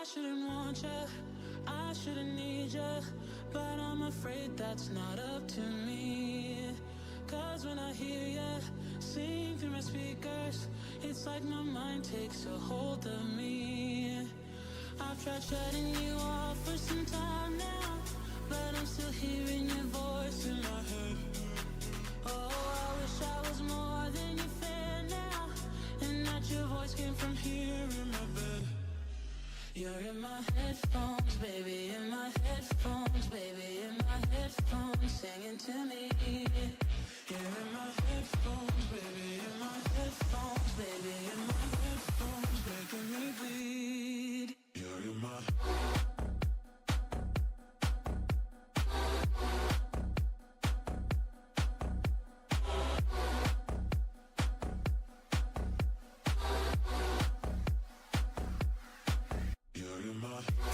I shouldn't want you, I shouldn't need you, but I'm afraid that's not up to me. Cause when I hear you sing through my speakers, it's like my mind takes a hold of me. I've tried shutting you off for some time now, but I'm still hearing your voice in my head. Oh, I wish I was more than your fan now, and that your voice came from here in my bed. You're in my headphones, baby, in my headphones, baby, in my headphones, singing to me. You're in my headphones, baby, in my headphones, baby, in my headphones, making me bleed. You're in my You're in my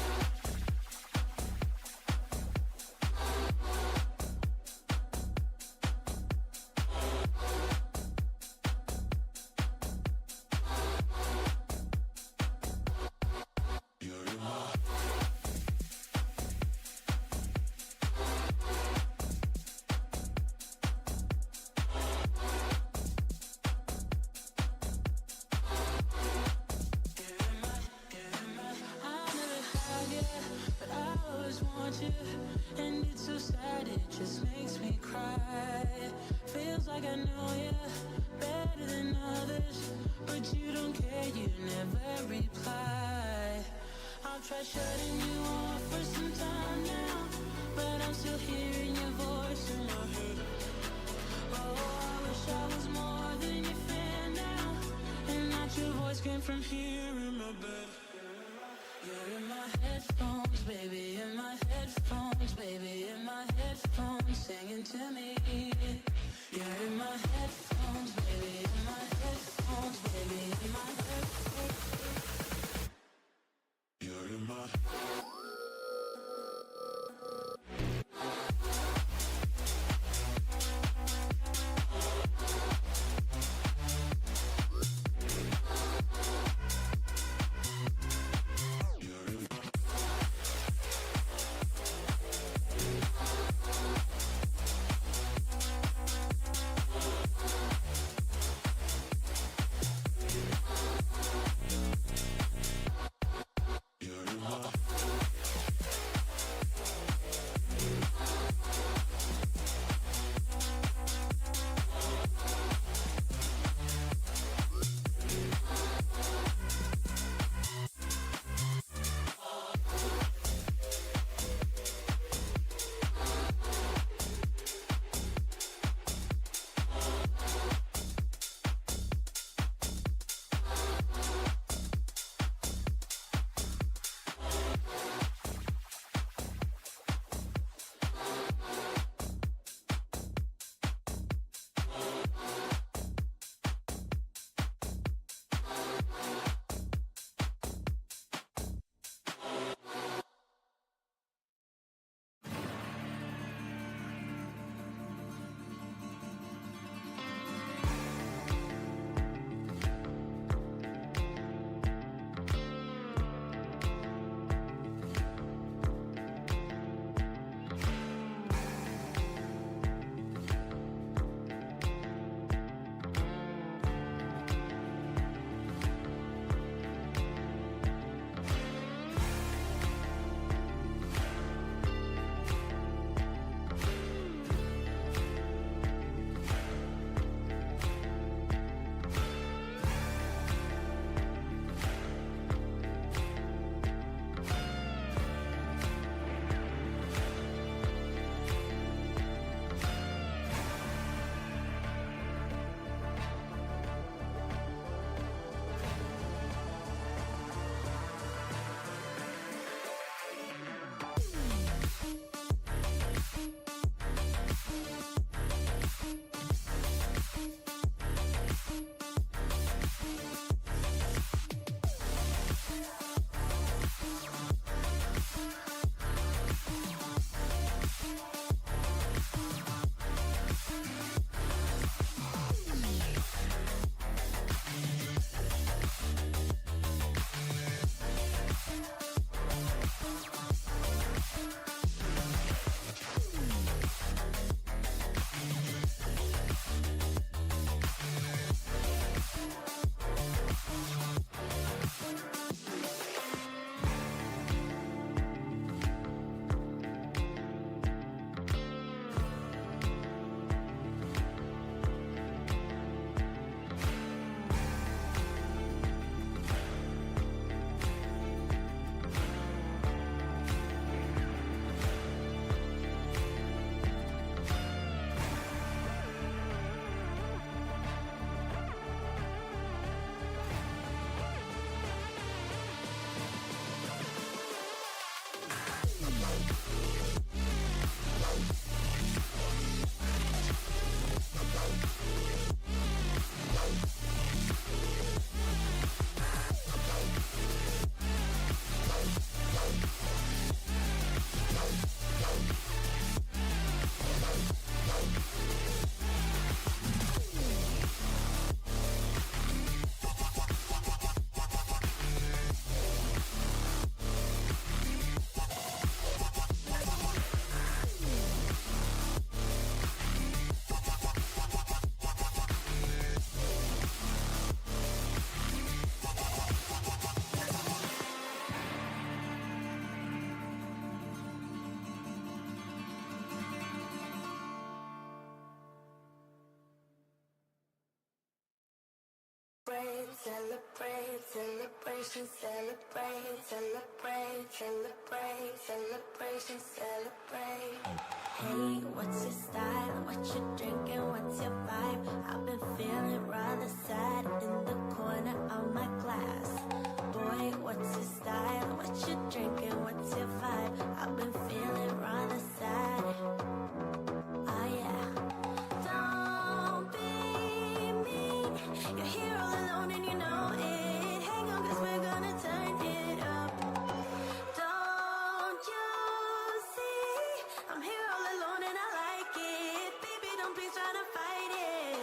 Celebrate, celebration, celebrate, celebrate, celebrate, celebration, celebrate. Hey, what's your style? What you drinking? What's your vibe? I've been feeling rather sad in the corner of my glass. Boy, what's your style? What you drinking? What's your vibe? I've been feeling rather sad. Oh yeah. Don't be mean. You're here all alone and you know it. Hang on, 'cause we're gonna turn it up. Don't you see? I'm here all alone and I like it. Baby, don't please try to fight it.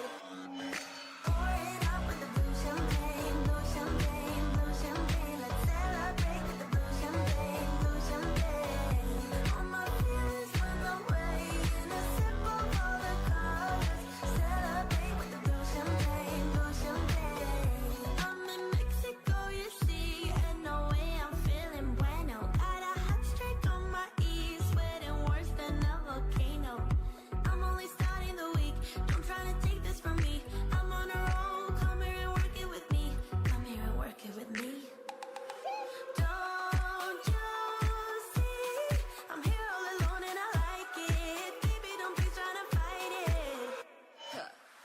Pour it up with the blue champagne, blue champagne, blue champagne. Let's celebrate with the blue champagne, blue champagne. All my feelings run away in a sip of all the colors. Celebrate with the blue champagne, blue champagne. I'm in Mexico, you see, and no way I'm feeling bueno. Got a hot streak on my ears, sweating worse than a volcano. I'm only starting the week, don't try to take this from me. I'm on a roll, come here and work it with me. Come here and work it with me. Don't you see? I'm here all alone and I like it. Baby, don't please try to fight it.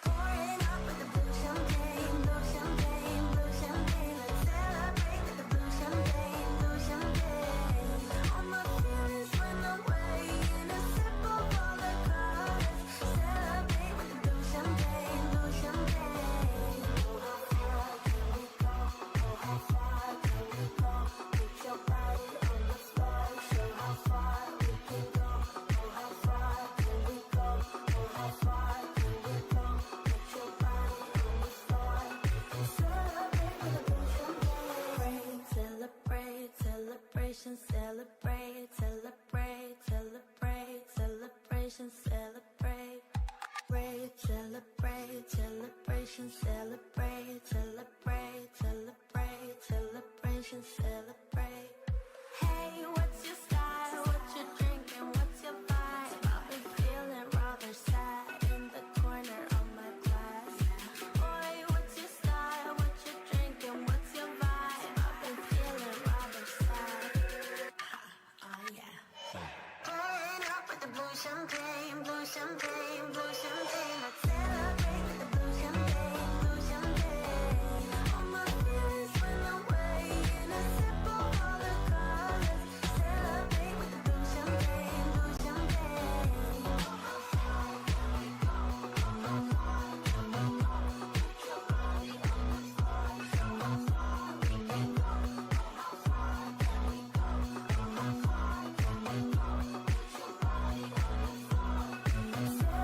Pour it up with the blue champagne, blue champagne, blue champagne. Let's celebrate with the blue champagne, blue champagne. All my feelings went away in a sip of all the colors. Celebrate with the blue champagne, blue champagne. Oh, how far can we go? Oh, how far can we go? Put your body on the floor, show how far we can go. Oh, how far can we go? Oh, how far can we go? Put your body on the floor and celebrate with the blue champagne. Celebrate, celebration, celebrate, celebrate, celebrate, celebration, celebrate. Celebrate, celebration, celebrate, celebrate, celebrate, celebration, celebrate. Hey, what's your style? What you drinking? What's your vibe? I've been feeling rather sad in the corner of my glass. Boy, what's your style? What you drinking? What's your vibe? I've been feeling rather sad. Oh yeah. Pouring up with the blue champagne, blue champagne, blue champagne. Let's celebrate with the blue champagne, blue champagne. All my feelings went away in a sip of all the colors. Celebrate with the blue champagne, blue champagne. How far can we go? How far can we go? Put your body on the floor, show how far we can go. How far can we go? How far can we go? Put your body on the floor and celebrate.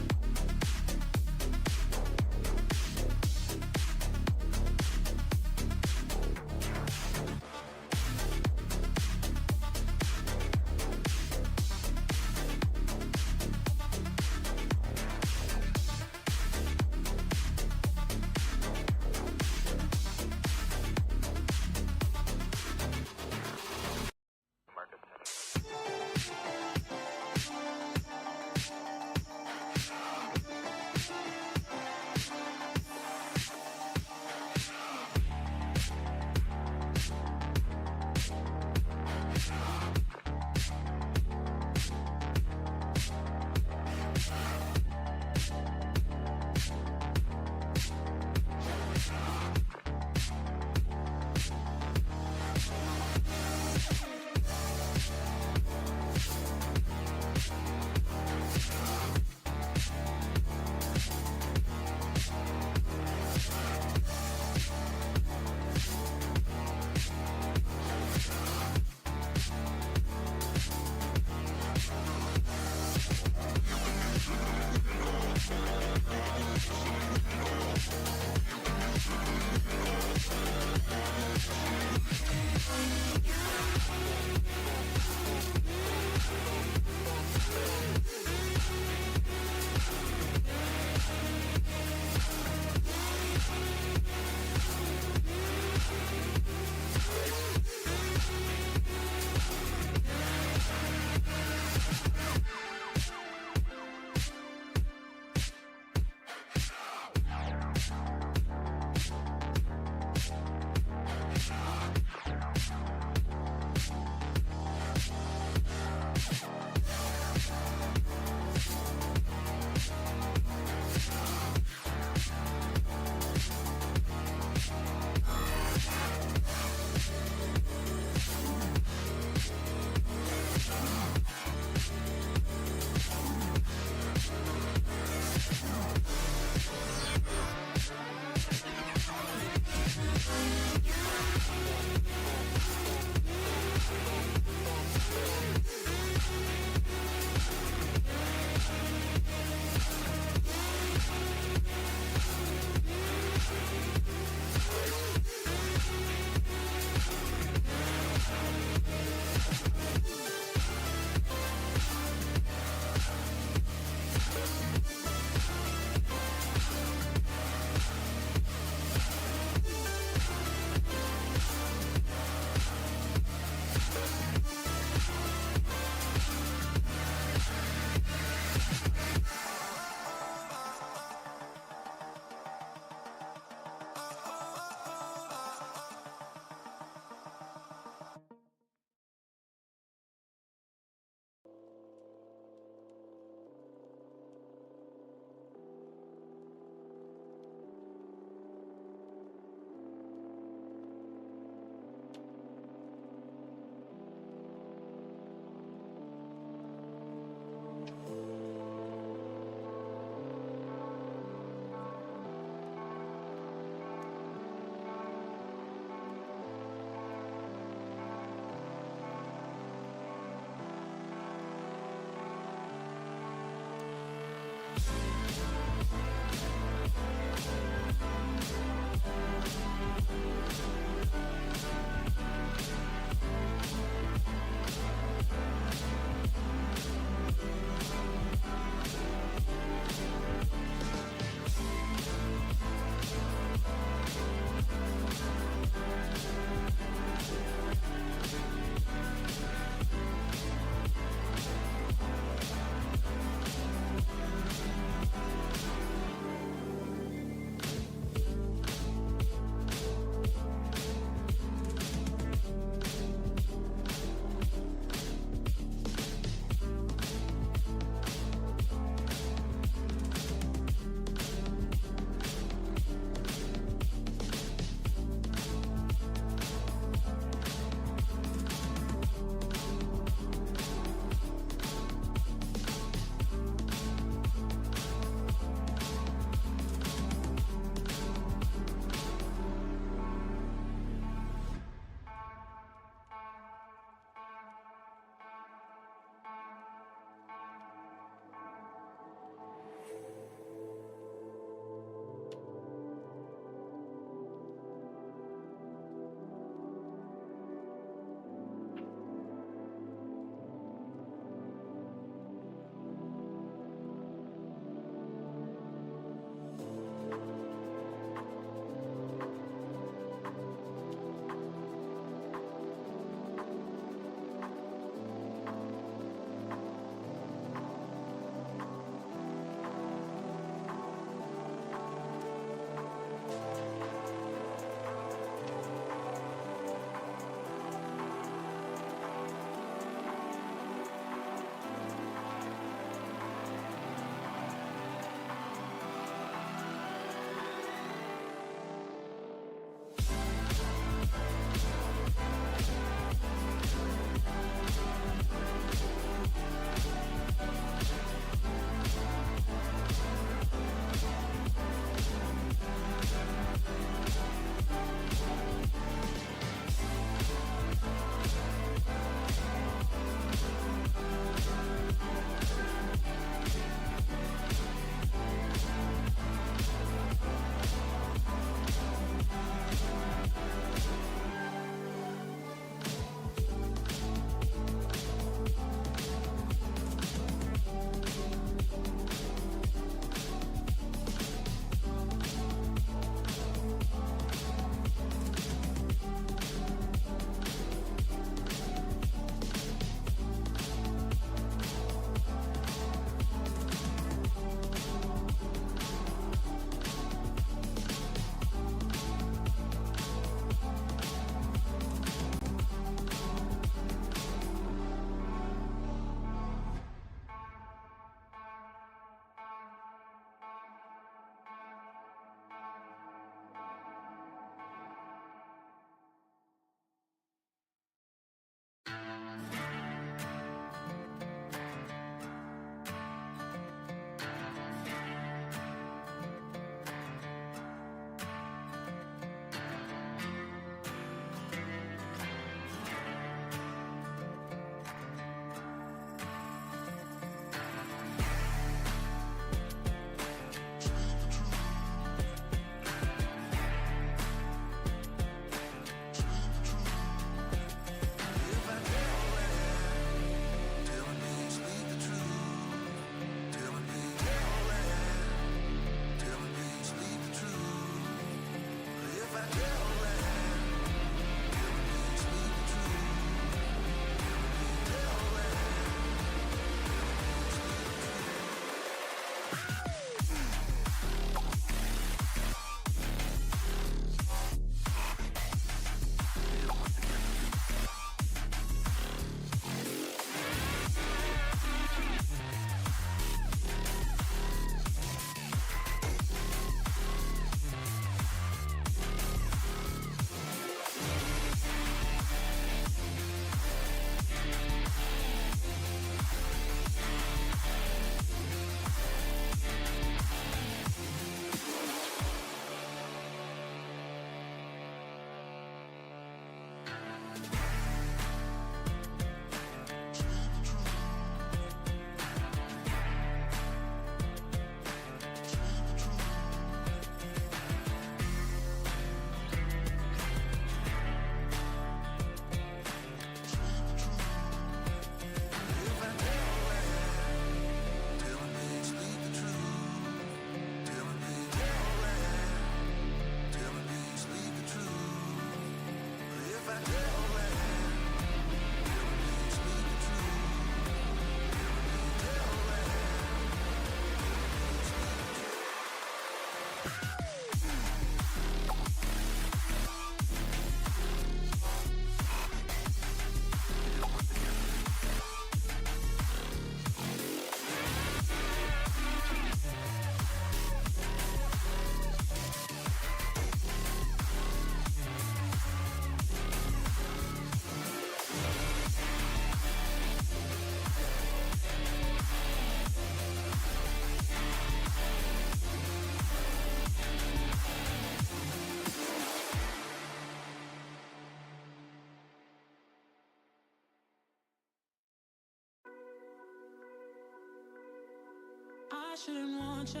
I shouldn't want you,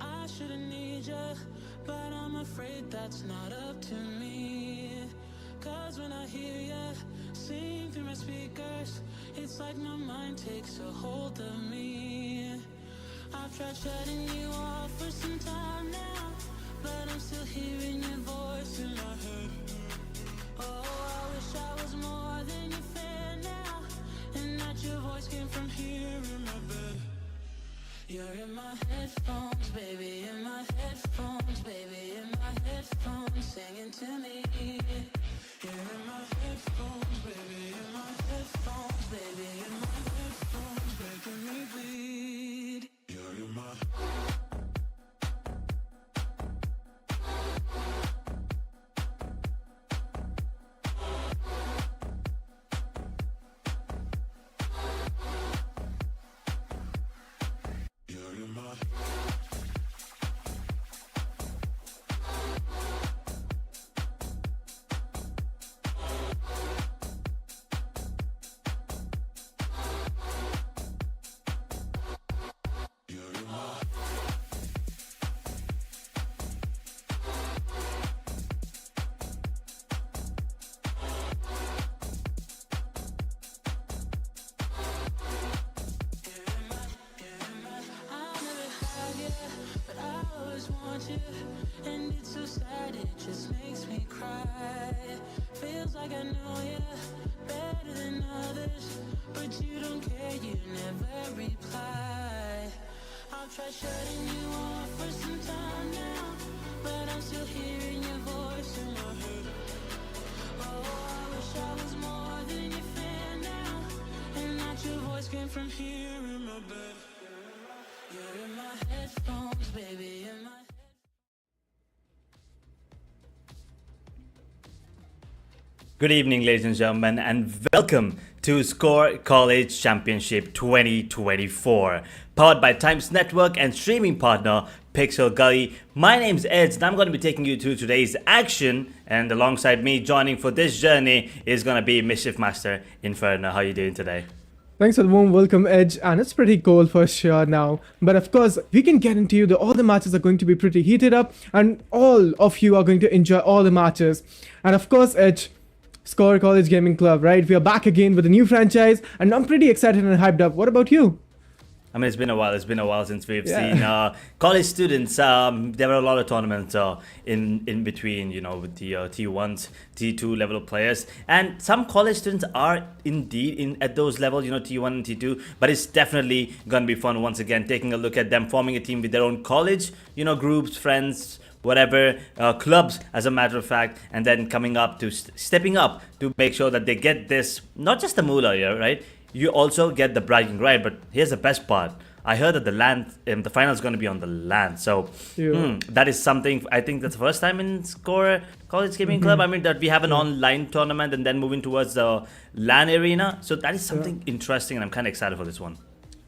I shouldn't need you, but I'm afraid that's not up to me. Cause when I hear you sing through my speakers, it's like my mind takes a hold of me. I've tried shutting you off for some time now, but I'm still hearing your voice in my head. Oh, I wish I was more than your fan now, and that your voice came from here in my bed. You're in my headphones, baby, in my headphones, baby, in my headphones, singing to me. You're in my headphones, baby, in my headphones, baby, in my headphones, making me bleed. You're in my and it's so sad, it just makes me cry. Feels like I know you better than others, but you don't care, you never reply. I've tried shutting you off for some time now, but I'm still hearing your voice in my head. Oh, I wish I was more than your fan now, and that your voice came from here in my bed. You're in my headphones, baby, in my Good evening, ladies and gentlemen, and welcome to SKOAR College Championship 2024, powered by Times Network and streaming partner Pixel Gully. My name's Eds, and I'm going to be taking you through today's action, and alongside me joining for this journey is going to be Mischief Master Inferno. How are you doing today? Thanks for the warm welcome, Edge, and it's pretty cold for sure now. But of course, we can guarantee you that all the matches are going to be pretty heated up, and all of you are going to enjoy all the matches. And of course, Edge, SKOAR College Gaming Club, right? We are back again with a new franchise, and I'm pretty excited and hyped up. What about you? I mean, it's been a while. It's been a while since we've Yeah. seen college students. There were a lot of tournaments in between, with the T1s, T2 level of players, and some college students are indeed in at those levels, T1 and T2. But it's definitely gonna be fun once again, taking a look at them forming a team with their own college, groups, friends, whatever, clubs as a matter of fact, and then coming up to stepping up to make sure that they get this, not just the moolah here, right? You also get the bragging right. But here's the best part. I heard that the final is going to be on the LAN. So Yeah. that is something. I think that's the first time in SKOAR College Gaming Club. I mean, that we have an online tournament and then moving towards the LAN arena. So that is something interesting, and I'm kind of excited for this one.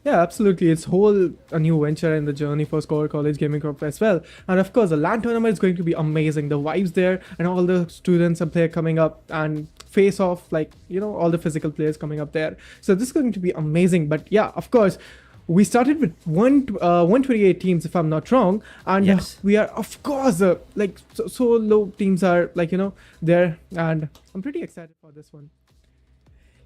Yeah, absolutely. It's a new venture in the journey for SKOAR College Gaming Club as well. And of course, the LAN tournament is going to be amazing. The vibes there and all the students and players coming up and face off, like, all the physical players coming up there. So this is going to be amazing. But yeah, of course, we started with 128 teams, if I'm not wrong. And Yes. we are, of course, so low teams are, there. And I'm pretty excited for this one.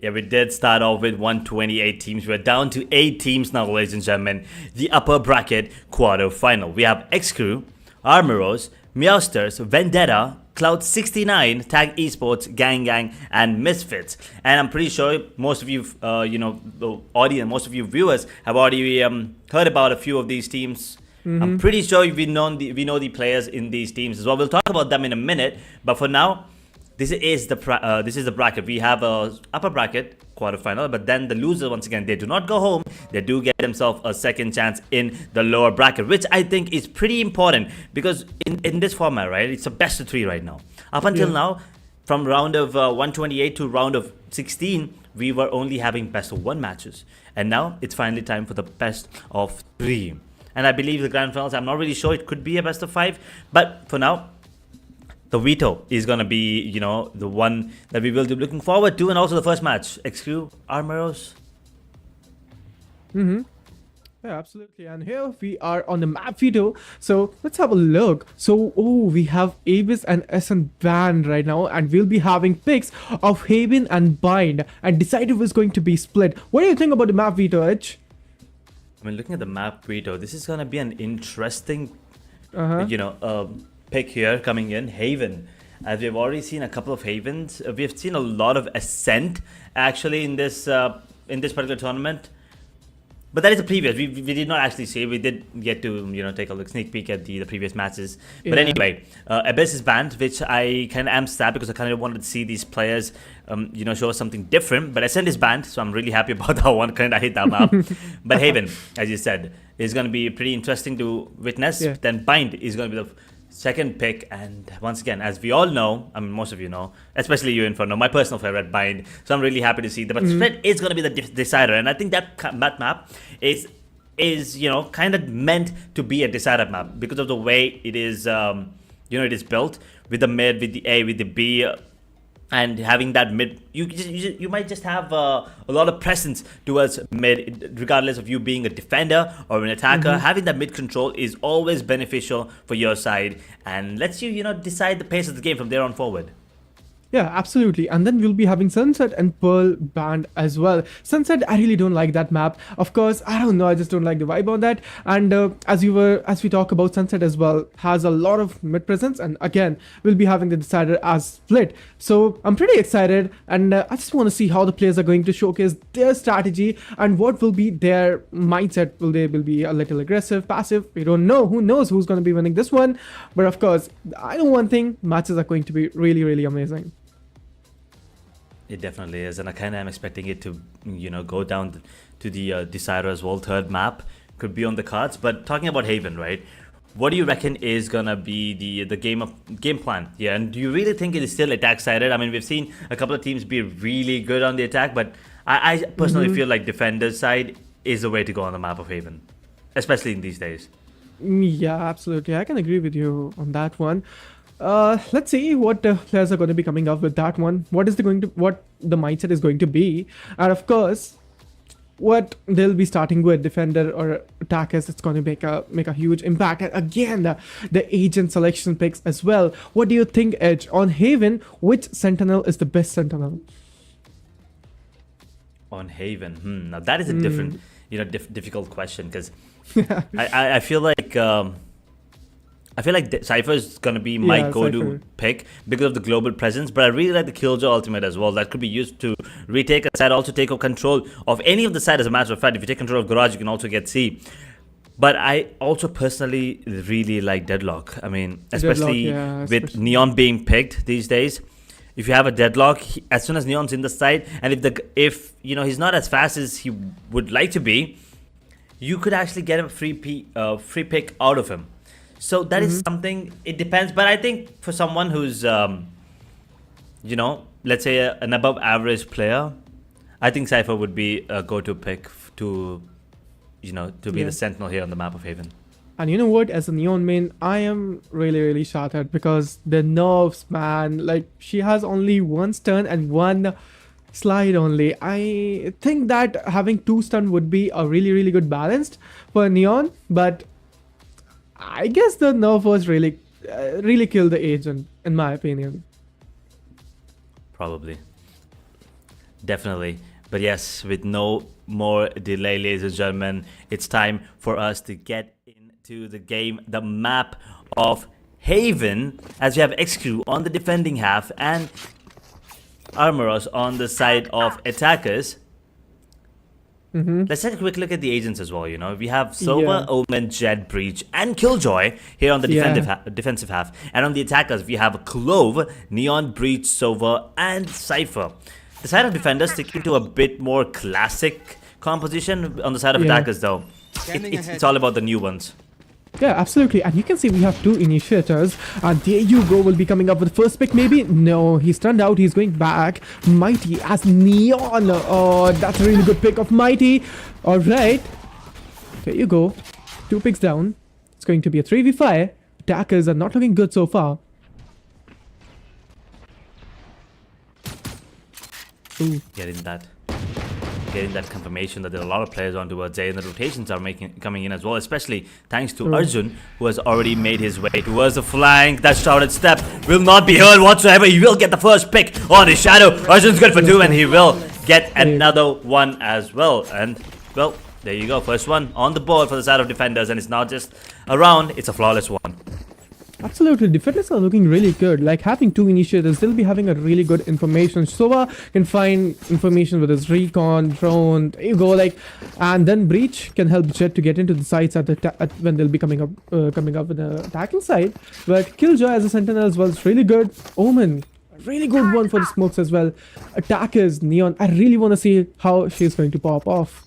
Yeah, we did start off with 128 teams. We're down to 8 teams now, ladies and gentlemen. The upper bracket quarterfinal. We have xCrew, Aramaros, Meowsterz, Vendetta, Cloud69, Tag Esports, Gang, and Misfits. And I'm pretty sure most of you, the audience, most of you viewers have already heard about a few of these teams. I'm pretty sure we know the players in these teams as well. We'll talk about them in a minute, but for now, this is the bracket. We have a upper bracket quarterfinal, but then the losers, once again, they do not go home. They do get themselves a second chance in the lower bracket, which I think is pretty important because in this format, right, it's a best of 3 right now. Up until now, from round of 128 to round of 16, we were only having best of 1 matches, and now it's finally time for the best of 3. And I believe the grand finals, I'm not really sure, it could be a best of 5, but for now, the veto is going to be, the one that we will be looking forward to. And also the first match, xCrew, Aramaros. Yeah, absolutely. And here we are on the map veto. So let's have a look. So, we have Abyss and SN banned right now. And we'll be having picks of Haven and Bind. And decisive is going to be split. What do you think about the map veto, Edge? I mean, looking at the map veto, this is going to be an interesting, pick here coming in. Haven, as we've already seen a couple of Havens. We've seen a lot of Ascent actually in this particular tournament, but that is the previous. We did not actually see. We did get to take a look, sneak peek at the previous matches. But anyway, Abyss is banned, which I kind of am sad because I kind of wanted to see these players show us something different. But Ascent is banned, so I'm really happy about that one. Kind of hate that map. But Haven, as you said, is going to be pretty interesting to witness. Yeah. Then Bind is going to be the second pick, and once again, as we all know, I mean, most of you know, especially you, Inferno, my personal favorite, Bind. So I'm really happy to see that. But Split is going to be the decider, and I think that map is kind of meant to be a decider map because of the way it is, it is built with the mid, with the A, with the B. And having that mid, you might just have a lot of presence towards mid, regardless of you being a defender or an attacker. Having that mid control is always beneficial for your side and lets you, decide the pace of the game from there on forward. Yeah, absolutely. And then we'll be having Sunset and Pearl banned as well. Sunset, I really don't like that map. Of course, I don't know, I just don't like the vibe on that. And as we talk about, Sunset as well has a lot of mid presence, and again, we'll be having the decider as Split. So I'm pretty excited, and I just want to see how the players are going to showcase their strategy and what will be their mindset. Will they be a little aggressive, passive? We don't know. Who knows who's going to be winning this one? But of course, I know one thing, matches are going to be really, really amazing. It definitely is, and I kind of am expecting it to, go down to the decider as well. Third map could be on the cards. But talking about Haven, right? What do you reckon is gonna be the game plan? Yeah, and do you really think it is still attack sided? I mean, we've seen a couple of teams be really good on the attack, but I personally feel like defender's side is the way to go on the map of Haven, especially in these days. Yeah, absolutely. I can agree with you on that one. Let's see what players are going to be coming up with that one. What the mindset is going to be, and of course, what they'll be starting with, defender or attackers. It's going to make a huge impact. And again, the agent selection picks as well. What do you think, Edge, on Haven? Which Sentinel is the best Sentinel? On Haven, now that is a different. difficult question because I feel like Cypher is gonna be my go-to Cypher pick because of the global presence, but I really like the Killjoy ultimate as well. That could be used to retake a side, also take control of any of the side. As a matter of fact, if you take control of Garage, you can also get C. But I also personally really like Deadlock. I mean, especially with Neon being picked these days. If you have a Deadlock, as soon as Neon's in the side, and if he's not as fast as he would like to be, you could actually get a free pick out of him. So that is something. It depends, but I think for someone who's let's say an above average player, I think Cypher would be a go-to pick to be the sentinel here on the map of Haven. And you know what? As a Neon main, I am really, really shattered because the nerfs, man. Like, she has only one stun and one slide only. I think that having 2 stun would be a really, really good balance for Neon, but I guess the nerf was really killed the agent, in my opinion. Probably. Definitely. But yes, with no more delay, ladies and gentlemen, it's time for us to get into the game, the map of Haven, as we have xCrew on the defending half and Aramaros on the side of attackers. Let's take a quick look at the agents as well. We have Sova, Omen, Jed, Breach, and Killjoy here on the defensive half. And on the attackers, we have Clove, Neon, Breach, Sova, and Cypher. The side of defenders sticking to a bit more classic composition. On the side of attackers, though, it's all about the new ones. Yeah, absolutely. And you can see we have 2 initiators. And there you go, will be coming up with the first pick maybe. No, he's turned out. He's going back. Mighty as Neon. Oh, that's a really good pick of Mighty. All right. There you go. 2 picks down. It's going to be a 3v5. Attackers are not looking good so far. Ooh. Getting that confirmation that there are a lot of players on towards A, and the rotations are coming in as well, especially thanks to Arjun, who has already made his way towards the flank. That shouted step will not be heard whatsoever. He will get the first pick on his shadow. Arjun's good for 2, and he will get another one as well. And well, there you go, first one on the board for the side of defenders, and it's not just a round, it's a flawless one. Absolutely, defenders are looking really good. Like, having 2 initiators, they'll be having a really good information. Sova can find information with his recon, drone, there you go, and then Breach can help Jet to get into the sites when they'll be coming up with the attacking side. But Killjoy as a sentinel as well is really good. Omen, a really good one for the smokes as well. Attackers, Neon, I really want to see how she's going to pop off.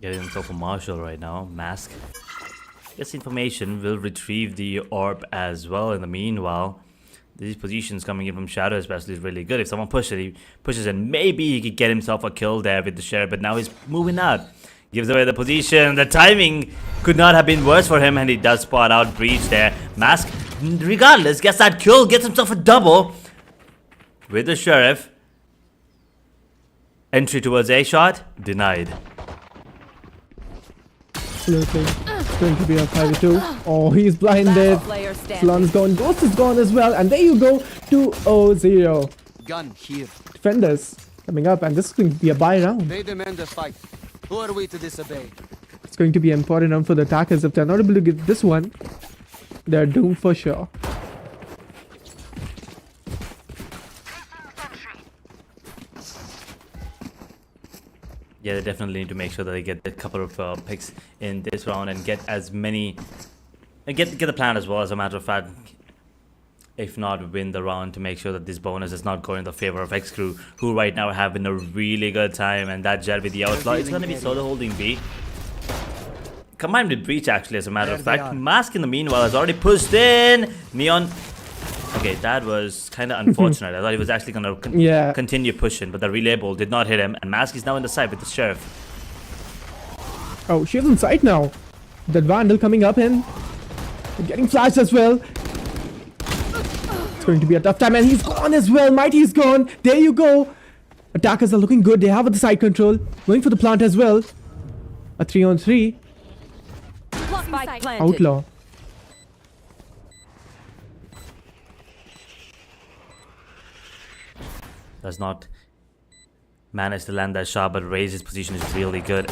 Getting himself a marshal right now. Mask. This information will retrieve the orb as well. In the meanwhile, these positions coming in from Shadow especially is really good. If someone pushes in, maybe he could get himself a kill there with the sheriff, but now he's moving out. Gives away the position. The timing could not have been worse for him, and he does spot out Breach there. Mask, regardless, gets that kill, gets himself a double with the sheriff. Entry towards A shot, denied. Absolutely. It's going to be a 5v2. Oh, he's blinded. Salon's gone. Ghost is gone as well. And there you go. 2-0. Gun here. Defenders coming up. And this is going to be a buy round. They demand a fight. Who are we to disobey? It's going to be an important round for the attackers. If they're not able to get this one, they're doomed for sure. Yeah, they definitely need to make sure that they get a couple of picks in this round and get as many, and get the plan as well. As a matter of fact, if not, win the round to make sure that this bonus is not going in the favor of xCrew, who right now are having a really good time. And that Jet with the outlaw is going to be solo holding B. Combined with Breach, actually, as a matter of fact. Mask in the meanwhile has already pushed in. Neon. Okay, that was kind of unfortunate. I thought he was actually going to continue pushing, but the relay ball did not hit him. And Mask is now in the side with the sheriff. Oh, she's in sight now. That Vandal coming up in. Getting flashed as well. It's going to be a tough time. And he's gone as well. Mighty is gone. There you go. Attackers are looking good. They have the side control. Going for the plant as well. A 3-on-3. Outlaw. Does not manage to land that shot, but Raze's position is really good.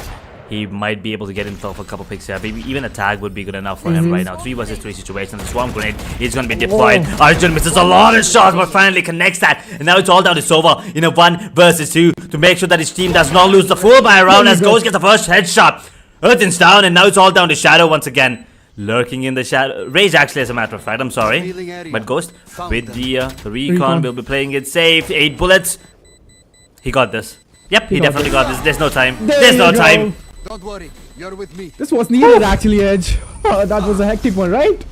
He might be able to get himself a couple picks here. Maybe even a tag would be good enough for him right now. 3 versus 3 situation. The swarm grenade is going to be deployed. Arjun misses a lot of shots, but finally connects that. And now it's all down to Sova in a 1 versus 2 to make sure that his team does not lose the full buy round as Ghost gets the first headshot. Arjun's down, and now it's all down to Shadow once again. Lurking in the shadow. Rage actually, as a matter of fact. I'm sorry. But Ghost with the recon will be playing it safe. 8 bullets. He got this. Yep, he definitely got this. There's no time. There's no time. Don't worry, you're with me. This was needed actually, Edge. Oh, that was a hectic one, right?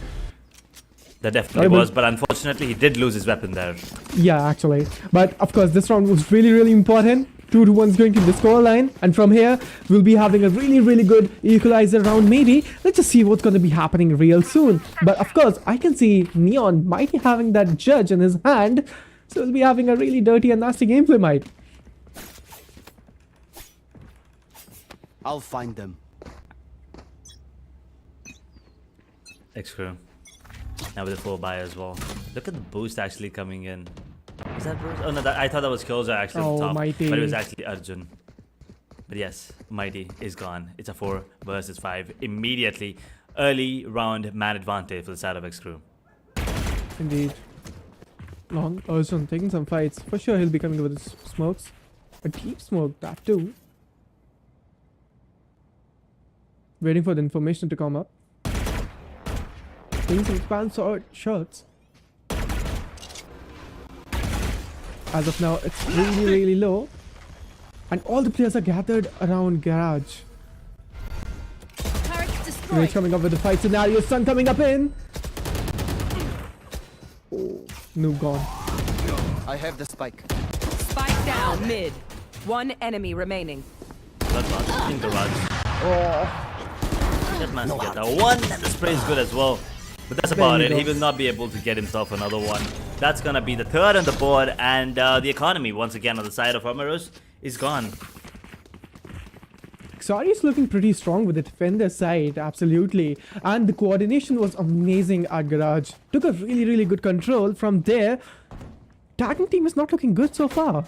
That definitely was, but unfortunately he did lose his weapon there. Yeah, actually. But of course, this round was really, really important. 2-1 is going to be the score line, and from here we'll be having a really, really good equalizer round. Maybe let's just see what's going to be happening real soon. But of course, I can see Neon might be having that judge in his hand, so we'll be having a really dirty and nasty gameplay, might. I'll find them. xCrew. Now with the full buy as well. Look at the boost actually coming in. Is that boost? Oh no, I thought that was Killjoy actually on top. Mighty. But it was actually Arjun. But yes, Mighty is gone. It's a 4 versus 5. Immediately, early round man advantage for the side of xCrew. Indeed. Long Arjun taking some fights. For sure he'll be coming with his smokes. A deep smoke, that too. Waiting for the information to come up. Taking some spam shots. As of now, it's really, really low. And all the players are gathered around garage. Rage coming up with the fight scenario. Sun coming up in. Oh, noob gone. I have the spike. Spike down mid. 1 enemy remaining. That's not in garage. Oh. Just managed to get that one, and the spray is good as well. But that's about it. He will not be able to get himself another one. That's gonna be the 3rd on the board, and the economy once again on the side of Aramaros is gone. xCrew is looking pretty strong with the defender side, absolutely. And the coordination was amazing at garage. Took a really, really good control from there. Tagging team is not looking good so far.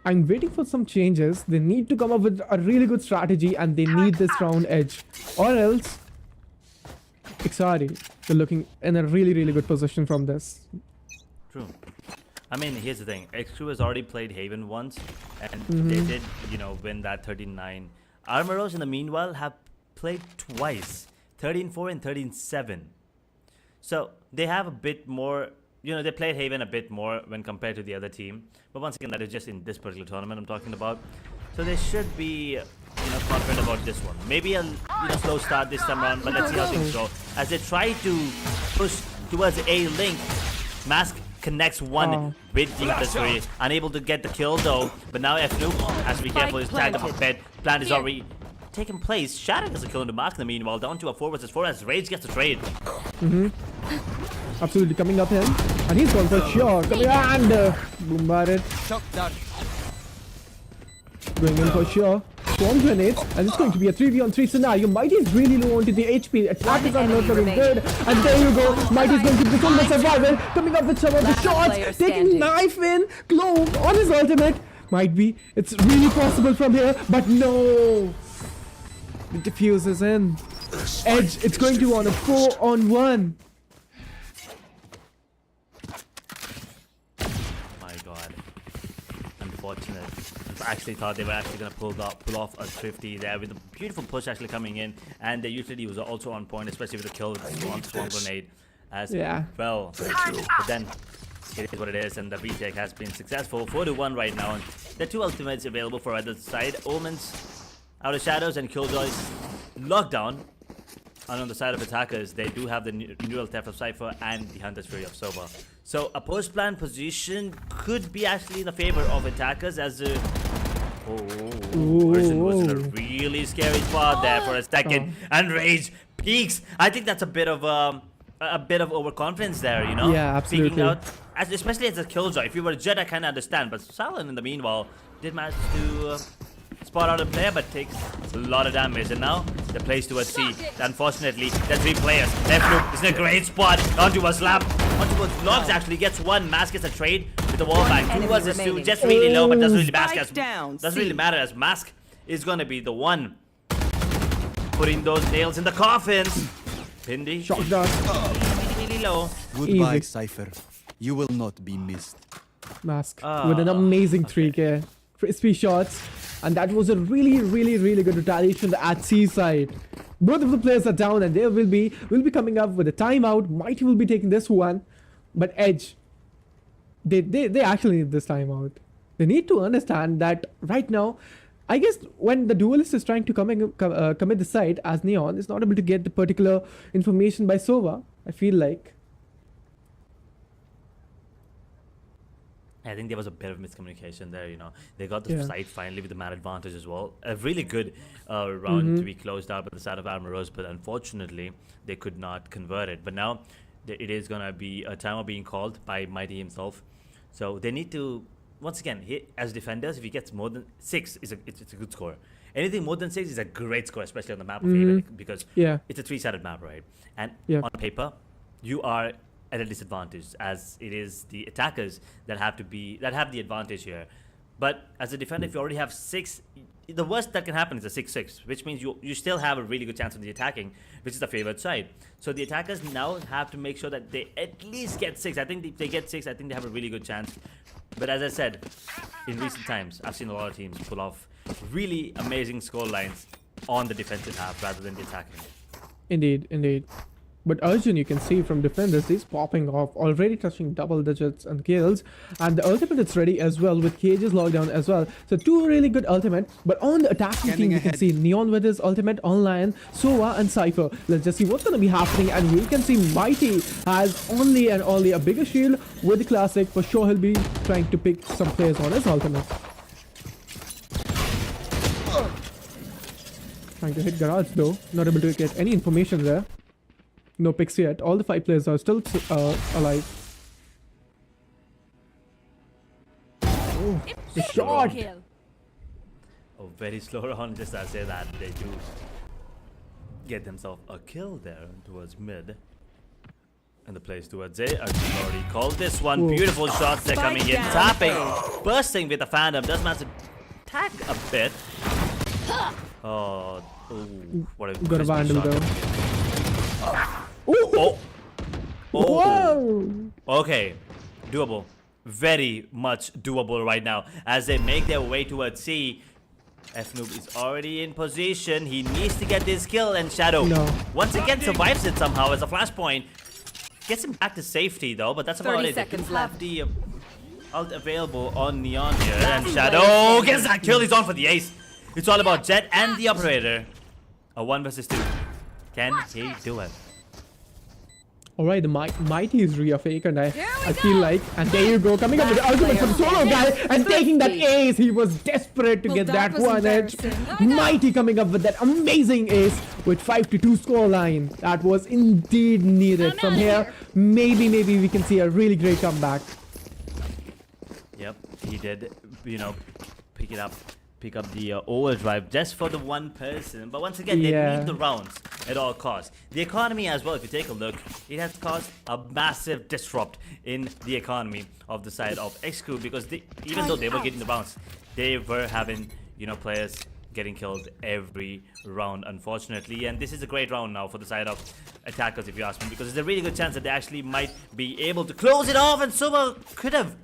I'm waiting for some changes. They need to come up with a really good strategy, and they need this round edge. Or else, xCrew, they're looking in a really, really good position from this. True. I mean, here's the thing. xCrew has already played Haven once, and they did, you know, win that 13-9. Aramaros, in the meanwhile, have played twice. 13-4 and 13-7. So, they have a bit more... You know, they played Haven a bit more when compared to the other team. But once again, that is just in this particular tournament I'm talking about. So they should be, you know, confident about this one. Maybe a slow start this time around, but let's see how things go. As they try to push towards A link, Mask connects one with the adversary. Unable to get the kill though. But now xCrew has to be careful. He's tagged up a bed. Plant is already taken place. Shadow gets a kill into Mask in the meanwhile. Down to a 4 versus 4 as Rage gets the trade. Absolutely coming up him. And he's gone for sure. Coming and bombarded. Shot down. Going in for sure. Swarm grenades. And it's going to be a 3v3 scenario. Mighty is really low onto the HP. Attack is not looking good. And there you go. Mighty is going to become the survivor. Coming up with some of the shots. Taking knife in. Glove on his ultimate. Might be. It's really possible from here. But no. The defuse is in. Edge. It's going to on a 4-on-1. Unfortunate. I actually thought they were actually going to pull off a 50 there with a beautiful push actually coming in, and the utility was also on point, especially with the kill on swarm grenade as well. But then it is what it is, and the retake has been successful. 4-1 right now, and there are 2 ultimates available for either side. Omens out of shadows and Killjoy's lockdown. And on the side of attackers, they do have the neural theft of Cypher and the Hunter's Fury of Sova. So a post-plan position could be actually in the favor of attackers as person was in a really scary spot there for a second, and Rage peaks. I think that's a bit of overconfidence there, you know. Yeah, absolutely. Peeking out, especially as a Killjoy. If you were a Jet, I kind of understand, but Salon in the meanwhile did manage to spot out a player, but takes a lot of damage. And now the plays towards C. Unfortunately, the 3 players. F-Loop is in a great spot. Onto a slap. Onto a Logs actually gets 1. Mask gets a trade with the wall back. 2 versus 2. Just really low, but doesn't really matter as Mask is gonna be the one putting those nails in the coffins. Pindy. Showdown. Really low. Goodbye, Easy. Cypher. You will not be missed. Mask with an amazing 3k. Crispy shots. And that was a really good retaliation at C side. Both of the players are down and they will be coming up with a timeout. Mighty will be taking this one. But Edge, they actually need this timeout. They need to understand that right now, I guess when the duelist is trying to commit the site as Neon is not able to get the particular information by Sova, I feel like. I think there was a bit of miscommunication there, you know. They got the site finally with the man advantage as well. A really good round to be closed out by the side of Aramaros, but unfortunately, they could not convert it. But now, it is going to be a timer being called by Mighty himself. So they need to, once again, as defenders, if he gets more than 6, it's a good score. Anything more than 6 is a great score, especially on the map of Haven, because it's a 3-sided map, right? And on paper, you are at a disadvantage, as it is the attackers that have the advantage here. But as a defender, if you already have 6, the worst that can happen is a 6-6, which means you still have a really good chance of the attacking, which is the favored side. So the attackers now have to make sure that they at least get 6. I think if they get 6, I think they have a really good chance. But as I said, in recent times, I've seen a lot of teams pull off really amazing score lines on the defensive half rather than the attacking. Indeed. But Arjun, you can see from defenders, he's popping off, already touching double digits and kills. And the ultimate is ready as well, with cages locked down as well. So 2 really good ultimate. But on the attacking team, you can see Neon with his ultimate online, Sova and Cypher. Let's just see what's going to be happening. And you can see Mighty has only a bigger shield with the classic. For sure, he'll be trying to pick some players on his ultimate. Trying to hit Garage though, not able to get any information there. No picks yet. All the 5 players are still alive. Oh, the shot! Oh, very slow round, just as I say that. They do get themselves a kill there towards mid. And the plays towards A. I've already called this one. Whoa. Beautiful shots, they're coming in. Tapping, bursting with the Phantom. Does manage to attack a bit. Oh, ooh, what a got a vandal shot. though. Oh. Whoa! Okay, doable. Very much doable right now as they make their way towards C. F-Noob is already in position. He needs to get this kill, and Shadow once again survives it somehow as a flashpoint. Gets him back to safety though, but that's about 30 it. seconds They do have left. the ult available on Neon here, and Shadow gets that kill. He's on for the ace. It's all about Jet and the operator. A 1 versus 2. Can he do it? Alright, the Mighty is Rhea fake, and I feel like, and there you go, coming up with the ultimate from Solo guy and taking that ace. He was desperate to get that one edge. Mighty coming up with that amazing ace with 5-2 scoreline. That was indeed needed. From here, maybe we can see a really great comeback. Yep, he did, you know, pick up the overdrive just for the one person. But once again, they need the rounds at all costs. The economy as well, if you take a look, it has caused a massive disrupt in the economy of the side of xCrew, because even though they were getting the rounds, they were having, you know, players getting killed every round, unfortunately. And this is a great round now for the side of attackers, if you ask me, because there's a really good chance that they actually might be able to close it off, and Soba could have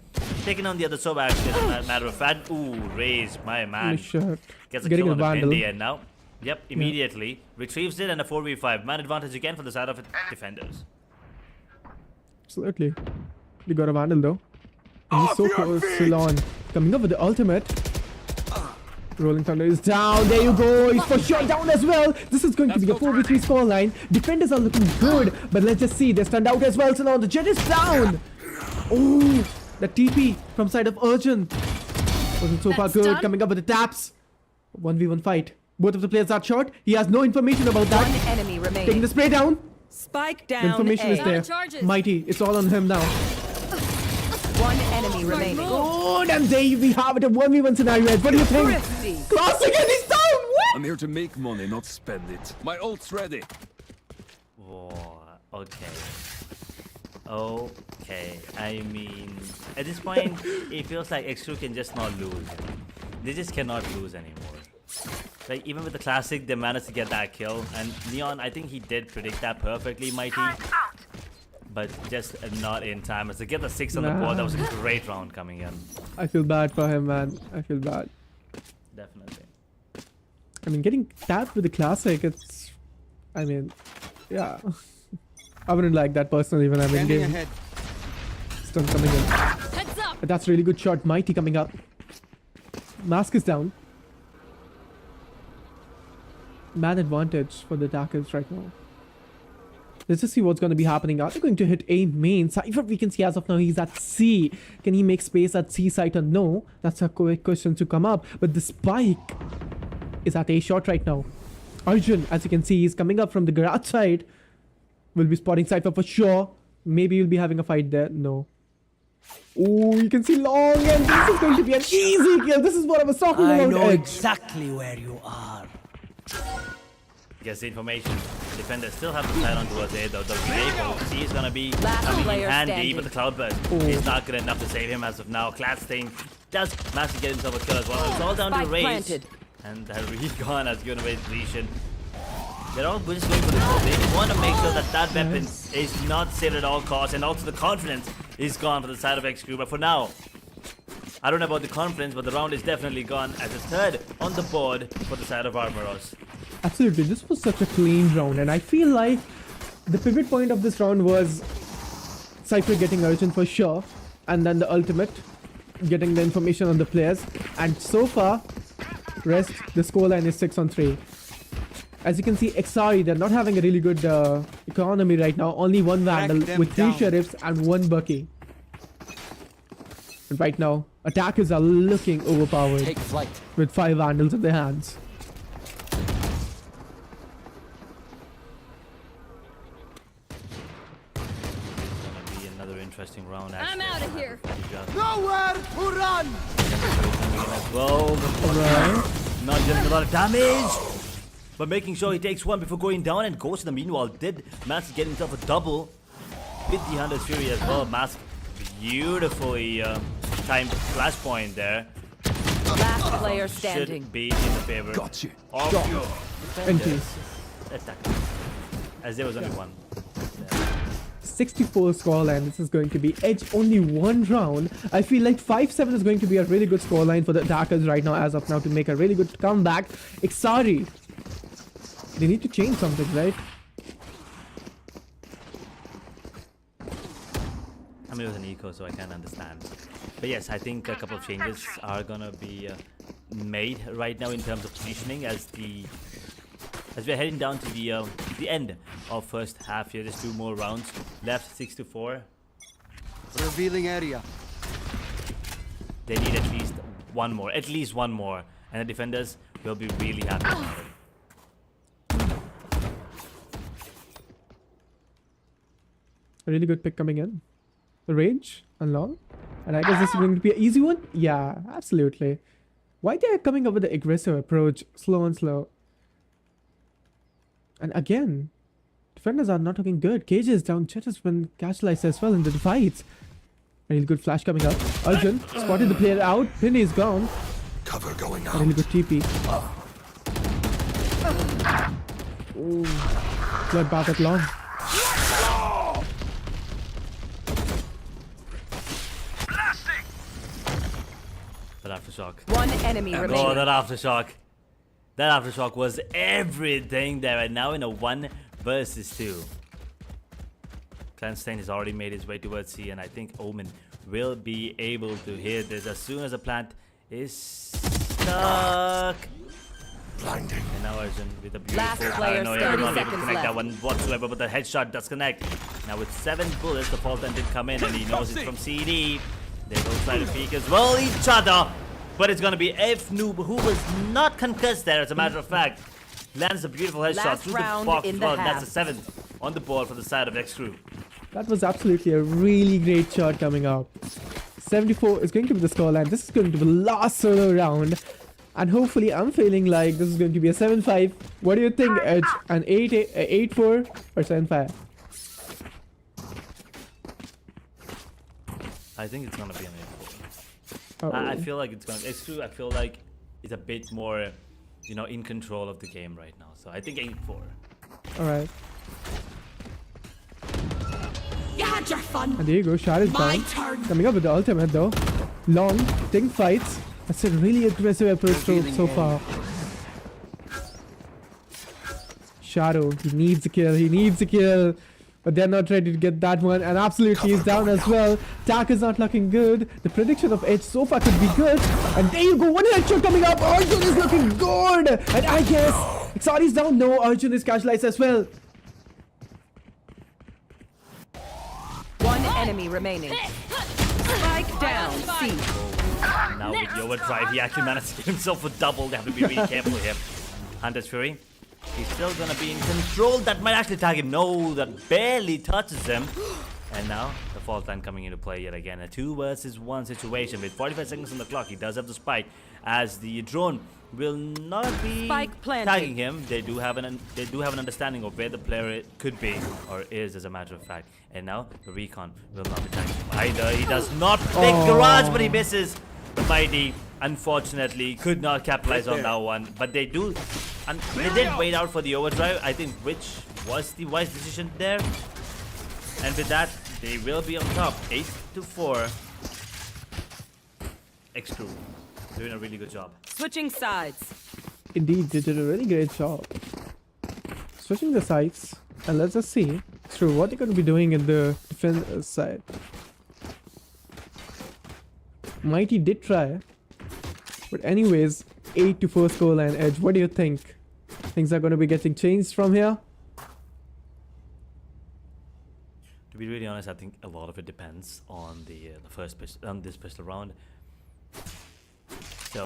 taken on the other Soba actually, as a matter of fact. Ooh, Raze, my man, gets a kill on the Bendy, and now, yep, immediately retrieves it, and a 4v5. Man advantage again for the side of defenders. Absolutely. We got a Vandal though. And he's so close. Ceylon coming up with the ultimate. Rolling Thunder is down. There you go. He's for sure down as well. This is going to be a 4v3 scoreline. Defenders are looking good, but let's just see. They stand out as well. So now the Jet is down. Oh, the TP from side of Urgent wasn't so far good. Coming up with the taps. 1v1 fight. Both of the players are short. He has no information about that. One enemy remaining. Taking the spray down. Spike The down. information is there. Mighty, it's all on him now. One enemy remaining. Oh, and there we have it, a 1v1 scenario. Ed. What do you think? Thrifty. Classic and he's down! What? I'm here to make money, not spend it. My ult's ready. Whoa, okay. Okay, I mean, at this point, it feels like xCrew can just not lose. They just cannot lose anymore. Like, even with the classic, they managed to get that kill. And Neon, I think he did predict that perfectly, Mighty. But just not in time. As to get the 6 on the board, that was a great round coming in. I feel bad for him, man. I feel bad. Definitely. I mean, getting tapped with the classic, it's... I mean, yeah. I wouldn't like that personally when I'm in game. Stun coming in. Heads up. But that's a really good shot. Mighty coming up. Mask is down. Man advantage for the attackers right now. Let's just see what's going to be happening. Are they going to hit A main? Cypher, we can see as of now, he's at C. Can he make space at C site or no? That's a quick question to come up. But the spike is at A short right now. Arjun, as you can see, he's coming up from the garage side. Will be spotting Cypher for sure. Maybe you'll be having a fight there. No. Oh, you can see Long, and this is going to be an easy kill. This is what I was talking about. I know Edge. exactly where you are. Gets the information. Defenders still have to side on towards A though. The veto, he is gonna be Last player handy, standing. but the cloudburst is not good enough to save him as of now. Clatstein does manage to get himself a kill as well. It's all down to Spike Raze. planted. And Recon has given away his deletion. They're all just going for the goal. They want to make sure that that weapon is not saved at all costs, and also the confidence is gone for the side of xCrew. But for now, I don't know about the confidence, but the round is definitely gone as it's third on the board for the side of Aramaros. Absolutely, this was such a clean round, and I feel like the pivot point of this round was Cypher getting Urgent for sure, and then the ultimate, getting the information on the players, and so far, rest, the scoreline is 6-3. As you can see, XRE, they're not having a really good economy right now, only one Vandal with 3 Sheriffs and 1 Bucky. And right now, attackers are looking overpowered Take flight. with 5 Vandals in their hands. Gonna be another interesting round. I'm out of here. Nowhere to run! As well, not doing a lot of damage, but making sure he takes one before going down. And Ghost in the meanwhile did manage to get himself a double with the Hunter's Fury as well. Mask beautifully timed flashpoint there. Last player standing. Should be in the favor Gotcha. of Entries. attack, as there was only one. 64 scoreline. This is going to be Edge only one round. I feel like 5-7 is going to be a really good scoreline for the attackers right now as of now to make a really good comeback. XRE, they need to change something, right? I mean, it was an eco, so I can't understand. But yes, I think a couple of changes are gonna be made right now in terms of positioning as we're heading down to the end of first half here. Just 2 more rounds left, 6-4. Revealing area. They need at least one more, and the defenders will be really happy about it. A really good pick coming in. The range and long. And I guess this is going to be an easy one. Yeah, absolutely. Why they are coming up with the aggressive approach, slow and slow. And again, defenders are not looking good. Cage is down. Chet has been casualized as well in the fights. A really good flash coming up. Arjun spotted the player out. Pin is gone. Cover going A out. really good TP. Ooh. Bloodbath at long. That aftershock. One enemy Oh, remaining. that aftershock. That aftershock was everything there, and now in a 1 versus 2. Clanstein has already made his way towards C, and I think Omen will be able to hit this as soon as the plant is stuck. Blinding. And now Arjun with a Last beautiful player, paranoia, 30 not able to seconds connect that left. one whatsoever, but the headshot does connect. Now with 7 bullets, the Fulton did come in, and he knows it's from CD. They both try to peek as well each other, but it's gonna be F Noob, who was not concussed there, as a matter of fact. Lands a beautiful headshot Last through the round box in as the well. That's half. the 7th on the board for the side of xCrew. That was absolutely a really great shot coming up. 74 is going to be the scoreline. This is going to be the last solo round. And hopefully I'm feeling like this is going to be a 7-5. What do you think, Edge? An 8-4 or 7-5? I think it's gonna be an 8-4. Uh-oh. I feel like it's gonna. It's true. I feel like it's a bit more, you know, in control of the game right now. So I think 8-4. Alright. You had your fun. And there you go, shot is My down. turn. Coming up with the ultimate though. Long, taking fights. That's a really aggressive approach so far. Shadow, he needs a kill, but they're not ready to get that one, and absolutely he's down as well. Tak is not looking good. The prediction of Edge so far could be good, and there you go, one headshot coming up. Arjun is looking good, and I guess Xari's down. No, Arjun is casualized as well. One enemy remaining. Spike down. C. Now with the overdrive, he actually managed to get himself a double. They have to be really careful here. Hunter's Fury. He's still gonna be in control. That might actually tag him. No, that barely touches him. And now the fault line coming into play yet again. A 2 versus 1 situation with 45 seconds on the clock. He does have the spike, as the drone will not be Spike planted. tagging him. They do have an understanding of where the player could be or is, as a matter of fact. And now the recon will not be tagging him either. He does not pick Garage, but he misses. The Mighty, unfortunately, could not capitalize on that one. But they do, and they did wait out for the overdrive. I think which was the wise decision there. And with that, they will be on top, 8-4. xCrew doing a really good job. Switching sides. Indeed, they did a really great job. Switching the sides, and let's just see through what they're going to be doing in the defense side. Mighty did try, but anyways, 8-4 scoreline. Edge, what do you think? Things are going to be getting changed from here? To be really honest, I think a lot of it depends on the first on this pistol round. So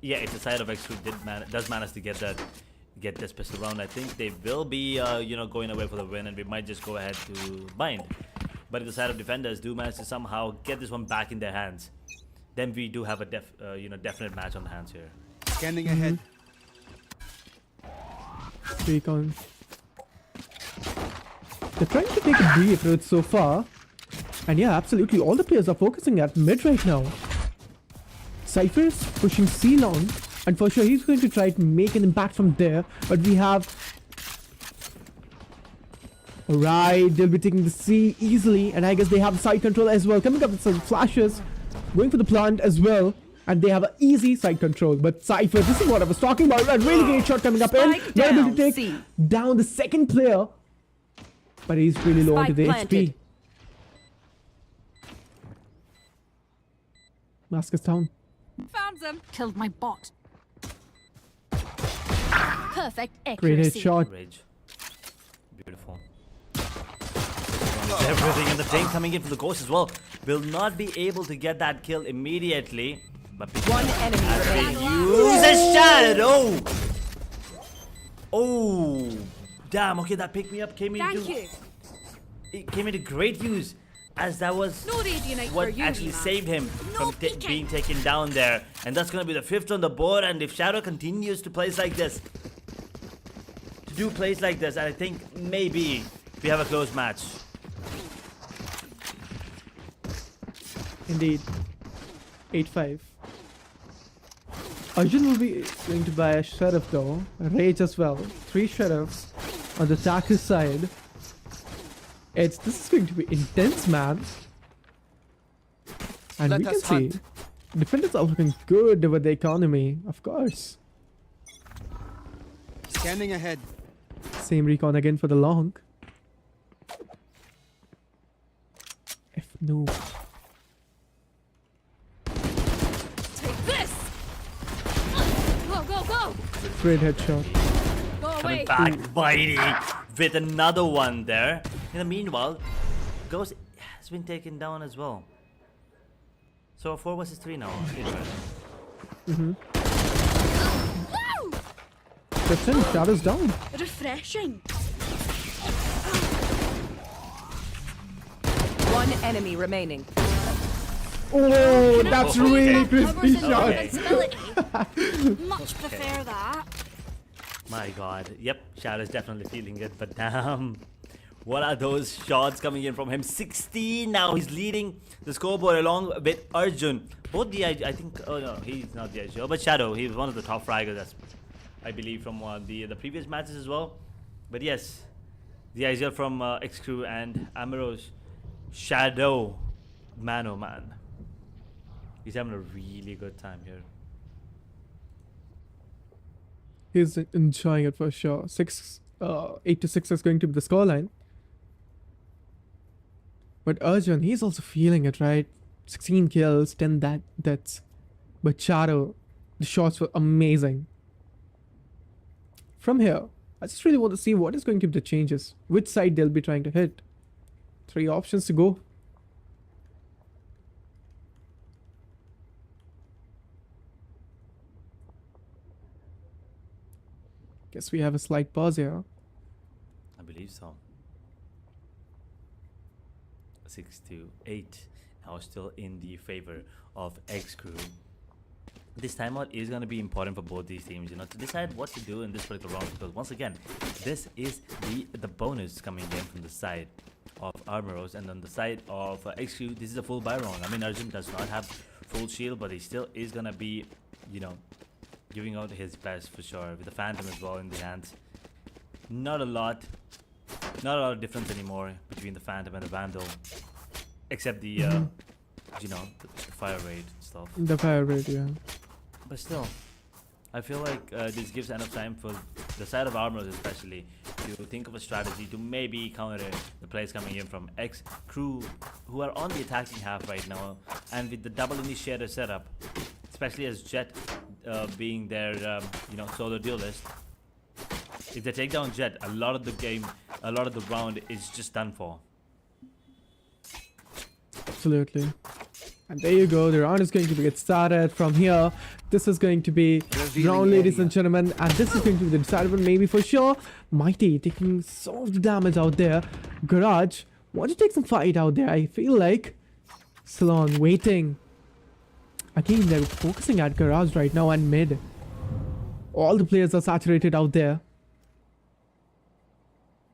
yeah, if the side of xCrew does manage to get this pistol round, I think they will be you know, going away for the win, and we might just go ahead to bind. But if the side of defenders do manage to somehow get this one back in their hands, then we do have a you know, definite match on the hands here. Scanning ahead. Recon. They're trying to take a B approach so far. And yeah, absolutely, all the players are focusing at mid right now. Cypher's pushing C long, and for sure he's going to try to make an impact from there. But we have... Alright, they'll be taking the C easily, and I guess they have side control as well. Coming up with some flashes, going for the plant as well, and they have an easy side control. But Cypher, this is what I was talking about. A really great shot coming up in. Spike They're able down, to take C. down the second player, but he's really low onto Spike the planted. HP. Mask is down. Found them. Killed my bot. Perfect accuracy. Great headshot. Rage. Beautiful. Everything, and the thing coming in for the ghost as well. Will not be able to get that kill immediately. But One enemy as they remaining. use a shadow. Oh, damn. Okay, that pick me up came Thank into you. it came into great use, as that was No radiant what for you, actually man. saved him No from peeking. being taken down there. And that's gonna be the 5th on the board. And if Shadow continues to play like this, I think maybe we have a close match. Indeed. 8-5. Arjun will be going to buy a sheriff though. Rage as well. 3 sheriffs on the attacker side. This is going to be intense, man. And Let we can us see hunt. defenders are looking good with the economy, of course. Scanning ahead. Same recon again for the long. If no. Take this. Go, go, go. Great headshot. Go Coming away. back, Mighty, with another one there. In the meanwhile, Ghost has been taken down as well. So 4 versus 3 now. That's him. Shadow's down. Refreshing. One enemy remaining. Oh, that's Cannot really believe that crispy covers an shot. invincibility. Much prefer that. My god. Yep, Shadow's definitely feeling it, but damn. What are those shots coming in from him? 16 now. He's leading the scoreboard along with Arjun. Both the I think. Oh no, he's not the IGL, but Shadow. He was one of the top fraggers, that's, I believe, from the previous matches as well. But yes, the IGL from xCrew and Aramaros. Shadow, man oh man, he's having a really good time here. He's enjoying it for sure. 8-6 is going to be the scoreline. But Arjun, he's also feeling it, right? 16 kills, 10 deaths. But Shadow, the shots were amazing. From here, I just really want to see what is going to be the changes. Which side they'll be trying to hit. 3 options to go. Guess we have a slight pause here. I believe so. 6-8. Now still in the favor of xCrew. This timeout is going to be important for both these teams, you know, to decide what to do in this particular round, because once again, this is the bonus coming in from the side of Aramaros, and on the side of xCrew, this is a full buy round. I mean, Arjun does not have full shield, but he still is going to be, you know, giving out his best for sure, with the Phantom as well in the hands. Not a lot of difference anymore between the Phantom and the Vandal, except the you know, the fire rate stuff. The fire rate, yeah. But still, I feel like this gives enough time for the side of Aramaros especially to think of a strategy to maybe counter the plays coming in from xCrew, who are on the attacking half right now, and with the double initiator setup, especially as Jet being their you know, solo duelist. If they take down Jet, a lot of the game, a lot of the round is just done for. Absolutely. And there you go, the round is going to get started from here. This is going to be round, ladies and gentlemen, and this is going to be the decided one, maybe for sure. Mighty taking some of the damage out there. Garage want to take some fight out there, I feel like. Salon waiting. Again, they're focusing at Garage right now and mid. All the players are saturated out there.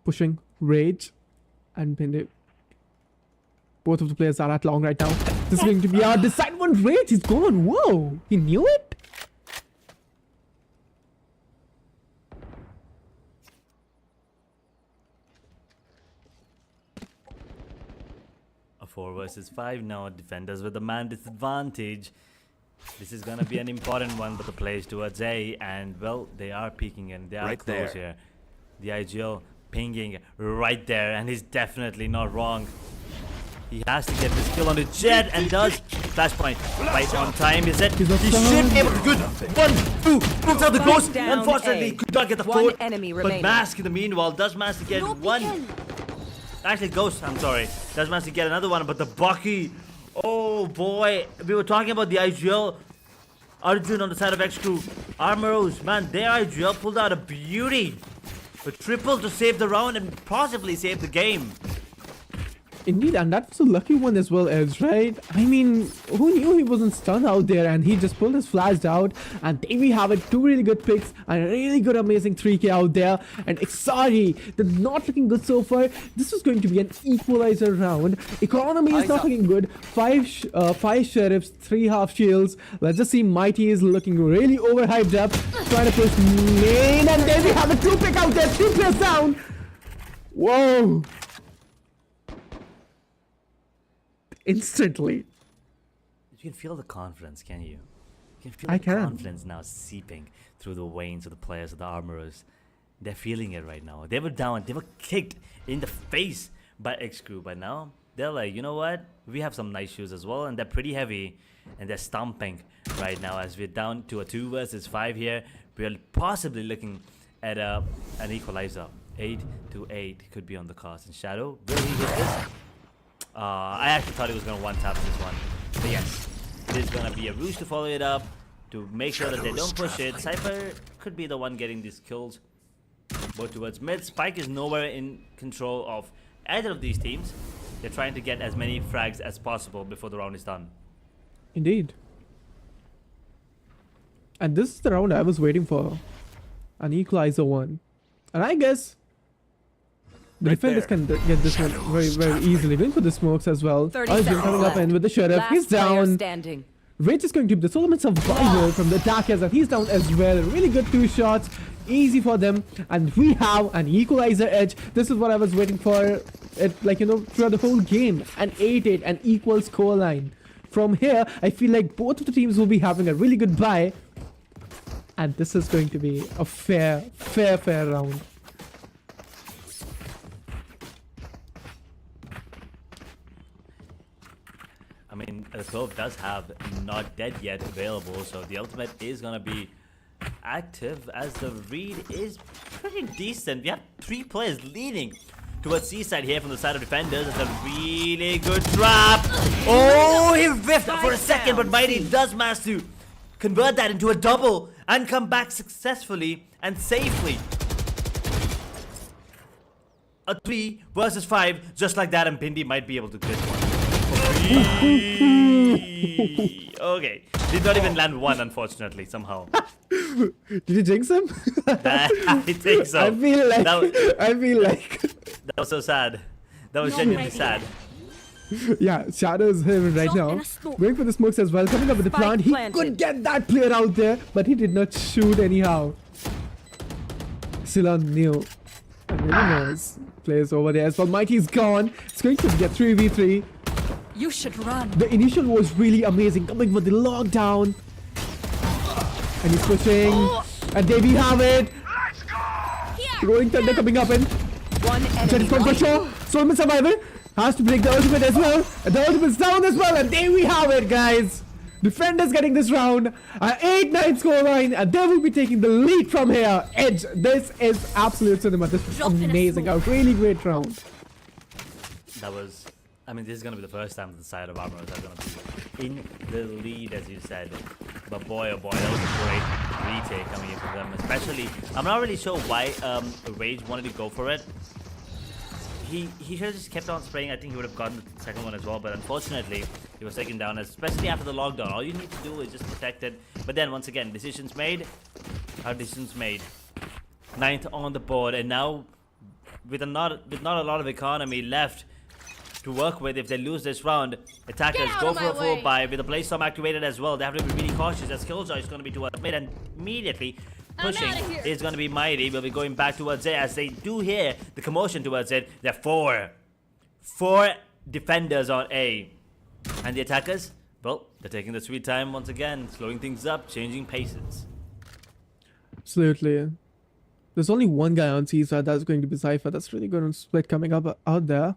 Pushing Rage and Bende. Both of the players are at long right now. This is going to be our decide one. Rage, he's gone. Whoa, he knew it? A 4 versus 5 now. Defenders with the man disadvantage. This is gonna be an important one, but the plays towards A, and well, they are peeking and they are Right close there. here. The IGL pinging right there, and he's definitely not wrong. He has to get this kill on the Jet, and does. Flashpoint right on time. Is it? He not should done. be able to good. 1, 2, moves out the Spike ghost. down Unfortunately, A. could not get the One fourth. enemy But remaining. Mask in the meanwhile does manage to get No one. peeking. Actually, Ghost, I'm sorry, does manage to get another one, but the Bucky, oh boy, we were talking about the IGL, Arjun on the side of xCrew, Aramaros, man, their IGL pulled out a beauty, a triple to save the round and possibly save the game. Indeed, and that was a lucky one as well, Edge, right? I mean, who knew he wasn't stunned out there, and he just pulled his flash out, and there we have it, 2 really good picks, and a really good amazing 3k out there, and sorry, they're not looking good so far. This is going to be an equalizer round. Economy is not looking good. 5 sheriffs, 3 half shields. Let's just see, Mighty is looking really overhyped up, trying to push main, and there we have a 2 pick out there, 3 players down. Whoa. Instantly. You can feel the confidence, can you? You can feel I the can. confidence now seeping through the veins of the players of the Aramaros. They're feeling it right now. They were down, they were kicked in the face by xCrew, but now they're like, you know what? We have some nice shoes as well, and they're pretty heavy, and they're stomping right now as we're down to a 2 versus 5 here. We're possibly looking at an equalizer. 8-8 could be on the cards. And Shadow, will he get this? I actually thought he was going to one-tap this one. But yes, there's going to be a ruse to follow it up to make sure that they don't push it. Cypher could be the one getting these kills. Both towards mid. Spike is nowhere in control of either of these teams. They're trying to get as many frags as possible before the round is done. Indeed. And this is the round I was waiting for. An equalizer one. And I guess the Right defenders there. can get this one very, very easily. Going for the smokes as well. 30 Arjun seconds coming up left. in with the sheriff. Last He's player down. standing. Rage is going to be the Solomon survivor from the attackers, and he's down as well. Really good 2 shots. Easy for them. And we have an equalizer edge. This is what I was waiting for. It, like, you know, throughout the whole game. An 8-8, an equal scoreline. From here, I feel like both of the teams will be having a really good bye. And this is going to be a fair round. I mean, the Clove does have Not Dead Yet available, so the ultimate is gonna be active as the read is pretty decent. We have 3 players leading towards Seaside here from the side of defenders. It's a really good trap. Oh, he whiffed for a second, but Mighty does manage to convert that into a double and come back successfully and safely. A 3 versus 5, just like that, and Bindi might be able to get one. Okay, did not even land one, unfortunately, somehow. Did you jinx him? I think so. I feel like That was so sad. That was genuinely sad. yeah, Shadow's him right Shot now. in a smoke. Going for the smokes as well. Coming up with the Spike plant. He planted. could get that player out there, but he did not shoot anyhow. Silan knew. And really knows. Players over there as well. Mighty's gone. It's going to get 3v3. You should run. The initial was really amazing. Coming with the lockdown. And he's pushing. And there we have it. Rolling Thunder coming up in. One Jet enemy is gone for sure. Solomon survivor has to break the ultimate as well. And the ultimate's down as well. And there we have it, guys. Defenders getting this round. An 8-9 scoreline. And they will be taking the lead from here. Edge. This is absolute cinema. This is Drop in a amazing. A really great round. That was. I mean, this is gonna be the first time that the side of Aramaros are gonna be in the lead, as you said. But boy, oh boy, that was a great retake coming in from them. Especially, I'm not really sure why Rage wanted to go for it. He should have just kept on spraying. I think he would have gotten the second one as well. But unfortunately, he was taken down, especially after the lockdown. All you need to do is just protect it. But then, once again, decisions made. Our decisions made. 9th on the board, and now with not a lot of economy left to work with, if they lose this round, attackers Get out go of for my a full way. buy with the play storm activated as well. They have to be really cautious as Killjoy is going to be towards mid, and immediately pushing outta here. is going to be Mighty. Will be going back towards it as they do hear the commotion towards it. There are four defenders on A, and the attackers, well, they're taking the sweet time once again, slowing things up, changing paces. Absolutely. There's only one guy on C side that's going to be Cypher. That's really good on split coming up out there.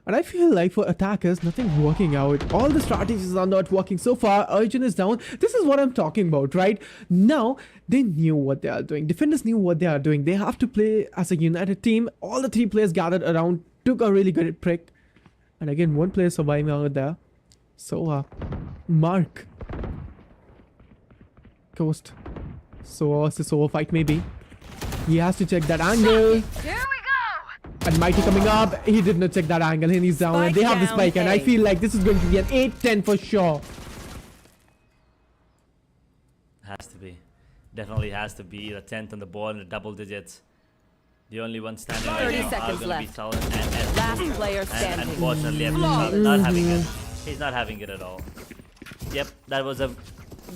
And I feel like for attackers, nothing's working out. All the strategies are not working so far. Arjun is down. This is what I'm talking about, right? Now, they knew what they are doing. Defenders knew what they are doing. They have to play as a united team. All the 3 players gathered around, took a really good prick. And again, 1 player surviving out there. So, Mark. Ghost. So, it's a solo fight maybe. He has to check that angle. Here we go! And Mighty coming up, he did not check that angle and he's down. And they have the Spike spike, down and I A. feel like this is going to be an 8-10 for sure. Has to be. Definitely has to be the 10th on the board in the double digits. The only one standing right 30 now are seconds going to be left. Talon and S. Last player And standing. unfortunately, not having it. He's not having it at all. Yep,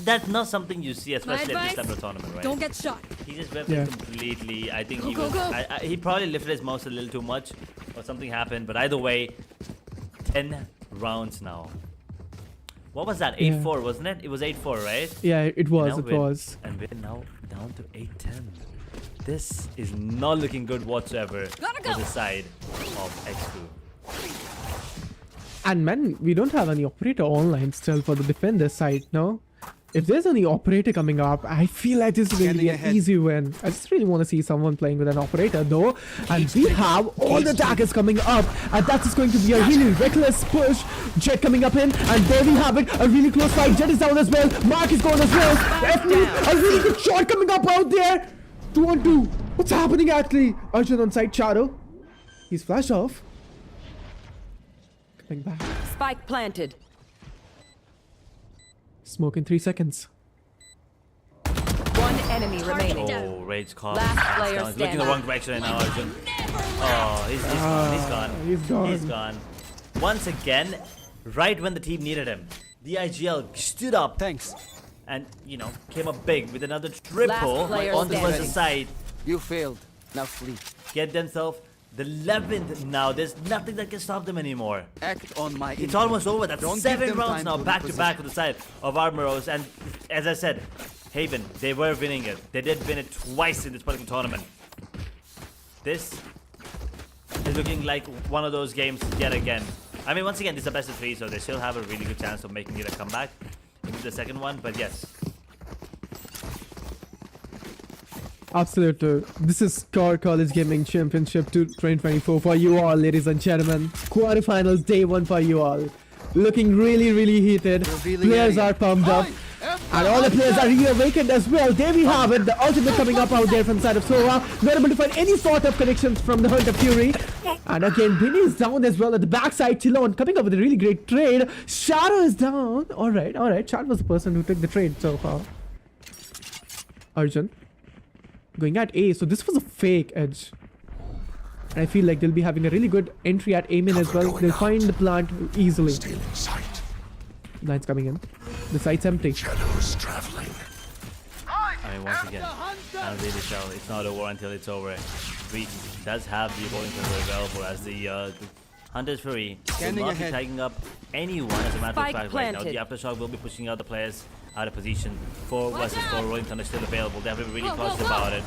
that's not something you see, especially at this advice? type of tournament, right? Don't get shot. He just whipped Yeah. it completely. I think Go, he go, was. go. He probably lifted his mouse a little too much, or something happened. But either way, 10 rounds now. What was that? 8-4, wasn't it? It was 8-4, right? Yeah, it was, Now it we're- was. And we're now down to 8-10. This is not looking good whatsoever Gotta for go. the side of xCrew. And man, we don't have any operator online still for the defender side, no? If there's any operator coming up, I feel like this is going to be Scanning an ahead. easy win. I just really want to see someone playing with an operator though. And we have all the attackers coming up. And that is going to be a really reckless push. Jet coming up in. And there we have it. A really close fight. Jet is down as well. Mark is gone as well. F2, a really good shot coming up out there. 2-on-2. What's happening actually? Arjun on side Shadow. He's flashed off. Coming back. Spike planted. Smoke in 3 seconds. One enemy remaining. Oh, Rage caught. Last player He's looking standing. the wrong direction right now, Arjun. Oh, he's gone. He's gone. He's gone. He's gone. Once again, right when the team needed him, the IGL stood up Thanks. and, you know, came up big with another triple Last player on the standing. versus side. You failed. Now flee. Get themselves the 11th now. There's nothing that can stop them anymore. Act on my It's input. almost over. That's Don't give 7 them rounds time now, to back to back reposition. on the side of Aramaros. And as I said, Haven, they were winning it. They did win it twice in this particular tournament. This is looking like one of those games yet again. I mean, once again, this is a best of 3, so they still have a really good chance of making it a comeback into the second one. But yes, Absolutely. This is SKOAR College Gaming Championship 2024 for you all, ladies and gentlemen. Quarterfinals day 1 for you all. Looking really, really heated. Revealing Players area. are pumped up. And all the players are reawakened as well. There we have it. The ultimate coming up out there from side of SKOAR. Not able to find any sort of connections from the Hunter Fury. And again, Binny is down as well at the backside. Tilon coming up with a really great trade. Shadow is down. Alright, alright. Chad was the person who took the trade so far. Arjun. Going at A. So this was a fake edge. And I feel like they'll be having a really good entry at A main as well. They'll find the plant easily. Stealing sight. Line's coming in. The site's empty. Shadows traveling. I mean, once again, I'm really sure it's not over until it's over. Reed does have the bowling control available as the Hunter's Fury will Scanning not ahead. be tagging up anyone as a matter Spike of fact right now. planted. The Aftershock will be pushing out the players out of position. 4 versus 4 Rolling Thunder still available. They have to be really cautious about it.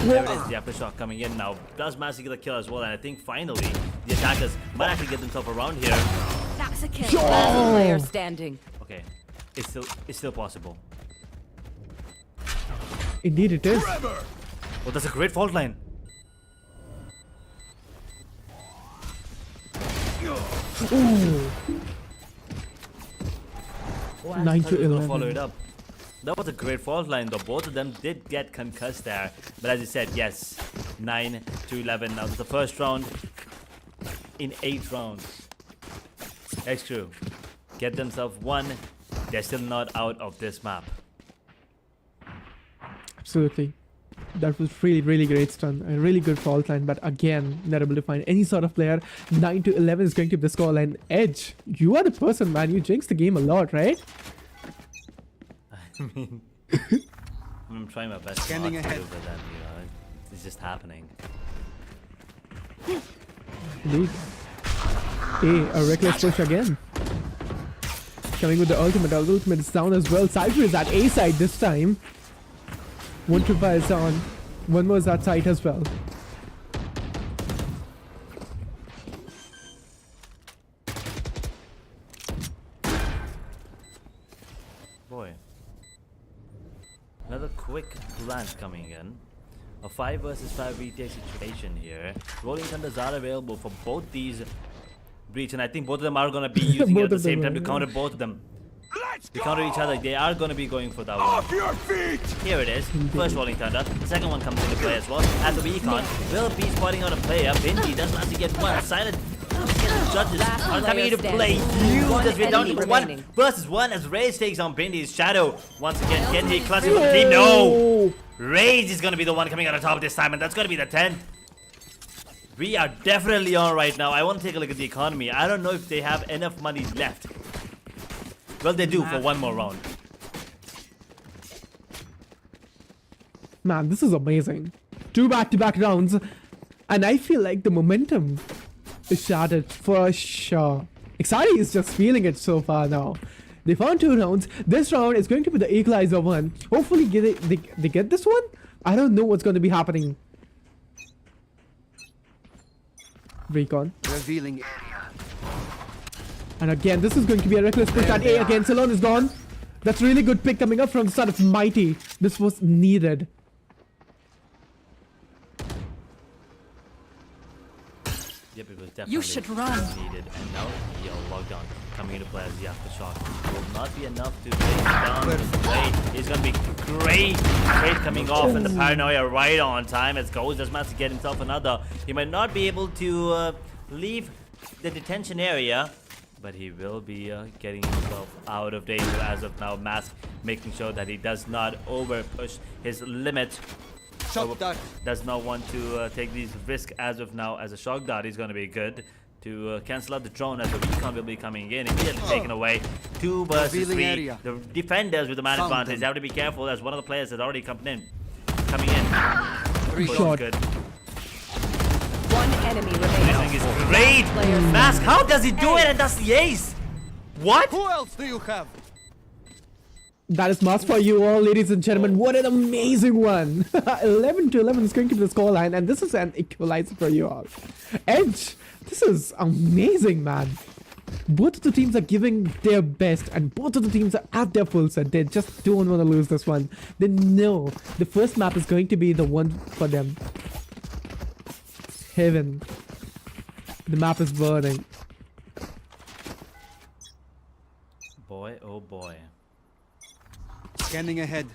There it is, the Aftershock coming in now. Does manage to get a kill as well, and I think finally the attackers might actually get themselves around here. That's a kill. Last player standing. Okay, it's still possible. Indeed it is. Oh, that's a great fault line. Ooh. 9 to Gonna follow 11. it up. That was a great fault line though. Both of them did get concussed there. But as you said, yes, 9 to 11. Now it's the first round in 8 rounds. xCrew get themselves 1. They're still not out of this map. Absolutely. That was really, really great stun. A really good fault line, but again, not able to find any sort of player. 9 to 11 is going to be the scoreline. Edge, you are the person, man. You jinx the game a lot, right? I mean, I'm trying my best Scanning not to, ahead. but then, you know, it's just happening. Indeed. A reckless push again. Coming with the ultimate. The ultimate is down as well. Cypher is at A side this time. 1 tripper is on. 1 more is at side as well. Boy. Another quick glance coming in. A 5 versus 5 retake situation here. Rolling Thunders are available for both these breach, and I think both of them are going to be using it at Both the of them same time to are, counter both of them. Let's To counter each other, they are going to be going for that one. Off your feet! Here it is. First Rolling Thunder. The second one comes into play as well. At the recon, will be spotting out a player. Bindi doesn't have to get one. Silent judges Last are coming player into play. standing. Huge One as we're down to enemy 1 remaining. versus 1 as Rage takes on Bindi's Shadow. Once again, Genji clutching for the team. No! Oh, Rage is going to be the one coming out on top this time, and that's going to be the 10th. We are definitely on right now. I want to take a look at the economy. I don't know if they have enough money left. Well, they do for one more round. man, this is amazing. 2 back-to-back rounds. And I feel like the momentum is shattered for sure. Exari is just feeling it so far now. They found 2 rounds. This round is going to be the equalizer one. Hopefully they get this one. I don't know what's going to be happening. Recon. Revealing area. And again, this is going to be a reckless push at A again. Salon is gone. That's really good pick coming up from the start of Mighty. This was needed. Yep, it was definitely You should run. needed. And now, lockdown coming into play as the aftershock will not be enough to take down this play. It's gonna be great trade coming off, and the paranoia right on time as Ghost does manage to get himself another. He might not be able to leave the detention area, but he will be getting himself out of danger as of now. Mask making sure that he does not over push his limit. Shot dart. Does not want to take these risks as of now. As a shock dart is going to be good to cancel out the drone as the recon will be coming in. Immediately taken away. 2 versus 3. Area. The defenders with the man advantage. They have to be careful as one of the players has already come in. Coming in. Shot. Good. One enemy remaining. This is great. Mask, how does he do it? And that's the ace. What? Who else do you have? That is Mask for you all, ladies and gentlemen. What an amazing one. 11-11 is going to be the scoreline, and this is an equalizer for you all. Edge, this is amazing, man. Both of the teams are giving their best, and both of the teams are at their full set. They just don't want to lose this one. They know the first map is going to be the one for them. Heaven. The map is burning. Boy, oh boy. Scanning ahead.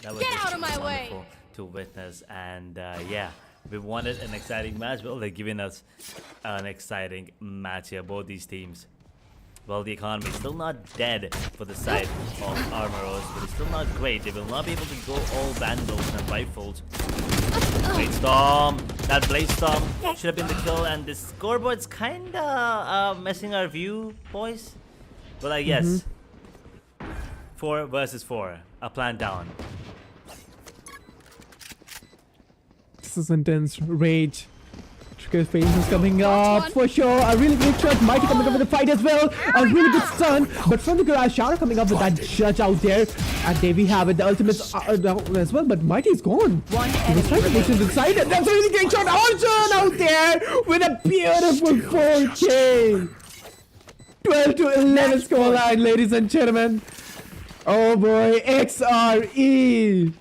That was Get just out of my wonderful way. to witness, and yeah, we wanted an exciting match. Well, they're giving us an exciting match here, both these teams. Well, the economy is still not dead for the side of Aramaros, but it's still not great. They will not be able to go all vandals and rifles. Great storm. That blaze storm should have been the kill, and the scoreboard's kinda messing our view, boys. But I guess 4 versus 4, a plan down. This is intense. Rage. Trigger's face is coming up for sure. A really great shot. Mighty coming up with the fight as well. A really good stun. But from the garage, Shara coming up with that judge out there. And there we have it. The ultimates are down as well. But Mighty's gone. One He was enemy trying to push remaining. it inside. And that's a really great shot. Arjun out there with a beautiful 4K. 12-11 scoreline, ladies and gentlemen. Oh boy, XRE.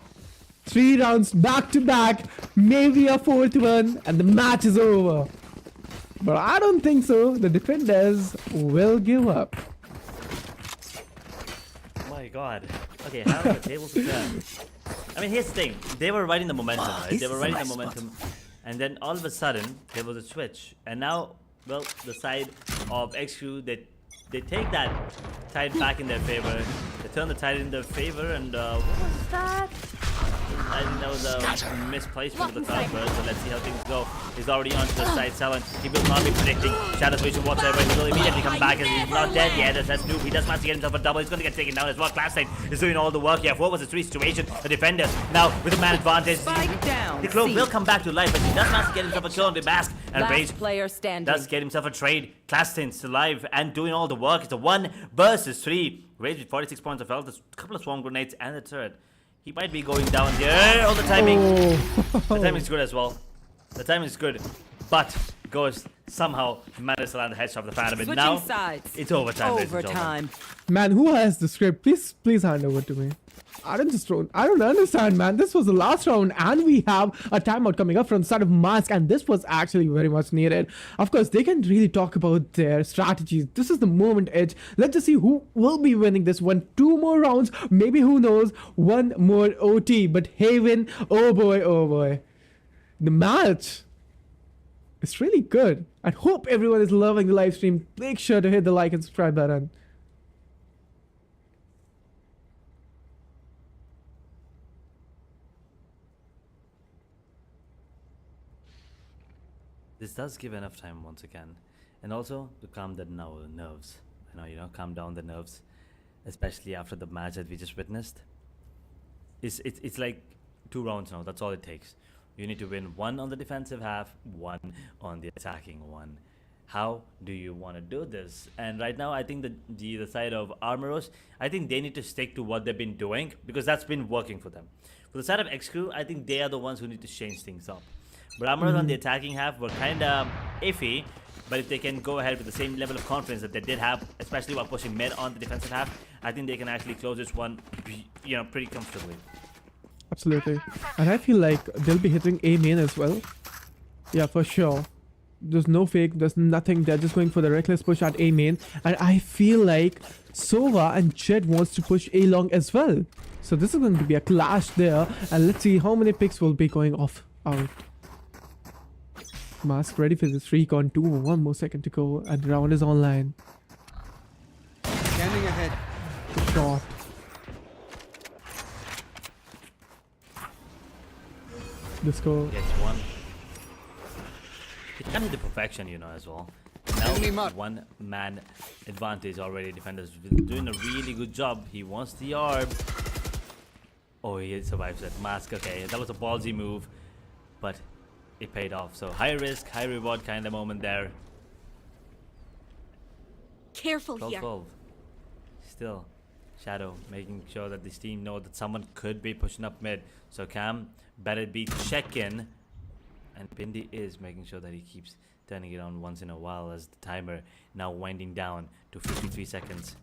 3 rounds back to back, maybe a 4th one, and the match is over. But I don't think so. The defenders will give up. My god. Okay, how are the tables turn? I mean, here's the thing. They were riding the momentum, right? They were riding the momentum. And then all of a sudden, there was a switch. And now, well, the side of xCrew, they take that tide back in their favor. They turn the tide in their favor, and what was that? I think that was a misplacement of the crowd first, so let's see how things go. He's already onto the side, Selling. He will not be predicting Shadow's vision whatsoever. He will immediately come back, and he's not dead yet. That's Noob. He does manage to get himself a double. He's going to get taken down as well. Class is doing all the work here. 4 versus 3 situation. The defenders now with the man advantage. Spike down. The Clove C. will come back to life, but he does manage to get himself a kill on the Mask. And Last Rage player standing. does get himself a trade. Classtin's alive and doing all the work. It's a 1 versus 3. Rage with 46 points of health. There's a couple of swarm grenades and a turret. He might be going down here. All the timing. The timing is good as well. The timing is good. But Ghost somehow managed to land the headshot of the Phantom. And Switching now sides. it's overtime. ladies and gentlemen. Overtime. Man, who has the script? Please hand over to me. I don't understand, man. This was the last round, and we have a timeout coming up from the side of Mask, and this was actually very much needed. Of course, they can really talk about their strategies. This is the moment, Edge. Let's just see who will be winning this one. 2 more rounds, maybe, who knows, 1 more OT. But Haven, oh boy. The match is really good. I hope everyone is loving the live stream. Make sure to hit the like and subscribe button. This does give enough time once again, and also to calm the nerves. Calm down the nerves, especially after the match that we just witnessed. It's like 2 rounds now. That's all it takes. You need to win 1 on the defensive half, 1 on the attacking one. How do you want to do this? And right now, I think the side of Aramaros, I think they need to stick to what they've been doing because that's been working for them. For the side of xCrew, I think they are the ones who need to change things up. But Aramaros on the attacking half were kind of iffy, but if they can go ahead with the same level of confidence that they did have, especially while pushing mid on the defensive half, I think they can actually close this one, pretty comfortably. Absolutely. And I feel like they'll be hitting A main as well. Yeah, for sure. There's no fake, there's nothing. They're just going for the reckless push at A main. And I feel like Sova and Jet wants to push A long as well. So this is going to be a clash there. And let's see how many picks will be going off out. Mask ready for this recon. 2 1 more second to go, and the round is online. Scanning ahead. Good shot. The score. Gets one. It can hit the perfection, you know, as well. Enemy Now mark. one man advantage already. Defenders doing a really good job. He wants the orb. Oh, he survives that. Mask, okay. That was a ballsy move, but it paid off. So high risk, high reward kind of moment there. Careful 12 12. Still, Shadow making sure that this team know that someone could be pushing up mid. So Cam better be checking. And Bindi is making sure that he keeps turning it on once in a while as the timer now winding down to 53 seconds.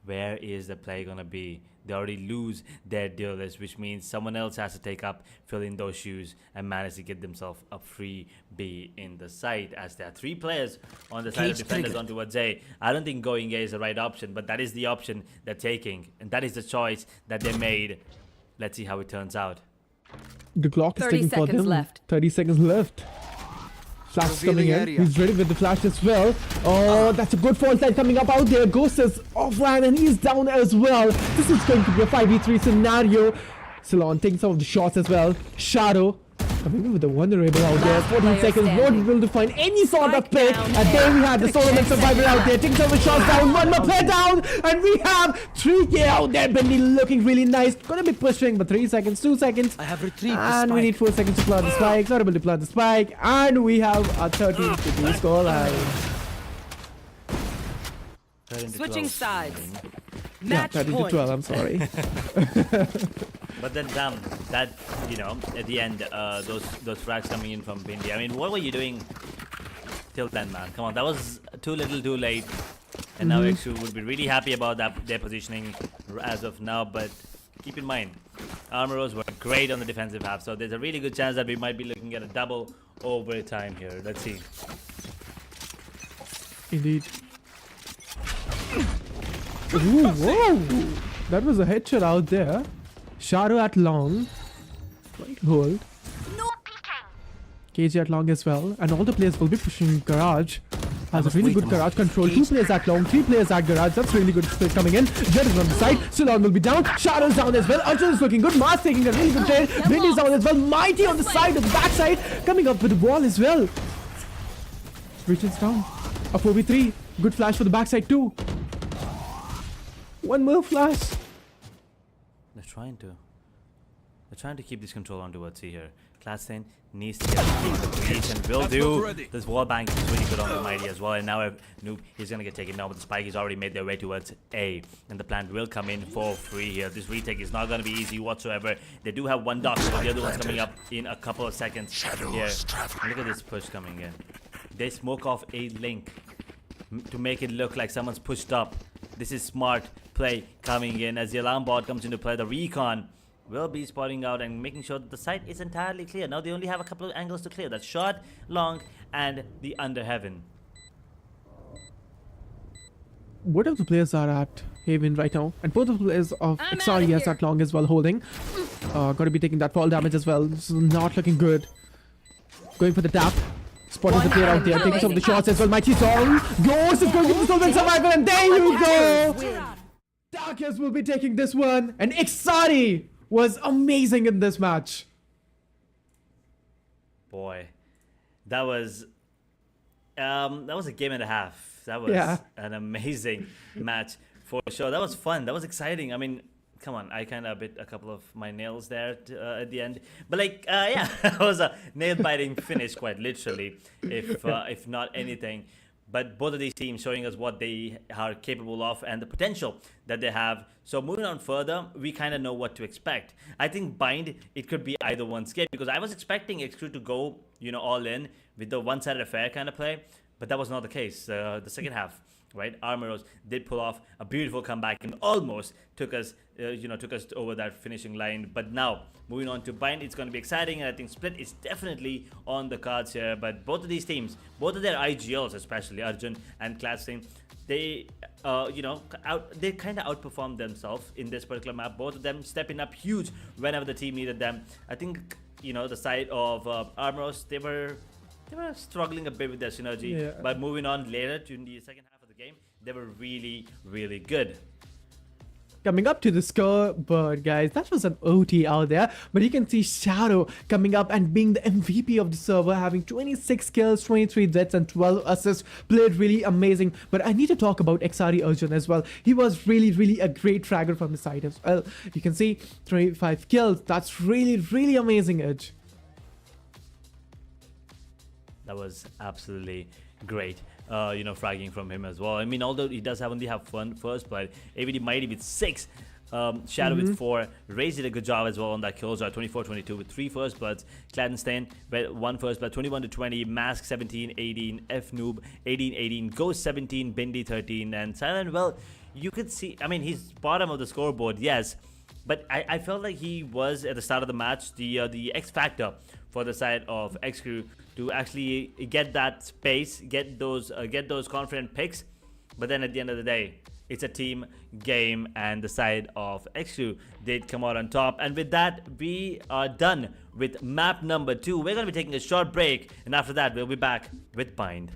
Where is the play gonna be? They already lose their deal list, which means someone else has to take up, fill in those shoes, and manage to get themselves a free B in the site. As there are 3 players on the side of defenders on towards A. I don't think going A is the right option, but that is the option they're taking, and that is the choice that they made. Let's see how it turns out. The clock is 30 ticking for seconds them. left. 30 seconds left. Flash is coming Revealing in. area. He's ready with the flash as well. Oh, that's a good fault line coming up out there. Ghost is offline and he's down as well. This is going to be a 5v3 scenario. Salon taking some of the shots as well. Shadow coming in with the vulnerable out there. Last 14 player seconds. Not standing. able to find any sort of Spike pick. down And there we have the Solomon 10 survivor seconds out there. Taking some of the shots down. One more player down. And we have 3K out there. Bendy looking really nice. Gonna be pushing, but 3 seconds, 2 seconds. I have retrieved the And we spike. need 4 seconds to plant the spike. Not able to plant the spike. And we have a 13 to 2 score line. Switching sides. Yeah, Match 13 to point. 12, I'm sorry. But then that, you know, at the end, those frags coming in from Bindi. I mean, what were you doing till then, man? Come on, that was too little too late. And now xCrew would be really happy about that, their positioning as of now, but keep in mind, Aramaros were great on the defensive half, so there's a really good chance that we might be looking at a double overtime here. Let's see. Indeed. Ooh, whoa! That was a headshot out there. Shadow at long. Right hold. No peeking. KJ at long as well. And all the players will be pushing garage. Has a really good garage control. 2 players at long, 3 players at garage. That's really good split coming in. Jet is on the side. Salon will be down. Shadow's down as well. Arjun is looking good. Mars taking a really good trade. Bindi is down as well. Mighty on the side of the backside. Coming up with the wall as well. Richard's down. A 4v3. Good flash for the backside too. One more flash. They're trying to keep this control on towards C here. Class 10 needs to get the breach and will do. This wall bank is really good on the Mighty as well. And now Noob, he's going to get taken down, but the spike has already made their way towards A. And the plant will come in for free here. This retake is not going to be easy whatsoever. They do have 1 dock, but the other one's coming up in a couple of seconds here. Look at this push coming in. They smoke off a link to make it look like someone's pushed up. This is smart play coming in as the alarm bot comes into play. The recon will be spotting out and making sure that the site is entirely clear. Now they only have a couple of angles to clear. That's short, long, and the under heaven. Both of the players are at Haven right now, and both of the players of XRE is at long as well holding. Going to be taking that fall damage as well. This is not looking good. Going for the tap. Spotting the player out there, taking some of the shots as well. Mighty Song. Ghost is going to the Solvent Survivor, and there you go! Darkest will be taking this one, and XRE was amazing in this match. Boy, that was a game and a half. That was an amazing match for sure. That was fun. That was exciting. I mean, come on, I kind of bit a couple of my nails there at the end, but like, yeah, it was a nail-biting finish, quite literally, if not anything. But both of these teams showing us what they are capable of and the potential that they have. So moving on further, we kind of know what to expect. I think Bind, it could be either one's game, because I was expecting xCrew to go, you know, all in with the one-sided affair kind of play, but that was not the case. The second half, right? Aramaros did pull off a beautiful comeback and almost took us over that finishing line. But now moving on to Bind, it's going to be exciting, and I think Split is definitely on the cards here. But both of these teams, both of their IGLs, especially Arjun and Classing, they they kind of outperformed themselves in this particular map. Both of them stepping up huge whenever the team needed them. I think, you know, the side of Aramaros, they were they were struggling a bit with their synergy. Yeah. But moving on later to the second half of the game, they were really, really good. Coming up to the scoreboard, guys, that was an OT out there, but you can see Shadow coming up and being the MVP of the server, having 26 kills, 23 deaths and 12 assists. Played really amazing. But I need to talk about XRD Arjun as well. He was really a great fragger from the side as well. You can see 25 kills. That's really amazing, Edge. That was absolutely great, fragging from him as well. I mean, although he does only have one first blood, AVD Mighty with 6, Shadow with 4, Raze did a good job as well on that kill jar, 24-22 with 3 first bloods, Claddenstein with 1 first blood, 21-20, Mask 17-18, F Noob 18-18, Ghost 17, Bindi 13, and Silent. Well, you could see, I mean, he's bottom of the scoreboard, yes, but I felt like he was at the start of the match the X factor for the side of xCrew to actually get that space, get those confident picks. But then at the end of the day, it's a team game, and the side of xCrew did come out on top. And with that, we are done with map number 2. We're going to be taking a short break, and after that, we'll be back with Bind.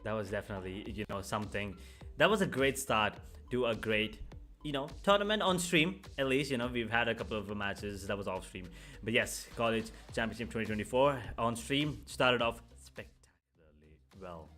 That was definitely, something. That was a great start to a great, tournament on stream. At least, we've had a couple of matches that was off stream. But yes, College Championship 2024 on stream started off spectacularly well.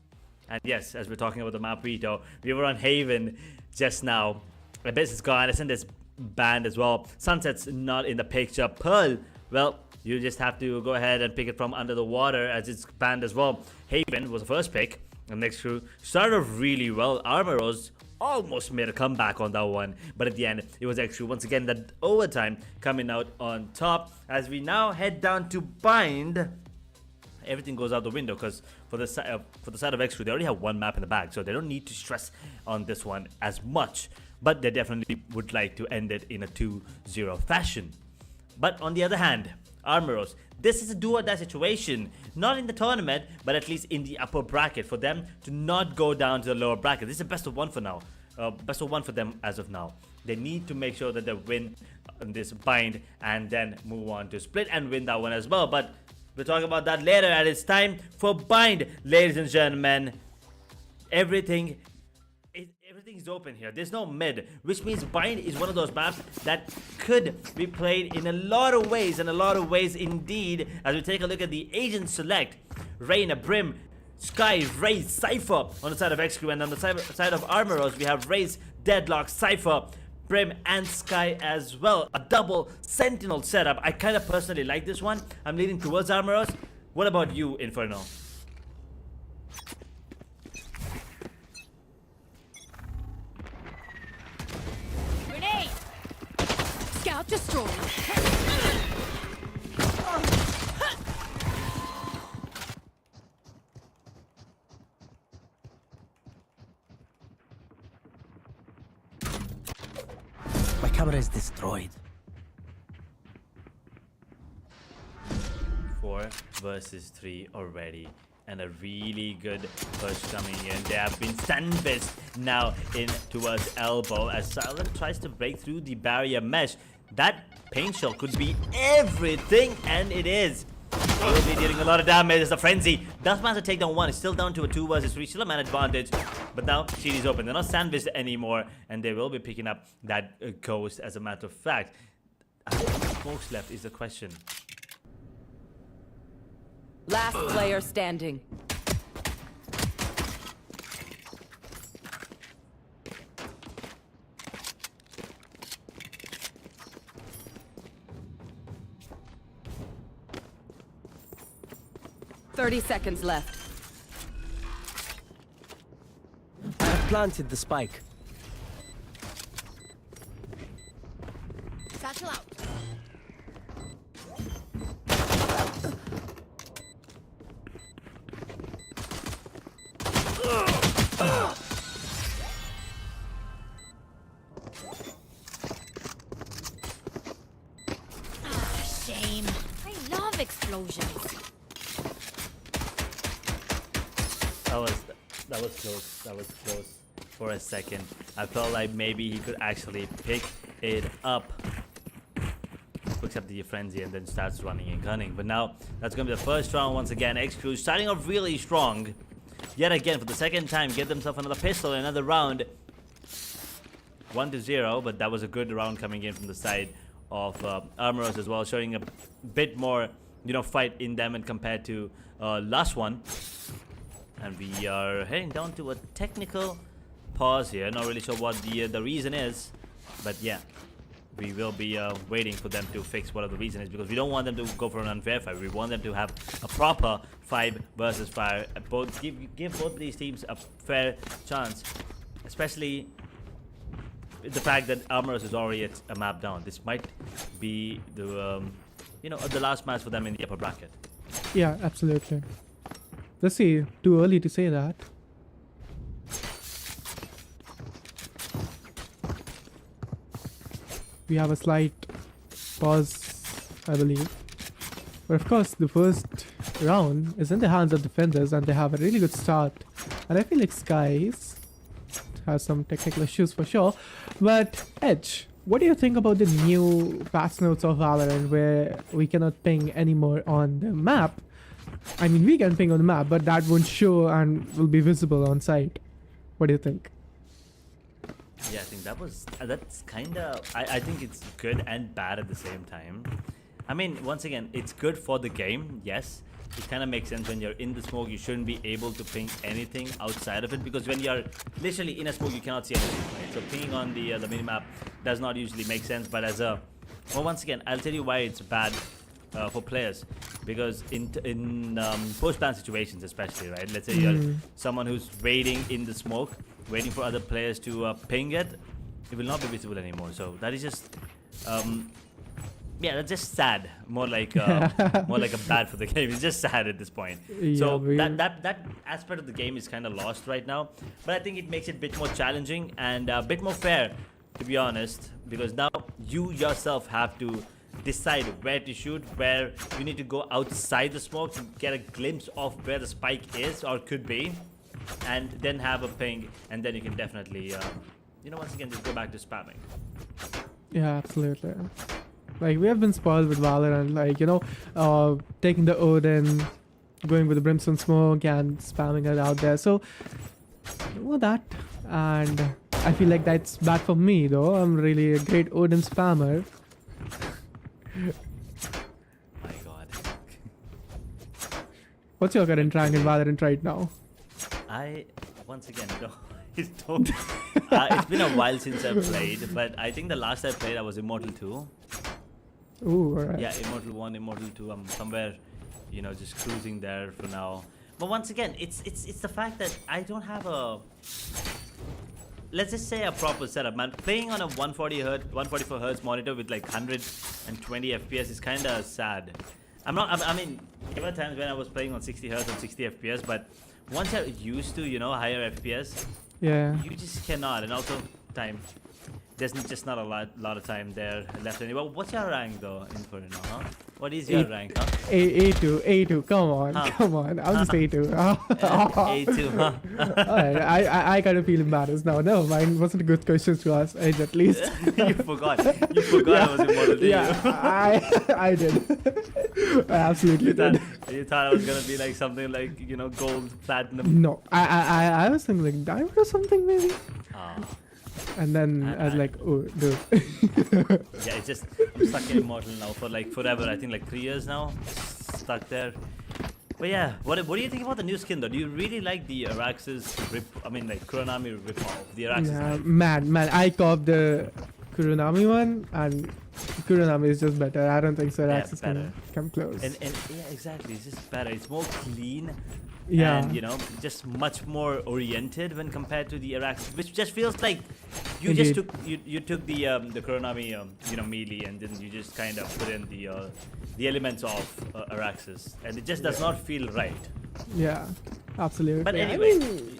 And yes, as we're talking about the map veto, we were on Haven just now. Abyss is gone, Anderson is banned as well. Sunset's not in the picture. Pearl, well, you just have to go ahead and pick it from under the water as it's banned as well. Haven was the first pick. And xCrew started off really well. Aramaros almost made a comeback on that one, but at the end it was xCrew once again that overtime coming out on top. As we now head down to bind, everything goes out the window because for the side of xCrew, they already have one map in the bag, so they don't need to stress on this one as much. But they definitely would like to end it in a 2-0 fashion. But on the other hand, Aramaros, this is a do or die situation, not in the tournament, but at least in the upper bracket for them to not go down to the lower bracket. This is a best of one for now, best of one for them as of now. They need to make sure that they win this bind and then move on to split and win that one as well. But we'll talk about that later, and it's time for bind, ladies and gentlemen. Everything's open here. There's no mid, which means bind is one of those maps that could be played in a lot of ways, indeed. As we take a look at the agent select, Reina, Brim, Sky, Raze, Cypher on the side of xCrew, and on the side of Aramaros we have Raze, Deadlock, Cypher, Brim and Sky as well. A double sentinel setup. I kind of personally like this one. I'm leaning towards Aramaros. What about you, Inferno? Scout destroyed. My camera is destroyed. 4 versus 3 already. And a really good push coming in. They have been sandwiched now in towards elbow as Silent tries to break through the barrier mesh. That paint shell could be everything, and it is. Will be dealing a lot of damage as a frenzy. Dustmaster takedown 1 is still down to a 2 versus 3, still a man advantage. But now CD's open. They're not sandwiched anymore, and they will be picking up that ghost as a matter of fact. How many smokes left is the question. Last player standing. "30 seconds left." I have planted the spike. Satchel out. Shame. I love explosions. That was close. That was close for a second. I felt like maybe he could actually pick it up. Picks up the frenzy and then starts running and gunning. But now that's going to be the first round once again. xCrew starting off really strong. Yet again, for the second time, get themselves another pistol, another round. 1-0, but that was a good round coming in from the side of Aramaros as well, showing a bit more, fight in them and compared to last one. And we are heading down to a technical pause here. Not really sure what the reason is, but yeah, we will be waiting for them to fix whatever the reason is, because we don't want them to go for an unfair fight. We want them to have a proper 5 versus 5. Both give both these teams a fair chance, especially the fact that Aramaros is already at a map down. This might be the the last match for them in the upper bracket. Yeah, absolutely. Let's see, too early to say that. We have a slight pause, I believe. But of course, the first round is in the hands of defenders and they have a really good start. And I feel like Skies has some technical issues for sure. But Edge, what do you think about the new patch notes of Valorant where we cannot ping anymore on the map? I mean, we can ping on the map, but that won't show and will be visible on site. What do you think? Yeah, I think that's kind of, I think it's good and bad at the same time. I mean, once again, it's good for the game, yes. It kind of makes sense when you're in the smoke, you shouldn't be able to ping anything outside of it, because when you're literally in a smoke, you cannot see anything, right? So pinging on the minimap does not usually make sense, but as a, well, once again, I'll tell you why it's bad for players, because in post-ban situations especially, right? Let's say you're someone who's waiting in the smoke, waiting for other players to ping it, it will not be visible anymore. So that is just yeah, that's just sad. More like a bad for the game. It's just sad at this point. Yeah, so that aspect of the game is kind of lost right now. But I think it makes it a bit more challenging and a bit more fair, to be honest, because now you yourself have to decide where to shoot, where you need to go outside the smoke to get a glimpse of where the spike is or could be, and then have a ping, and then you can definitely you know, once again, just go back to spamming. Yeah, absolutely. Like, we have been spoiled with Valorant, like, you know, taking the Odin, going with the Brimstone Smoke and spamming it out there. So, you know that. And I feel like that's bad for me, though. I'm really a great Odin spammer. My god. What's your current rank in Valorant right now? I, once again, don't it's been a while since I've played, but I think the last I played I was Immortal 2. Ooh, alright. Yeah, Immortal 1, Immortal 2, I'm somewhere, you know, just cruising there for now. But once again, it's the fact that I don't have a, let's just say, a proper setup, man. Playing on a 144 hertz monitor with like 120 FPS is kind of sad. I mean, there were times when I was playing on 60 hertz and 60 FPS, but once you're used to, you know, higher FPS, yeah, you just cannot. And also time, there's just not a lot of time there left anymore. What's your rank though, Inferno, huh? What is your rank, huh? A2, come on, come on. I'm just A2. A2, huh? Alright, I kind of feel embarrassed now. Never mind, wasn't a good question to ask, Edge, at least. You forgot I was Immortal, didn't yeah, I did. I absolutely did. You thought I was gonna be like something like, you know, gold, platinum? No, I was thinking like diamond or something maybe. And then I was like, oh, dude. Yeah, it's just, I'm stuck in Immortal now for like forever. I think like 3 years now, stuck there. But yeah, what do you think about the new skin though? Do you really like the Arax's Kuronami rip-off? The Arax's knife? Man, I copped the Kuronami one, and Kuronami is just better. I don't think so. Arax's can come close. And yeah, exactly, it's just better. It's more clean. Yeah. And, you know, just much more oriented when compared to the Araxis, which just feels like you Indeed. just took the Kuronami you know, melee, and then you just kind of put in the elements of Araxis, and it just does not feel right. Yeah, absolutely. But anyway, I mean,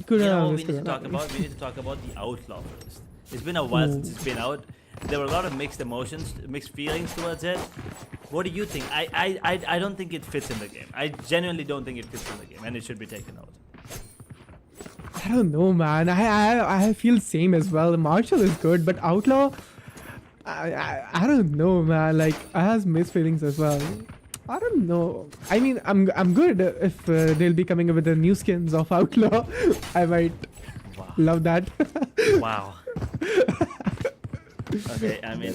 Kuronami we need to talk about the Outlaw first. It's been a while since it's been out. There were a lot of mixed emotions, mixed feelings towards it. What do you think? I don't think it fits in the game. I genuinely don't think it fits in the game, and it should be taken out. I don't know, man. I feel same as well. Marshall is good, but Outlaw, I don't know, man. Like, I have mixed feelings as well. I don't know. I mean, I'm good if they'll be coming up with the new skins of Outlaw. I might love that. Wow. Okay, I mean,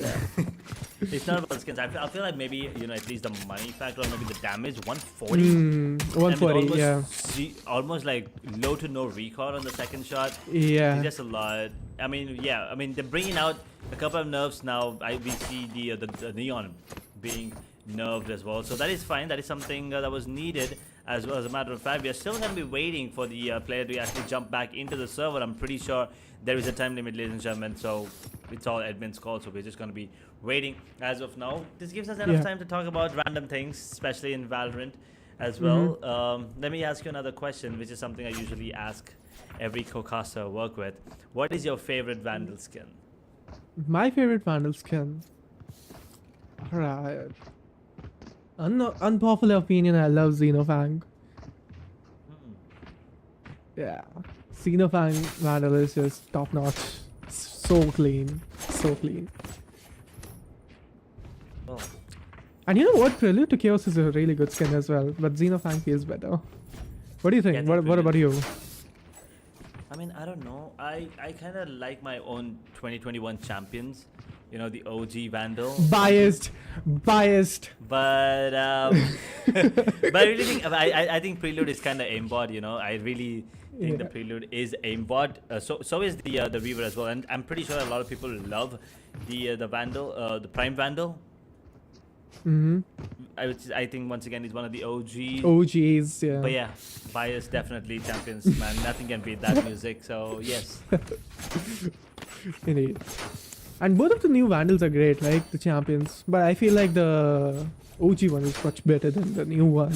it's not about skins. I feel like maybe, you know, at least the money factor or maybe the damage, 140. 140, yeah. Almost like low to no recoil on the second shot. Yeah. It's just a lot. I mean, yeah. I mean, they're bringing out a couple of nerfs now. We see the neon being nerfed as well. So that is fine. That is something that was needed. As well, as a matter of fact, we are still going to be waiting for the player to actually jump back into the server. I'm pretty sure there is a time limit, ladies and gentlemen, so it's all admin's call, so we're just going to be waiting as of now. This gives us enough time to talk about random things, especially in Valorant as well. Let me ask you another question, which is something I usually ask every co-caster I work with. What is your favorite Vandal skin? My favorite Vandal skin? Alright. Unpopular opinion, I love Xenofang. Yeah. Xenofang Vandal is just top notch. So clean. So clean. Well, And you know what? Prelude to Chaos is a really good skin as well, but Xenofang feels better. What do you think? Yeah, I think What Prelude- about you? I mean, I don't know. I kind of like my own 2021 champions. You know, the OG Vandal. Biased. But but I really think I think Prelude is kind of aimbot. You know, I really think the Yeah. Prelude is aimbot. So is the Reaver as well, and I'm pretty sure a lot of people love the Vandal, the Prime Vandal. Mm-hmm. I think once again he's one of the OGs. OGs, yeah. But yeah, bias definitely champions, man. Nothing can beat that music. So yes. Indeed. And both of the new Vandals are great, like the champions. But I feel like the OG one is much better than the new one.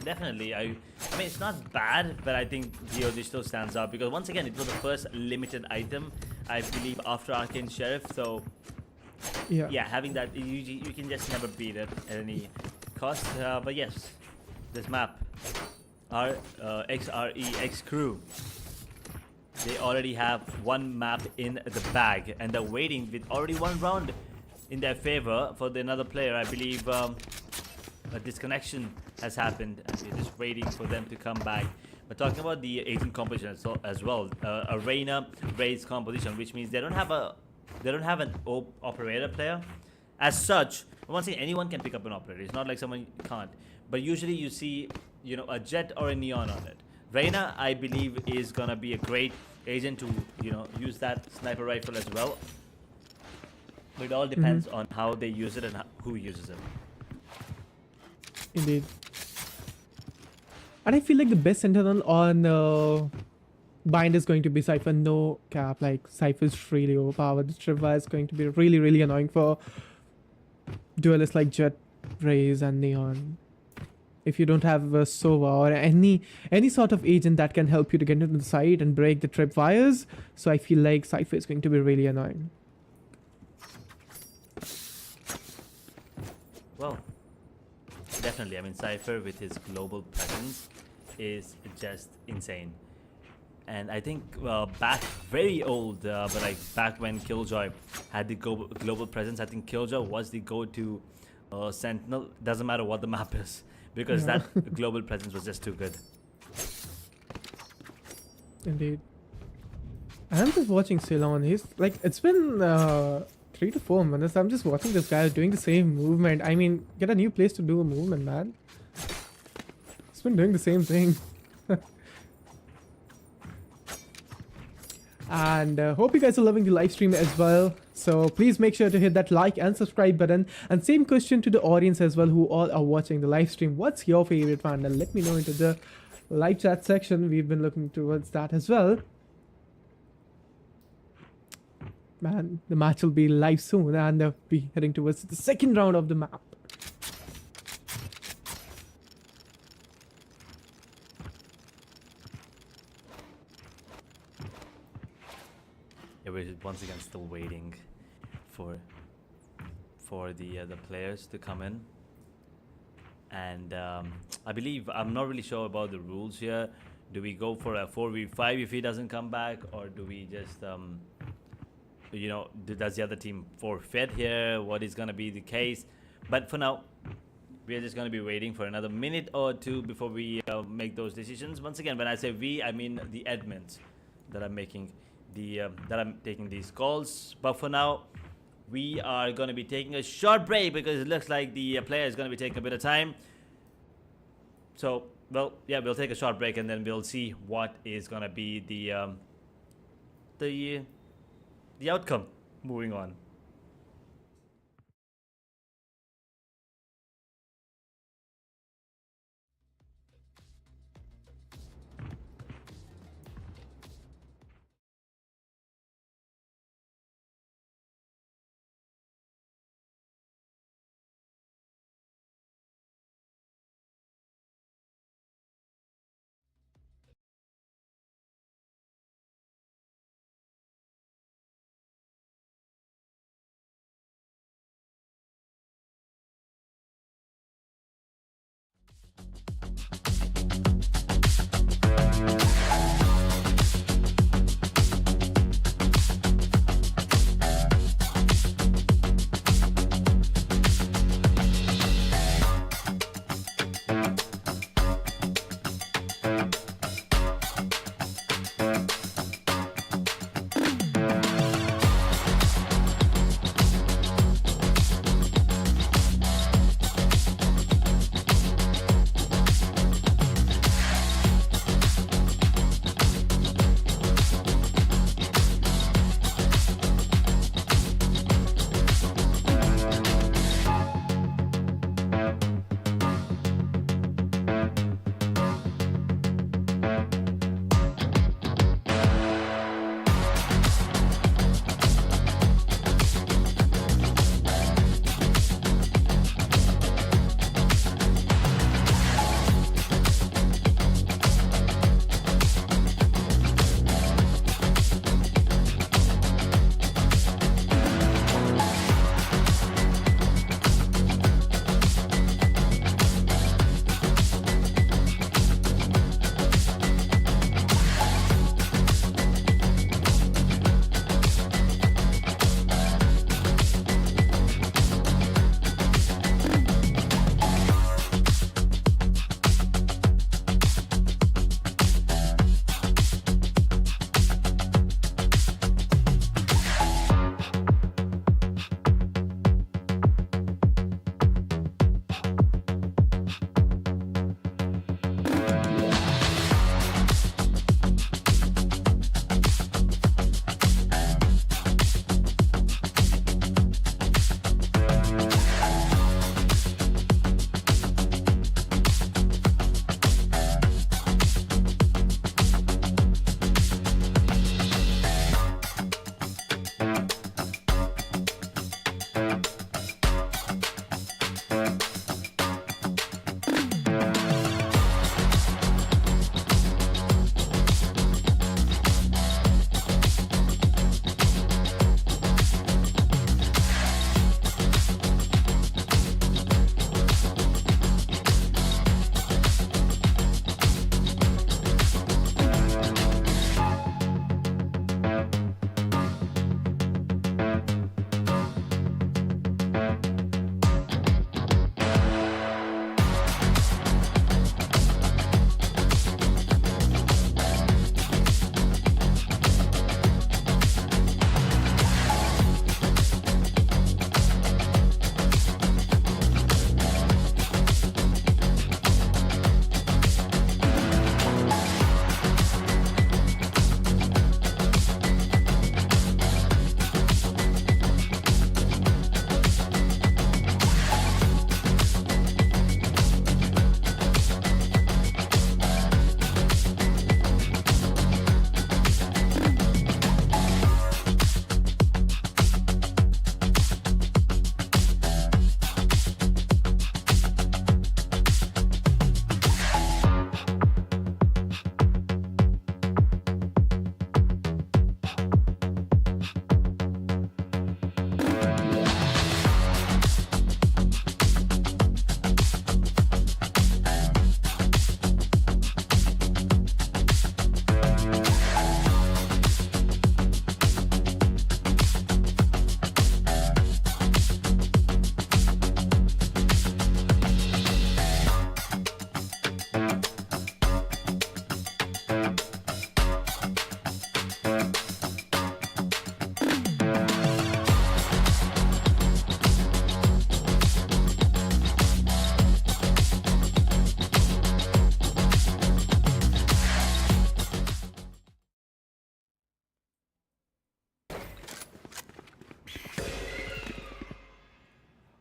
Definitely. I mean, it's not bad, but I think the OG still stands out because once again, it was the first limited item, I believe, after Arcane Sheriff. So yeah, having that, you can just never beat it at any cost. But yes, this map, xCrew, they already have one map in the bag, and they're waiting with already one round in their favor for another player. I believe a disconnection has happened, and we're just waiting for them to come back. But talking about the agent composition as well, a Reyna Raze composition, which means they don't have an operator player as such. Once again, anyone can pick up an operator. It's not like someone can't. But usually you see, you know, a Jet or a Neon on it. Reyna, I believe, is gonna be a great agent to, you know, use that sniper rifle as well. But it all depends on how they use it and who uses it. Indeed. And I feel like the best sentinel on Bind is going to be Cypher. No cap, like Cypher is really overpowered. The Trivia is going to be really, really annoying for duelists like Jet, Raze, and Neon. If you don't have a Sova or any sort of agent that can help you to get into the site and break the tripwires, so I feel like Cypher is going to be really annoying. Well, definitely. I mean, Cypher with his global presence is just insane. And I think back very old, but like back when Killjoy had the global presence, I think Killjoy was the go-to sentinel. Doesn't matter what the map is, because that global presence was just too good. Indeed. And I'm just watching Ceylon. He's like, it's been 3 to 4 minutes. I'm just watching this guy doing the same movement. I mean, get a new place to do a movement, man. He's been doing the same thing. And hope you guys are loving the live stream as well. So please make sure to hit that like and subscribe button. And same question to the audience as well, who all are watching the live stream. What's your favorite Vandal? Let me know into the live chat section. We've been looking towards that as well. Man, the match will be live soon, and they'll be heading towards the second round of the map. Yeah, we're once again still waiting for the players to come in, and I believe, I'm not really sure about the rules here. Do we go for a 4v5 if he doesn't come back, or do we just you know, does the other team forfeit here? What is going to be the case? But for now, we are just going to be waiting for another minute or two before we make those decisions. Once again, when I say we, I mean the admins that are making that I'm taking these calls. But for now, we are going to be taking a short break because it looks like the player is going to be taking a bit of time. So, well, yeah, we'll take a short break and then we'll see what is going to be the outcome moving on.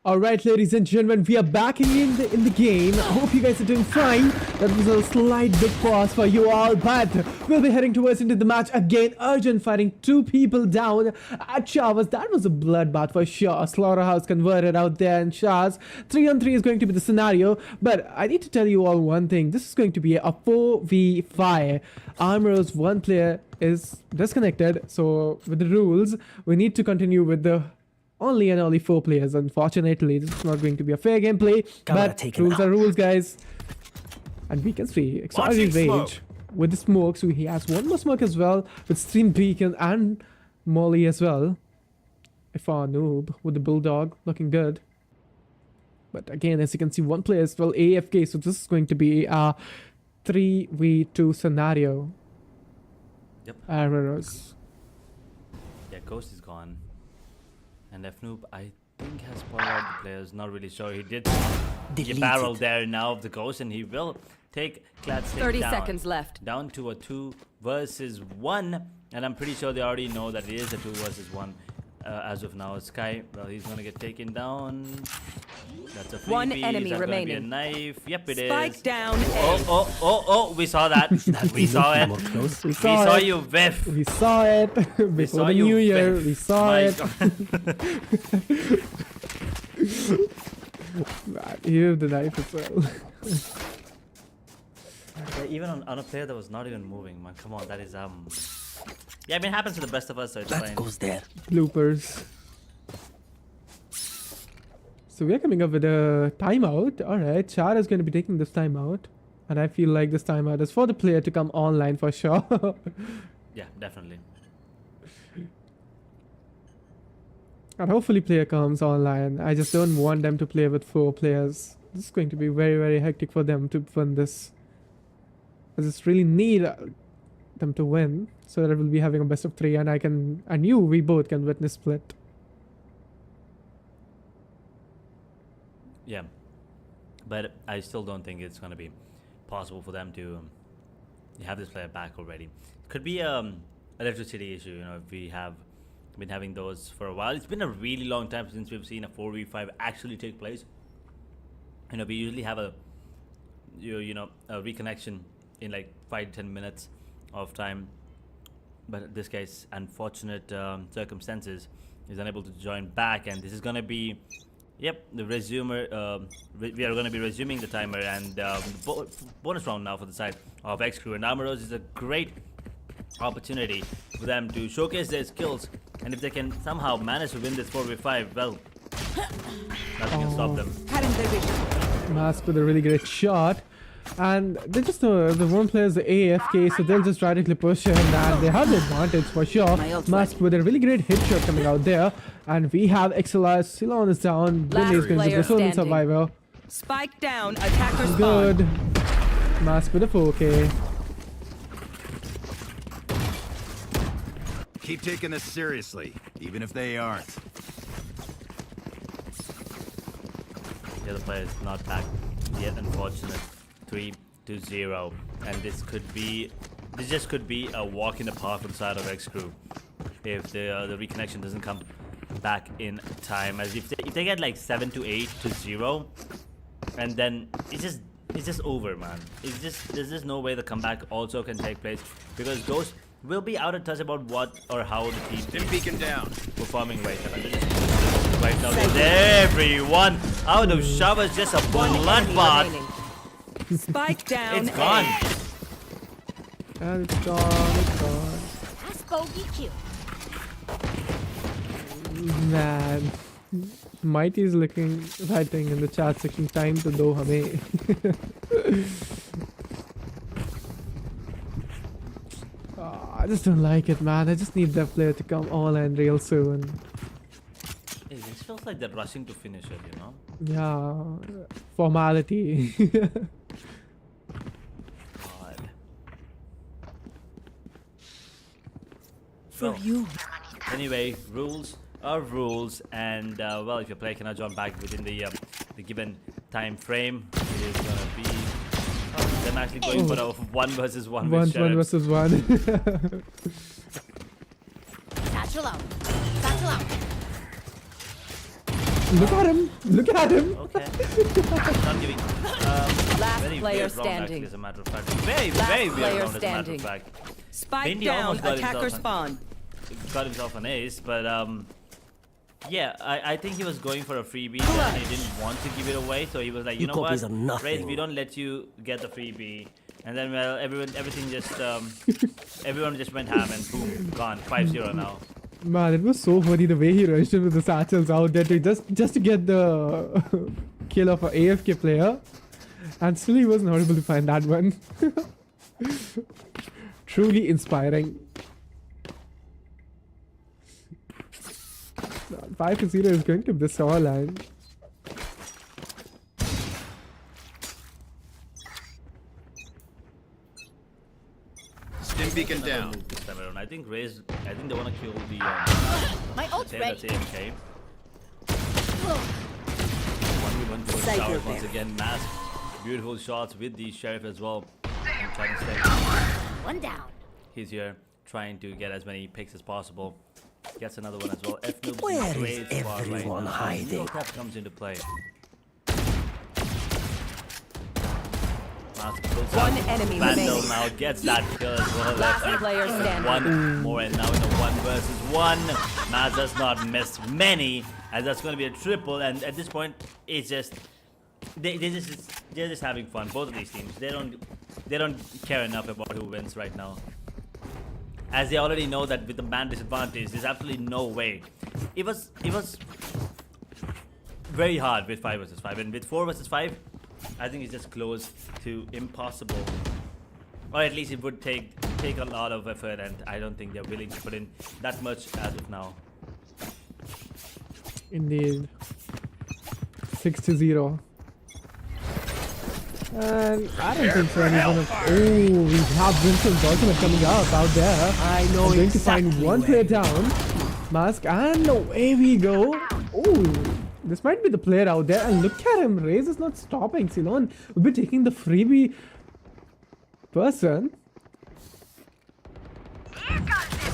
Alright, ladies and gentlemen, we are back in the game. I hope you guys are doing fine. That was a slight big pause for you all, but we'll be heading towards into the match again. Urgent fighting 2 people down at Showers. That was a bloodbath for sure. Slaughterhouse converted out there in Showers. 3-on-3 is going to be the scenario, but I need to tell you all one thing. This is going to be a 4v5. Aramaros, one player is disconnected, so with the rules, we need to continue with the only 4 players. Unfortunately, this is not going to be a fair gameplay, but rules are rules, guys. And we can see extraordinary rage with the smokes. So he has one more smoke as well with Stream Beacon and Molly as well. If our noob with the Bulldog looking good. But again, as you can see, one player is well AFK, so this is going to be a 3v2 scenario. Yep. Aramaros. Yeah, Ghost is gone. And Fnoob, I think, has spoiled out the players. Not really sure. He did get barrel there now of the Ghost, and he will take Cladstick 30 down. seconds left. Down to a 2 versus 1. And I'm pretty sure they already know that it is a 2 versus 1 as of now. Sky, well, he's going to get taken down. That's a freebie. One enemy Is that remaining. Gonna be a knife? Yep, it is. Spike down A. Oh, we saw that. We saw it. We saw you whiff. We saw it before saw the you new year. whiff. We saw My it. Man, he used the knife as well. Yeah, even on a player that was not even moving, man. Come on, that is yeah, I mean, it happens to the best of us, so it's That fine. goes there. Bloopers. So we are coming up with a timeout. Alright, Char is going to be taking this timeout. And I feel like this timeout is for the player to come online for sure. Yeah, definitely. And hopefully player comes online. I just don't want them to play with 4 players. This is going to be very, very hectic for them to win this. I just really need them to win, so that we'll be having a best of 3, and we both can witness split. Yeah, but I still don't think it's gonna be possible for them to have this player back already. Could be electricity issue. You know, if we have been having those for a while. It's been a really long time since we've seen a 4v5 actually take place. You know, we usually have a a reconnection in like 5 to 10 minutes of time, but this guy's unfortunate circumstances is unable to join back, and this is gonna be the resumer. We are gonna be resuming the timer, and bonus round now for the side of xCrew, and Aramaros is a great opportunity for them to showcase their skills, and if they can somehow manage to win this 4v5, well, nothing can stop them. Mask with a really great shot, and they just know the one player is the AFK, so they'll just radically push him, and they have the advantage for sure. Mask with a really great hit shot coming out there, and we have XLR. Ceylon is down. Billy is going to be the solo survivor. Spike down. Attacker spawn. Good. Mask with a 4K. Keep taking this seriously, even if they aren't. The other player is not back yet, unfortunate. 3-0, and this just could be a walk in the park for the side of xCrew if the reconnection doesn't come back in time. As if they get like 7-8-0, and then it's just over, man. There's just no way the comeback also can take place, because Ghost will be out of touch about what or how the team is Beacon down. performing right now. Right now, there's everyone out of Showers, just a bloodbath. Spike down. It's gone. And it's gone. It's gone. That's bogey cute. Man, Mighty is writing in the chat section, time to do hame. I just don't like it, man. I just need that player to come all in real soon. It just feels like they're rushing to finish it, you know? Yeah, formality. God. For Well, you. anyway, rules are rules, and well, if your player cannot jump back within the given time frame, it is gonna be them actually going for a 1 versus 1 with One Sheriffs. versus one. Satchel out. Satchel out. Look at him! Look at him! Okay. Not giving. Last Very player weird round, standing. actually, as a matter of fact. Very, Last very weird player round, as a matter of standing. fact. Spike Vindy down. almost got Attacker himself spawn. Got himself an ace, but yeah, I think he was going for a freebie and he didn't want to give it away, so he was like, you know what, Raze, we don't let you get the freebie. And then, well, everything just, everyone just went ham and boom, gone, 5-0 now. Man, it was so funny the way he rushed in with the satchels out there to just to get the kill of an AFK player. And still he was not able to find that one. Truly inspiring. 5-0 is going to be the scoreline. Stim beacon down. This time around. I think Raze, I think they want to kill the My ult's that's ready. AFK. 1v1 towards Showers once again. Mask. Beautiful shots with the Sheriff as well. And trying to stay. One down. He's here trying to get as many picks as possible. Gets another one as well. F-Noobs Where great is spot right everyone now. hiding? That comes into play. Mask pulls One out. enemy Vandal remaining. now gets that kill as well. Last Left player standing. one more and now in a 1 versus 1. Maz does not miss many, and that's going to be a triple. And at this point, it's just they're just having fun. Both of these teams, they don't care enough about who wins right now, as they already know that with the man disadvantage, there's absolutely no way. It was very hard with 5 versus 5, and with 4 versus 5, I think it's just close to impossible. Or at least it would take a lot of effort, and I don't think they're willing to put in that much as of now. Indeed. 6-0. And I don't think so anyone of... Oh, we have Vincent's ultimate coming up out there. I know I'm going to exactly find one where player down. Mask, and away we go. Oh, this might be the player out there. And look at him. Raze is not stopping. Ceylon will be taking the freebie person.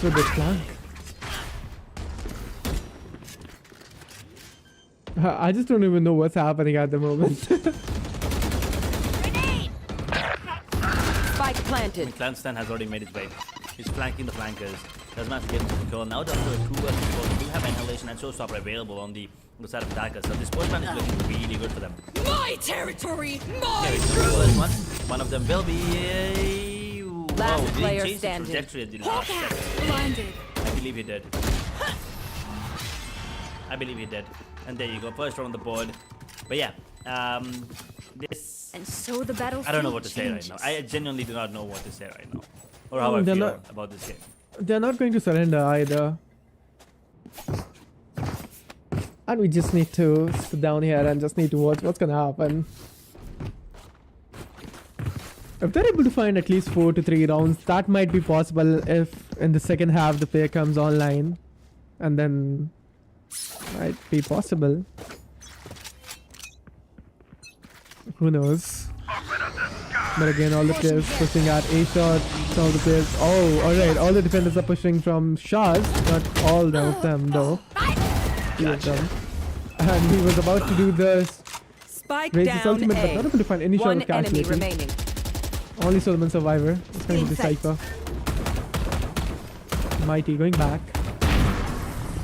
So they flank. I just don't even know what's happening at the moment. Spike planted. Clanstan has already made his way. He's flanking the flankers. Doesn't have to get into the kill. Now down to a 2 versus 4. They do have Annihilation and Showstopper available on the side of attackers. So this first one is looking really good for them. My territory. My Here is the first one. One of them will be... Last Whoa, player they changed the standing. trajectory at the last second. blinded. I believe he did. I believe he did. And there you go. First round on the board. But yeah, this... And so the battlefield I don't know what to say right changes. now. I genuinely do not know what to say right now. Or how I they're feel not- about this game. They're not going to surrender either. And we just need to sit down here and just need to watch what's gonna happen. If they're able to find at least 4 to 3 rounds, that might be possible if in the second half the player comes online. And then might be possible. Who knows? But again, all the players pushing at A shot. Some of the players. Oh, alright. All the defenders are pushing from shots. Not all of them, though. Few of them. And he was about to do the Spike Raze his down ultimate, but A. not able to find any shot One of enemy calculating. remaining. Only Solomon Survivor. It's going to be Cypher. Mighty going back.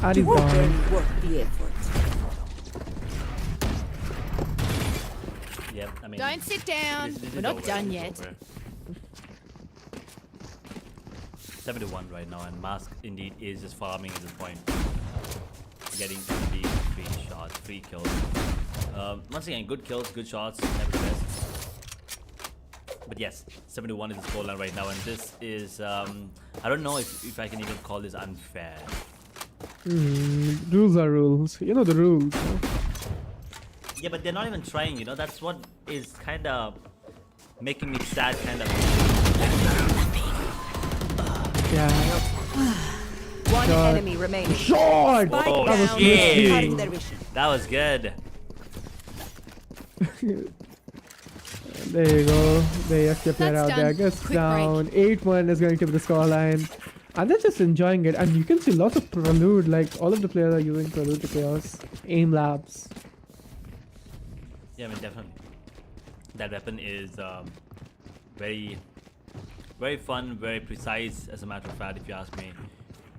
And he's gone. Worth the effort. Yep, I mean... Don't sit down. this We're is not over, done this yet. is over. 7-1 right now, and Mask indeed is just farming at this point. Getting the 3 shots, 3 kills. Once again, good kills, good shots, nevertheless. But yes, 7-1 is the scoreline right now, and this is, I don't know if I can even call this unfair. Rules are rules. You know the rules. Huh? Yeah, but they're not even trying, you know, that's what is kind of making me sad, kind of. Yeah. One Shot. enemy remaining. Shot! Spike Oh, down. shit. Cutting their vision. That was good. There you go. The FK player That's out there done. gets Quick down. 8-1 is going to be the scoreline. And they're just enjoying it. And you can see lots of Prelude, like all of the players are using Prelude to Chaos. Aim Labs. Yeah, I mean, definitely. That weapon is very, very fun, very precise, as a matter of fact, if you ask me.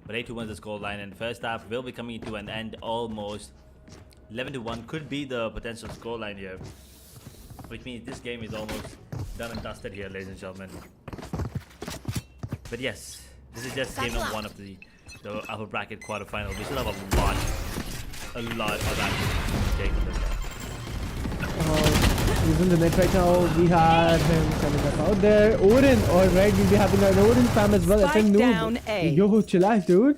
But 8-1 is the scoreline, and first half will be coming to an end almost. 11-1 could be the potential scoreline here, which means this game is almost done and dusted here, ladies and gentlemen. But yes, this is just game number 1 of the upper bracket quarterfinal. We still have a lot of action to take this game. Using the net right now, we had him coming up out there. Odin, alright, we'll be having an Odin spam as well. Spike I think down A. Yo, chillax, dude.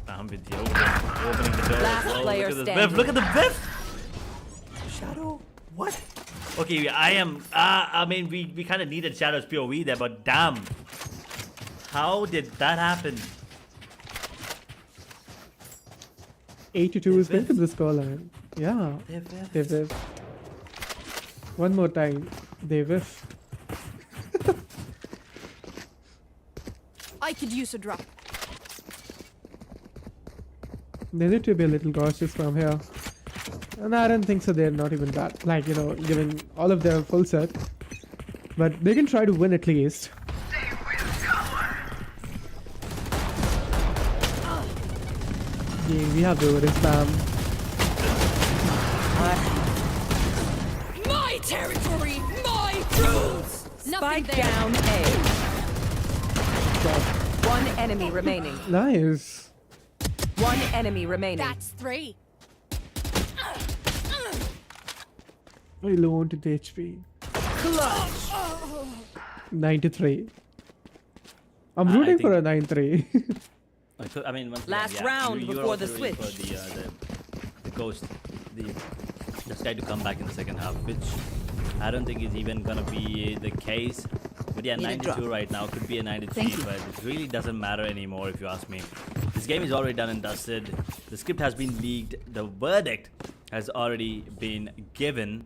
Spam with the opening the door. Last Oh, player look at this standing. whiff. Look at the whiff. Shadow, what? Okay, I am. I mean, we kind of needed Shadow's POV there, but damn, how did that happen? 8-2 is going to be the scoreline. Yeah, they whiff. One more time, they whiff. I could use a drop. They need to be a little cautious from here. And I don't think so, they're not even that, like, you know, giving all of their full set. But they can try to win at least. Yeah, we have the Odin spam. My territory, my rules. Nothing Spike there. down A. God, One enemy remaining. nice. One enemy remaining. That's 3. Very low onto the HP. 93. I'm I rooting for a think- 9-3. I mean, once Last again, round you're before also the rooting switch. For the ghost, the Sky to come back in the second half, which I don't think is even gonna be the case. But yeah, 92 right now could be a 93, but it really doesn't matter anymore if you ask me. This game is already done and dusted. The script has been leaked. The verdict has already been given,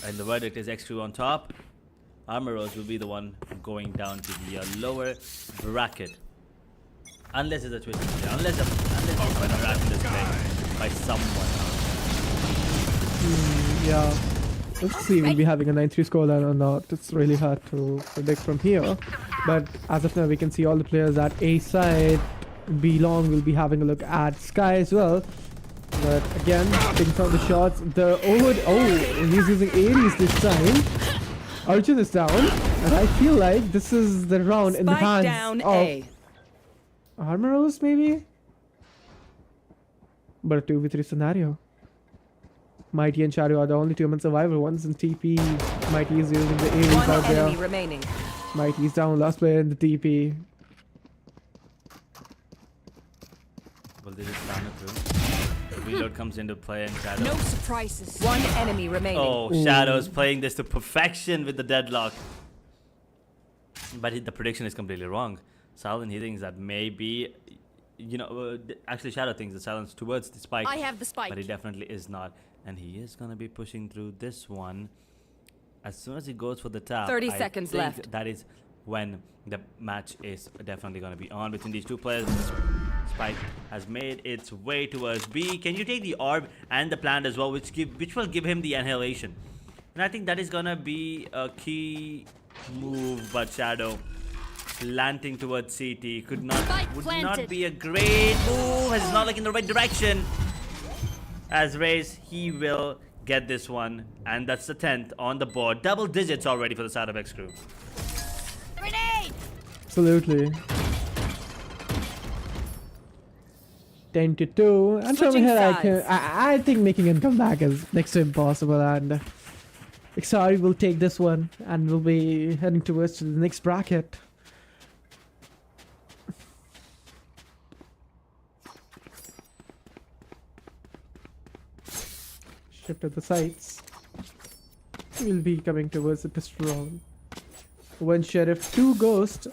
and the verdict is xCrew on top. Aramaros will be the one going down to the lower bracket. Unless it's a twist. Unless it's a miraculous play by someone else. Yeah. Let's see, we'll be having a 9-3 scoreline or not. It's really hard to predict from here. But as of now, we can see all the players at A side. B long will be having a look at Sky as well. But again, taking some of the shots. The he's using Ares this time. Arjun is down. And I feel like this is the round in the Spike hands down of A. Aramaros, maybe? But a 2v3 scenario. Mighty and Shadow are the only 2-man survivor ones in TP. Mighty is using the Ares One out enemy there. remaining. Mighty is down, last player in the TP. Well, this is down through. Reload comes into play and Shadow. No surprises. One enemy remaining. Oh, Shadow's playing this to perfection with the deadlock. But the prediction is completely wrong. Silent, he thinks that maybe, you know, actually Shadow thinks the silence towards the spike. I have the spike. But he definitely is not. And he is going to be pushing through this one. As soon as he goes for the tap, 30 I seconds think left. that is when the match is definitely going to be on between these two players. Spike has made its way towards B. Can you take the orb and the plant as well, which will give him the annihilation? And I think that is going to be a key move, but Shadow planting towards CT would not planted. be a great move, as it's not like in the right direction. As Raze, he will get this one, and that's the 10th on the board. Double digits already for the side of xCrew. Grenade! Absolutely. 10-2. And from Switching here, sides. I think making him come back is next to impossible. And xCrew will take this one, and we'll be heading towards the next bracket. Shift to the sides. We'll be coming towards the pistol round. One sheriff, 2 ghosts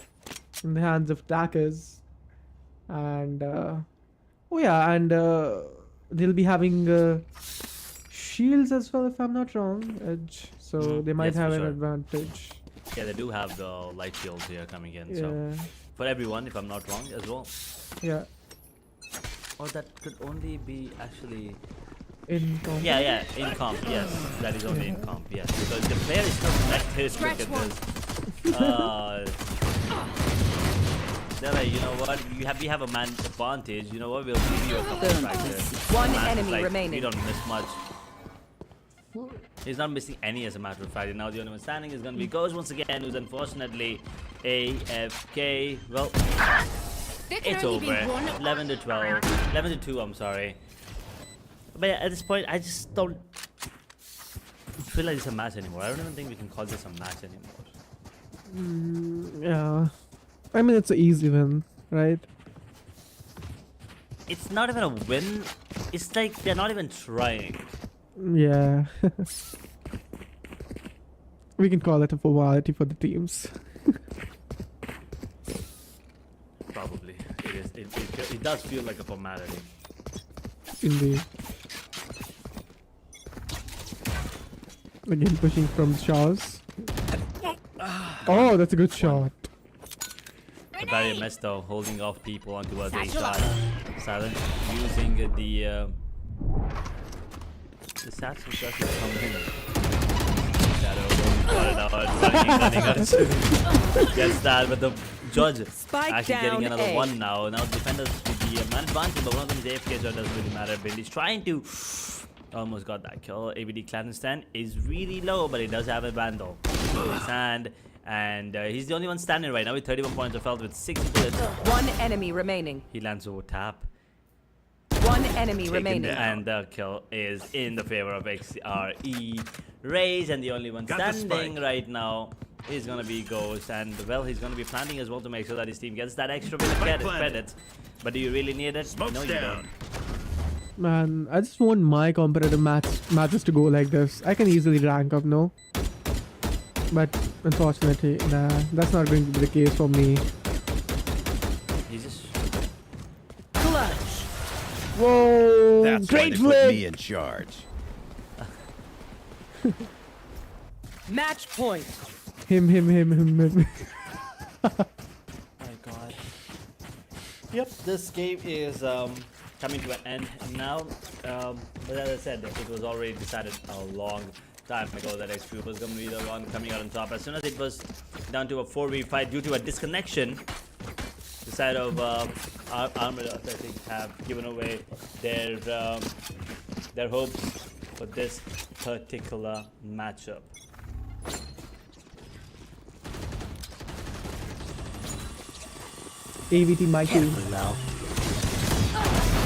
in the hands of attackers. And they'll be having shields as well, if I'm not wrong. Edge so they might yes, for have an sure. advantage. Yeah, they do have the light shields here coming in. So Yeah, for everyone, if I'm not wrong, as well. yeah. Or that could only be actually. In comp. Yeah, in comp. Yes, that is only in comp. Yes, because the player is still connected. Look at this. They're like, you know what? We have a man advantage. You know what? We'll give you a couple of strikes here. One Man, enemy like, remaining. We don't miss much. He's not missing any, as a matter of fact. And now the only one standing is going to be Ghost once again, who's unfortunately AFK. Well, it's over. 11 to 12. 11 to 2, I'm sorry. But yeah, at this point, I just don't feel like it's a match anymore. I don't even think we can call this a match anymore. Yeah. I mean, it's an easy win, right? It's not even a win. It's like they're not even trying. Yeah. We can call it a formality for the teams. Probably. It is. It does feel like a formality. Indeed. Again, pushing from showers. Oh, that's a good shot. A barrier mess though, holding off people onto a shot. Silent using the satchel just to come in. Shadow running out. Gets that, but the judge Spike actually getting down another A. one now. Now defenders with the man advantage, but one of them is AFK, so it doesn't really matter. Bindy's trying to almost got that kill. ABD Clandestine is really low, but he does have a vandal in his hand. And he's the only one standing right now with 31 points of health with 6 bullets. One enemy remaining. He lands over tap. One enemy remaining. And the kill is in the favor of XRE Raze. And the only one standing right now is going to be Ghost. And well, he's going to be planting as well to make sure that his team gets that extra bit of credit. But do you really need it? No, you don't. Man, I just want my competitive matches to go like this. I can easily rank up, no? But unfortunately, nah, that's not going to be the case for me. He's just... Clutch. Whoa! That's great why they put me flip! in charge. Match point. Him. My god. Yep, this game is coming to an end now. But as I said, it was already decided a long time ago that xCrew was going to be the one coming out on top. As soon as it was down to a 4v5 due to a disconnection, the side of Aramaros, I think, have given away their hopes for this particular matchup. AVT Mikey. Now,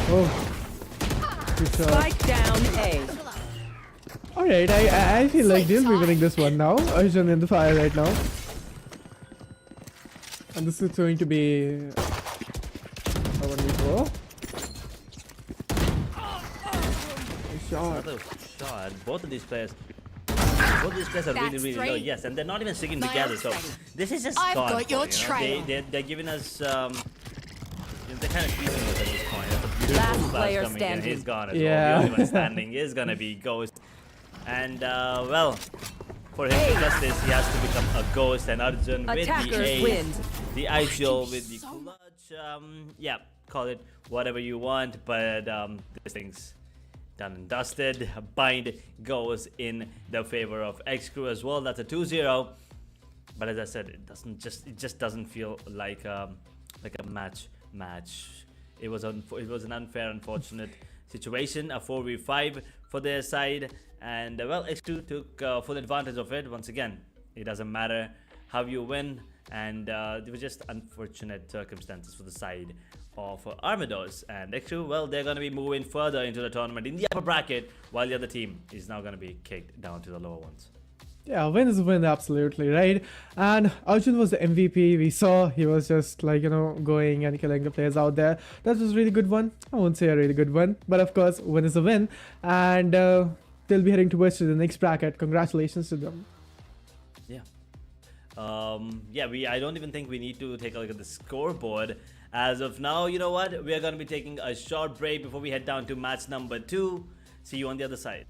Oh. Good shot. Spike down A. Alright, I feel like they'll be winning this one now. Arjun in the fire right now. And this is going to be a 1v4. Nice shot. another shot. Both of these players are really low. Yes, and they're not even sticking together. So this is just I've gone got for, your you know? trail. They're giving us they're kind of creeping us at this point. That's a beautiful Last flash player coming in. standing. He's gone as Yeah. well. The only one standing is gonna be Ghost. And well, for him to just this, he has to become a Ghost. And Arjun with the Attackers ace, win. the ideal with the clutch. Yeah, call it whatever you want, but this thing's done and dusted. Bind goes in the favor of xCrew as well. That's a 2-0. But as I said, it just doesn't feel like a match. It was an unfair, unfortunate situation. A 4v5 for their side, and well, xCrew took full advantage of it. Once again, it doesn't matter how you win, and it was just unfortunate circumstances for the side of Aramaros. And xCrew, well, they're going to be moving further into the tournament in the upper bracket, while the other team is now going to be kicked down to the lower ones. Yeah, win is a win, absolutely, right? And Arjun was the MVP. We saw he was just like, going and killing the players out there. That was a really good one. I won't say a really good one, but of course, win is a win. And they'll be heading towards the next bracket. Congratulations to them. Yeah. I don't even think we need to take a look at the scoreboard. As of now, you know what? We are going to be taking a short break before we head down to match number 2. See you on the other side.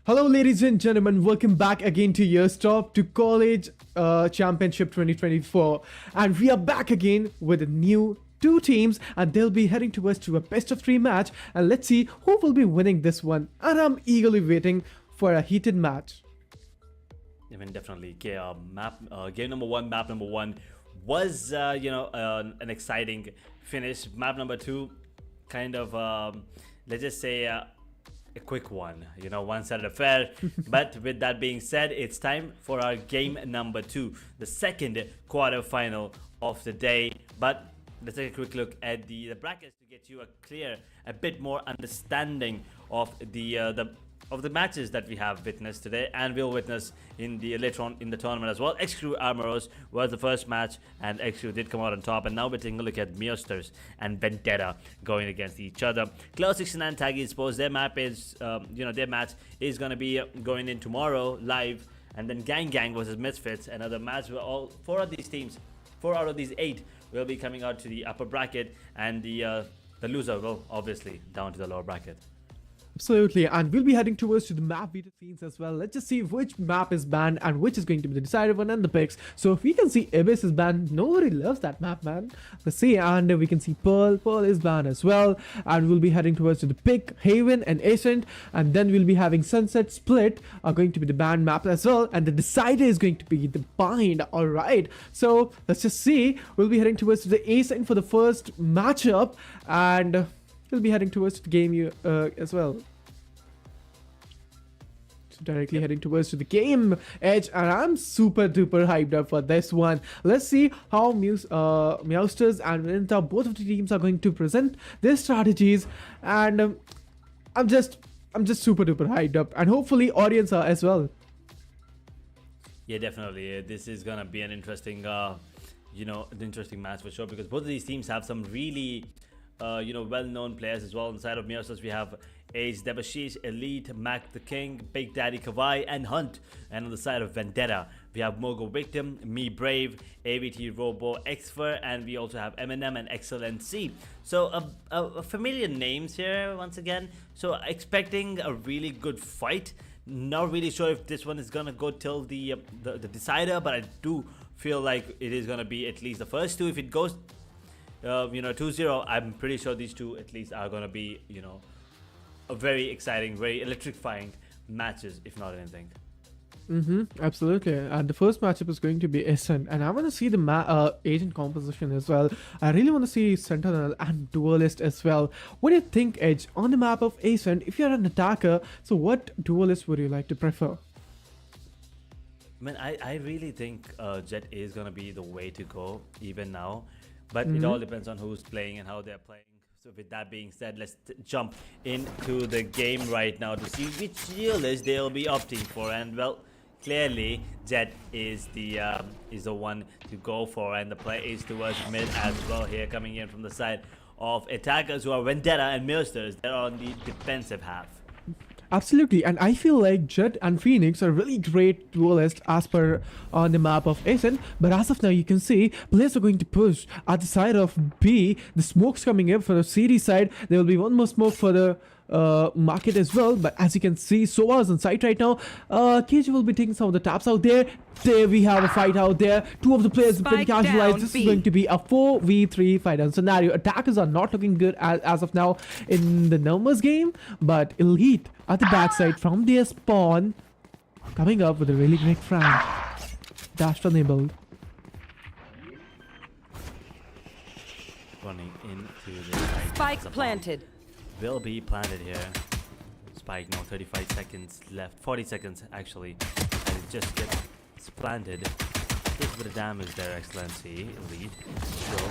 Hello, ladies and gentlemen. Welcome back again to your stop to College Championship 2024, and we are back again with a new two teams, and they'll be heading towards to a best of 3 match. And let's see who will be winning this one. And I'm eagerly waiting for a heated match. I mean, definitely. Okay, game number 1, map number 1 was an exciting finish. Map number 2, kind of let's just say. A quick one, one-sided affair. But with that being said, it's time for our game number 2, the second quarterfinal of the day. But let's take a quick look at the brackets to get you a bit more understanding of the matches that we have witnessed today, and we'll witness later on in the tournament as well. xCrew Aramaros was the first match, and xCrew did come out on top. And now we're taking a look at Meowsterz and Vendetta going against each other. Cloud 69 Tag Esports, their map is, their match is going to be going in tomorrow live. And then Gang versus Misfits, another match where all 4 of these teams, 4 out of these 8 will be coming out to the upper bracket, and the loser will obviously down to the lower bracket. Absolutely, and we'll be heading towards to the map veto scenes as well. Let's just see which map is banned and which is going to be the decisive one and the picks. So if we can see Abyss is banned, nobody loves that map, man. Let's see, and we can see Pearl is banned as well. And we'll be heading towards to the pick, Haven and Ascent, and then we'll be having Sunset Split are going to be the banned map as well, and the decider is going to be the bind. All right, so let's just see. We'll be heading towards to the Ascent for the first matchup, and we'll be heading towards the game as well. So directly heading towards to the game edge, and I'm super duper hyped up for this one. Let's see how Meowsterz and Vendetta, both of the teams, are going to present their strategies, and I'm just super duper hyped up, and hopefully audience are as well. Yeah, definitely. This is gonna be an interesting an interesting match for sure, because both of these teams have some really well-known players as well. On the side of Meowsterz, we have Ace, Debashish, Elite, Mac the King, Big Daddy Kawhi, and Hunt. And on the side of Vendetta, we have Mogo Victim, Me Brave, AVT Robo, Xfer, and we also have Eminem and XLNC. So a familiar names here once again. So expecting a really good fight. Not really sure if this one is gonna go till the decider, but I do feel like it is gonna be at least the first 2. If it goes 2-0, I'm pretty sure these 2 at least are gonna be a very exciting, very electrifying matches, if not anything. Absolutely. And the first matchup is going to be Ascent, and I want to see the agent composition as well. I really want to see Sentinel and Duelist as well. What do you think, Edge, on the map of Ascent? If you're an attacker, so what Duelist would you like to prefer? I mean, I really think Jet is gonna be the way to go even now, but it all depends on who's playing and how they're playing. So with that being said, let's jump into the game right now to see which Duelist they'll be opting for. And well, clearly Jet is the one to go for, and the play is towards mid as well here, coming in from the side of attackers who are Vendetta and Meowsterz. They're on the defensive half. Absolutely, and I feel like Jet and Phoenix are really great duelists as per on the map of Ascent, but as of now you can see players are going to push at the side of B. The smoke's coming in for the CD side. There will be one more smoke for the market as well, but as you can see, Soa's on site right now. KJ will be taking some of the taps out there. There we have a fight out there. 2 of the players have been casualized. This is going to be a 4v3 fight down scenario. Attackers are not looking good as of now in the numbers game, but Elite at the backside from their spawn coming up with a really great frag. Dash enabled. Running into the Spike planted. Will be planted here. Spike now, 35 seconds left, 40 seconds actually, and it just gets planted. Just a bit of damage there, Excellency. Elite.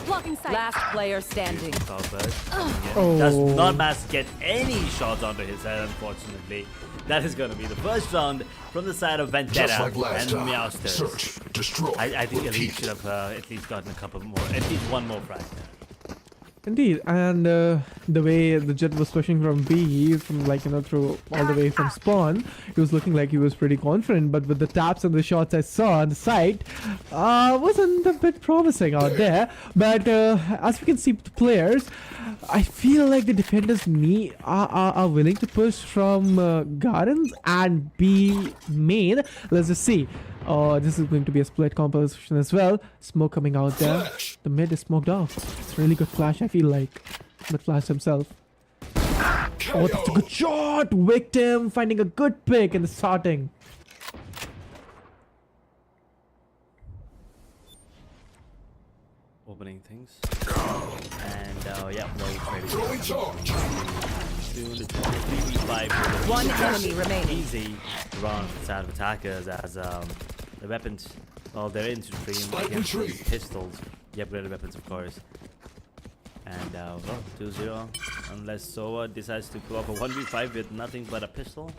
Blocking sight. Last player standing. Does not get any shots onto his head, unfortunately. That is going to be the first round from the side of Vendetta and Meowsterz. Search, destroy, I think Elite should have at least gotten a couple more, at least one more frag. Indeed, and the way the jet was pushing from B, from like through all the way from spawn, he was looking like he was pretty confident. But with the taps and the shots I saw on the site, wasn't a bit promising out there. But as we can see, the players, I feel like the defenders are willing to push from gardens and B main. Let's just see. This is going to be a split composition as well. Smoke coming out there. The mid is smoked off. It's really good flash, I feel like. But flash himself. Oh, that's a good shot! Victim finding a good pick in the starting. Opening things. And yeah, well, ready. Soon it's 3v5. One enemy remaining. Easy round for the side of attackers as the weapons, well, they're into stream against those pistols, the upgraded weapons, of course. And well, 2-0, unless Sova decides to pull off a 1v5 with nothing but a pistol.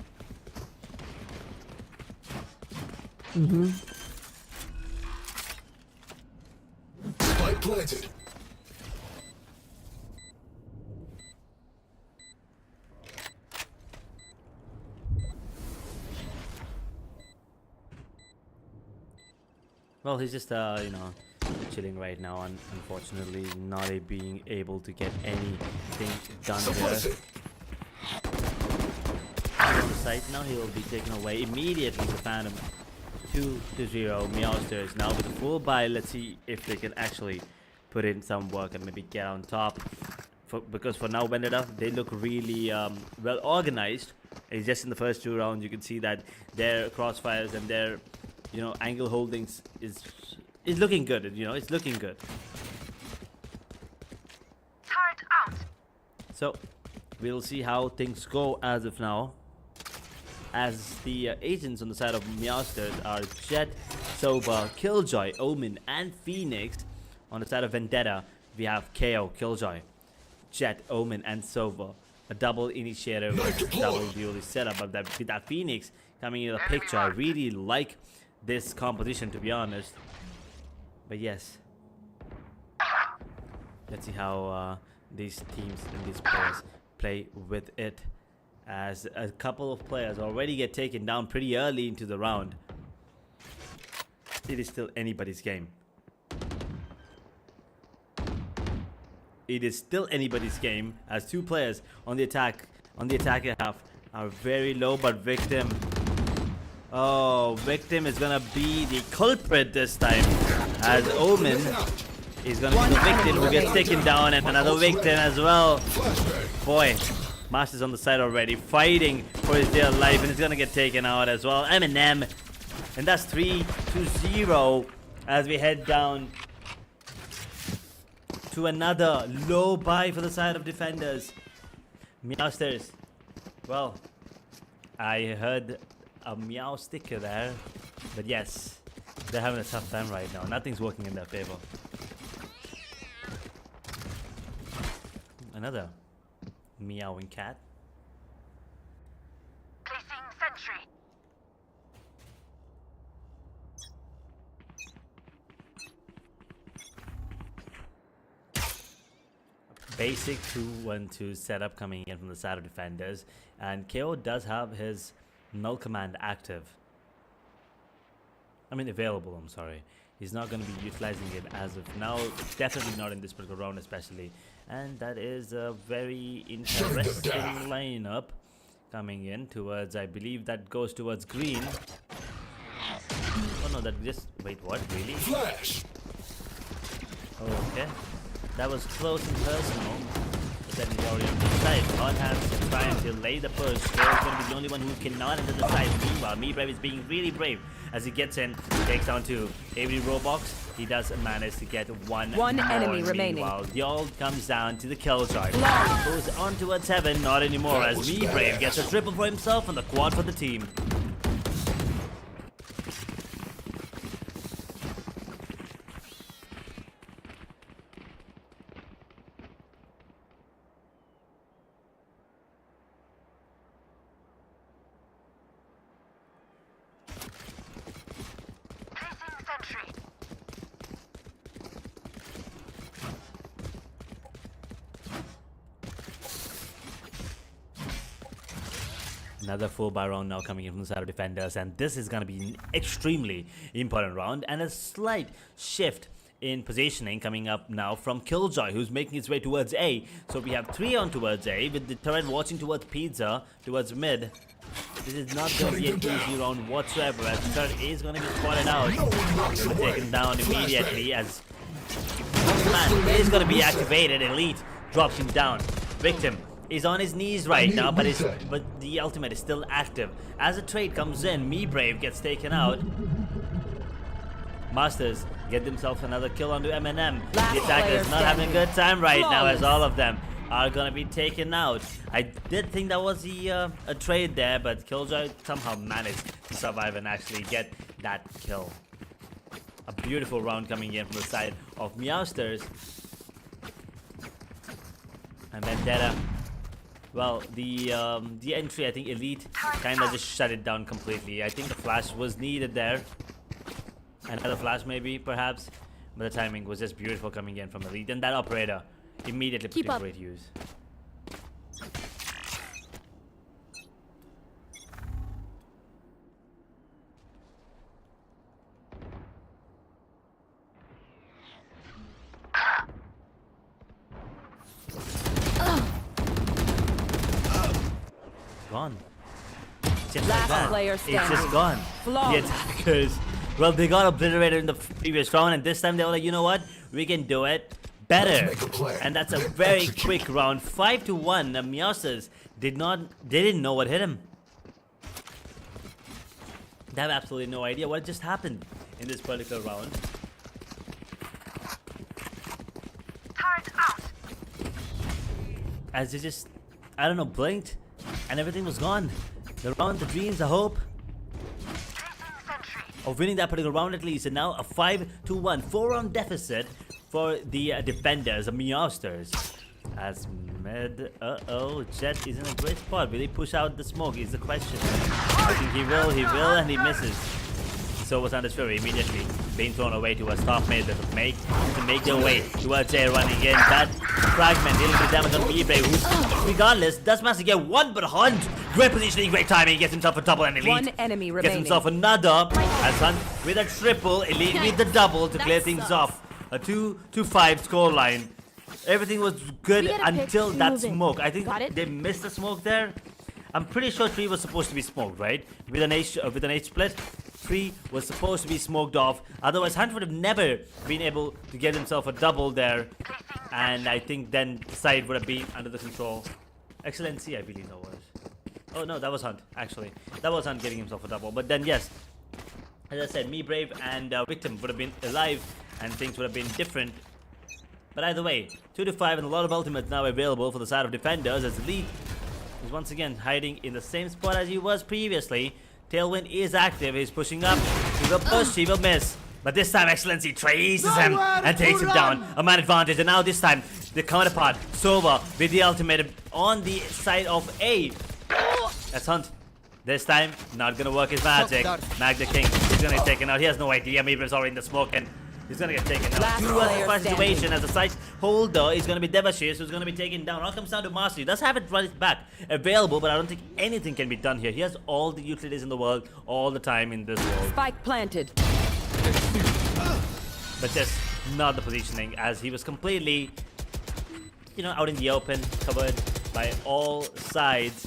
Spike planted. Well, he's just chilling right now, and unfortunately not being able to get anything done there. On the site now, he will be taken away immediately to Phantom. 2-0. Meowsterz now with a full buy. Let's see if they can actually put in some work and maybe get on top. Because for now, Vendetta, they look really well organized. It's just in the first 2 rounds, you can see that their crossfires and their angle holdings is looking good. It's looking good. Turret out. So we'll see how things go as of now. As the agents on the side of Meowsterz are Jet, Soba, Killjoy, Omen, and Phoenix. On the side of Vendetta, we have KO, Killjoy, Jet, Omen, and Soba. A double initiator with double duelist setup. But with that Phoenix coming into the picture, I really like this composition, to be honest. But yes, let's see how these teams and these players play with it, as a couple of players already get taken down pretty early into the round. It is still anybody's game. It is still anybody's game, as 2 players on the attacker half are very low, but Victim. Oh, Victim is gonna be the culprit this time, as Omen is gonna be the victim who gets taken down, and another victim as well. Boy, Master's on the side already, fighting for his dear life, and he's gonna get taken out as well. Eminem, and that's 3-0 as we head down to another low buy for the side of defenders. Meowsterz. Well, I heard a meow sticker there, but yes, they're having a tough time right now. Nothing's working in their favor. Another meowing cat. Placing sentry. Basic 2-1-2 setup coming in from the side of defenders, and KO does have his null command active. I mean available, I'm sorry. He's not going to be utilizing it as of now, definitely not in this particular round especially. And that is a very interesting lineup coming in towards, I believe that goes towards green. Oh no, that just, wait, what, really? Flash. Okay, that was close and personal. But then he's already on the side. On hands to try and delay the push. He's going to be the only one who cannot enter the side. Meanwhile, Brave is being really brave as he gets in, takes down 2. Avery Roblox, he does manage to get one enemy remaining. Meanwhile, the ult comes down to the Killjoy. Goes on towards heaven, not anymore, as Brave gets a triple for himself and the quad for the team. Another full buy round now coming in from the side of defenders, and this is going to be an extremely important round, and a slight shift in positioning coming up now from Killjoy, who's making his way towards A. So we have 3 on towards A, with the turret watching towards Pizza, towards mid. This is not going to be an easy round whatsoever, as the turret is going to be spotted out. Going to be taken down immediately, as man is going to be activated. Elite drops him down. Victim is on his knees right now, but the ultimate is still active. As the trade comes in, Me Brave gets taken out. Meowsterz get themselves another kill onto Eminem. The attackers not having a good time right now, as all of them are gonna be taken out. I did think that was a trade there, but Killjoy somehow managed to survive and actually get that kill. A beautiful round coming in from the side of Meowsterz. And Vendetta. Well, the entry, I think Elite kind of just shut it down completely. I think the flash was needed there. Another flash maybe, perhaps. But the timing was just beautiful coming in from Elite. And that operator immediately put in great use. Gone. Just like that. It's just gone. The attackers, well, they got obliterated in the previous round, and this time they were like, you know what? We can do it better. And that's a very quick round. 5-1. Meowsterz didn't know what hit him. They have absolutely no idea what just happened in this particular round. Turret out. As they just, I don't know, blinked, and everything was gone. The round, the dreams, the hope of winning that particular round at least, and now a 5-1, 4-round deficit for the defenders, the Meowsterz. As mid, Jet is in a great spot. Will he push out the smoke is the question. I think he will, and he misses. So was Anders Fury immediately being thrown away towards top mid to make their way towards A, running in. That fragment dealing with damage on eBay, who's regardless does manage to get one, but Hunt, great positioning, great timing, gets himself a double, and Elite One enemy remaining. gets himself another. As Hunt with a triple, Elite with the double to clear things off. A 2-5 scoreline. Everything was good until that smoke. I think they missed the smoke there. I'm pretty sure 3 was supposed to be smoked, right? With an H split, 3 was supposed to be smoked off. Otherwise, Hunt would have never been able to get himself a double there. And I think then the side would have been under the control. Excellency, I believe that was. Oh no, that was Hunt, actually. That was Hunt getting himself a double. But then yes, as I said, Me Brave and Victim would have been alive, and things would have been different. But either way, 2-5 and a lot of ultimates now available for the side of defenders, as Elite is once again hiding in the same spot as he was previously. Tailwind is active, he's pushing up. He will push, he will miss. But this time Excellency traces him and takes him down. A man advantage, and now this time the counterpart, Sova, with the ultimate on the side of A. That's Hunt. This time, not gonna work his magic. Mag the King is gonna get taken out. He has no idea. Maybe it's already in the smoke, and he's gonna get taken out. 2-1 situation as the site holder is gonna be Devashish, who's gonna be taken down. All comes down to Master. He does have it right back available, but I don't think anything can be done here. He has all the utilities in the world, all the time in this world. Spike planted. But just not the positioning, as he was completely, out in the open, covered by all sides.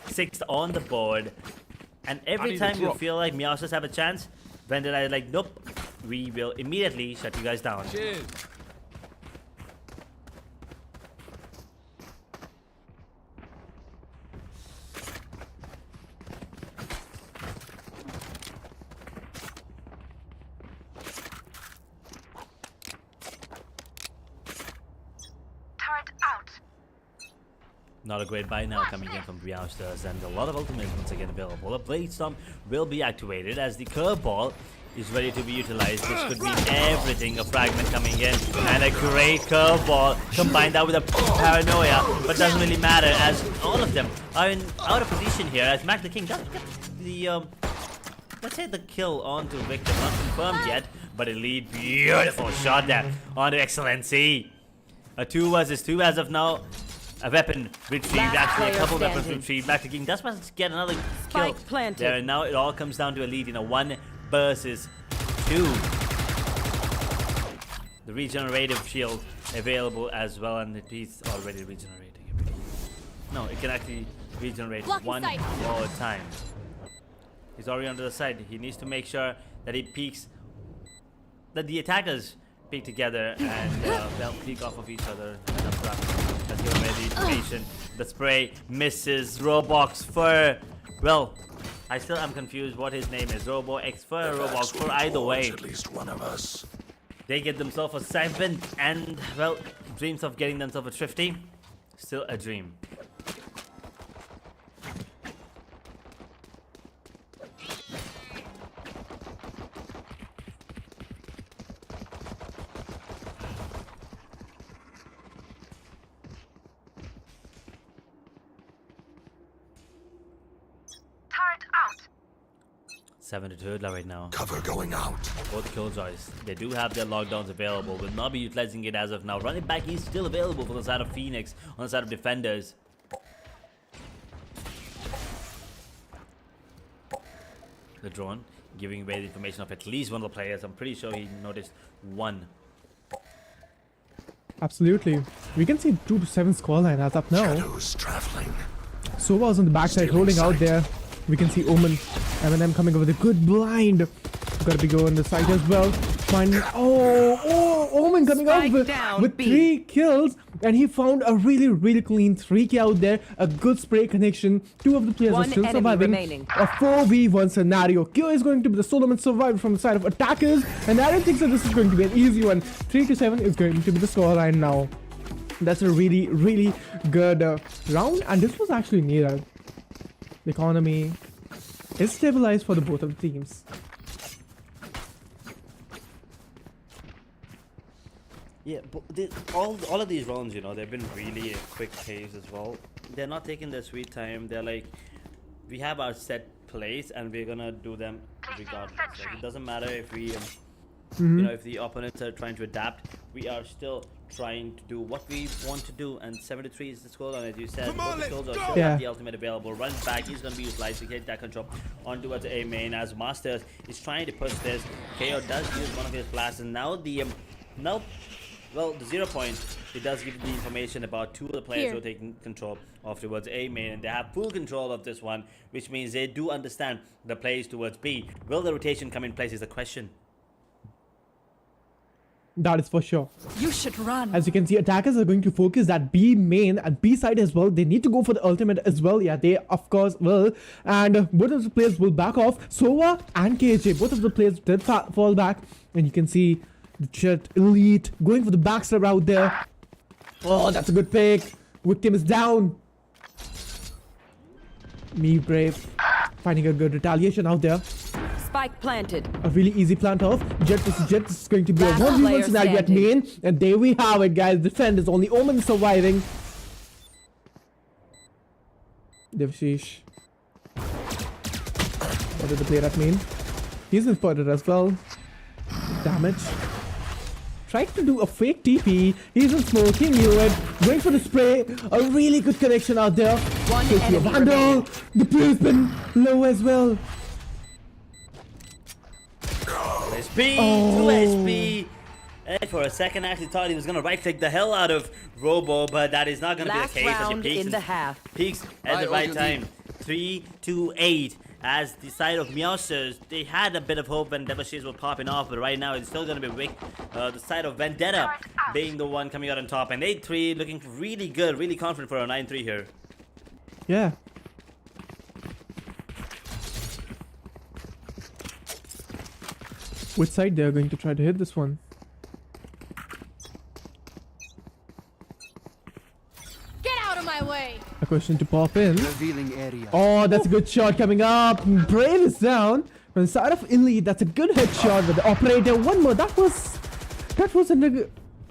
6th on the board, and every time you feel like Meowsterz have a chance, Vendetta is like, nope, we will immediately shut you guys down. Cheers. Turret out. Not a great buy now coming in from Meowsterz, and a lot of ultimates once again available. A Blade Storm will be activated as the curveball is ready to be utilized. This could mean everything. A fragment coming in, and a great curveball combined that with a paranoia, but doesn't really matter as all of them are out of position here. As Mag the King does get the let's say the kill onto Victim, not confirmed yet, but Elite, beautiful shot there onto Excellency. A 2 versus 2 as of now. A weapon retrieved, Last actually a player couple weapons standing. retrieved. Black King does must get another kill Spike planted. there, and now it all comes down to Elite in a 1 versus 2. The regenerative shield available as well, and he's already regenerating everything. No, it can actually regenerate one more time. He's already onto the side. He needs to make sure that he peeks, that the attackers peek together and they'll peek off of each other. Let's give him the information. The spray misses. Roblox Fur. Well, I still am confused what his name is. Robo X Fur, Roblox Fur. Either way, At least one of us. they get themselves a 7 and, well, dreams of getting themselves a thrifty. Still a dream. Turret out. 7 to Turtler right now. Cover going out. Both killjoys, they do have their lockdowns available. Will not be utilizing it as of now. Running back is still available for the side of Phoenix, on the side of defenders. The drone giving away the information of at least one of the players. I'm pretty sure he noticed one. Absolutely. We can see 2 to 7 scoreline as up now. Shadows traveling. Sova's on the backside holding out there. We can see Omen. Eminem coming over with a good blind. Gotta be going the side as well. Finding Omen coming Spike out down, with B. 3 kills, and he found a really clean 3K out there. A good spray connection. 2 of the players are One still enemy surviving. remaining. A 4v1 scenario. Q is going to be the Solomon survivor from the side of attackers, and I don't think so. This is going to be an easy one. 3 to 7 is going to be the scoreline now. That's a really good round, and this was actually needed. The economy is stabilized for the both of the teams. Yeah, but all of these rounds, you know, they've been really a quick pace as well. They're not taking their sweet time. They're like, we have our set plays and we're gonna do them regardless. Like, it doesn't matter if we, you know, if the opponents are trying to adapt. We are still trying to do what we want to do. And 73 is the score, and as you said, both the kills are still have the ultimate available. Runs back, he's gonna be utilized to get that control on towards A main as Meowsterz is trying to push this. KO does use one of his blasts, and now the well, the 0 point, it does give the information about 2 of the players who are taking control of towards A main, and they have full control of this one, which means they do understand the plays towards B. Will the rotation come in place is the question. That is for sure. You should run. As you can see, attackers are going to focus that B main and B side as well. They need to go for the ultimate as well. Yeah, they of course will. And both of the players will back off. Sova and KJ, both of the players did fall back. And you can see the Jet Elite going for the backstab out there. Oh, that's a good pick. Victim is down. Me Brave finding a good retaliation out there. Spike planted. A really easy plant off. Jet versus Jet is going to be Last a 1v1 player scenario at standing. main. And there we have it, guys. Defend is only Omen surviving. Devshish. What did the player at main? He's been spotted as well. Damage. Trying to do a fake TP. He's in smoke. He knew it. Going for the spray. A really good connection out there. One Takes the enemy vandal. remaining. The player's been low as well. SP, Oh. 2 SP. And for a second, I actually thought he was going to right-click the hell out of Robo, but that is not going to be the Last case. As he round peeks in the half. Peaks at I the owe right you time. 3-2-8. As the side of Meowsterz, they had a bit of hope when Devashish was popping off, but right now it's still going to be the side of Vendetta being the one coming out on top. And 8-3 looking really good, really confident for a 9-3 here. Yeah. Which side they are going to try to hit this one? Get out of my way. A question to pop in. Revealing area. Oh, that's a good shot coming up. Brave is down. From the side of Elite, that's a good headshot with the operator. One more. That was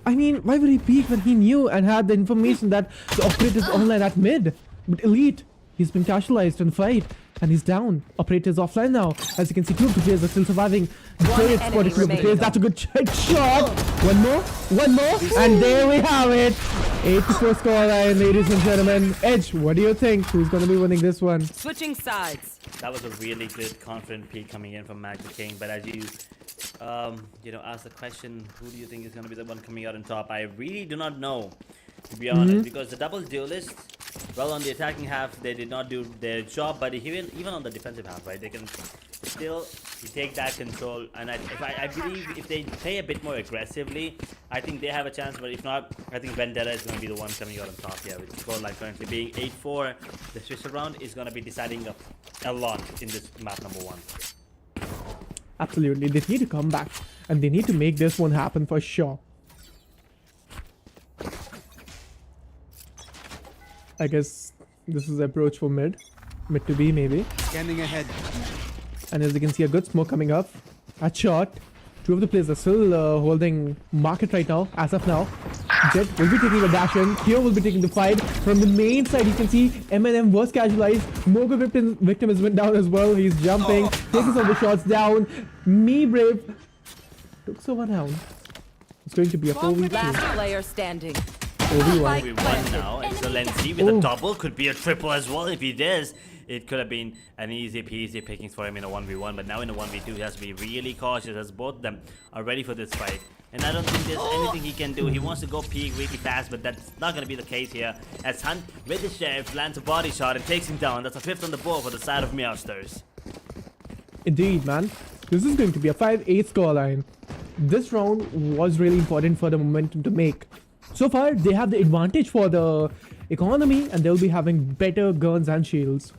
I mean, why would he peek when he knew and had the information that the operator's online at mid? But Elite, he's been casualized in fight. And he's down. Operator's offline now. As you can see, 2 of the players are still surviving. The player enemy spotted 2 of the remaining. players. That's a good headshot. One more. And there we have it. 8-4 scoreline, ladies and gentlemen. Edge, what do you think? Who's going to be winning this one? Switching sides. That was a really good confident peak coming in from Magic King. But as you, ask the question, who do you think is going to be the one coming out on top? I really do not know, to be honest, because the double duelists, well, on the attacking half, they did not do their job, but even on the defensive half, right, they can still take that control. And I believe if they play a bit more aggressively, I think they have a chance. But if not, I think Vendetta is going to be the one coming out on top here, with the scoreline currently being 8-4. The switch around is going to be deciding a lot in this map number 1. Absolutely, they need to come back and they need to make this one happen for sure. I guess this is the approach for mid to B maybe. Scanning ahead. And as you can see, a good smoke coming up. A shot. Two of the players are still holding market right now, as of now. Jet will be taking a dash in. Kyo will be taking the fight. From the main side, you can see M&M was casualized. Mogo victim has went down as well. He's jumping, taking some of the shots down. Me Brave took someone down. It's going to be a 4v2. Last player standing. 4v1. We won now. Excellency with a double. Could be a triple as well if he does. It could have been an easy peasy pickings for him in a 1v1, but now in a 1v2 he has to be really cautious as both of them are ready for this fight. And I don't think there's anything he can do. He wants to go peek really fast, but that's not going to be the case here. As Hunt with the Sheriff lands a body shot and takes him down. That's a 5th on the board for the side of Meowsterz. Indeed, man. This is going to be a 5-8 scoreline. This round was really important for the momentum to make. So far, they have the advantage for the economy and they'll be having better guns and shields.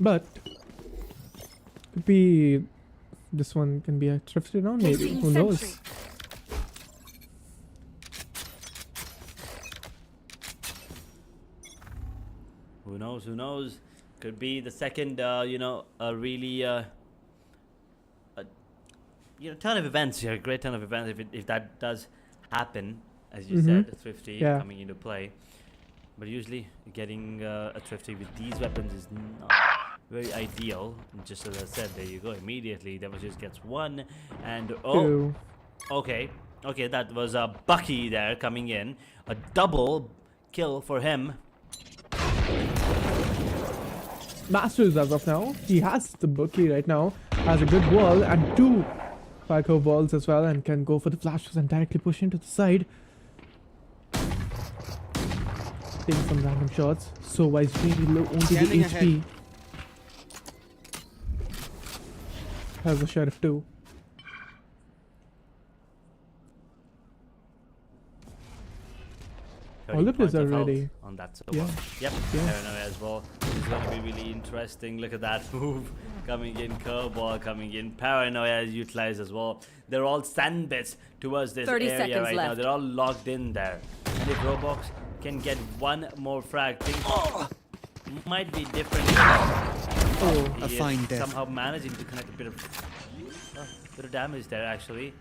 But could be this one can be a thrifty round maybe. Who knows? Who knows? Who knows? Could be the second, a really, turn of events here. Great turn of events if that does happen, as you said, thrifty coming into play. But usually getting a thrifty with these weapons is not very ideal. And just as I said, there you go. Immediately, Devil just gets one. And okay, that was a Bucky there coming in. A double kill for him. Meowsterz as of now. He has the Bucky right now. Has a good wall and 2 Falco walls as well, and can go for the flashes and directly push into the side. Taking some random shots. So wise really low onto the HP. Has a Sheriff too. All the players are ready. On that so yeah. Yep, Paranoia as well. It's going to be really interesting. Look at that move coming in, curveball coming in. Paranoia is utilized as well. They're all sandbits towards this area right now. They're all locked in there. And if Roblox can get one more frag, things might be different. A fine death. Somehow managing to connect a bit of damage there actually.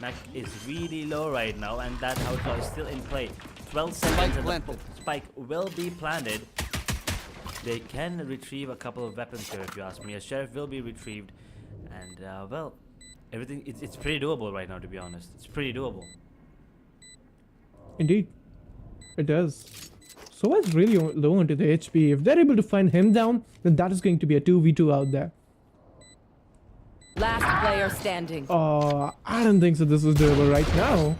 Mac is really low right now, and that outlaw is still in play. 12 seconds and the spike will be planted. They can retrieve a couple of weapons here if you ask me. A Sheriff will be retrieved, and well, everything it's pretty doable right now, to be honest. It's pretty doable. Indeed, it does. So it's really low into the HP. If they're able to find him down, then that is going to be a 2v2 out there. Last player standing. I don't think so this is doable right now.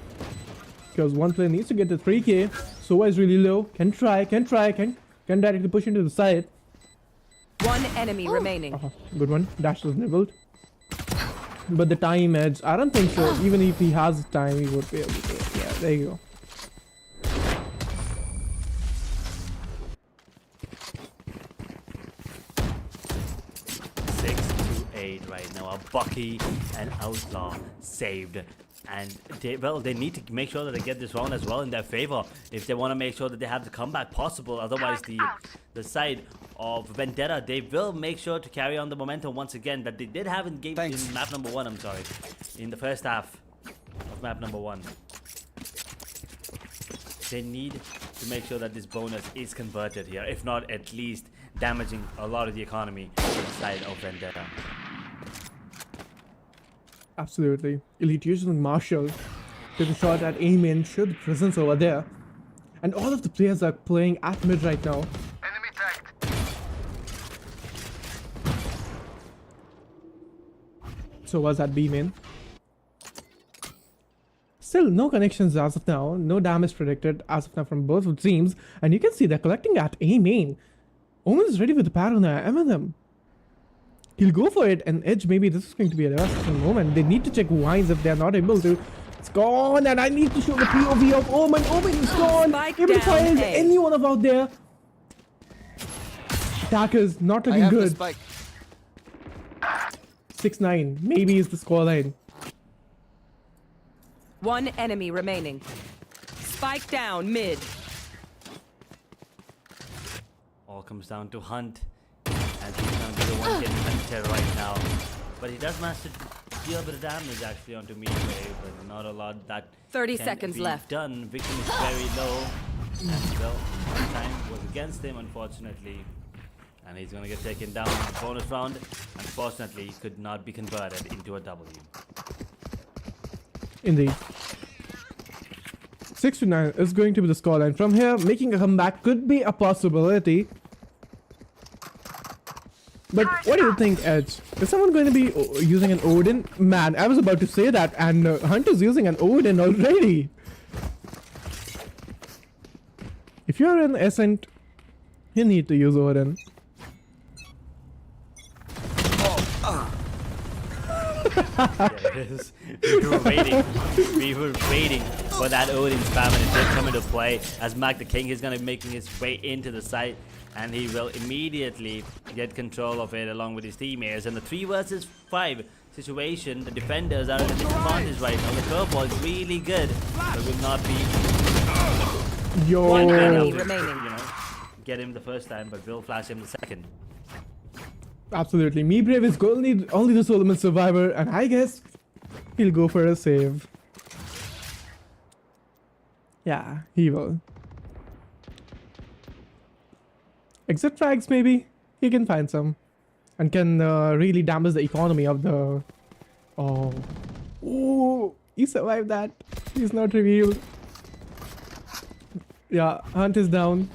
Because one player needs to get the 3k. Sova is really low. Can directly push into the side. One enemy remaining. Good one. Dash was nibbled. But the time edge, I don't think so. Even if he has time, he would be able to. Yeah, there you go. Right now, a Bucky and Outlaw saved, and they need to make sure that they get this round as well in their favor if they want to make sure that they have the comeback possible. Otherwise, the side of Vendetta, they will make sure to carry on the momentum once again that they did have in map number 1. I'm sorry, in the first half of map number 1. They need to make sure that this bonus is converted here, if not at least damaging a lot of the economy on the side of Vendetta. Absolutely. Elite using Marshall. the shot at A main, show the presence over there. And all of the players are playing at mid right now. Enemy tagged. So was at B main. Still no connections as of now, no damage predicted as of now from both teams, and you can see they're collecting at A main. Omen is ready with the paranoia, M&M. He'll go for it, and Edge, maybe this is going to be a devastating moment. They need to check wines if they're not able to. It's gone, and I need to show the POV of Omen. Omen is gone. Even find anyone about there. Attackers not I looking have the good. spike. 6-9, maybe is the scoreline. One enemy remaining. Spike down mid. All comes down to Hunt, and he's going to be the one getting hunted right now. But he does manage to deal a bit of damage actually onto Meowsterz, but not a lot that 30 can seconds be left. done. Victim is very low, and well, time was against him unfortunately, and he's going to get taken down in the bonus round. Unfortunately, he could not be converted into a W. Indeed. 6-9 is going to be the scoreline. From here, making a comeback could be a possibility. But what do you think, Edge? Is someone going to be using an Odin? Man, I was about to say that, and Hunt is using an Odin already. If you're an Ascent, you need to use Odin. There it is. We were waiting for that Odin spam, and it did come into play as Mac the King is going to be making his way into the site, and he will immediately get control of it along with his teammates. And the 3 versus 5 situation, the defenders are in a disadvantage right now. The curveball is really good, but will not be Yo. enough enemy to, remaining. get him the first time, but will flash him the second. Absolutely. Me Brave is only the Solomon survivor, and I guess he'll go for a save. Yeah, he will. Exit frags, maybe? He can find some. And can really damage the economy of the... Oh. Oh, he survived that. He's not revealed. Yeah, Hunt is down.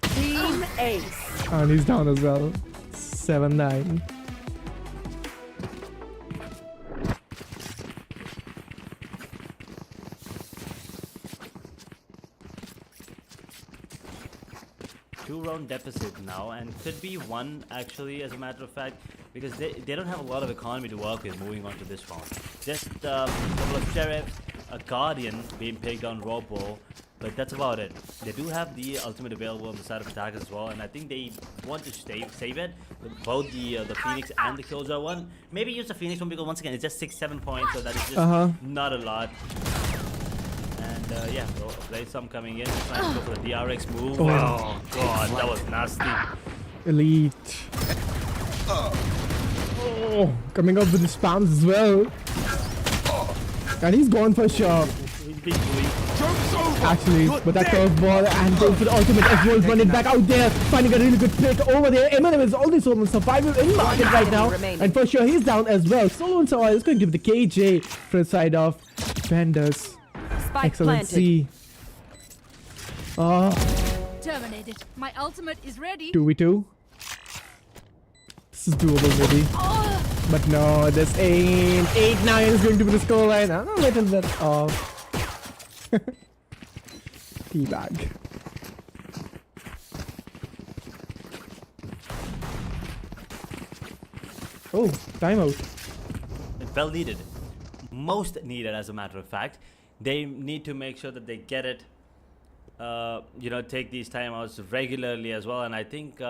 Team Ace. And he's down as well. 7-9. Two-round deficit now, and could be one actually, as a matter of fact, because they don't have a lot of economy to work with moving on to this round. Just a couple of sheriffs, a guardian being picked on Robo, but that's about it. They do have the ultimate available on the side of attackers as well, and I think they want to save it with both the Phoenix and the Killjoy one. Maybe use the Phoenix one because once again it's just 6-7 points, so that is just not a lot. And yeah, so play some coming in, trying to go for the DRX move. Oh god, that was nasty. Elite. Oh, coming up with the spams as well. And he's gone for sure. He's being bullied. Actually, but that curveball and going for the ultimate F-rolls, running back out there, finding a really good pick over there. Eminem is only so much survival in market right now, and for sure he's down as well. Solo and Sawai is going to give the KJ for the side of Vendors. Spike Excellency. Terminated. My ultimate is ready. 2v2. This is doable, maybe. But no, this ain't. 8-9 is going to be the scoreline. I'm not letting that off. Teabag. Oh, timeout. Well needed. Most needed, as a matter of fact. They need to make sure that they get it, take these timeouts regularly as well. And I think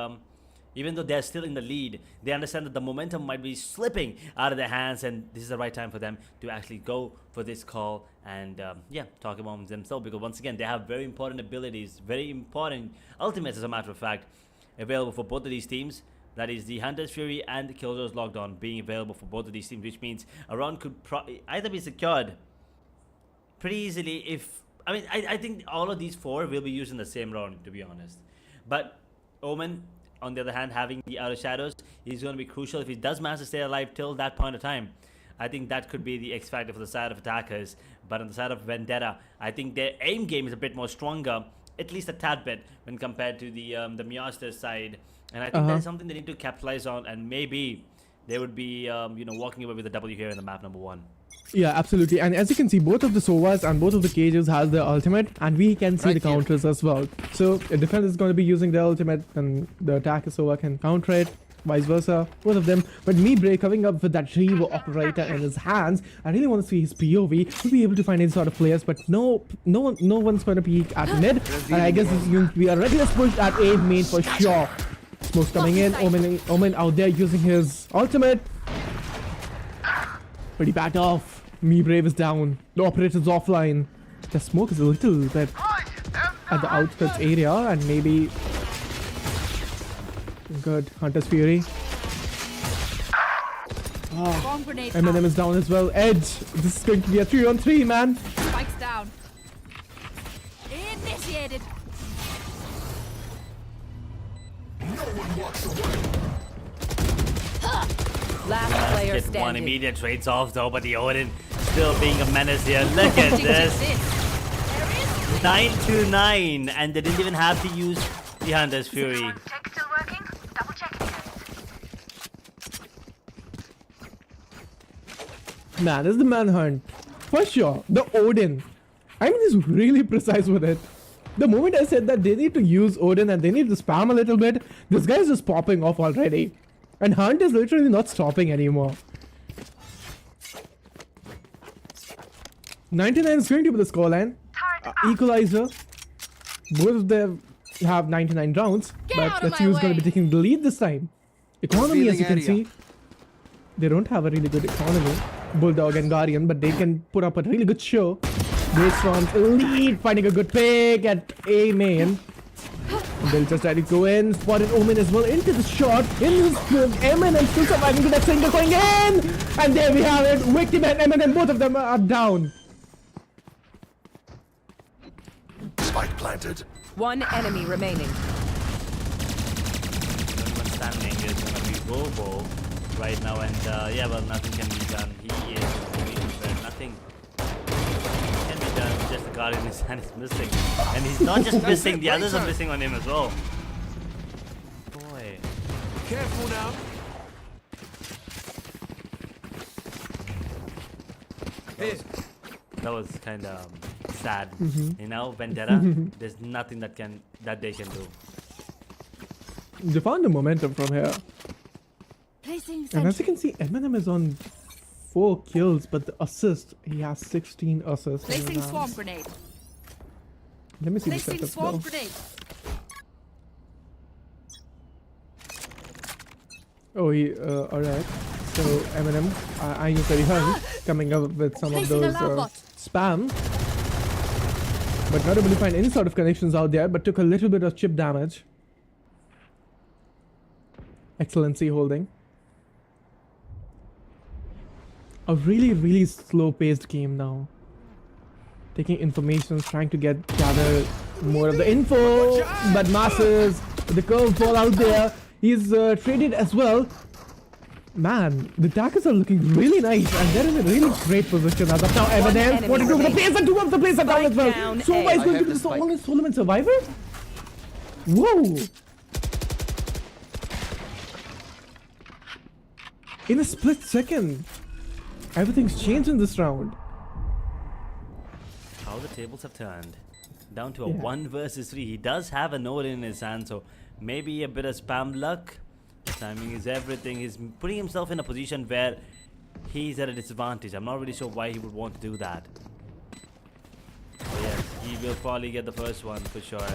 even though they're still in the lead, they understand that the momentum might be slipping out of their hands, and this is the right time for them to actually go for this call and talk about themselves, because once again they have very important abilities, very important ultimates, as a matter of fact, available for both of these teams. That is the Hunter's Fury and the Killjoy's Lockdown being available for both of these teams, which means a round could either be secured pretty easily. I think all of these 4 will be used in the same round, to be honest. But Omen, on the other hand, having the Outer Shadows, he's going to be crucial if he does manage to stay alive till that point of time. I think that could be the X factor for the side of attackers. But on the side of Vendetta, I think their aim game is a bit more stronger, at least a tad bit, when compared to the Meowsterz side. And I think that is something they need to capitalize on, and maybe they would be, walking away with a W here in the map number 1. Yeah, absolutely. And as you can see, both of the Sovas and both of the cages has their ultimate, and we can see the counters as well. So the defense is going to be using their ultimate, and the attacker Sova can counter it, vice versa, both of them. But Meowsterz coming up with that Revo operator in his hands, I really want to see his POV to be able to find any sort of players, but no one's going to peek at mid, and I guess this is going to be a reckless push at A main for sure. Smoke's coming in, Omen out there using his ultimate. Pretty backed off. Meowsterz is down. The operator's offline. The smoke is a little bit at the outskirts area, and maybe good. Hunter's Fury. Bomb grenade Eminem is down as well. Edge. This is going to be a 3-on-3, man. Spikes down. Initiated. Last player Get one standing. immediate trades off though, but the Odin still being a menace here. Look at this. 9-9, and they didn't even have to use the Hunter's Fury. Check still working? Double check. Man, this is the manhunt. For sure. The Odin. I mean, he's really precise with it. The moment I said that they need to use Odin and they need to spam a little bit, this guy is just popping off already. And Hunt is literally not stopping anymore. 99 is going to be the scoreline. Equalizer. Both of them have 99 rounds. But let's see who's going to be taking the lead this time. Economy, as you can see, they don't have a really good economy. Bulldog and Guardian, but they can put up a really good show. Greystorm's elite, finding a good pick at A main. And they'll just try to go in, spotted Omen as well into the shot. In his Eminem still surviving to that single going in! And there we have it, Victim and Eminem, both of them are down. Spike planted. One enemy remaining. Everyone standing is going to be Bobo right now, and nothing can be done. He is really nothing can be done. Just the guard in his hand is missing, and he's not just missing; the others are missing on him as well. Boy, Careful now. that was kind of sad. You know, Vendetta. There's nothing that they can do. They found the momentum from here. Placing And as you can see, Eminem is on 4 kills, but the assist, he has 16 assists. Placing swarm grenade. Let me see the Placing setup swarm though. grenade. Oh, alright. So Eminem, I use very hard coming up with some of Placing those alarm bot. spam, but not able to find any sort of connections out there. But took a little bit of chip damage. Excellency holding. A really slow-paced game now. Taking information, trying to gather more of the info, but Masters, the curveball out there, he's traded as well. Man, the attackers are looking really nice, and they're in a really great position as of now. Eminem, 42 of the place, and 2 of the place are down as well. down So A. is going to be the only Solomon survivor? Whoa! In a split second, everything's changed in this round. How the tables have turned. Down to a 1 versus 3. He does have a node in his hand, so maybe a bit of spam luck. Timing is everything. He's putting himself in a position where he's at a disadvantage. I'm not really sure why he would want to do that. But yes, he will probably get the first one for sure.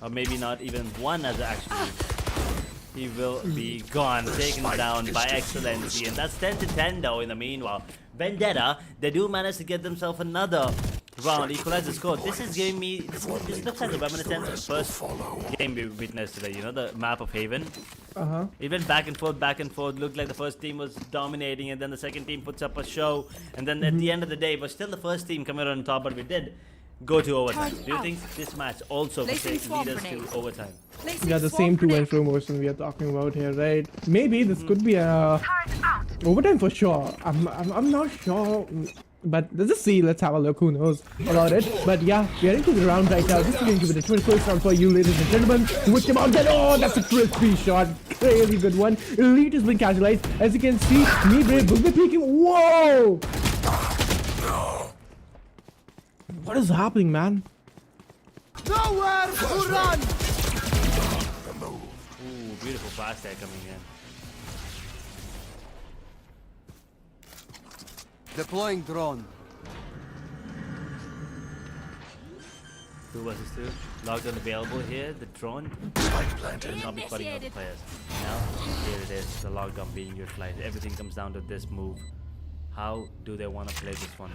Or maybe not even one as actually. He will be gone, taken down by Excellency. And that's 10-10 though in the meanwhile. Vendetta, they do manage to get themselves another round, equalize the score. This is giving me, this looks like a reminiscence of the first game we witnessed today, you know, the map of Haven. It went back and forth, looked like the first team was dominating, and then the second team puts up a show, and then at the end of the day, it was still the first team coming on top, but we did go to overtime. Do you think this match also will lead us to overtime? Yeah, the same to and fro motion we are talking about here, right? Maybe this could be a Overtime for sure. I'm not sure. But let's just see. Let's have a look. Who knows about it? But yeah, we are into the round right now. This is going to be the 21st round for you, ladies and gentlemen. Which about that? Oh, that's a crispy shot. Crazy good one. Elite has been casualized. As you can see, me Brave will be peeking. Whoa! What is happening, man? Nowhere to run! Ooh, beautiful flash there coming in. Deploying drone. 2 versus 2. Lockdown available here. The drone Spike planted. will not be fighting other players. Now, here it is. The lockdown being utilized. Everything comes down to this move. How do they want to play this one?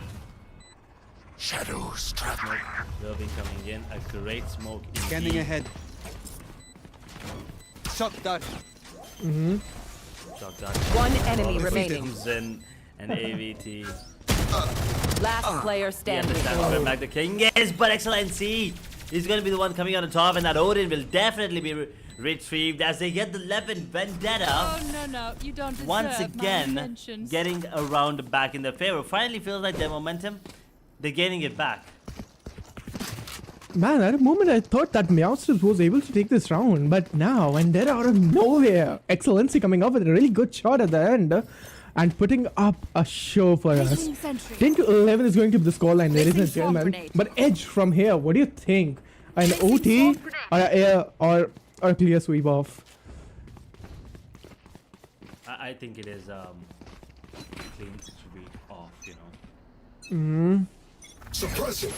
Shadows traveling. Irving coming in. A great smoke. Scanning indeed. ahead. Shot dart. Shot dart. One enemy All the remaining. systems in an AVT. Last player He standing. understands where back the king is, but Excellency is going to be the one coming on the top, and that Odin will definitely be retrieved as they get the 11 Vendetta. Oh no, you don't deserve Once my again, mentions. getting around back in their favor. Finally feels like their momentum, they're gaining it back. Man, at a moment I thought that Meowsterz was able to take this round, but now, and they're out of nowhere. Excellency coming up with a really good shot at the end and putting up a show for us. Placing sentry. 10 to 11 is going to be the scoreline, ladies and Placing swarm gentlemen. grenade. But Edge from here, what do you think? An Placing OT swarm grenade. or a air or a clear sweep off? I think it is clean. It should be off, you know. Suppressing.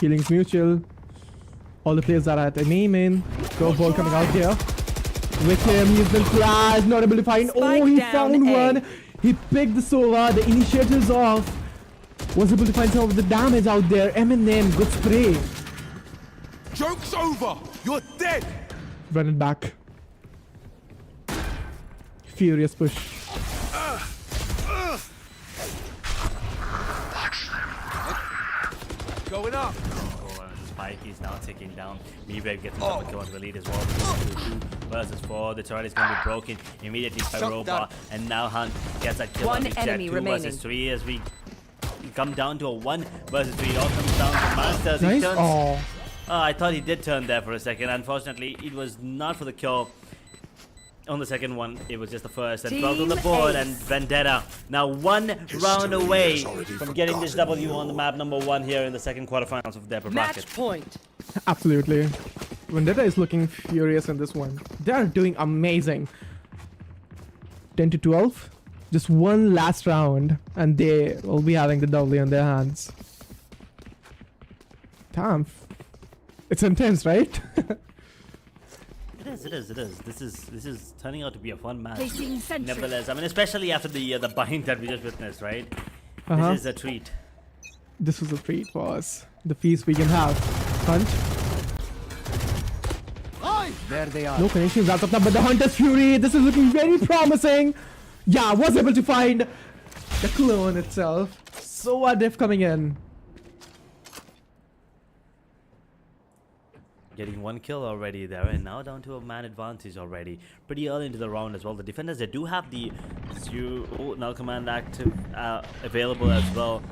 Healing's mutual. All the players are at a name in. Go ball coming out here. With him, he's been flashed, not able to find. Spike Oh, he down found A. one. He picked the Sova. The initiative's off. Was able to find some of the damage out there. Eminem, good spray. Joke's over. You're dead. Run it back. Furious push. Going up. Oh, and Spike is now ticking down. Meewave gets another kill onto the lead as well. 2 versus 4. The turret is going to be broken immediately by Shot Robot. And now Hunt gets that kill One on the Jet. enemy 2 remaining. versus 3 as we come down to a 1 versus 3. It all comes down to Meowsterz. He Nice. turns. Oh, I thought he did turn there for a second. Unfortunately, it was not for the kill. On the second one, it was just the first. And 12 on the Team board, Ace. and Vendetta now 1 round away has already from getting this forgotten W on the map number 1 here in the second quarterfinals of their bracket. Match point. absolutely. Vendetta is looking furious in this one. They are doing amazing. 10 to 12. Just one last round, and they will be having the W in their hands. Damn. It's intense, right? It is. This is turning out to be a fun match. Placing sentry. Nevertheless, I mean, especially after the bind that we just witnessed, right? Uh-huh. This is a treat. This was a treat for us. The feast we can have. Hunt. There they are. No connections as of now, but the Hunter's Fury. This is looking very promising. Yeah, was able to find the clone itself. So what if coming in? Getting 1 kill already there, and now down to a man advantage already. Pretty early into the round as well. The defenders, they do have the null command active available as well.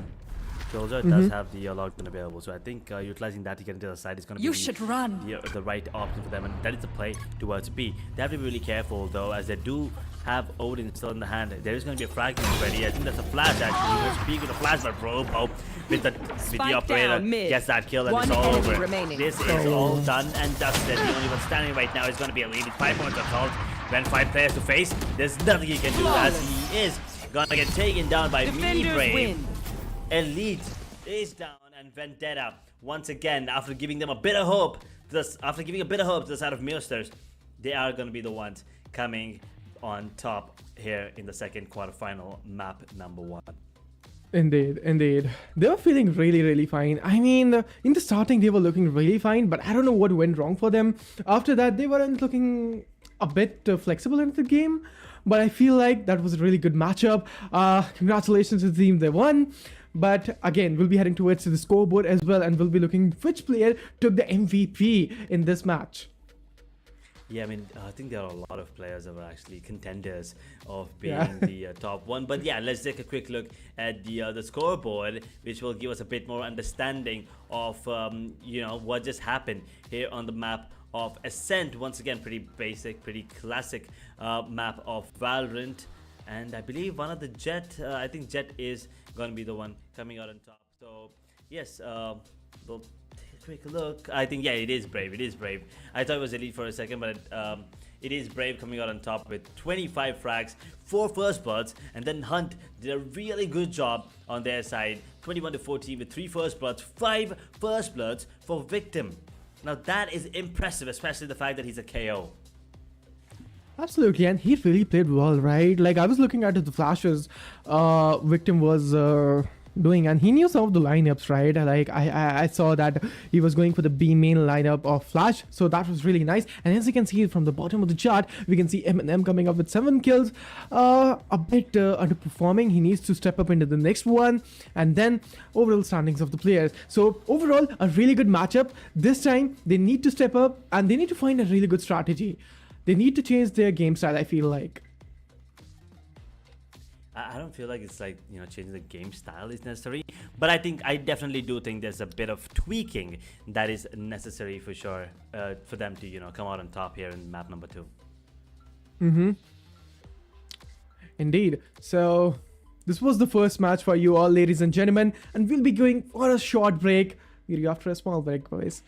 Soldier does have the lockdown available, so I think utilizing that to get into the side is going to You be should run. the right option for them, and that is the play towards B. They have to be really careful though, as they do have Odin still in the hand. There is going to be a fragment ready. I think that's a flash actually. He was speaking with a flash, but Robo with the Spike operator down mid. gets that kill, and One it's all enemy over. remaining. This is all done and dusted. The only one standing right now is going to be Elite. 5 points of assault. When 5 players to face, there's nothing he can do as he is going to get taken down by Defenders Meewsterz. win. Elite is down, and Vendetta once again, after giving them a bit of hope, after giving a bit of hope to the side of Meowsterz, they are going to be the ones coming on top here in the second quarterfinal map number 1. Indeed, indeed. They were feeling really, really fine. I mean, in the starting, they were looking really fine, but I don't know what went wrong for them. After that, they weren't looking a bit flexible in the game, but I feel like that was a really good matchup. Congratulations to the team, they won. But again, we'll be heading towards the scoreboard as well, and we'll be looking which player took the MVP in this match. Yeah, I mean, I think there are a lot of players that were actually contenders of being Yeah. the top one. But yeah, let's take a quick look at the scoreboard, which will give us a bit more understanding of what just happened here on the map of Ascent. Once again, pretty basic, pretty classic map of Valorant. And I believe one of the Jet, I think Jet is going to be the one coming out on top. So yes, we'll take a quick look. I think, yeah, it is Brave. It is Brave. I thought it was Elite for a second, but it is Brave coming out on top with 25 frags, 4 first bloods, and then Hunt did a really good job on their side. 21 to 14 with 3 first bloods, 5 first bloods for Victim. Now that is impressive, especially the fact that he's a KO. Absolutely, and he really played well, right? Like, I was looking at the flashes Victim was doing, and he knew some of the lineups, right? Like, I saw that he was going for the B main lineup of Flash, so that was really nice. And as you can see from the bottom of the chart, we can see Eminem coming up with 7 kills, a bit underperforming. He needs to step up into the next one, and then overall standings of the players. So overall, a really good matchup. This time, they need to step up, and they need to find a really good strategy. They need to change their game style, I feel like. I don't feel like it's like, changing the game style is necessary, but I definitely do think there's a bit of tweaking that is necessary for sure, for them to, come out on top here in map number 2. Indeed. So this was the first match for you all, ladies and gentlemen, and we'll be going for a short break. We'll be after a small break, boys.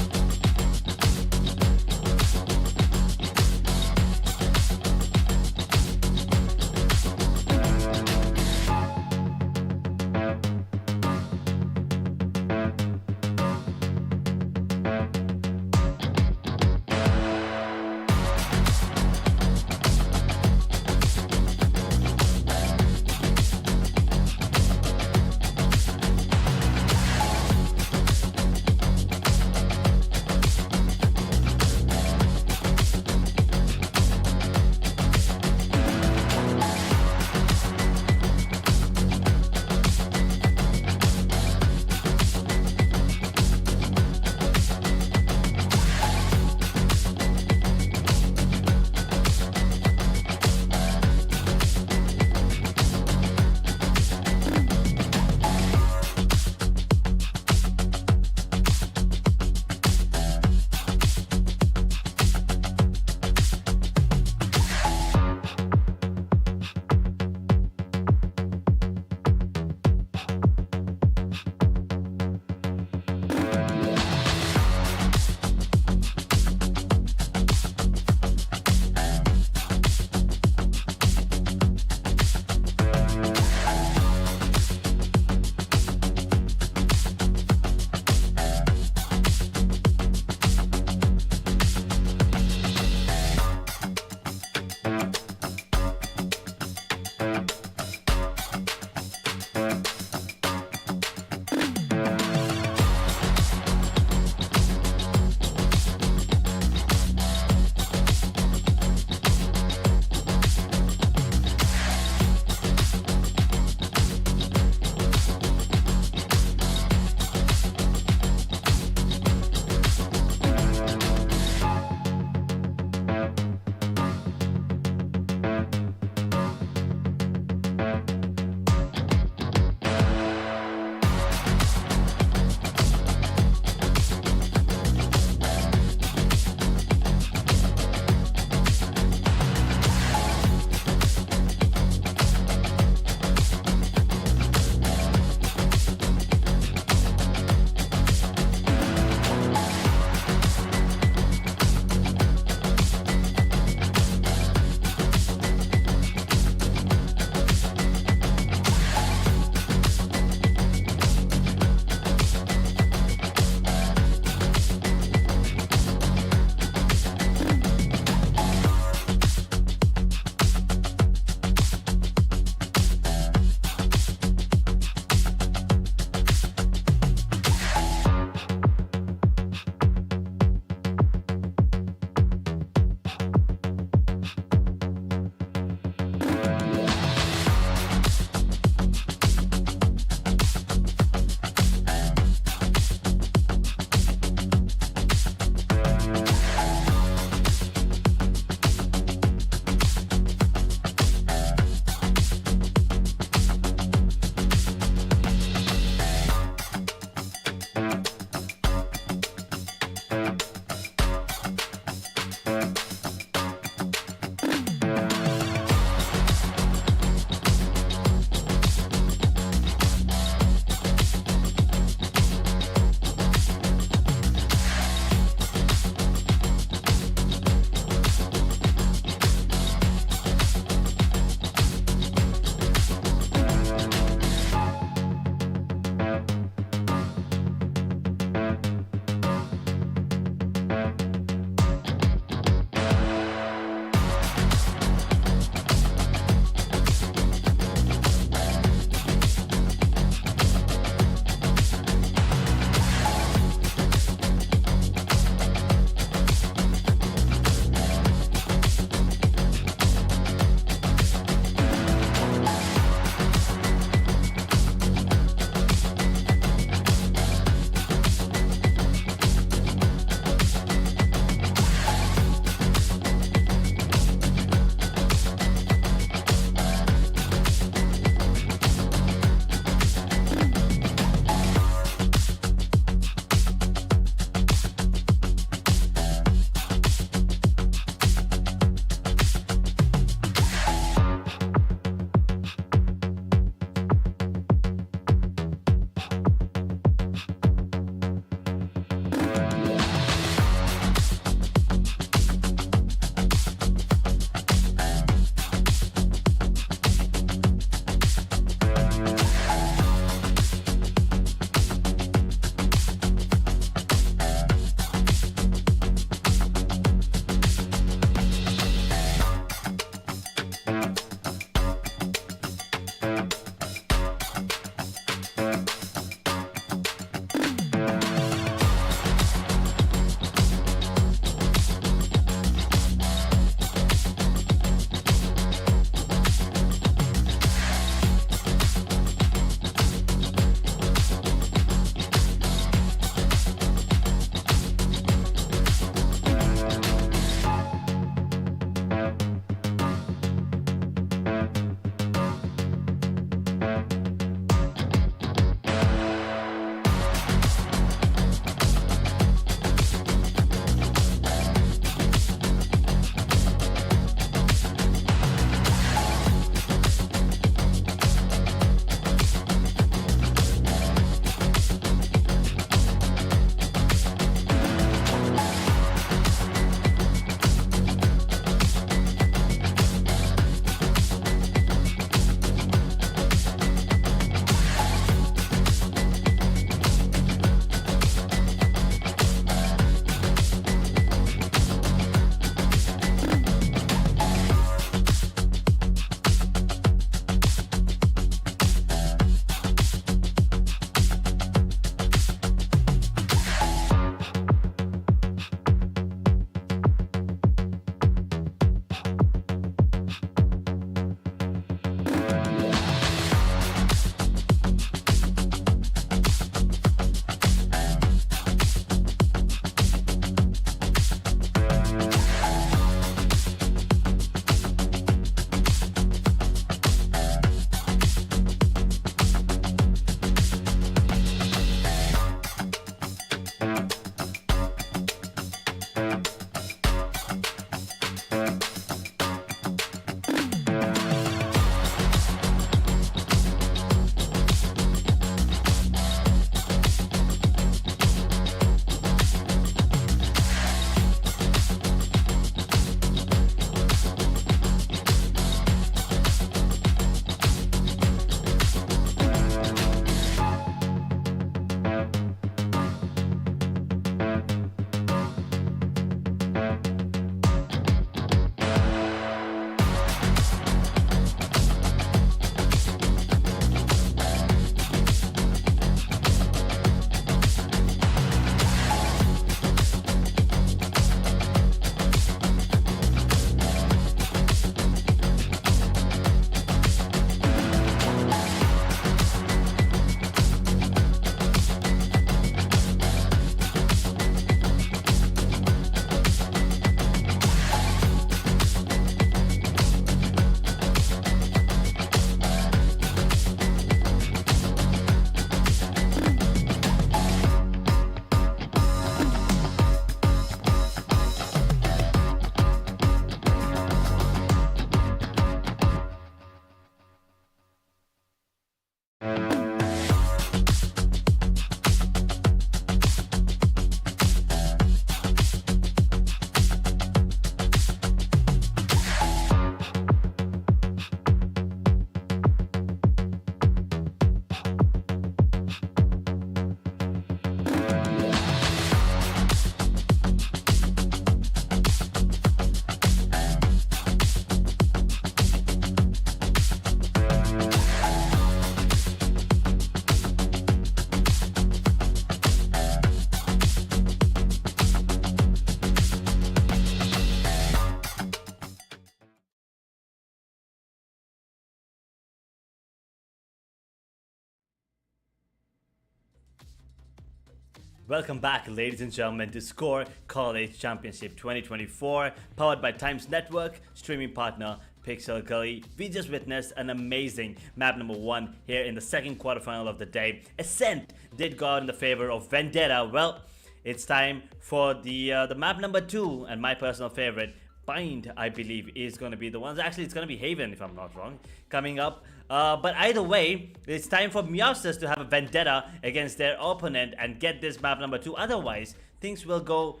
Welcome back, ladies and gentlemen, to SKOAR College Championship 2024, powered by Times Network, streaming partner Pixel Gully. We just witnessed an amazing map number 1 here in the second quarterfinal of the day. Ascent did go out in the favor of Vendetta. Well, it's time for the map number 2, and my personal favorite, Bind, I believe, is going to be the ones. Actually, it's going to be Haven, if I'm not wrong, coming up. But either way, it's time for Meowsterz to have a vendetta against their opponent and get this map number 2. Otherwise, things will go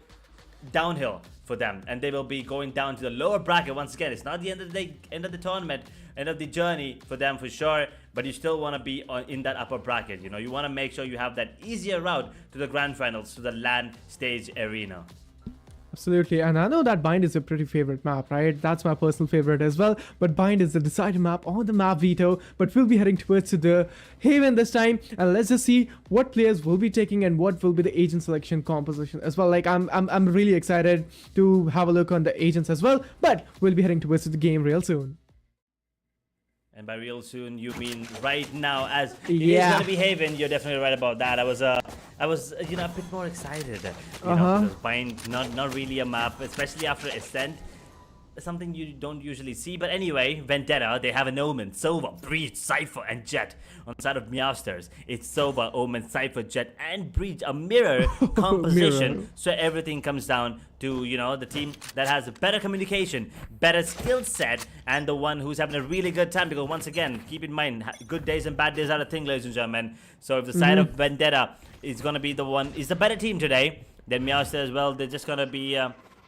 downhill for them, and they will be going down to the lower bracket once again. It's not the end of the day, end of the tournament, end of the journey for them for sure, but you still want to be in that upper bracket. You know, you want to make sure you have that easier route to the grand finals, to the LAN stage arena. Absolutely, and I know that Bind is a pretty favorite map, right? That's my personal favorite as well. But Bind is the decided map on the map veto. But we'll be heading towards the Haven this time, and let's just see what players will be taking and what will be the agent selection composition as well. Like I'm really excited to have a look on the agents as well. But we'll be heading towards the game real soon. And by real soon, you mean right now, as it Yeah. is going to be Haven. You're definitely right about that. I was you know, a bit more excited. You know, because Bind, not really a map, especially after Ascent. Something you don't usually see. But anyway, Vendetta, they have an Omen, Sova, Breach, Cypher, and Jet. On the side of Meowsterz, it's Sova, Omen, Cypher, Jet, and Breach, a mirror composition. Mirror. So everything comes down to, you know, the team that has better communication, better skill set, and the one who's having a really good time. Because once again, keep in mind, good days and bad days are a thing, ladies and gentlemen. So if the side of Vendetta is going to be the one, is the better team today, then Meowsterz, well, they're just going to be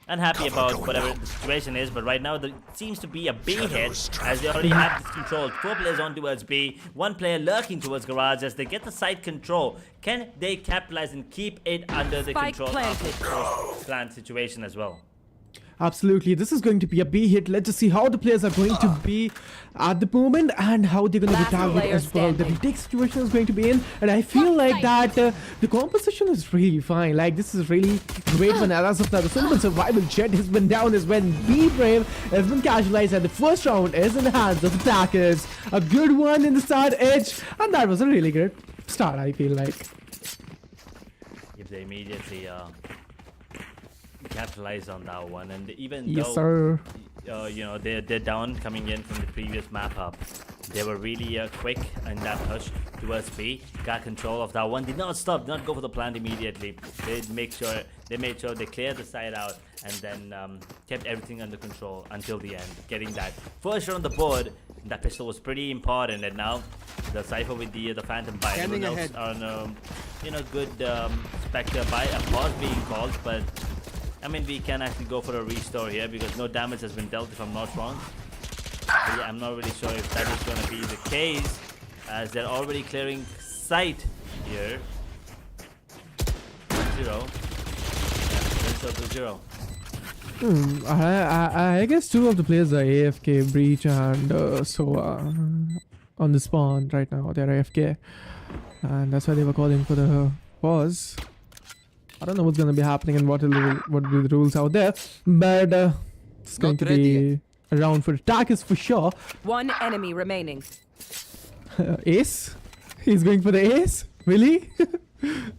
unhappy about whatever the situation is. But right now there seems to be a B hit, as they already have this control. 4 players on towards B, 1 player lurking towards garage as they get the side control. Can they capitalize and keep it under the Spike control planted. of the plant situation as well? Absolutely, this is going to be a B hit. Let's just see how the players are going to be at the moment and how they're going to be Last targeted player as well. The standing. retake situation is going to be in, and I feel like that the composition is really fine. Like, this is really great for as of now. The Cinnamon Survival Jet has been down as when B Brave has been casualized, and the first round is in the hands of attackers. A good one in the start edge, and that was a really good start, I feel like. If they immediately capitalize on that one, and even Yes, though sir. you know, they're down coming in from the previous map up, they were really quick in that push towards B, got control of that one, did not stop, did not go for the plant immediately. They made sure they cleared the side out, and then kept everything under control until the end, getting that first shot on the board. That pistol was pretty important, and now the Cypher with the Phantom buy. Standing Everyone else ahead. on you know, good Spectre buy, a pause being called, but I mean, we can actually go for a restore here because no damage has been dealt, if I'm not wrong. But yeah, I'm not really sure if that is going to be the case, as they're already clearing sight here. 0. Yeah, 0. I guess 2 of the players are AFK, Breach and on the spawn right now. They're AFK, and that's why they were calling for the pause. I don't know what's gonna be happening and what will be the rules out there, but it's going to be a round for attackers for sure. 1 enemy remaining. Ace, he's going for the ace. Really? There's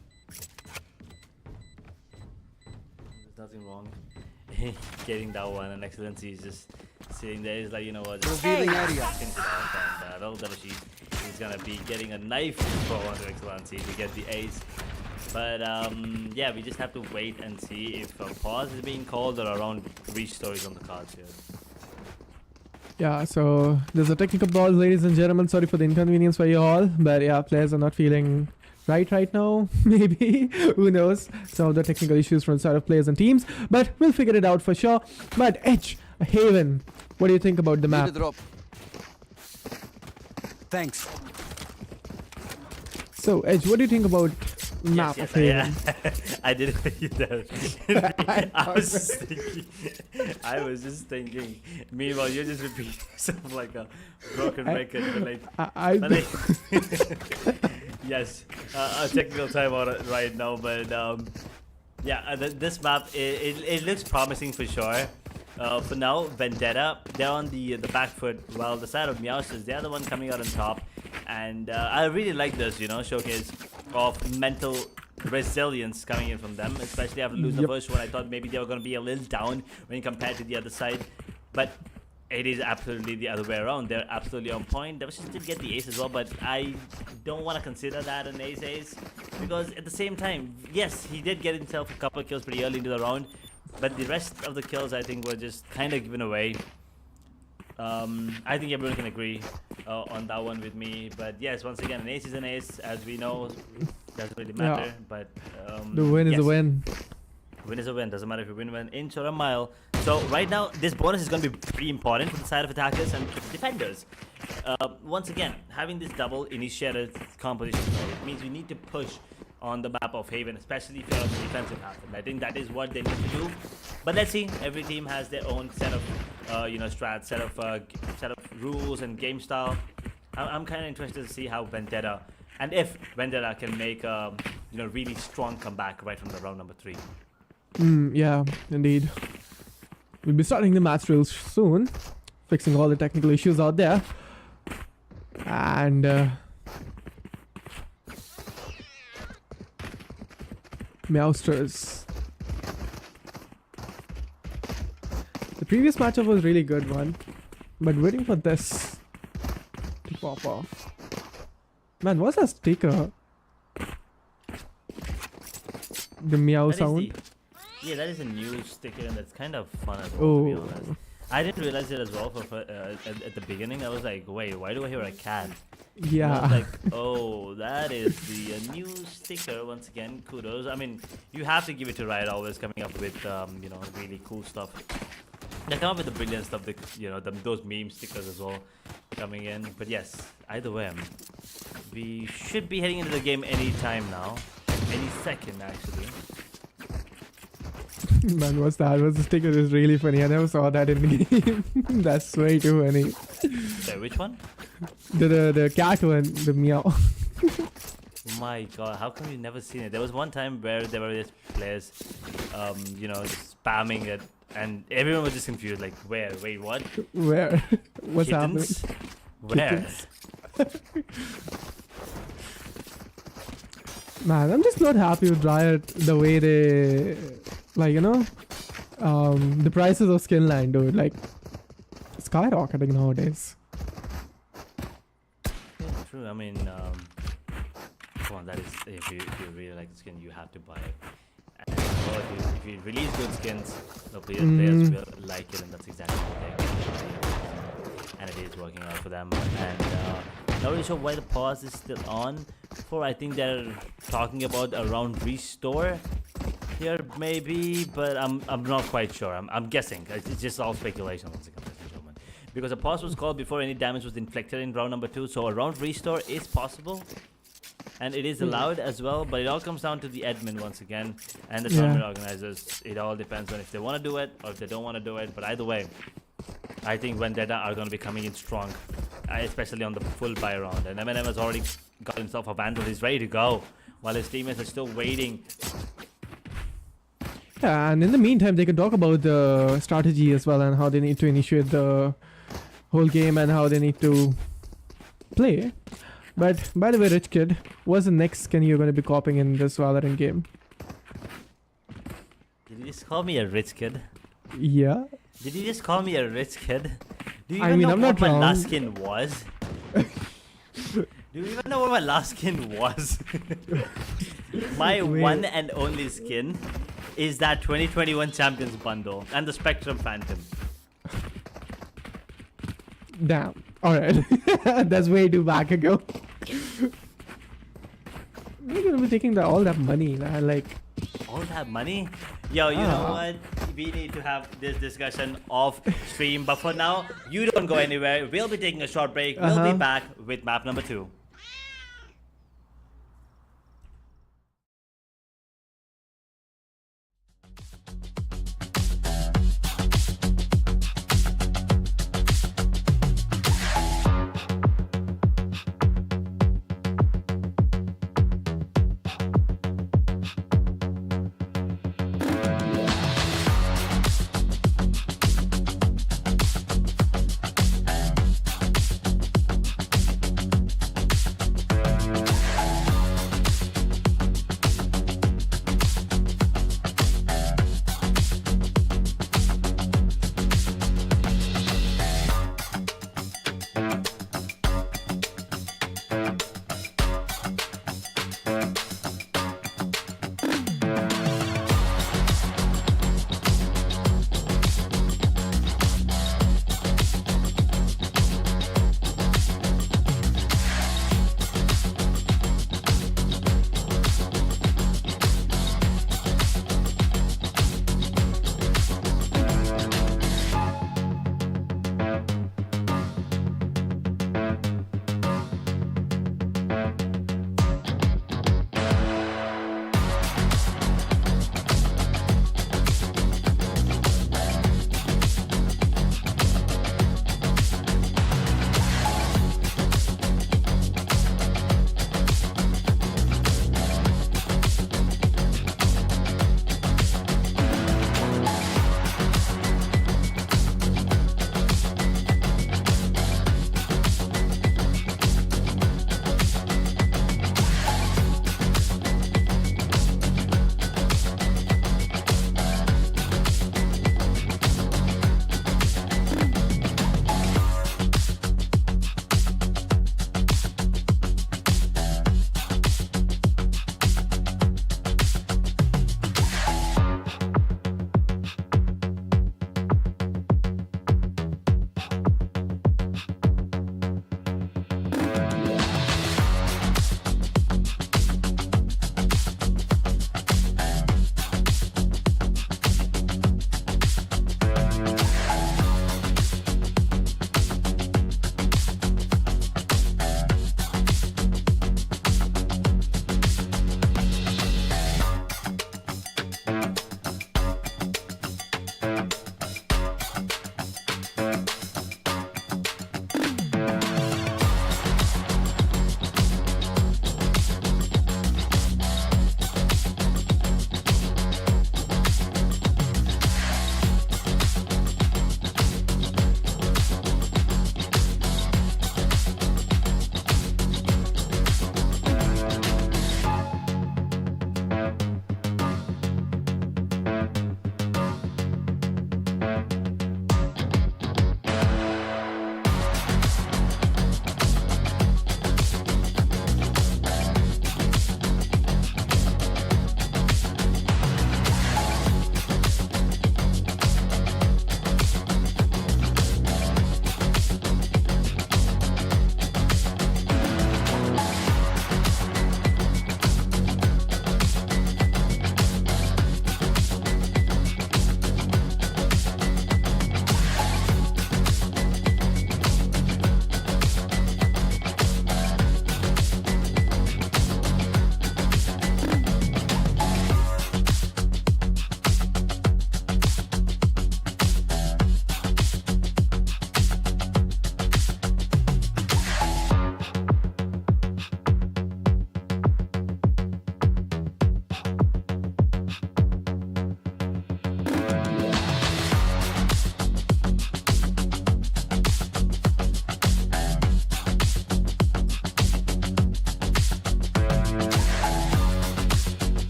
nothing wrong getting that one, and Excellency is just sitting there. He's like, you know what, just Revealing area. into that battle. He's gonna be getting a knife for one to Excellency to get the ace. But yeah, we just have to wait and see if a pause is being called or around reach stories on the cards here. Yeah, so there's a technical pause, ladies and gentlemen. Sorry for the inconvenience for you all, but yeah, players are not feeling right now. Maybe, who knows, some of the technical issues from the side of players and teams, but we'll figure it out for sure. But Edge, Haven, what do you think about the Need a map? drop. Thanks. So Edge, what do you think about map of Haven? I did it with you there. I was just thinking. Meanwhile, you're just repeating yourself like a broken record. But yes, a technical timeout right now, but yeah, this map it looks promising for sure. For now, Vendetta, they're on the back foot, while the side of Meowsterz, they're the one coming out on top. And I really like this, you know, showcase of mental resilience coming in from them, especially after losing the first one. I thought maybe they were going to be a little down when compared to the other side, but it is absolutely the other way around. They're absolutely on point. Devastation did get the ace as well, but I don't want to consider that an ace because at the same time, yes, he did get himself a couple of kills pretty early into the round, but the rest of the kills I think were just kind of given away. I think everyone can agree on that one with me, but yes, once again, an ace is an ace, as we know. Doesn't really matter, but the win is a win. Win is a win. Doesn't matter if you win an inch or a mile. So right now, this bonus is going to be pretty important for the side of attackers and defenders. Once again, having this double initiated composition, it means you need to push on the map of Haven, especially if you're on the defensive half. And I think that is what they need to do. But let's see. Every team has their own set of, strats, set of rules and game style. I'm kind of interested to see how Vendetta, and if Vendetta can make a really strong comeback right from the round number 3. Yeah, indeed. We'll be starting the match real soon, fixing all the technical issues out there. And Meowsterz. The previous matchup was really good one, but waiting for this to pop off. Man, what's that sticker? The meow sound. Yeah, that is a new sticker, and that's kind of fun as well, to be honest. I didn't realize it as well at the beginning. I was like, wait, why do I hear a cat? Yeah. I was like, oh, that is the new sticker. Once again, kudos. I mean, you have to give it to Riot, always coming up with really cool stuff. They come up with the brilliant stuff, those meme stickers as well coming in. But yes, either way, we should be heading into the game any time now, any second actually. Man, what's that? What's the sticker is really funny. I never saw that in the game. That's way too funny. Sorry, which one? The cat one, the meow. My god, how come you never seen it? There was one time where there were just players, spamming it, and everyone was just confused. Like, where? Wait, what? Where? What's Kittens? happening? Where? Man, I'm just not happy with Riot the way they, the prices of skin line, dude, skyrocketing nowadays. Yeah, true. I mean, come on, that is, if you really like the skin, you have to buy it. And if you release good skins, the players will like it, and that's exactly what they and it is working out for them. And not really sure why the pause is still on. I think they're talking about a round restore here, maybe, but I'm not quite sure. I'm guessing. It's just all speculation, once again, ladies and gentlemen. Because a pause was called before any damage was inflicted in round number 2, so a round restore is possible, and it is allowed as well. But it all comes down to the admin once again, and the tournament organizers. It all depends on if they want to do it or if they don't want to do it. But either way, I think Vendetta are going to be coming in strong, especially on the full buy round. And M&M has already got himself a Vandal. He's ready to go, while his teammates are still waiting. Yeah, and in the meantime, they can talk about the strategy as well and how they need to initiate the whole game and how they need to play. But by the way, Rich Kid, what's the next skin you're going to be copying in this Valorant game? Did you just call me a rich kid? Yeah. Did you just call me a rich kid? Do you I even mean, know I'm what not my wrong. last skin was? Do you even know what my last skin was? My one and only skin is that 2021 Champions bundle and the Spectrum Phantom. Damn. Alright. That's way too back ago. You're gonna be taking all that money, man. All that money? Yo, you know what? We need to have this discussion off stream. But for now, you don't go anywhere. We'll be taking a short break. We'll be back with map number 2.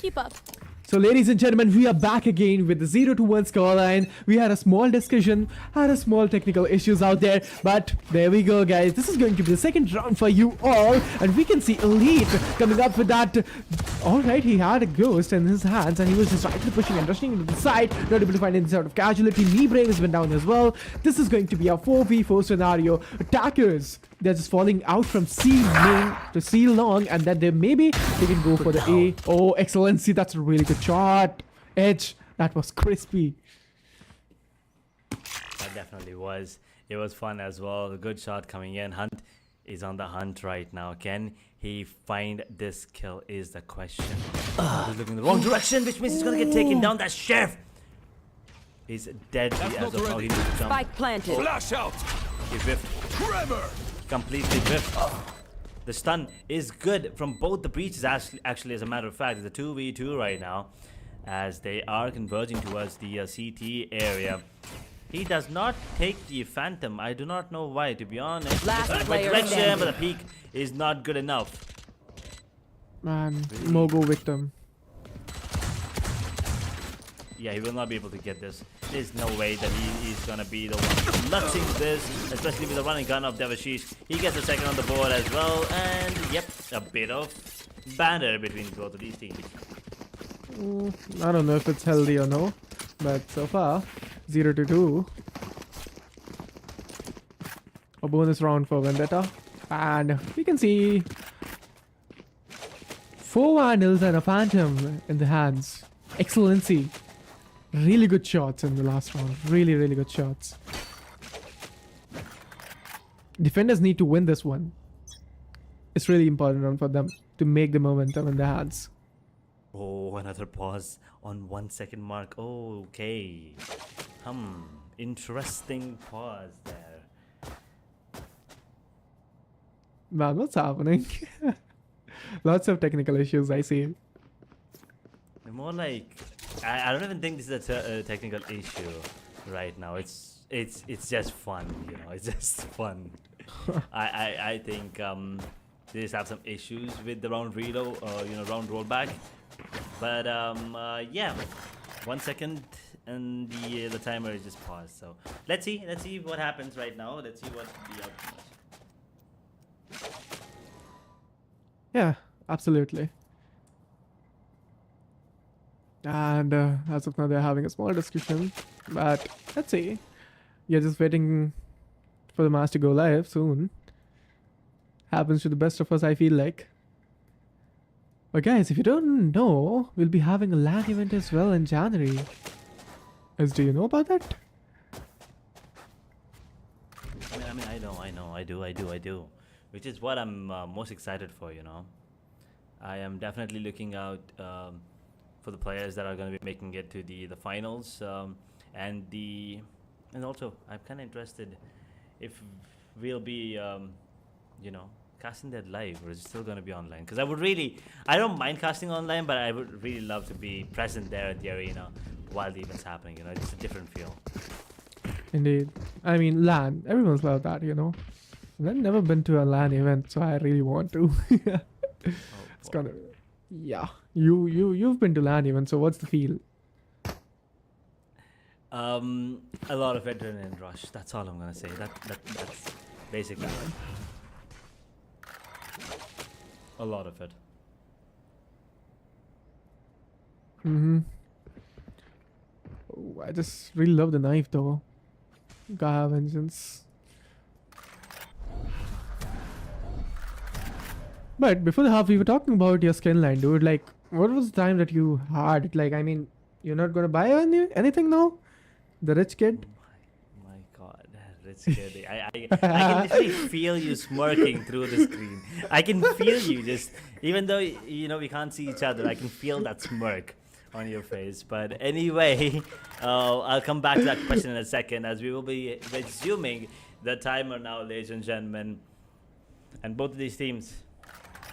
Keep up. So ladies and gentlemen, we are back again with the 0-1 scoreline. We had a small discussion, had a small technical issues out there, but there we go guys. This is going to be the second round for you all, and we can see Elite coming up with that. Alright, he had a ghost in his hands and he was just rightly pushing and rushing into the side, not able to find any sort of casualty. Me Brave has been down as well. This is going to be a 4v4 scenario. Attackers, they're just falling out from C main to C long, and then they can go for the A. Oh, excellency, that's a really good shot. Edge, that was crispy. That definitely was. It was fun as well. A good shot coming in. Hunt is on the hunt right now. Can he find this kill is the question. He's looking in the wrong direction, which means he's gonna get taken down. That Chef is dead as of now. He needs to jump. Spike planted. Flash out. He whiffed. Tremor. Completely whiffed. The stun is good from both the breaches. Actually, as a matter of fact, it's a 2v2 right now, as they are converging towards the CT area. He does not take the Phantom. I do not know why, to be honest. Last player direction, standing. but the peak is not good enough. Man, Mogo victim. Yeah, he will not be able to get this. There's no way that he is gonna be the one clutching this, especially with the running gun of Devashish. He gets a second on the board as well, and yep, a bit of banter between both of these teams. I don't know if it's healthy or no, but so far 0-2. A bonus round for Vendetta, and we can see 4 Vandals and a Phantom in the hands. Excellency. Really good shots in the last round. Really, really good shots. Defenders need to win this one. It's really important for them to make the momentum in their hands. Oh, another pause on 1 second mark. Okay. Interesting pause there. Man, what's happening? Lots of technical issues, I see. More like, I don't even think this is a technical issue right now. It's just fun, you know. It's just fun. I think they just have some issues with the round reload, round rollback. But yeah, 1 second and the timer is just paused. So let's see what happens right now. Let's see what the outcome is. Yeah, absolutely. And as of now, they're having a small discussion. But let's see. You're just waiting for the match to go live soon. Happens to the best of us, I feel like. But guys, if you don't know, we'll be having a LAN event as well in January. Do you know about that? I mean, I do. Which is what I'm most excited for, you know. I am definitely looking out for the players that are going to be making it to the finals, and also I'm kind of interested if we'll be casting that live, or is it still going to be online? Because I don't mind casting online, but I would really love to be present there at the arena while the event's happening. You know, it's a different feel. Indeed. I mean, LAN. Everyone's loved that, you know. I've never been to a LAN event, so I really want to. It's gonna. Yeah. You've been to LAN events, so what's the feel? A lot of adrenaline rush. That's all I'm gonna say. That's basically it. A lot of it. Oh, I just really love the knife though. Gaia Vengeance. But before the half, we were talking about your skin line, dude. Like, what was the time that you had? Like, I mean, you're not gonna buy anything now? The rich kid? My God, rich kid. I can literally feel you smirking through the screen. I can feel you just, even though, you know, we can't see each other, I can feel that smirk on your face. But anyway, I'll come back to that question in a second, as we will be resuming the timer now, ladies and gentlemen. And both of these teams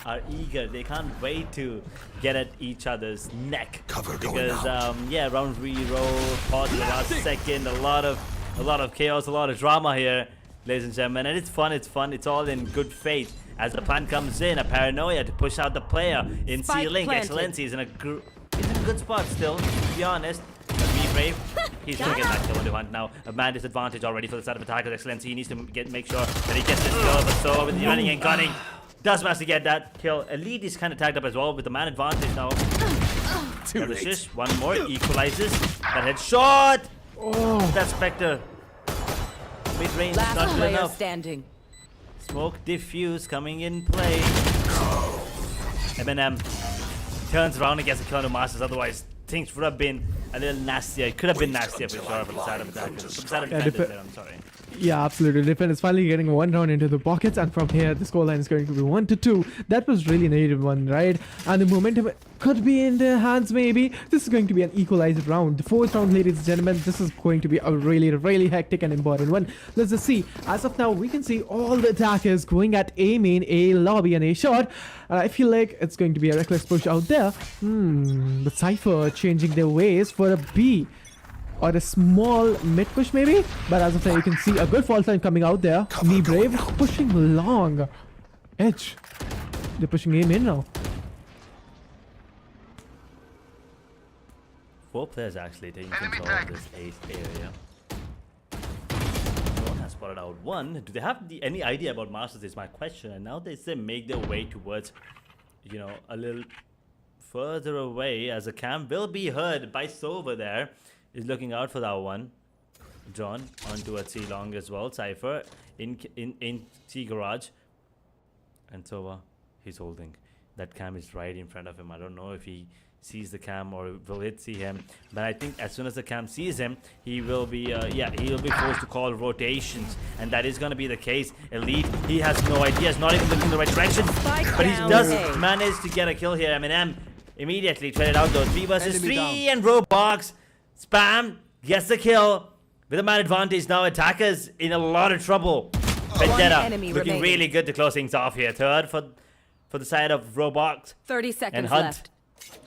are eager. They can't wait to get at each other's neck. Cover going because out. round re-roll, pause in the last second, a lot of chaos, a lot of drama here, ladies and gentlemen, and it's fun. It's all in good faith as the plan comes in. A paranoia to push out the player in Spike C-Link. planted. Excellency is in a a good spot still, to be honest. But be brave. He's gonna get that kill on the hunt now. A man disadvantage already for the side of attackers. Excellence. He needs to make sure that he gets this kill. But so with the running and gunning, does manage to get that kill. Elite is kind of tagged up as well with the man advantage now. Too late. Shish, one more equalizes. That headshot. Oh, That Spectre. Mid range, Last not good player enough. standing. Smoke diffuse coming in play. Eminem turns around and gets a kill on the Masters. Otherwise, things would have been a little nastier. It could have been nastier for sure for the side of attackers. For the side of defenders there, I'm sorry. yeah, absolutely. Defense is finally getting one round into the pockets, and from here the scoreline is going to be 1-2. That was really needed one, right? And the momentum could be in their hands maybe. This is going to be an equalized round. The fourth round, ladies and gentlemen, this is going to be a really hectic and important one. Let's just see. As of now, we can see all the attackers going at A main, A lobby, and A short. I feel like it's going to be a reckless push out there. The Cypher changing their ways for a B. Or a small mid push maybe. But as of now, you can see a good fall time coming out there. Me Brave pushing long. Edge. They're pushing A main now. 4 players actually taking control of this 8th area. No one has spotted out one. Do they have any idea about Masters is my question. And now they say make their way towards, you know, a little further away as a cam will be heard by Sova there. Is looking out for that one. John onto a C long as well. Cypher in C garage. And Sova, he's holding. That cam is right in front of him. I don't know if he sees the cam or will it see him, but I think as soon as the cam sees him, he will be he will be forced to call rotations, and that is going to be the case. Elite, he has no idea, he's not even looking in the right direction, but he does manage to get a kill here. Eminem immediately traded out those 3 versus 3 and Roblox spam gets the kill with a man advantage. Now attackers in a lot of trouble. Vendetta looking really good to close things off here. Third for the side of Roblox 30 seconds and Hunt. left.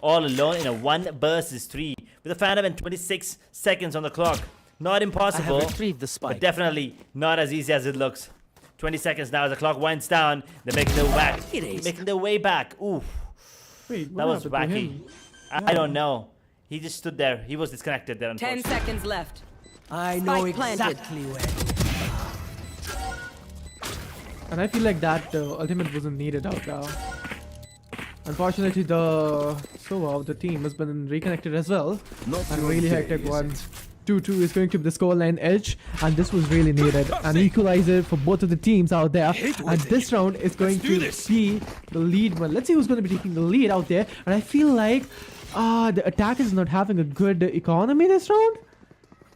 All alone in a 1 versus 3 with a Phantom and 26 seconds on the clock. Not impossible, the but definitely not as easy as it looks. 20 seconds now as the clock winds down. They're making their way back. Making their way back. Ooh, Wait, that was happened to wacky. him? I don't know. He just stood there. He was disconnected there. 10 seconds left. I know Spike planted. exactly where. And I feel like that ultimate wasn't needed out now. Unfortunately, the Sova of the team has been reconnected as well. And really hectic one. 2-2 is going to be the scoreline edge, and this was really needed. An equalizer for both of the teams out there. And this round is going to be the lead one. Let's see who's going to be taking the lead out there. And I feel like the attack is not having a good economy this round.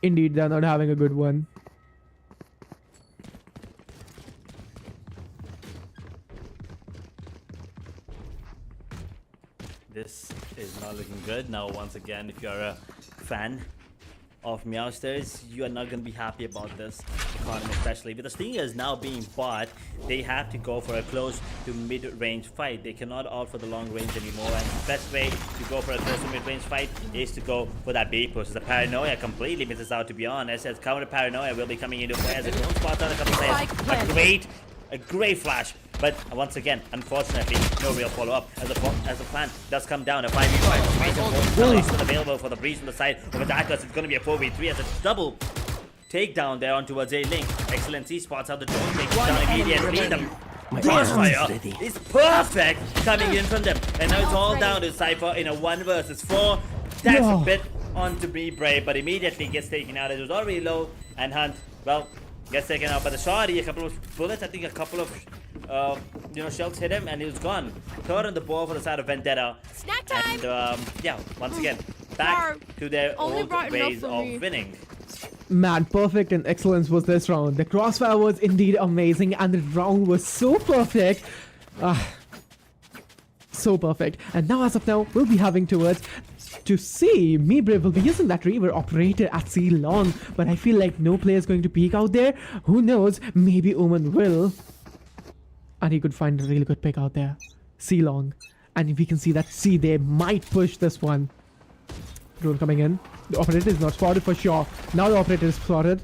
Indeed, they're not having a good one. This is not looking good. Now, once again, if you're a fan of Meowsterz, you are not going to be happy about this economy, especially with the Stingers now being bought. They have to go for a close to mid-range fight. They cannot opt for the long range anymore, and the best way to go for a close to mid-range fight is to go for that B push. The Paranoia completely misses out, to be honest, as counter Paranoia will be coming into play as it won't spot on a couple players. A great flash, but once again, unfortunately, no real follow-up as the plan does come down. A 5v5 still available for the breeze on the side of attackers. It's going to be a 4v3 as a double takedown there on towards A-Link. Excellent, he spots out the drone, takes down immediately. The crossfire is perfect coming in from them, and now it's all down to Cypher in a 1 versus 4. That's a bit onto Be Brave, but immediately gets taken out. It was already low, and Hunt, well, gets taken out by the shotty. A couple of bullets, I think a couple of shells hit him, and he was gone. Third on the ball for the side of Vendetta. Snack time! And yeah, once again, back to their old ways of winning. Man, perfect and excellence was this round. The crossfire was indeed amazing, and the round was so perfect. So perfect. And now, as of now, we'll be having towards to see Me Brave will be using that Reaver operator at C long, but I feel like no player is going to peek out there. Who knows? Maybe Omen will, and he could find a really good pick out there. C long, and we can see that C they might push this one. Drone coming in. The operator is not spotted for sure. Now the operator is spotted.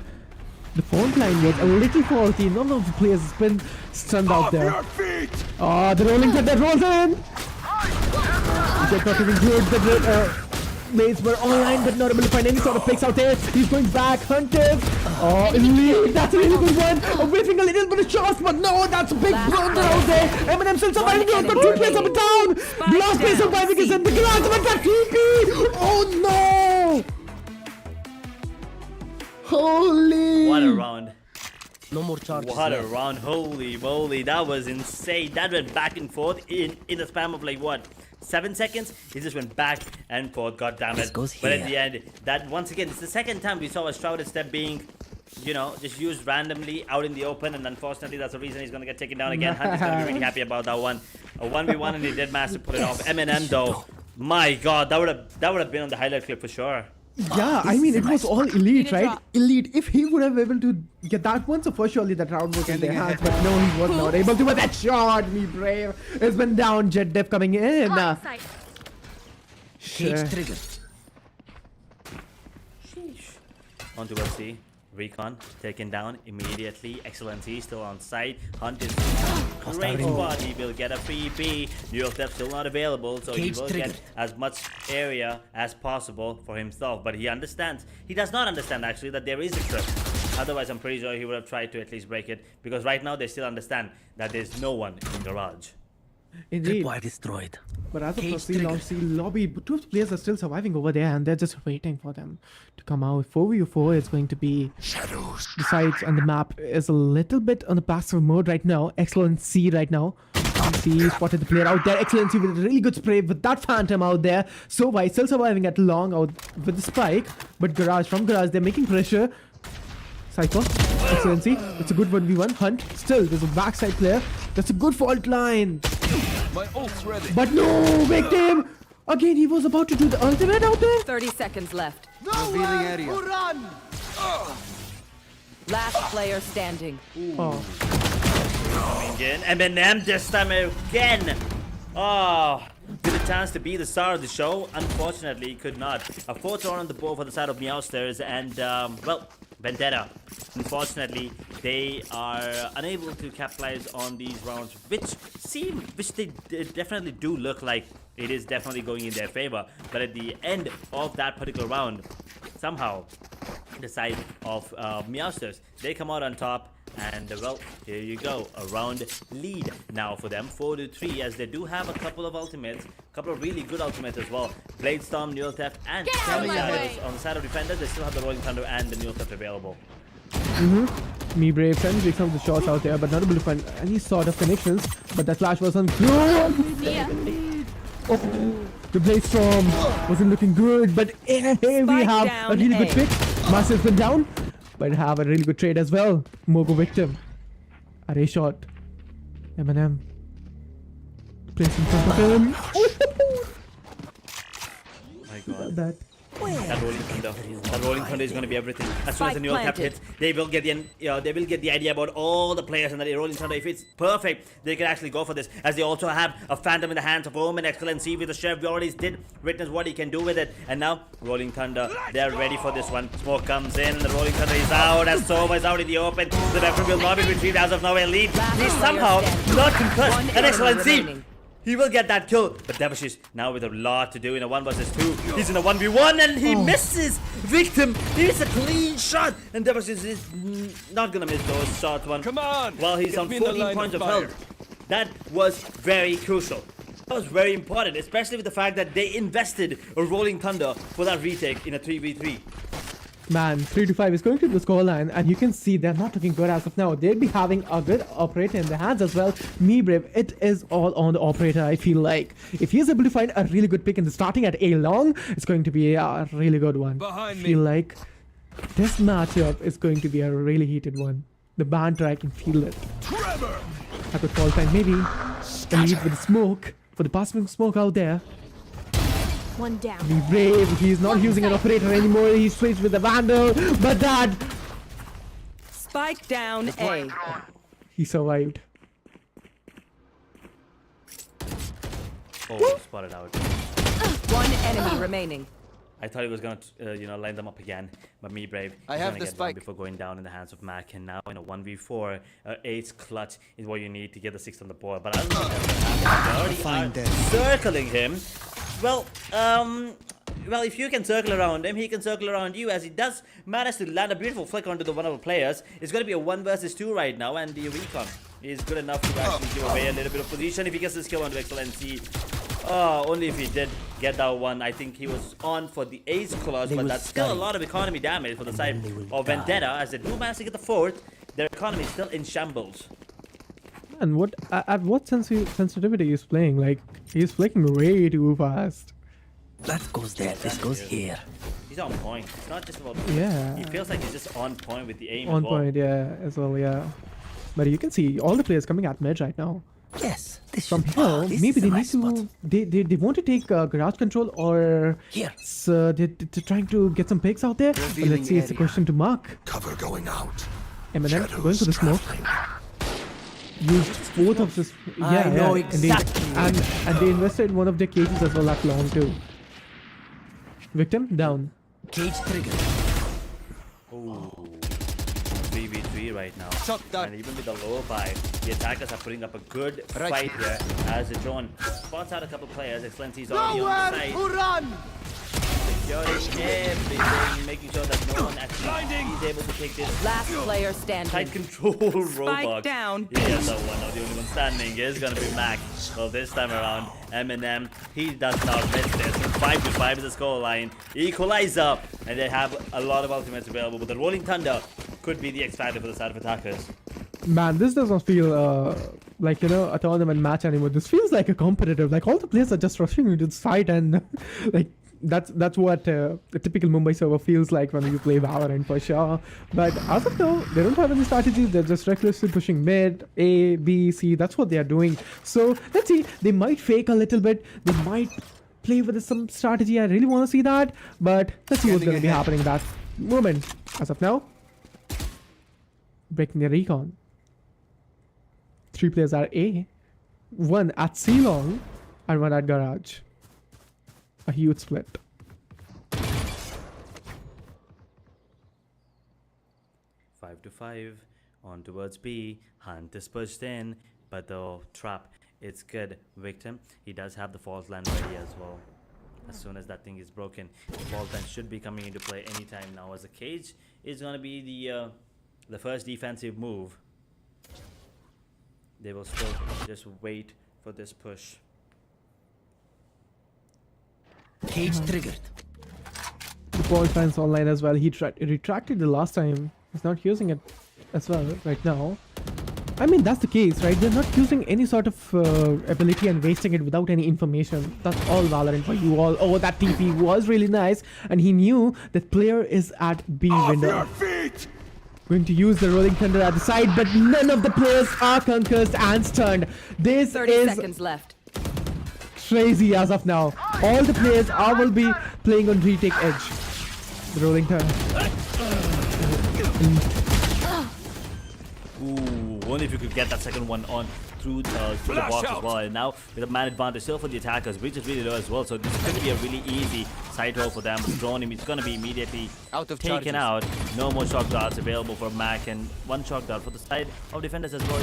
The phone line was a little faulty. None of the players has been stunned out there. The rolling thunder rolls in. They're not even good. Mates were online, but not able to find any sort of picks out there. He's going back, hunted. Oh, elite. That's a really good one. Whiffing a little bit of shots, but no, that's a big blunder out there. Eminem still surviving. He's got 2 players up and down. Last player surviving is in the glass, but that TP. Oh no! Holy! What a round. No more charges. What a left. round. Holy moly. That was insane. That went back and forth in the span of like what? 7 seconds? He just went back and forth. God damn it. This goes But at here. the end, that once again, it's the second time we saw a shrouded step being, you know, just used randomly out in the open, and unfortunately that's the reason he's gonna get taken down again. Hunt is gonna be really happy about that one. A 1v1 and he did manage to pull it off. Eminem though, my god, that would have been on the highlight clip for sure. Yeah, I mean, it was all elite, Need a right? drop. Elite. If he would have able to get that one, so for surely that round was in their hands. But no, he was not able to. But that shot, me brave. It's been down. Jet Def coming in. Sight. Cage triggered. On to LC. Recon taken down immediately. Excellency still on site. Hunt is great spot. He will get a free B. New Step still not available, so he Cage will triggered. get as much area as possible for himself. But he understands. He does not understand actually that there is a trip. Otherwise, I'm pretty sure he would have tried to at least break it, because right now they still understand that there's no one in garage. Indeed. Tripwire destroyed. But as of Cage for C triggered. Launch C lobby, two players are still surviving over there, and they're just waiting for them to come out. 4v4 is going to be Shadows. decides, and the map is a little bit on the passive mode right now. Excellency right now. C spotted the player out there. Excellency with a really good spray with that phantom out there. So why still surviving at long out with the spike, but garage from garage they're making pressure. Cypher, Excellency, it's a good 1v1. Hunt, still there's a backside player. That's a good fault line. My ult's ready. But no, victim! Again, he was about to do the ultimate out there. 30 seconds left. Revealing area. Last player standing. Oh, Again, Eminem this time again. Oh, did a chance to be the star of the show. Unfortunately, he could not. A 4th round on the board for the side of Meowsterz and well, Vendetta. Unfortunately, they are unable to capitalize on these rounds, which they definitely do look like it is definitely going in their favor. But at the end of that particular round, somehow the side of Meowsterz, they come out on top. And well, here you go, a round lead now for them, 4-3, as they do have a couple of ultimates, a couple of really good ultimates as well. Bladestorm, Neural Theft, and out of my Shadows. way. On the side of defenders, they still have the Rolling Thunder and the Neural Theft available. me brave trying to take some of the shots out there, but not able to find any sort of connections. But that flash was on good. Yeah. Oh, the Bladestorm wasn't looking good, but here we Spike have a down really good A. pick. Massive's been down, but have a really good trade as well. Mogo victim. Array shot. Eminem. Place in front of him. My god. That. That rolling thunder is going to be everything. As soon as the Spike Neural Theft planted. hits, they will get the idea about all the players, and that rolling thunder, if it's perfect, they can actually go for this. As they also have a phantom in the hands of Omen. Excellency with the chef. We already did witness what he can do with it, and now rolling thunder, they're ready for this one. Smoke comes in, and the rolling thunder is out. As Sova is out in the open, the weapon will not be retrieved as of now. And lead. Last He's player somehow standing. not concussed. One And enemy Excellency. remaining. He will get that kill, but Devashish now with a lot to do in a 1 vs 2. He's in a 1v1 and he misses. Victim, it's a clean shot, and Devashish is not gonna miss those shots. One. Come on. Well, he's Get on me in the 14 line points of of fire. health. That was very crucial. That was very important, especially with the fact that they invested a Rolling Thunder for that retake in a 3v3. Man, 3-5 is going to the scoreline, and you can see they're not looking good as of now. They'll be having a good operator in their hands as well. Me brave, it is all on the operator. I feel like if he is able to find a really good pick in the starting at A long, it's going to be a really good one. Behind I me. feel like this matchup is going to be a really heated one. The banter, I can feel it. Trevor. At the call time, maybe elite with the smoke for the passing smoke out there. One down. Be brave. He's not using an operator anymore. He switched with the vandal, but that Spike down A. he survived. Oh, spotted out. One enemy remaining. I thought he was gonna, line them up again, but me brave. I he's have gonna the get one spike. before going down in the hands of Mac, and now in a 1v4, ace clutch is what you need to get the 6th on the board. But I don't think that's gonna happen. They already are circling him. Well, well, if you can circle around him, he can circle around you, as he does manage to land a beautiful flick onto the one of the players. It's going to be a 1 versus 2 right now, and the recon is good enough to actually give away a little bit of position if he gets this kill onto Excellency. Only if he did get that one. I think he was on for the ace clause, but that's still a lot of economy damage for the side of Vendetta, as they do manage to get the 4th. Their economy is still in shambles. And what at what sensitivity he's playing? Like, he's flicking way too fast. That goes there, this goes here. He's on point. It's not just about... Yeah. He feels like he's just on point with the aim On as well. point, yeah, as well, yeah. But you can see all the players coming at mid right now. Yes, this From should- here, this maybe is they the need right spot. to... They want to take garage control, or... Here. So they're trying to get some picks out there. But let's Revealing see, it's a area. question to Mark. Cover going out. Eminem going for the smoke. Used both of this. Yeah, know yeah, indeed. exactly. And they invested in one of their cages as well that long too. Victim down. Cage trigger. Ooh. 3v3 right now. Shot down. And even with the low buy, the attackers are putting up a good Right. fight here as the drone spots out a couple players. Excellency's already on the side. run! Securing everything, making sure that no one actually is able to take this Last player standing. tight control Roblox. down. Yes, the one of the only one standing is gonna be Mac. Well, this time around, Eminem, he does not miss this. 5-5 is the score line. Equalizer, and they have a lot of ultimates available, but the Rolling Thunder could be the X factor for the side of attackers. Man, this doesn't feel like, you know, a tournament match anymore. This feels like a competitive. Like, all the players are just rushing into this fight, and like, that's what a typical Mumbai server feels like when you play Valorant, for sure. But as of now, they don't have any strategy. They're just recklessly pushing mid, A, B, C. That's what they are doing. So let's see. They might fake a little bit. They might play with some strategy. I really want to see that. But let's see what's going to be happening that moment. As of now, breaking the recon. 3 players are A, 1 at C long, and 1 at garage. A huge split. 5-5 on towards B. Hunt is pushed in, but the trap, it's good. Victim, he does have the false land ready as well. As soon as that thing is broken, the false land should be coming into play anytime now, as a cage is going to be the first defensive move. They will still just wait for this push. Cage triggered. The ball finds online as well. He retracted the last time. He's not using it as well right now. I mean, that's the case, right? They're not using any sort of ability and wasting it without any information. That's all Valorant for you all. Oh, that TP was really nice. And he knew that player is at B window. Going to use the Rolling Thunder at the side, but none of the players are concussed and stunned. This 30 is seconds left. crazy as of now. All the players will be playing on retake edge. The Rolling Thunder. Ooh, only if you could get that second one on through the box as well. And now with a man advantage still for the attackers, which is really low as well. So this is going to be a really easy side roll for them. Drone him, it's going to be immediately Out of taken charges. out. No more shock darts available for Mac, and 1 shock dart for the side of defenders as well.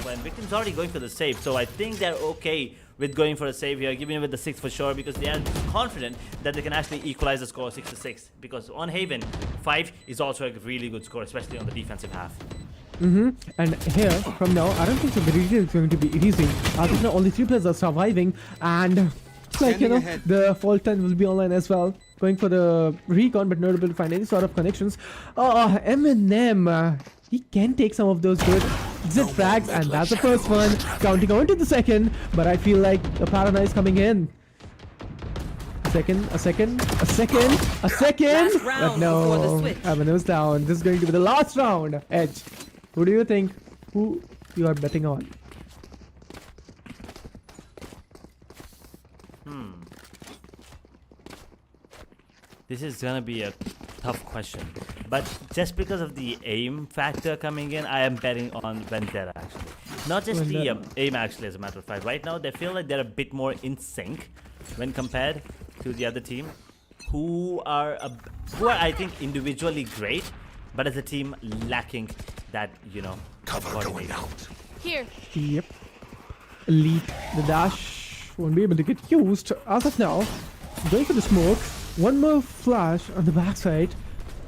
And Victim's already going for the save, so I think they're okay with going for a save here, giving it with the 6 for sure, because they are confident that they can actually equalize the score 6-6. Because on Haven, 5 is also a really good score, especially on the defensive half. And here, from now, I don't think so the retake is going to be easy. As of now, only 3 players are surviving, and like, you know, ahead. the Fault 10 will be online as well. Going for the recon, but not able to find any sort of connections. Eminem, he can take some of those good exit frags, and that's the first one. Counting on to the second, but I feel like the Paranoia is coming in. A second. Last round But no, before the switch. Eminem's down. This is going to be the last round. Edge, who do you think? Who you are betting on? This is gonna be a tough question, but just because of the aim factor coming in, I am betting on Vendetta actually. Not just the aim actually, as a matter of fact. Right now, they feel like they're a bit more in sync when compared to the other team, who are I think individually great, but as a team lacking that, you know, Cover going out. Here. Yep. Elite. The dash won't be able to get used as of now. Going for the smoke. One more flash on the backside.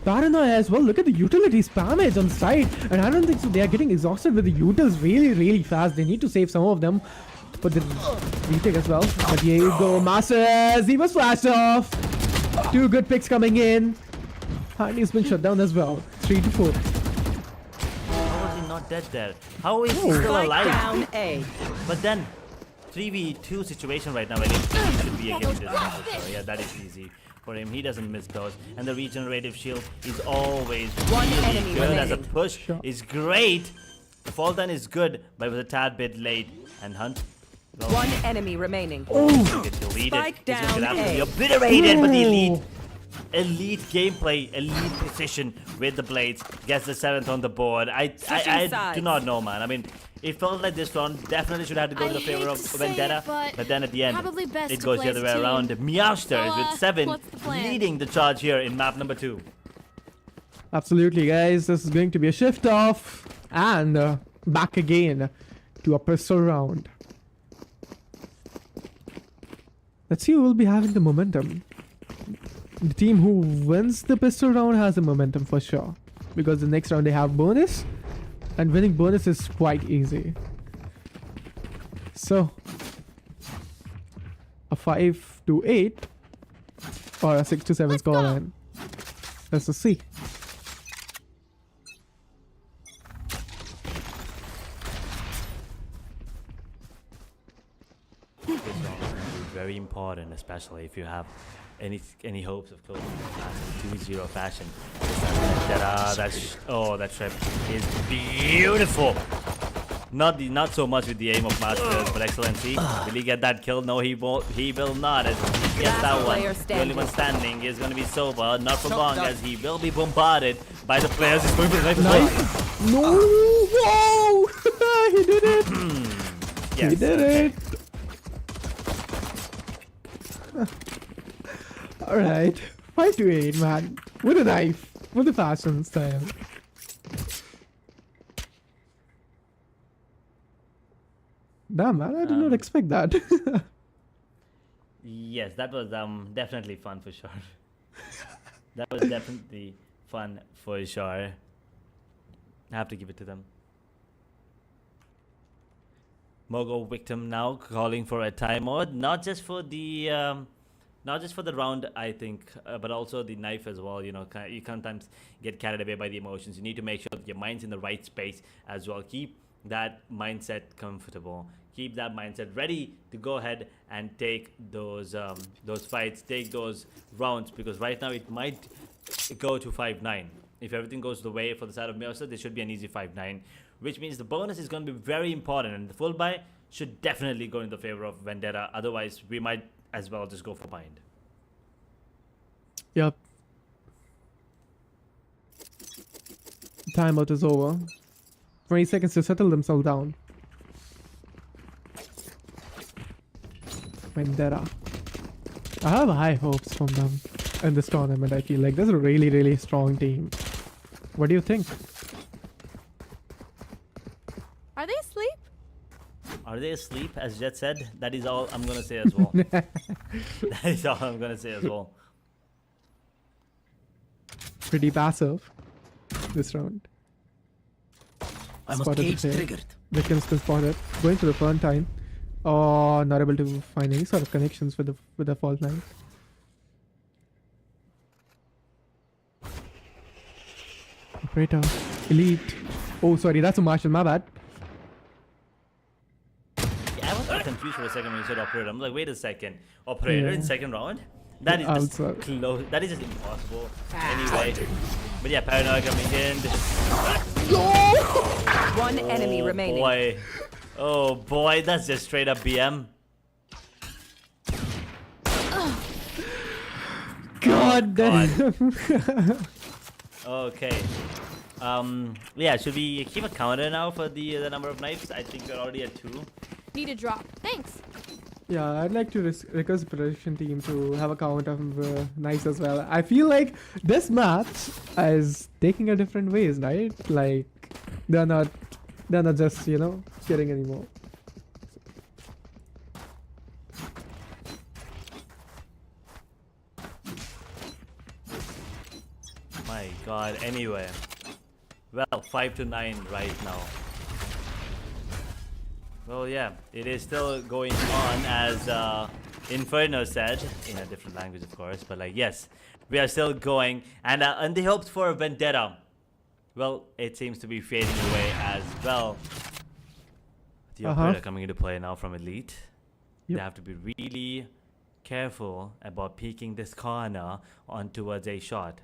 Paranoia as well. Look at the utility spammage on the side. And I don't think so. They are getting exhausted with the utils really fast. They need to save some of them. But the retake as well. But here you go, Meowsterz. He was flashed off. 2 good picks coming in. And he's been shut down as well. 3 to 4. How is he not dead there? How is he still Spike alive? down A. But then, 3v2 situation right now, I think he should be against this one for sure. Yeah, that is easy for him. He doesn't miss those. And the regenerative shield is always One really enemy good as a remaining. push. Is great. The fall down is good, but it was a tad bit late. And Hunt. Well, One enemy remaining. he's gonna get deleted. Spike He's gonna get down absolutely A. obliterated, but the elite gameplay, elite precision with the blades gets the 7th on the board. I do sides. not know, man. I mean, it felt like this round definitely should have to go in the favor of Vendetta, but then at the end, probably best it to goes play the other as way a team. around. Meowsterz So, with 7 what's the plan? leading the charge here in map number 2. Absolutely, guys. This is going to be a shift off. And back again to a pistol round. Let's see who will be having the momentum. The team who wins the pistol round has the momentum for sure. Because the next round they have bonus. And winning bonus is quite easy. So, a 5 to 8 or a 6 to 7 scoreline. Let's just see. This round is going to be very important, especially if you have any hopes of closing the class in 2-0 fashion. That trip is beautiful. Not so much with the aim of Meowsterz, but excellency. Will he get that kill? No, he won't. He will not. As he gets that one, the only one standing is going to be sober. Not for long, as he will be bombarded by the players. He's going for the knife as well. No! Whoa! He did it! Yes, He did okay. it! Alright. 5 to 8, man. With a knife. With a fashion style. Damn, man. I did not expect that. Yes, that was definitely fun for sure. That was definitely fun for sure. I have to give it to them. Mogo victim now calling for a timeout, not just for the round, I think, but also the knife as well. You know, you sometimes get carried away by the emotions. You need to make sure that your mind's in the right space as well. Keep that mindset comfortable. Keep that mindset ready to go ahead and take those fights, take those rounds, because right now it might go to 5-9. If everything goes the way for the side of Meowsterz, there should be an easy 5-9, which means the bonus is going to be very important, and the full buy should definitely go in the favor of Vendetta. Otherwise, we might as well just go for bind. Yep. Timeout is over. 20 seconds to settle themselves down. Vendetta. I have high hopes from them in this tournament. I feel like this is a really strong team. What do you think? Are they asleep? Are they asleep, as Jet said? That is all I'm going to say as well. That is all I'm going to say as well. Pretty passive this round. I must Spotted cage the player. triggered. Victims been spotted. Going to the front time. Oh, not able to find any sort of connections with the fault line. Operator. Elite. Oh, sorry, that's a Marshall, my bad. Yeah, I was a bit confused for a second when you said operator. I'm like, wait a second. Operator in Yeah. second round? That is just Also. close. That is just impossible. Anyway. But yeah, Paranoia coming in. One enemy remaining. Boy. Oh boy, that's just straight up BM. God damn. Okay. Yeah, should we keep a counter now for the number of knives? I think we're already at 2. Need a drop. Thanks. Yeah, I'd like to request the production team to have a count of knives as well. I feel like this match is taking a different ways, right? Like they're not just, you know, kidding anymore. My god, anyway. Well, 5-9 right now. Well, yeah, it is still going on as Inferno said, in a different language of course, but like, yes, we are still going, and the hopes for Vendetta, well, it seems to be fading away as well. The operator coming into play now from Elite. Yep. They have to be really careful about peeking this corner on towards a shot.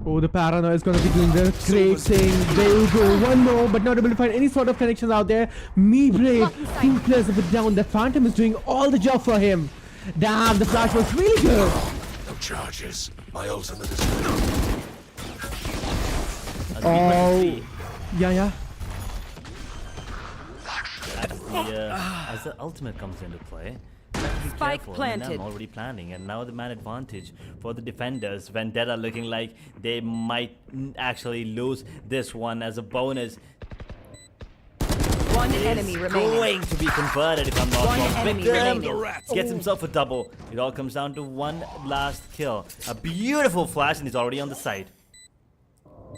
Oh, the paranoia is going to be doing the great thing. There you go. One more, but not able to find any sort of connections out there. Me Brave, 2 players a bit down. The Phantom is doing all the job for him. Damn, the flash was really good. No charges. My ultimate is Oh, yeah. As the ultimate comes into play, be Spike careful. planted. I'm already planning, and now the man advantage for the defenders. Vendetta looking like they might actually lose this one as a bonus. One enemy remaining. Going to be converted if I'm not One wrong. enemy Victim remaining. gets himself a double. It all comes down to one last kill. A beautiful flash, and he's already on the side.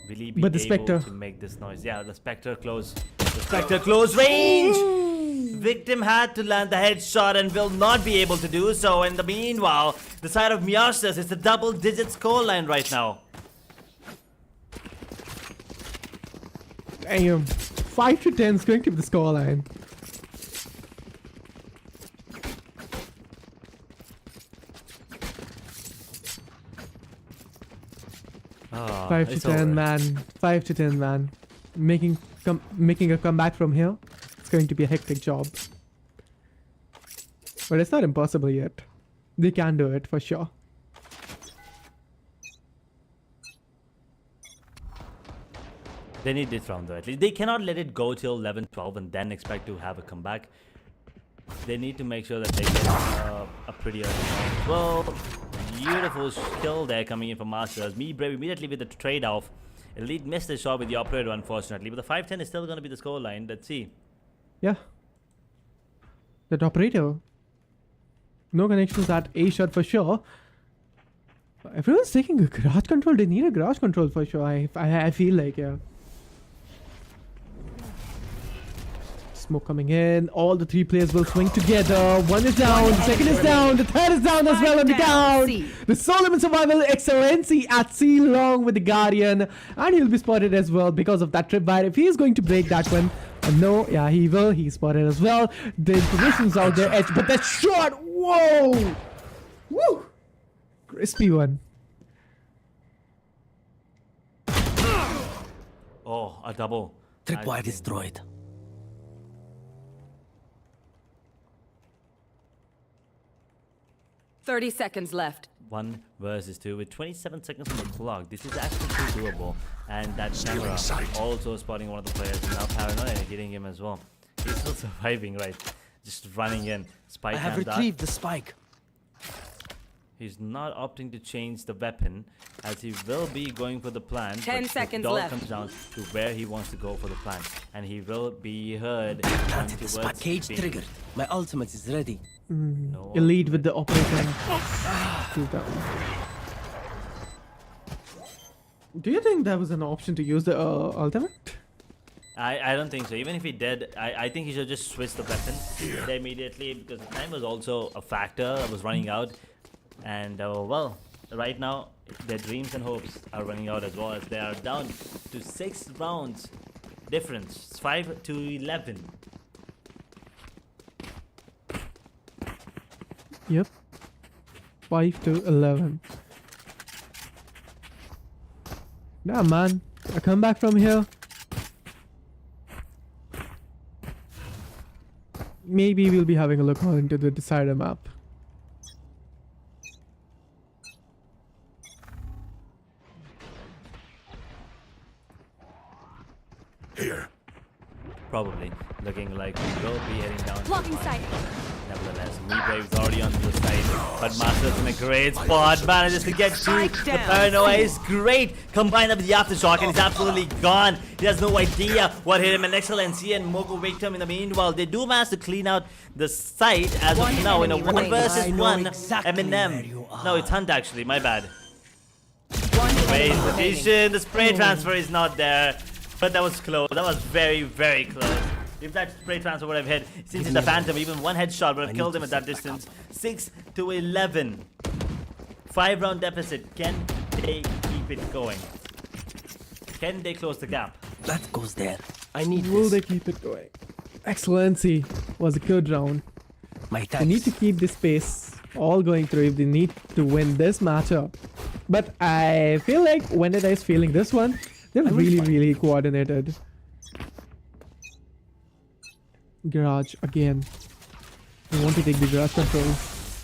Will he be But the able Spectre. to make this noise? Yeah, the Spectre close. The Spectre close range! Victim had to land the headshot and will not be able to do so. In the meanwhile, the side of Meowsterz is the double-digit scoreline right now. Damn. 5-10 is going to be the scoreline. Oh, 5-10, man. 5-10, man. Making a comeback from here, it's going to be a hectic job. But it's not impossible yet. They can do it for sure. They need this round though, at least. They cannot let it go till 11-12 and then expect to have a comeback. They need to make sure that they get a pretty early round. Well, beautiful skill there coming in from Meowsterz. Me Brave immediately with the trade-off. Elite missed the shot with the operator, unfortunately. But the 5-10 is still going to be the scoreline. Let's see. Yeah. That operator. No connections at A shot for sure. Everyone's taking a garage control. They need a garage control for sure. I feel like, yeah. Smoke coming in. All the 3 players will swing together. One is down. The second is down. The third is down as well on the count. The Solomon Survival Excellency at C along with the Guardian. And he'll be spotted as well because of that tripwire. If he is going to break that one. No, yeah, he will. He's spotted as well. The position's out there. Edge, but that shot. Whoa. Woo. Crispy one. Oh, a double. Tripwire destroyed. $30 seconds left. 1 versus 2 with 27 seconds on the clock. This is actually too doable. And that camera also spotting one of the players. Now paranoia hitting him as well. He's still surviving, right? Just running in. Spike I have and retrieved the spike. He's not opting to change the weapon as he will be going for the plan. 10 but seconds it all left. comes down to where he wants to go for the plan. And he will be heard going Planted the spike. towards Cage B. triggered. My ultimate is ready. No. Elite with the operator. He's down. Do you think that was an option to use the ultimate? I don't think so. Even if he did, I think he should just switch the weapon immediately because the time was also a factor that was running out. And well, right now their dreams and hopes are running out as well as they are down to 6 rounds difference. It's 5-11. Yep. 5-11. Nah, man. I come back from here. Maybe we'll be having a look into the decider map. here. Probably looking like we will be heading down. Blocking sight. Nevertheless, Brave is already on the side, but Meowsterz in a great spot, manages to get to the paranoia is great, combined up with the aftershock, and he's absolutely gone. He has no idea what hit him, and excellency and Mogo waked him in the meanwhile. They do manage to clean out the site as of now in a 1 versus 1 Eminem. No, it's Hunt actually, my bad. Wait, the spray transfer is not there, but that was close. That was very, very close. If that spray transfer would have hit, since it's a phantom, even one headshot would have killed him at that distance. 6-11. 5-round deficit. Can they keep it going? Can they close the gap? That goes there. I need Will this. they keep it going? Excellency was a good round. My They need to keep this pace all going through if they need to win this matchup. But I feel like Vendetta is feeling this one. They're really coordinated. Garage again. They want to take the garage control.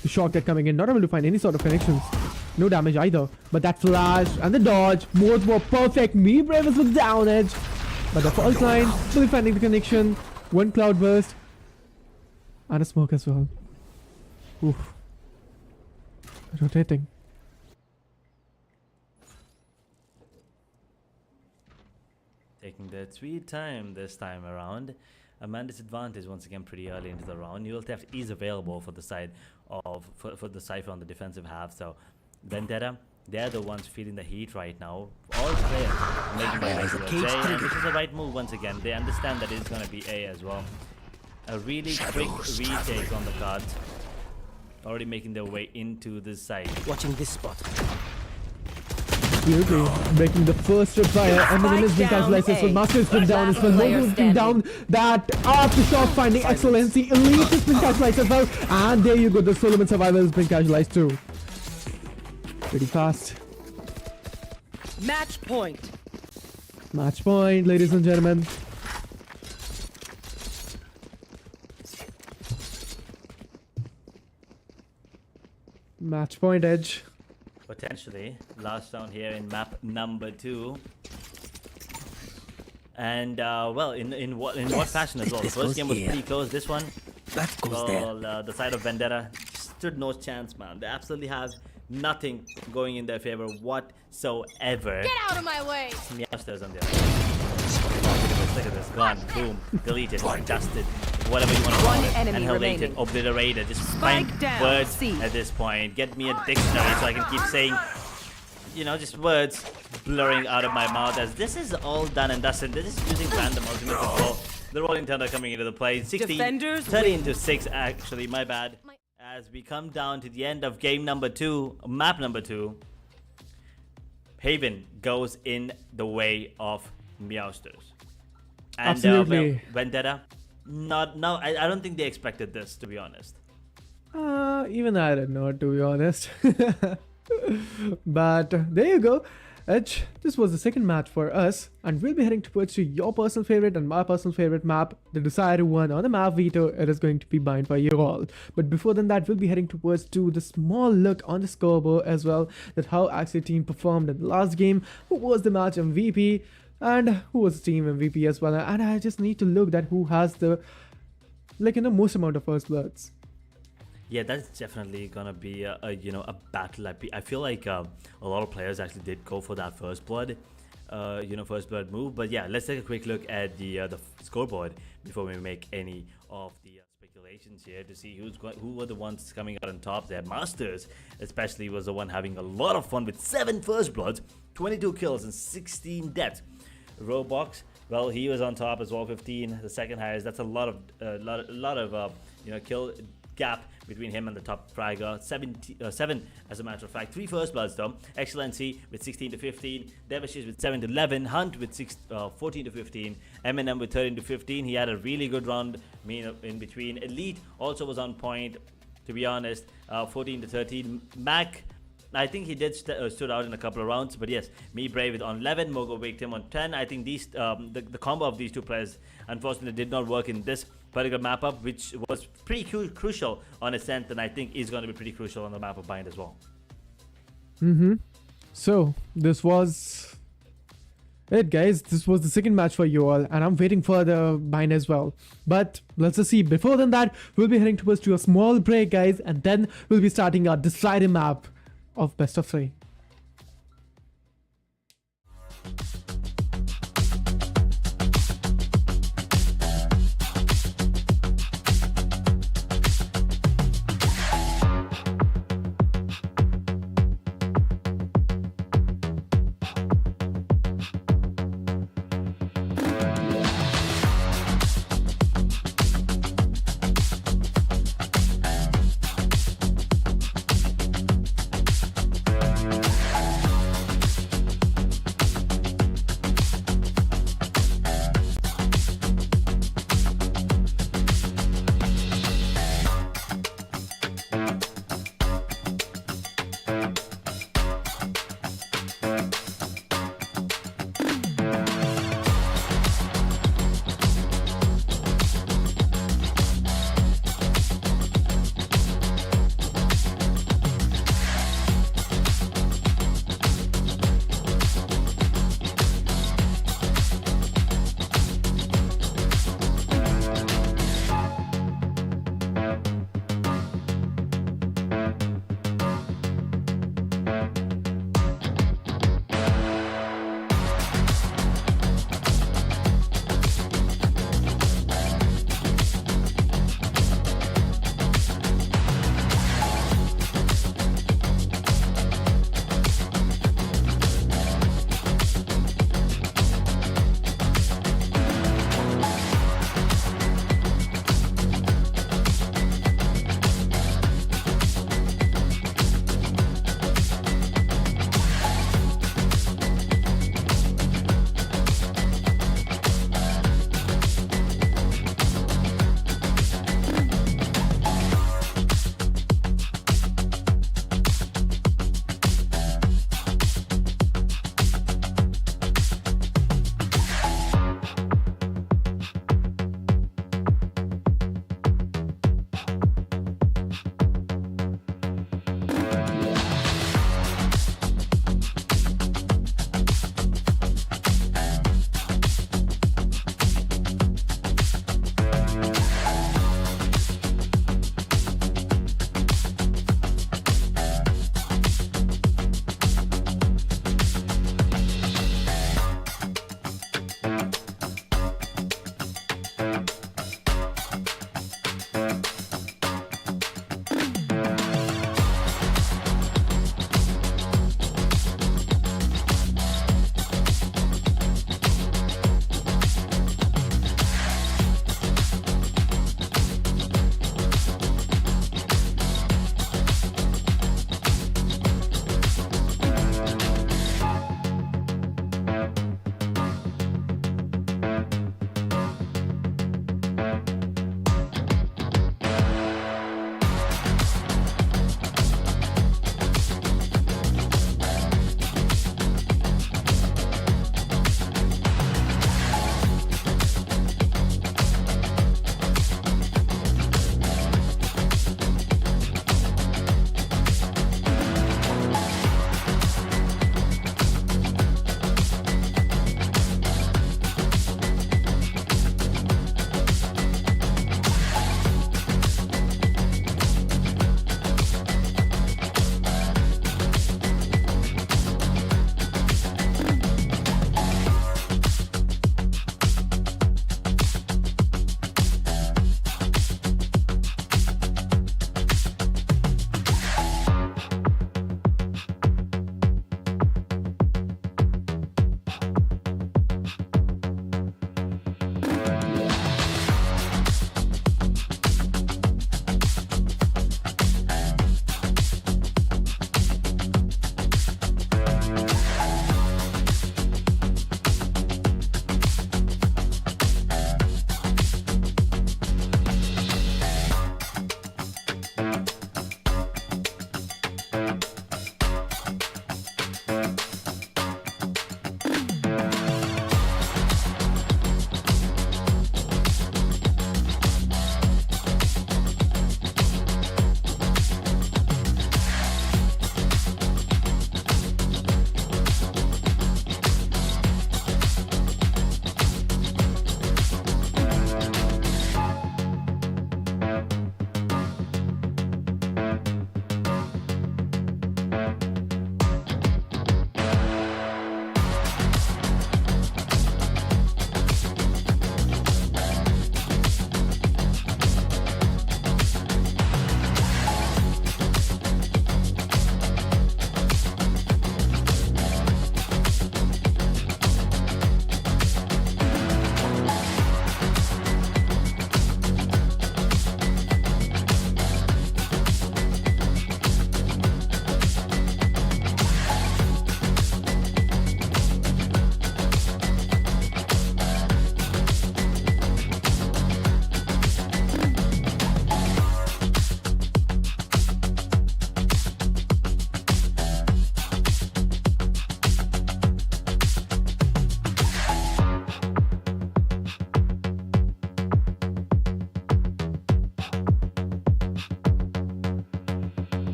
The shotgun coming in, not able to find any sort of connections. No damage either. But that flash and the dodge, both were perfect. Brave is with down edge. But the false line, still finding the connection. One cloud burst. And a smoke as well. Oof. Rotating. Taking their sweet time this time around. A man disadvantage once again pretty early into the round. Neural Theft is available for the side of for the Cypher on the defensive half. So Vendetta, they're the ones feeling the heat right now. All players making their way towards A, and which is the right move once again. They understand that it's going to be A as well. A really quick retake on the cards. Already making their way into this side. Watching this spot. Beauty. Breaking the first tripwire. Eminem has been casualized as well. Meowsterz has been down as well. Mogo has been down. That aftershock finding excellency. Elite has been casualized as well. And there you go. The Solomon survivor has been casualized too. Pretty fast. Match point. Match point, ladies and gentlemen. Match point, Edge. Potentially last round here in map number 2. And well, in what fashion as well. The first game was pretty close. This one, That goes there. well, the side of Vendetta stood no chance, man. They absolutely have nothing going in their favor whatsoever. Get out of my way! Meowsterz on there. Look at this, gone, boom, deleted, dusted, whatever you want to call it, enemy annihilated, remaining. obliterated. Just Spike find down, words C. at this point. Get me a dictionary so I can keep saying, you know, just words blurring out of my mouth. As this is all done and dusted. They're just using random ultimates as well. The rolling thunder coming into the play. 16, Defenders 13 to 6 actually, my bad. As we come down to the end of game number 2, map number 2, Haven goes in the way of Meowsterz. And Absolutely. well, Vendetta, I don't think they expected this, to be honest. Even I didn't know, to be honest. But there you go. Edge, this was the second match for us, and we'll be heading towards to your personal favorite and my personal favorite map, the decisive one on the map Veto. It is going to be bind for you all. But before then, that we'll be heading towards to the small look on the scoreboard as well, that how actually team performed in the last game, who was the match MVP, and who was the team MVP as well. And I just need to look at who has the most amount of first bloods. Yeah, that's definitely gonna be a battle. I feel like a lot of players actually did go for that first blood, first blood move. But yeah, let's take a quick look at the scoreboard before we make any of the speculations here to see who were the ones coming out on top there. Meowsterz especially was the one having a lot of fun with 7 first bloods, 22 kills and 16 deaths. Roblox, well, he was on top as well, 15. The second highest. That's a lot of kill gap between him and the top fragger. 7 as a matter of fact. 3 first bloods though. Excellency with 16 to 15. Devishes with 7 to 11. Hunt with 14 to 15. Eminem with 13 to 15. He had a really good round in between. Elite also was on point, to be honest. 14 to 13. Mac, I think he did stood out in a couple of rounds, but yes, Brave on 11, Mogo waked him on 10. I think these the combo of these two players unfortunately did not work in this particular map up, which was pretty crucial on Ascent, and I think is going to be pretty crucial on the map of Bind as well. So this was Alright guys, this was the second match for you all and I'm waiting for the mine as well. But let's just see, before than that, we'll be heading towards to a small break guys, and then we'll be starting our deciding map of best of 3.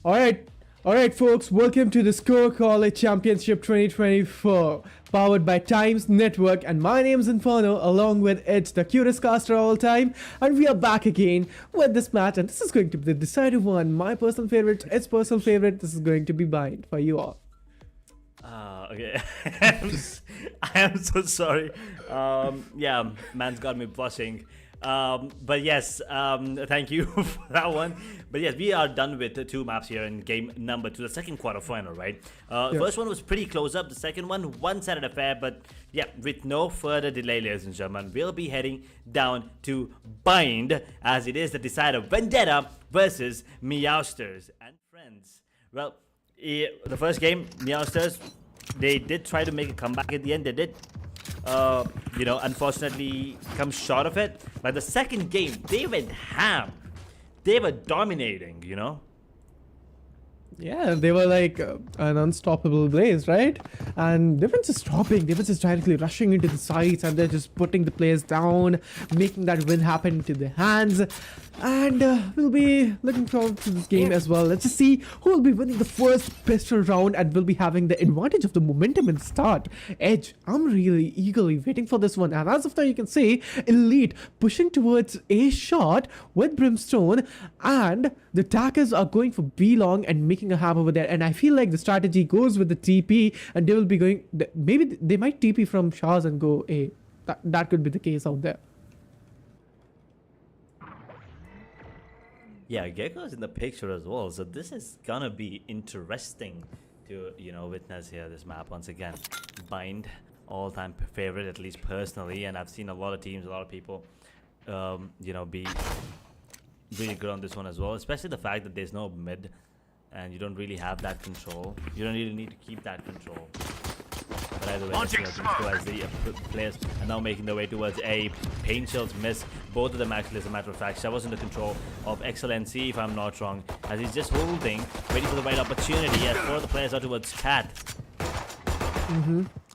Alright folks, welcome to the SKOAR College Championship 2024, powered by Times Network, and my name is Inferno, along with Edge, the cutest caster of all time, and we are back again with this match, and this is going to be the decisive one. My personal favorite, Edge's personal favorite. This is going to be bind for you all. Okay. I am so sorry. Yeah, man's got me blushing. But yes, thank you for that one. But yes, we are done with the 2 maps here in game number 2, the second quarterfinal, right? First one was pretty close up. The second one-sided affair. But yeah, with no further delay, ladies and gentlemen, we'll be heading down to bind, as it is the decider Vendetta versus Meowsterz and friends. Well, the first game, Meowsterz, they did try to make a comeback at the end. They did, unfortunately come short of it. But the second game, they went ham. They were dominating, Yeah, they were like an unstoppable blaze, right? And they weren't just dropping, they were just directly rushing into the sites, and they're just putting the players down, making that win happen into their hands. And we'll be looking forward to this game as well. Let's just see who will be winning the first pistol round, and will be having the advantage of the momentum in the start. Edge, I'm really eagerly waiting for this one. And as of now, you can see Elite pushing towards a shot with Brimstone, and the attackers are going for B long and making a ham over there. And I feel like the strategy goes with the TP, and they will be going, maybe they might TP from Shahs and go A. That could be the case out there. Yeah, Gecko's in the picture as well, so this is gonna be interesting to witness here. This map once again, bind, all-time favorite, at least personally, and I've seen a lot of teams, a lot of people be really good on this one as well, especially the fact that there's no mid and you don't really have that control. You don't really need to keep that control. But either way, let's see as the players are now making their way towards A. Pain Shells miss both of them, actually, as a matter of fact. Shaw was in the control of Excellency, if I'm not wrong, as he's just holding, waiting for the right opportunity as four of the players are towards Cat.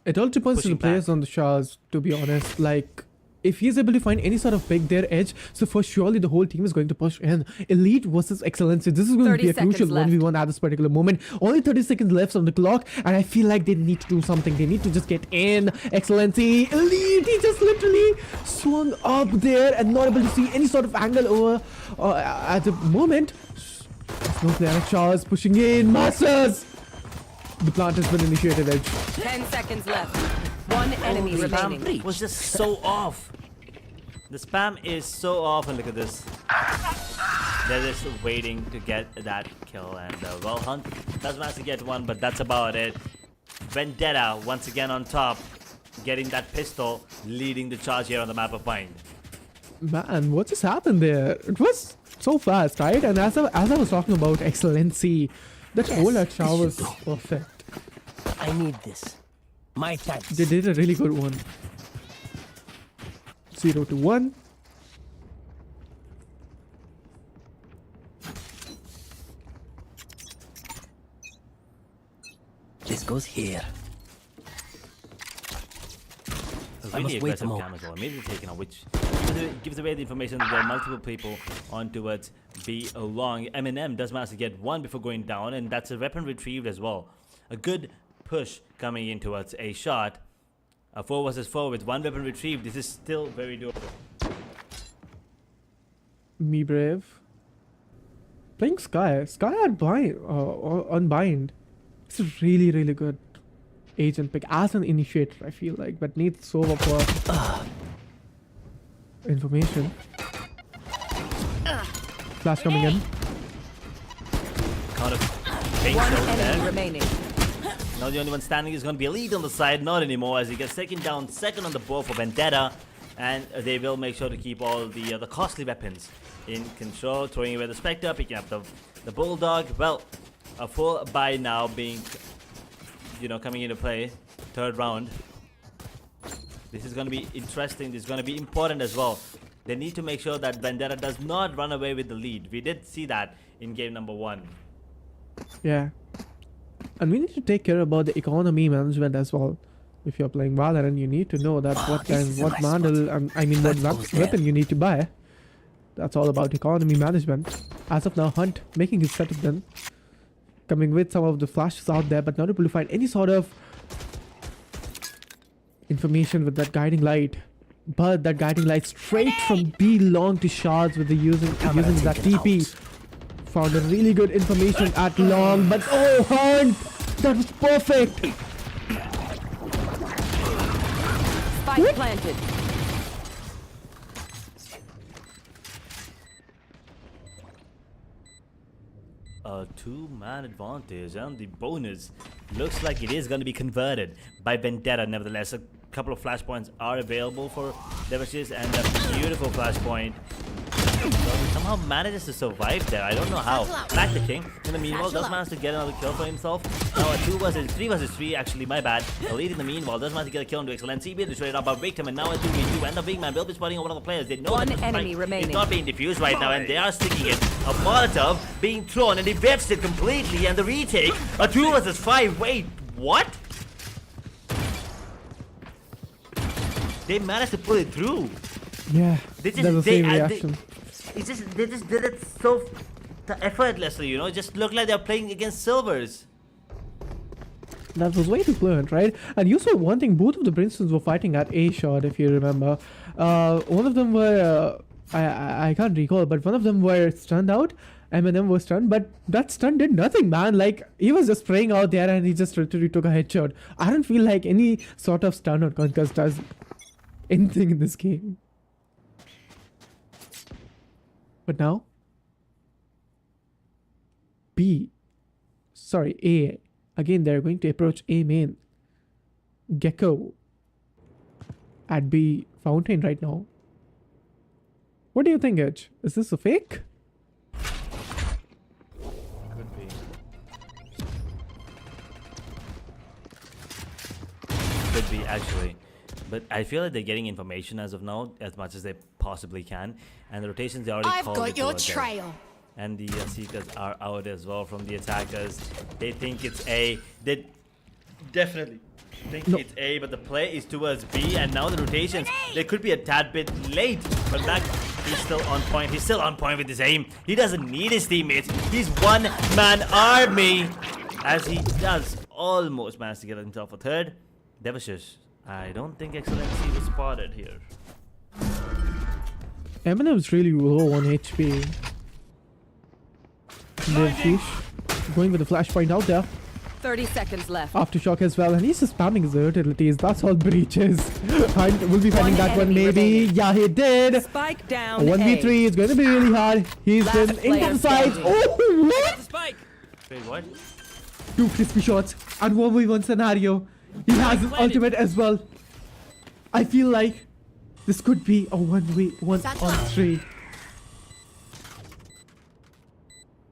It all depends on the players on the Shahs, to be honest. Like, if he's able to find any sort of pick their edge, so for surely the whole team is going to push in. Elite versus Excellency. This is going to be a crucial 1v1 at this particular moment. Only 30 seconds left on the clock, and I feel like they need to do something. They need to just get in. Excellency, Elite, he just literally swung up there and not able to see any sort of angle over at the moment. No player Shahs pushing in. Meowsterz! The plant has been initiated, Edge. 10 seconds left. One enemy remaining. Spam was just so off. The spam is so off, and look at this. They're just waiting to get that kill, and well, Hunt does manage to get one, but that's about it. Vendetta once again on top, getting that pistol, leading the charge here on the map of Bind. Man, what just happened there? It was so fast, right? And as I was talking about Excellency, that whole at Shah was perfect. I need this. My time. They did a really good one. 0 to 1. This goes here. I must wait a moment. Maybe taking on which gives away the information that there are multiple people on towards B along. Eminem does manage to get one before going down, and that's a weapon retrieved as well. A good push coming in towards a shot. A 4 versus 4 with one weapon retrieved. This is still very doable. Me Brave. Playing Sky. Sky at bind, on bind. It's a really, really good agent pick as an initiator, I feel like, but needs so much information. Flash coming in. Kind of one enemy remaining. Now the only one standing is going to be Elite on the side, not anymore, as he gets taken down second on the board for Vendetta, and they will make sure to keep all the costly weapons in control, throwing away the Spectre, picking up the Bulldog. Well, a full buy now being, coming into play, third round. This is going to be interesting. This is going to be important as well. They need to make sure that Vendetta does not run away with the lead. We did see that in game number 1. Yeah. And we need to take care about the economy management as well. If you're playing Valorant, you need to know that what weapon you need to buy. That's all about economy management. As of now, Hunt making his setup done. coming with some of the flashes out there, but not able to find any sort of information with that guiding light. But that guiding light straight from B long to shards with the using that TP. Found a really good information at long, but oh, Hunt! That was perfect! Spike planted. A 2-man advantage, and the bonus looks like it is going to be converted by Vendetta. Nevertheless, a couple of flashpoints are available for Devashish, and a beautiful flashpoint. So he somehow manages to survive there. I don't know how. Back the king. In the meanwhile, does manage to get another kill for himself. Now a 3 versus 3. Actually, my bad. Elite in the meanwhile does manage to get a kill into excellence. CB destroyed up by Victim, and now a 2v2. And the big man will be spotting one of the players. They know One that enemy remaining. It's not being diffused right now, and they are sticking it. A Molotov being thrown, and he vets it completely. And the retake. A 2 versus 5. Wait, what? They managed to pull it through. Yeah, They just that was the same they reaction. they just did it so effortlessly, you know. It just looked like they're playing against silvers. That was way too fluent, right? And you saw one thing, both of the Princeton's were fighting at A shot, if you remember. One of them were, I can't recall, but one of them were stunned out. Eminem was stunned, but that stun did nothing, man. Like, he was just spraying out there and he just literally took a headshot. I don't feel like any sort of stun or concuss does anything in this game. But now, A. Again, they're going to approach A main. Gecko at B fountain right now. What do you think, Edge? Is this a fake? Could be. Could be, actually. But I feel like they're getting information as of now, as much as they possibly can. And the rotations they already called. I've got your trail. And the Seekers are out as well from the attackers. They think it's A. They definitely think it's A, but the play is towards B. And now the rotations, they could be a tad bit late. But back, he's still on point. He's still on point with his aim. He doesn't need his teammates. He's one-man army. As he does almost manage to get himself a third. Devashish, I don't think Excellency was spotted here. Eminem's really low on HP. Fish going with the flashpoint out there. 30 seconds left. Aftershock as well, and he's just spamming his utilities. That's all breaches. Hunt will be finding that one maybe. Remaining. Yeah, he did. Spike down. 1v3 is going to be really hard. He's been into the sides. Oh, what? Spike! Wait, what? 2 crispy shots and 1v1 scenario. He has his ultimate as well. I feel like this could be a 1v1 on 3.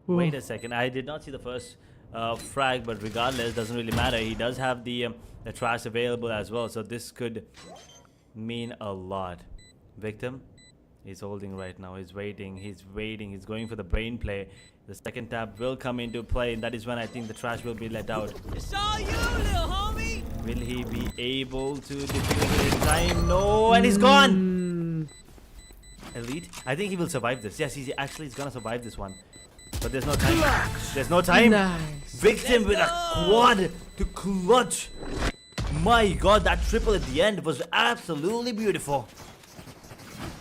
Wait a second, I did not see the first frag, but regardless, doesn't really matter. He does have the trash available as well, so this could mean a lot. Victim, he's holding right now. He's waiting. He's going for the brain play. The second tab will come into play, and that is when I think the trash will be let out. It's all you, little homie. Will he be able to defuse it in time? No, and he's gone. Elite, I think he will survive this. Yes, he's gonna survive this one. But there's no time. There's no time. Nice. Victim with a quad to clutch. My god, that triple at the end was absolutely beautiful.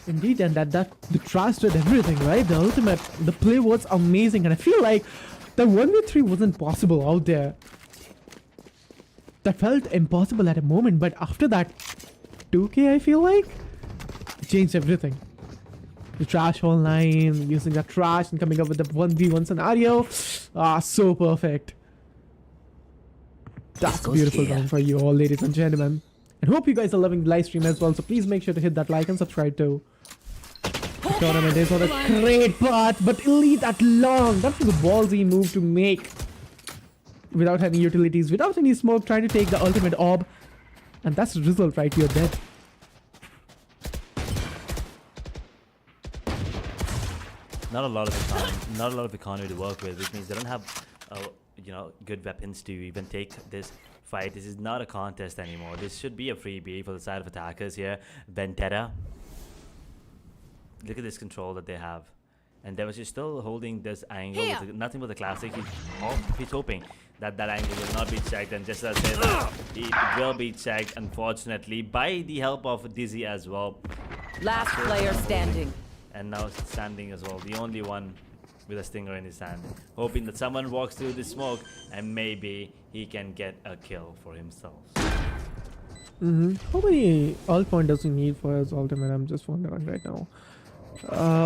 Indeed, and that the trash did everything, right? The ultimate, the play was amazing, and I feel like the 1v3 wasn't possible out there. That felt impossible at a moment, but after that 2K, I feel like changed everything. The trash online, using that trash and coming up with the 1v1 scenario. So perfect. That's a beautiful round for you all, ladies and gentlemen. And hope you guys are loving the live stream as well. So please make sure to hit that like and subscribe too. The tournament is on a great path, but Elite at long. That was a ballsy move to make. Without any utilities, without any smoke, trying to take the ultimate orb. And that's the result, right? You're dead. Not a lot of economy to work with, which means they don't have, good weapons to even take this fight. This is not a contest anymore. This should be a freebie for the side of attackers here. Vendetta. Look at this control that they have. And there was just still holding this angle Here. with nothing but the classic. He's hoping that that angle will not be checked, and just as I said, it will be checked, unfortunately, by the help of Dizzy as well. Last player standing. And now standing as well, the only one with a stinger in his hand, hoping that someone walks through the smoke and maybe he can get a kill for himself. How many ult point does he need for his ultimate? I'm just wondering right now.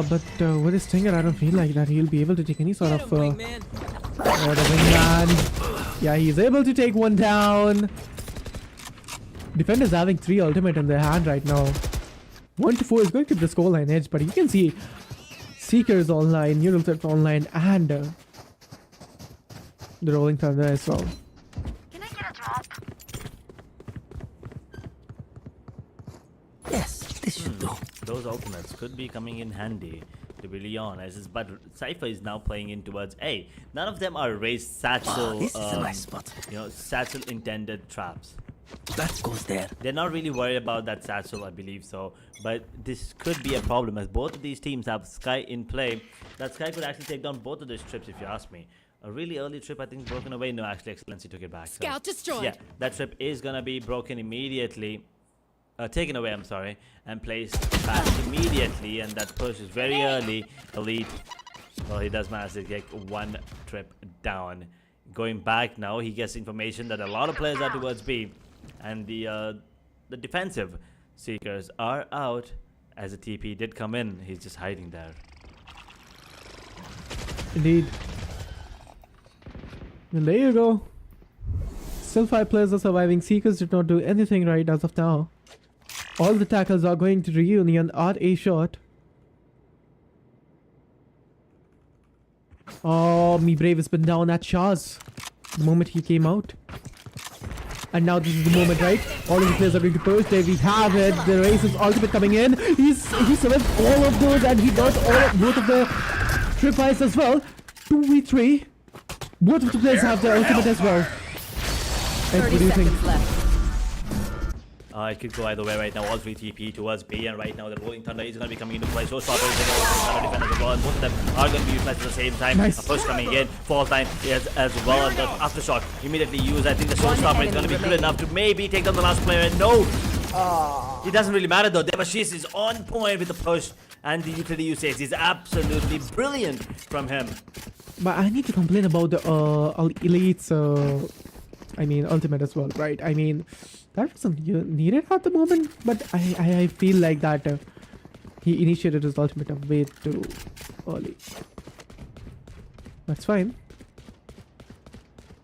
But with his stinger, I don't feel like that he'll be able to take any sort of... the wingman. Yeah, he's able to take one down. Defenders having 3 ultimate in their hand right now. 1 to 4 is going to be the scoreline edge, but you can see Seekers online, Neural Threat online, and the Rolling Thunder as well. Can I get a drop? Yes, this should do. Those ultimates could be coming in handy, to be really honest. But Cypher is now playing in towards A. None of them are raised satchel, This is a nice spot. satchel intended traps. That goes there. They're not really worried about that satchel, I believe so. But this could be a problem as both of these teams have Sky in play. That Sky could actually take down both of those trips if you ask me. A really early trip, I think, broken away. No, actually, Excellency took it back. Scout destroyed. Yeah, that trip is going to be broken immediately. Taken away, I'm sorry, and placed back immediately. And that push is very early. Elite, well, he does manage to get 1 trip down. Going back now, he gets information that a lot of players are towards B. And the defensive Seekers are out, as the TP did come in. He's just hiding there. Indeed. And there you go. Still 5 players are surviving. Seekers did not do anything right as of now. All the tackles are going to reunion at A shot. Oh, Me Brave has been down at Shah's the moment he came out. And now this is the moment, right? All of the players are going to push. There we have it. The Race's ultimate coming in. He survived all of those, and he got both of the tripwires as well. 2v3. Both of the players have their ultimate as well. And what do 30 you think? seconds left. It could go either way right now. All 3 TP towards B, and right now the Rolling Thunder is going to be coming into play. So Stopper is going to Thunder defenders as well, and both of them are going to be utilized at the same time. Nice. A push coming in, fall time as well, and the aftershock immediately used. I think the Showstopper is going to be good enough to maybe take down the last player. And no, it doesn't really matter though. Devashish is on point with the push, and the utility usage is absolutely brilliant from him. But I need to complain about the Elite's, ultimate as well, right? I mean, that wasn't needed at the moment, but I feel like that he initiated his ultimate a way too early. That's fine.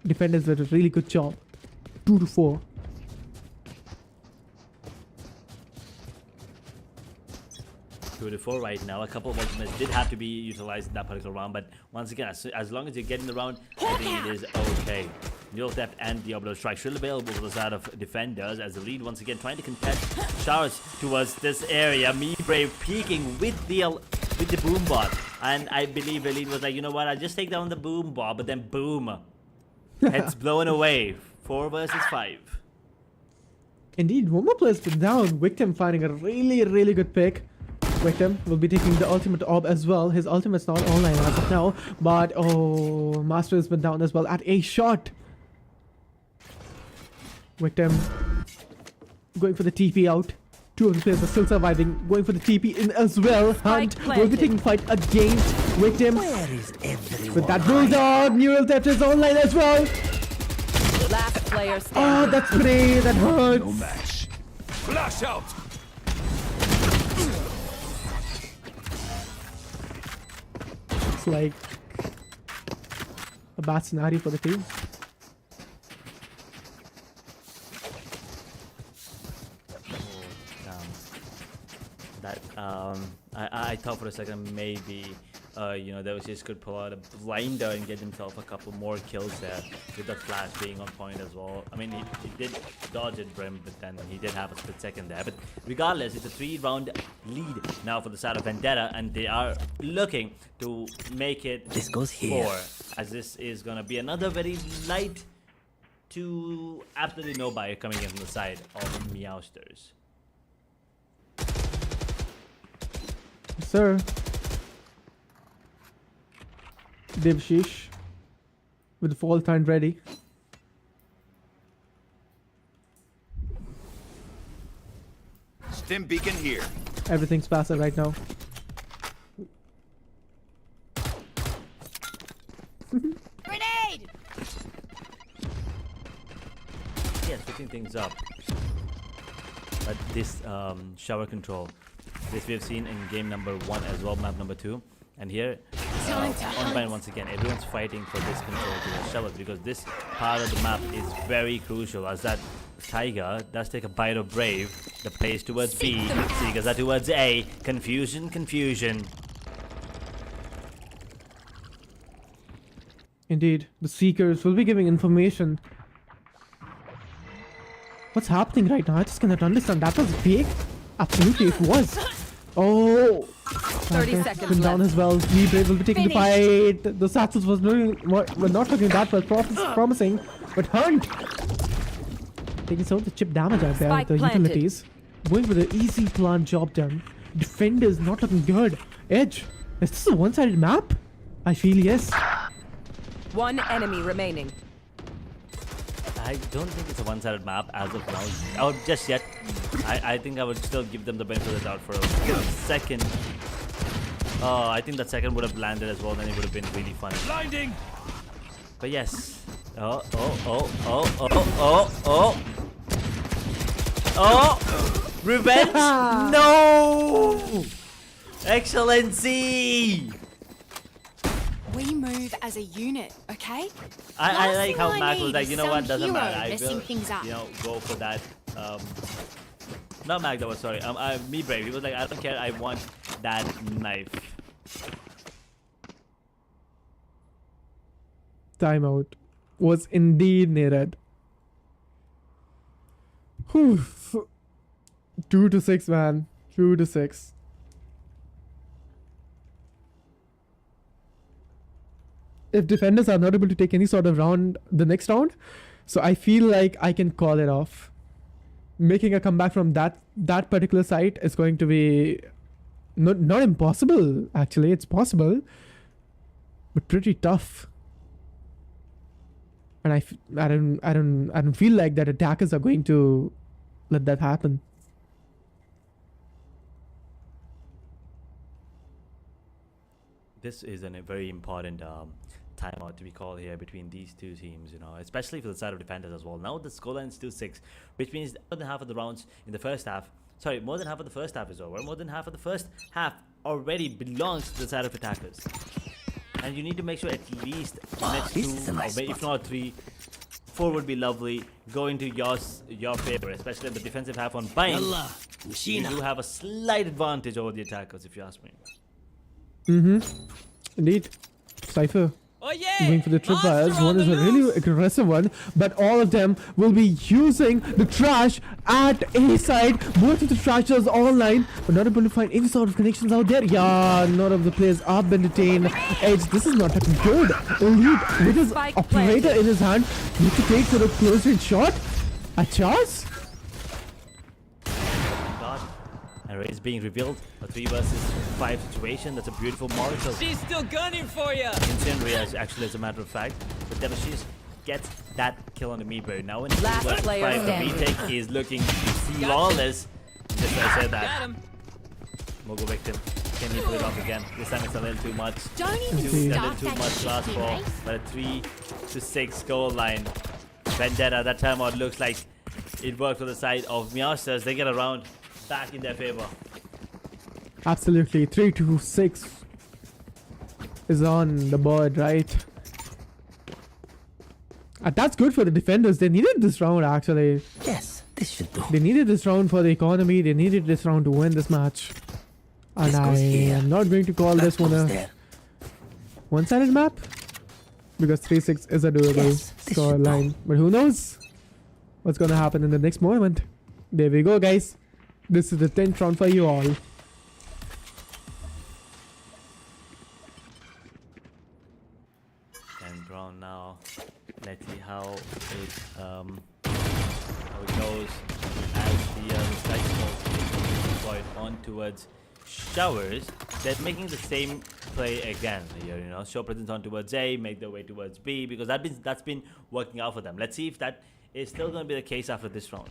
Defenders did a really good job. 2 to 4. Two to 4 right now. A couple of ultimates did have to be utilized in that particular round, but once again, as long as you get in the round, I think it is okay. Neural Theft and Diablo Strike still available for the side of defenders as the lead once again trying to contest showers towards this area. Me Brave peeking with the boom bot, and I believe the lead was like, you know what, I'll just take down the boom bot, but then boom, heads blown away. 4 versus 5. Indeed, one more player's been down. Victim finding a really good pick. Victim will be taking the ultimate orb as well. His ultimate's not online as of now, but Master has been down as well at a shot. Victim going for the TP out. 2 of the players are still surviving. Going for the TP in as well. Hunt will be taking fight against Victim. Where is everyone? With that bulldog, Neural Theft is online as well. Last player Oh, standing. that's spray. That hurts. No match. Flash out! It's like a bad scenario for the team. That I thought for a second maybe Devashish could pull out a blinder and get himself a couple more kills there with the flash being on point as well. I mean, he did dodge it, Brim, but then he did have a split second there. But regardless, it's a 3-round lead now for the side of Vendetta, and they are looking to make it This goes here. 4, as this is going to be another very light to absolutely no buyer coming in from the side of Meowsterz. Sir. Devshish with the fall hand ready. Stim beacon here. Everything's passive right now. Grenade! Yeah, switching things up. But this shower control, this we have seen in game number 1 as well, map number 2. And here, on by once again, everyone's fighting for this control to the shower because this part of the map is very crucial as that Tiger does take a bite of Brave. The plays towards B, Seekers are towards A. Confusion, confusion. Indeed, the Seekers will be giving information. What's happening right now? I just cannot understand. That was fake? Absolutely, it was. Oh! 30 seconds Been down left. as well. Brave will be taking the fight. The Satsus was were not looking that well promising. But Hunt! Taking some of the chip damage out there with Spike the planted. utilities. Going for the easy plant job done. Defenders not looking good. Edge, is this a one-sided map? I feel yes. One enemy remaining. I don't think it's a one-sided map as of now. Or just yet. I think I would still give them the benefit of the doubt for a second. Oh, I think that second would have landed as well, then it would have been really fun. Blinding. But yes. Oh. Revenge? No! Excellency! We move as a unit, okay? I Last like thing how I Mac was need like, is you know what, some doesn't hero matter. I messing will, things up. go for that. Not Mac, that was sorry. Me Brave. He was like, I don't care. I want that knife. Timeout was indeed needed. Whew. 2-6, man. 2-6. If defenders are not able to take any sort of round the next round, so I feel like I can call it off. Making a comeback from that particular site is going to be not impossible. Actually, it's possible, but pretty tough. And I don't feel like that attackers are going to let that happen. This is a very important timeout to be called here between these two teams, you know, especially for the side of defenders as well. Now the scoreline is still 6, which means more than half of the rounds in the first half, sorry, more than half of the first half is over. More than half of the first half already belongs to the side of attackers. And you need to make sure at least the next this two, is a nice or if not 3, 4 would be lovely, go into your favor, especially in the defensive half on bind. You do have a slight advantage over the attackers, if you ask me. Indeed. Cypher Oh yeah! going for the tripwires. Monster on One is the a really loose. aggressive one, but all of them will be using the trash at A side. Both of the trashers online, but not able to find any sort of connections out there. Yeah, none of the players are been detained. Edge, this is not looking good. Elite with his Spike operator planted. in his hand, need to take sort of close range shot. A chance? God. And it's being revealed. A 3 versus 5 situation. That's a beautiful morsel. She's still gunning for you. Incendiary, actually, as a matter of fact. But Devashish gets that kill on the Meeper. Now in Last 2 versus player 5, the standing. retake is looking flawless. Just I said Got that. him. Mogo victim. Can he pull it off again? This time it's a little too much. Don't even A little start too that much shit, last ball. teammates. But a 3-6 score line. Vendetta, that timeout looks like it worked for the side of Meowsterz. They get a round back in their favor. Absolutely. 3-6 is on the board, right? And that's good for the defenders. They needed this round, actually. Yes, this should do. They needed this round for the economy. They needed this round to win this match. And This I goes here. am not going to call That this one goes a there. one-sided map, because 3-6 is a doable Yes, this score should do. line. But who knows what's going to happen in the next moment. There we go, guys. This is the 10th round for you all. And Brown now. Let's see how it goes as the slice smoke is deployed on towards Showers, they're making the same play again here, you know. Show presence on towards A, make their way towards B, because that's been working out for them. Let's see if that is still going to be the case after this round.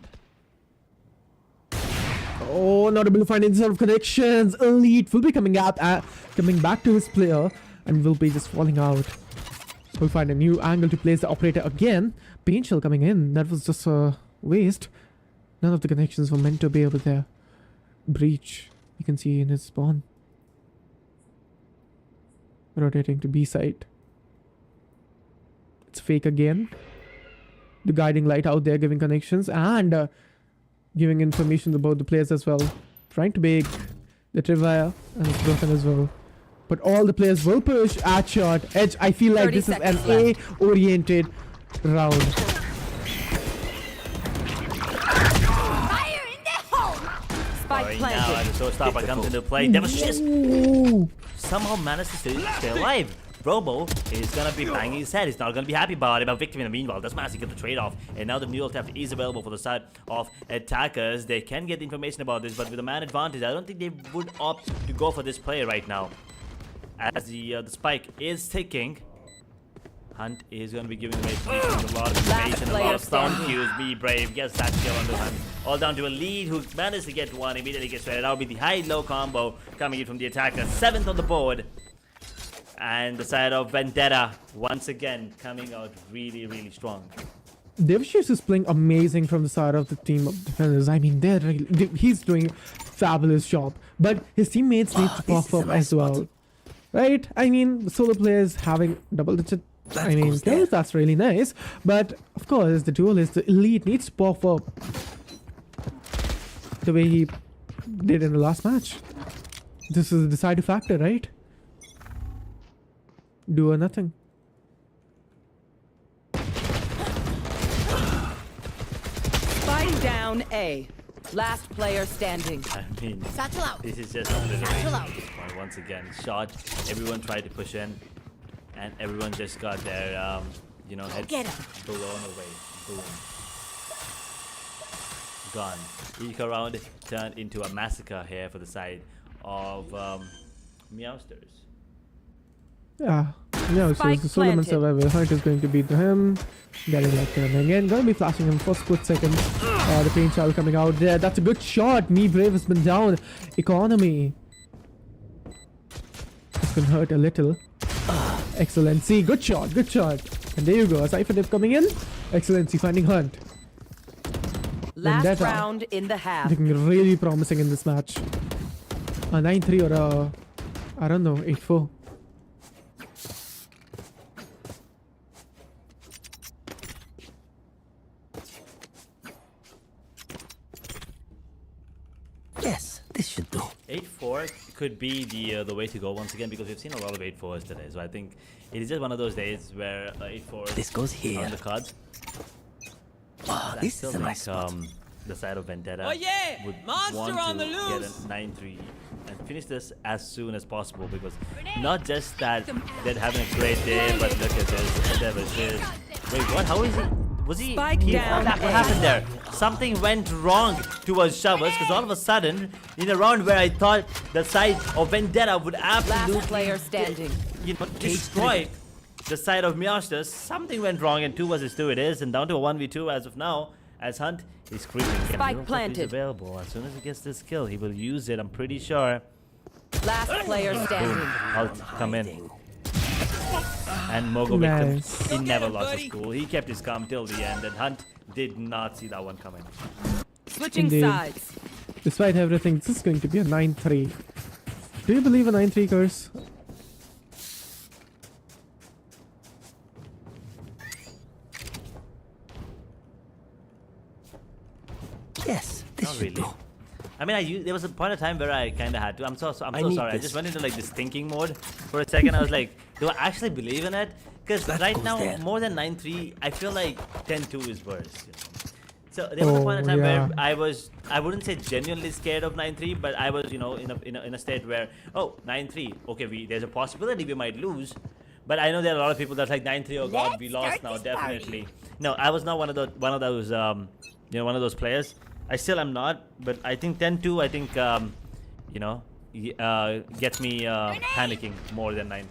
Oh, not able to find any sort of connections. Elite will be coming out, coming back to his player, and will be just falling out. We'll find a new angle to place the operator again. Pain shell coming in. That was just a waste. None of the connections were meant to be over there. Breach, you can see in his spawn. Rotating to B side. It's fake again. The guiding light out there giving connections and giving information about the players as well. Trying to make the trivia, and it's broken as well. But all the players will push at shot. Edge, I feel like this is an A-oriented round. Fire in the hole! Spike Right now, planted. as the showstopper comes into play, Devastator Ooh. somehow managed to stay alive. Robo is gonna be banging his head. He's not gonna be happy about it. But Victim in the meanwhile does manage to get the trade-off. And now the Mule Theft is available for the side of attackers. They can get information about this, but with a man advantage, I don't think they would opt to go for this play right now. As the spike is ticking, Hunt is going to be giving away a lot of information, a lot of sound cues. Be brave, gets that kill on the Hunt. All down to a lead who managed to get one, immediately gets traded out with the high-low combo coming in from the attacker. 7th on the board. And the side of Vendetta, once again, coming out really, really strong. Devastator is playing amazing from the side of the team of defenders. I mean, he's doing fabulous job. But his teammates need to pop up as well. Right? I mean, the solo players having double-digit kills, that's really nice. But, of course, the duelist, the elite, needs to pop up the way he did in the last match. This is a decisive factor, right? Do or nothing. Spike down A. Last player standing. I mean, Satchel out. this is just Satchel out. once again. Shot. Everyone tried to push in, and everyone just got their, heads Get him. blown away. Boom. Gone. Each round turned into a massacre here for the side of Meowsterz. Yeah. Yeah, so Spike the Solomon planted. survivor. Hunt is going to beat him. Getting like him again. Gonna be flashing him for split second. The paint shell coming out there. That's a good shot. Me Brave has been down. Economy. This can hurt a little. Excellency. Good shot. Good shot. And there you go. A Cypher Dip coming in. Excellency finding Hunt. Last Vendetta. round in the half. Looking really promising in this match. A 9-3 or a, I don't know, 8-4. Yes, this should do. 8-4 could be the way to go once again, because we've seen a lot of 8-4s today. So I think it is just one of those days where 8-4 This goes on here. the cards. Oh, I this still is a think nice spot. the side of Vendetta Oh, yeah! would Monster want on to the get loose! a 9-3 and finish this as soon as possible, because not just that they're having a great day, but look at this. Endeavor is. Wait, what? How is he? Was he? Spike he down what A. happened there? Something went wrong towards Shovers, because all of a sudden, in a round where I thought the side of Vendetta would absolutely Last player standing. destroy the side of Meowsterz, something went wrong, and 2 versus 2 it is, and down to a 1v2 as of now, as Hunt is creeping. Spike He's planted. available. As soon as he gets this kill, he will use it, I'm pretty sure. Last player standing. I'll come in. And Mogo Victim, Nice. he never him, lost his buddy. cool. He kept his calm till the end, and Hunt did not see that one coming. Switching Indeed. sides. Despite everything, this is going to be a 9-3. Do you believe a 9-3 curse? Yes, this Not should really. do. I mean, there was a point of time where I kind of had to. I'm so need sorry. I this. just went into like this thinking mode for a second. I was like, do I actually believe in it? Because That right goes now, there. more than 9-3, I feel like 10-2 is worse. You know? So there was a point of time where I wouldn't say genuinely scared of 9-3, but I was, in a state where, oh, 9-3, okay, there's a possibility we might lose. But I know there are a lot of people that's like 9-3, oh god, we lost now, definitely. No, I was not one of those one of those players. I still am not, but I think 10-2, I think, gets me panicking more than 9-3.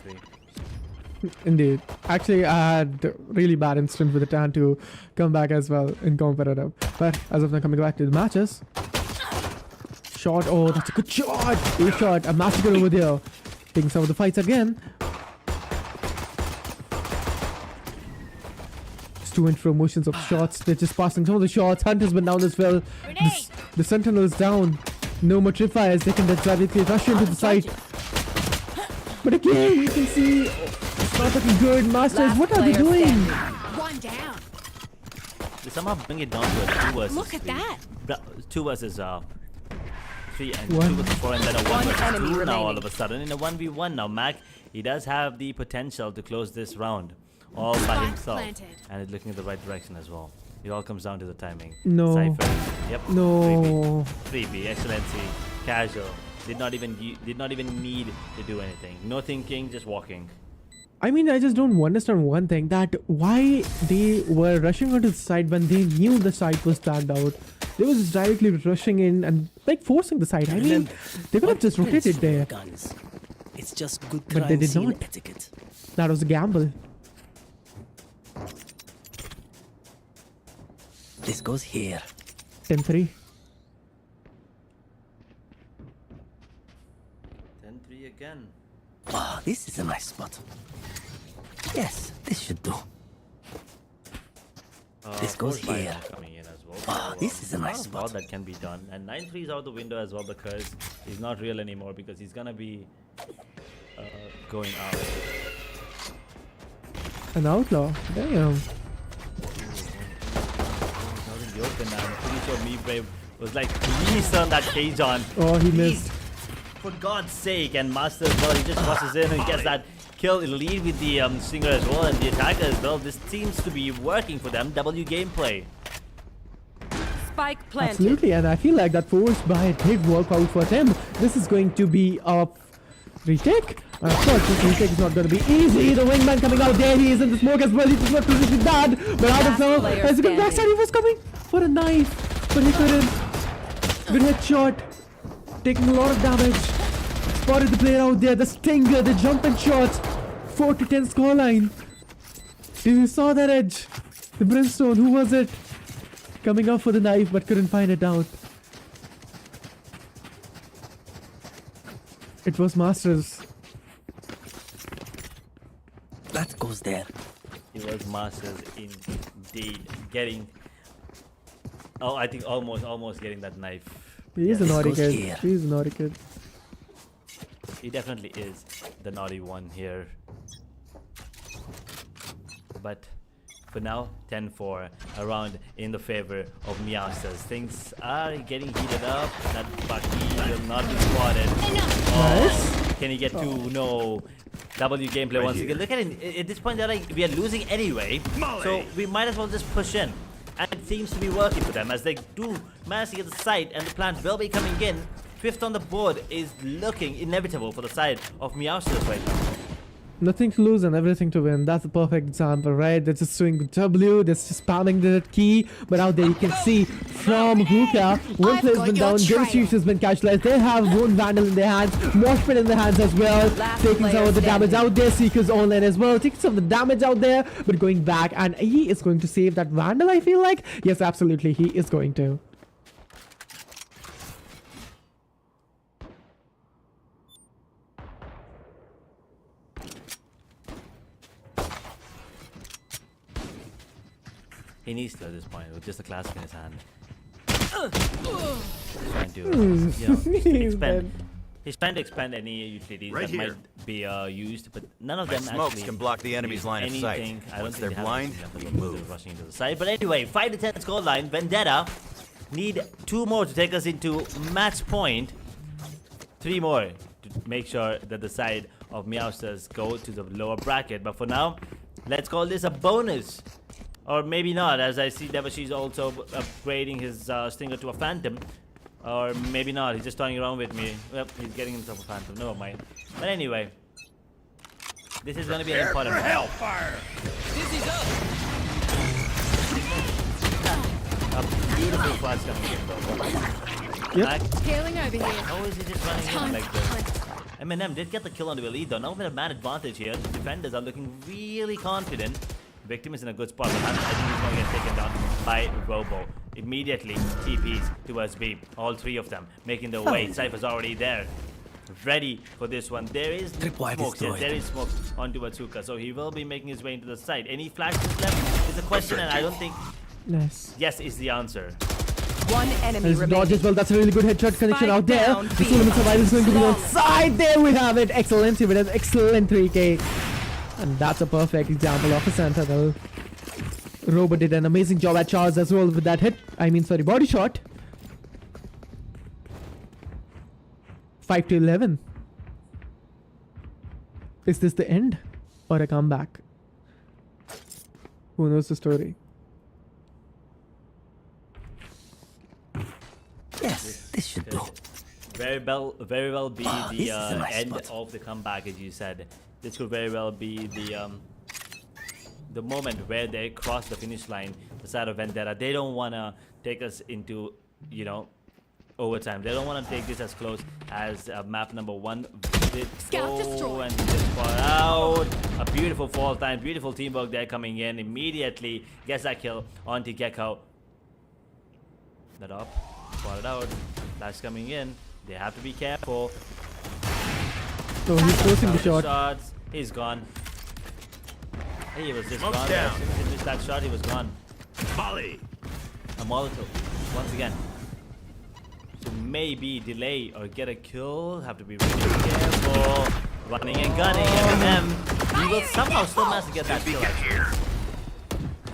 Indeed. Actually, I had really bad instinct with the tan to come back as well in competitive. But as of now, coming back to the matches. Shot. Oh, that's a good shot. A shot. A massacre over there. Taking some of the fights again. Just to and fro motions of shots. They're just passing some of the shots. Hunter's been down as well. The Sentinel is down. No more tripwires. They can directly rush into the site. But again, you can see it's not looking good. Meowsterz, what are they doing? One down. They somehow bring it down to a 2 versus Look at 3. that. 2 versus 3 and One. 2 versus 4 and then a 1 versus 2 enemy now remaining. all of a sudden. In a 1v1 now, Mac, he does have the potential to close this round all by Spike himself. planted. And it's looking in the right direction as well. It all comes down to the timing. No. Cypher. Yep. No. 3B. Excellency. Casual. Did not even need to do anything. No thinking, just walking. I mean, I just don't understand one thing, that why they were rushing onto the side when they knew the site was planned out. They was just directly rushing in and like forcing the site. I mean, they could have just rotated there. Guns. It's just good But crime they did scene not. etiquette. That was a gamble. This goes here. 10-3. 10-3 again. Ah, this is a nice spot. Yes, this should do. This goes Force here. fire coming in as well. Ah, So, this is a nice not lot spot. that can be done. And 9-3 is out the window as well because he's not real anymore because he's gonna be going out. An outlaw. Damn. Out in the open now. I'm pretty sure Me Brave was like, please turn that cage on. Oh, he Please, missed. for God's sake. And Meowsterz, well, he just rushes in and gets that kill, lead with the Stinger as well and the attacker as well. This seems to be working for them. W gameplay. Spike planted. Absolutely, and I feel like that forced by a big workout for them. This is going to be a retake. And of course, this retake is not going to be easy. The wingman coming out there. He is in the smoke as well. He just not positioned bad. But out of now, player as a good standing. backside, he was coming for a knife. But he couldn't. Good headshot. Taking a lot of damage. Spotted the player out there. The Stinger, the jumping shots. 4-10 scoreline. You saw that edge. The Brimstone. Who was it? Coming up for the knife but couldn't find it out. It was Meowsterz. That goes there. It was Meowsterz indeed getting. Oh, I think almost getting that knife. He is a naughty goes kid. here. He is a naughty kid. He definitely is the naughty one here. But for now, 10-4 around in the favor of Meowsterz. Things are getting heated up. That Bucky will not be spotted. Oh, can he get two? No. W gameplay once again. Look at it. At this point, they're like, we are losing anyway. So we might as well just push in. And it seems to be working for them as they do manage to get the site and the plant will be coming in. 5th on the board is looking inevitable for the side of Meowsterz right now. Nothing to lose and everything to win. That's a perfect example, right? They're just doing W, they're just spamming the key. But out there you can see from Hookah, one I've player's got been your down, trail. Decisive has been casualized. They have one Vandal in their hands, Moshpit in their hands as well. Last Taking some player of the damage standing. out there, Seeker's online as well. Taking some of the damage out there, but going back and he is going to save that Vandal, I feel like. Yes, absolutely, he is going to. He needs to at this point with just a classic in his hand. Trying to, you know, He's expend. dead. He's trying to expand any utilities Right that here. might be used, but none of My them smokes actually can block the enemy's use line of sight. anything. I don't Once think they're they have blind, anything we that they're move. rushing into the side. But anyway, 5-10 scoreline. Vendetta need 2 more to take us into match point. 3 more to make sure that the side of Meowsterz go to the lower bracket. But for now, let's call this a bonus. Or maybe not, as I see Devashi's also upgrading his Stinger to a Phantom. Or maybe not, he's just toying around with me. Well, he's getting himself a Phantom, never mind. But anyway, this is going to be an important one. Hellfire! Dizzy's up! A beautiful flash coming in though. Mac, Healing over here. how is he just running in like this? Eminem did get the kill on the lead though. Now with a man advantage here, the defenders are looking really confident. Victim is in a good spot, but I think he's going to get taken down by Robo. Immediately, TPs towards B. All three of them making their way. Cypher's already there. Ready for this one. There is smoke. Yes, there is smoke onto Atsuka. So he will be making his way into the side. Any flashes left is a question, and I don't think Nice. yes is the answer. One enemy There's dodge remaining. as well. That's a really good headshot connection Spike out there. down, The B. Solomon survival is going to be on Flawless. side. There we have it. Excellent. It is excellent 3K. And that's a perfect example of a sentinel. Robo did an amazing job at Charles as well with that hit. Sorry, body shot. 5 to 11. Is this the end or a comeback? Who knows the story? Yes, this should do. Very well be the This is a nice end spot. of the comeback, as you said. This could very well be the moment where they cross the finish line. The side of Vendetta, they don't wanna take us into, overtime. They don't wanna take this as close as map number 1. Scout destroyed. And just fall out. A beautiful fall time, beautiful teamwork there coming in. Immediately gets that kill onto Gecko. That up, fall it out. Flash coming in. They have to be careful. So he's forcing the shot. Shots. He's gone. He was just Smoke's gone. down. As soon as he missed that shot, he was gone. Molly. A Molotov. Once again. So maybe delay or get a kill. Have to be really careful. Running and gunning. Eminem. He will somehow still manage to get that kill.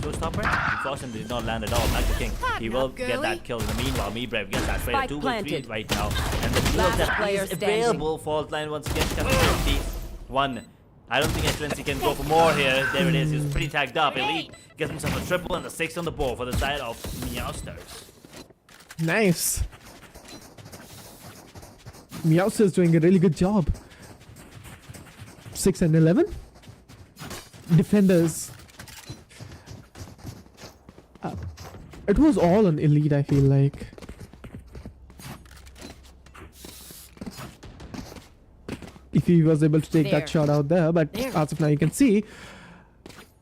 Showstopper. Unfortunately, did not land at all. Like the king. He will get that kill. In the meanwhile, MeBrave gets that trade. Spike 2v3 planted. right now. And the kill Last that player is standing. available. Fault line once again. Coming 51. I don't think Excellency can go for more here. There it is. He's pretty tagged up. Elite gets himself a triple and a 6 on the board for the side of Meowsterz. Nice. Meowsterz is doing a really good job. 6 and 11. Defenders. It was all on Elite, I feel like. If he was able to take There. that shot out there, but There. as of now you can see,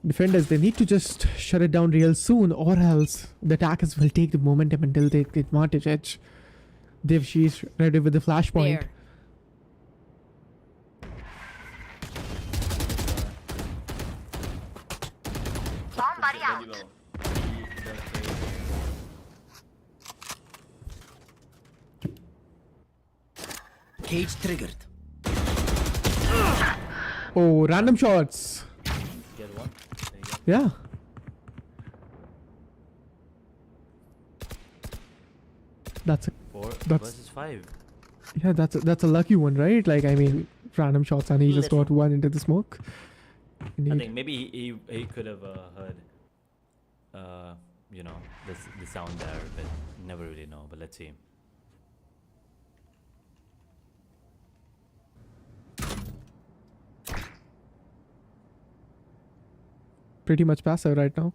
defenders, they need to just shut it down real soon, or else the attackers will take the momentum until they take the advantage edge. She's ready with the flashpoint. There. Cage triggered. Oh, random shots. Get one. There you go. Yeah. That's a 4 That's- versus 5. yeah. That's a lucky one, right? Like random shots, and he just got one into the smoke. I Indeed. think maybe he could have heard, the sound there, but never really know. But let's see. Pretty much passive right now.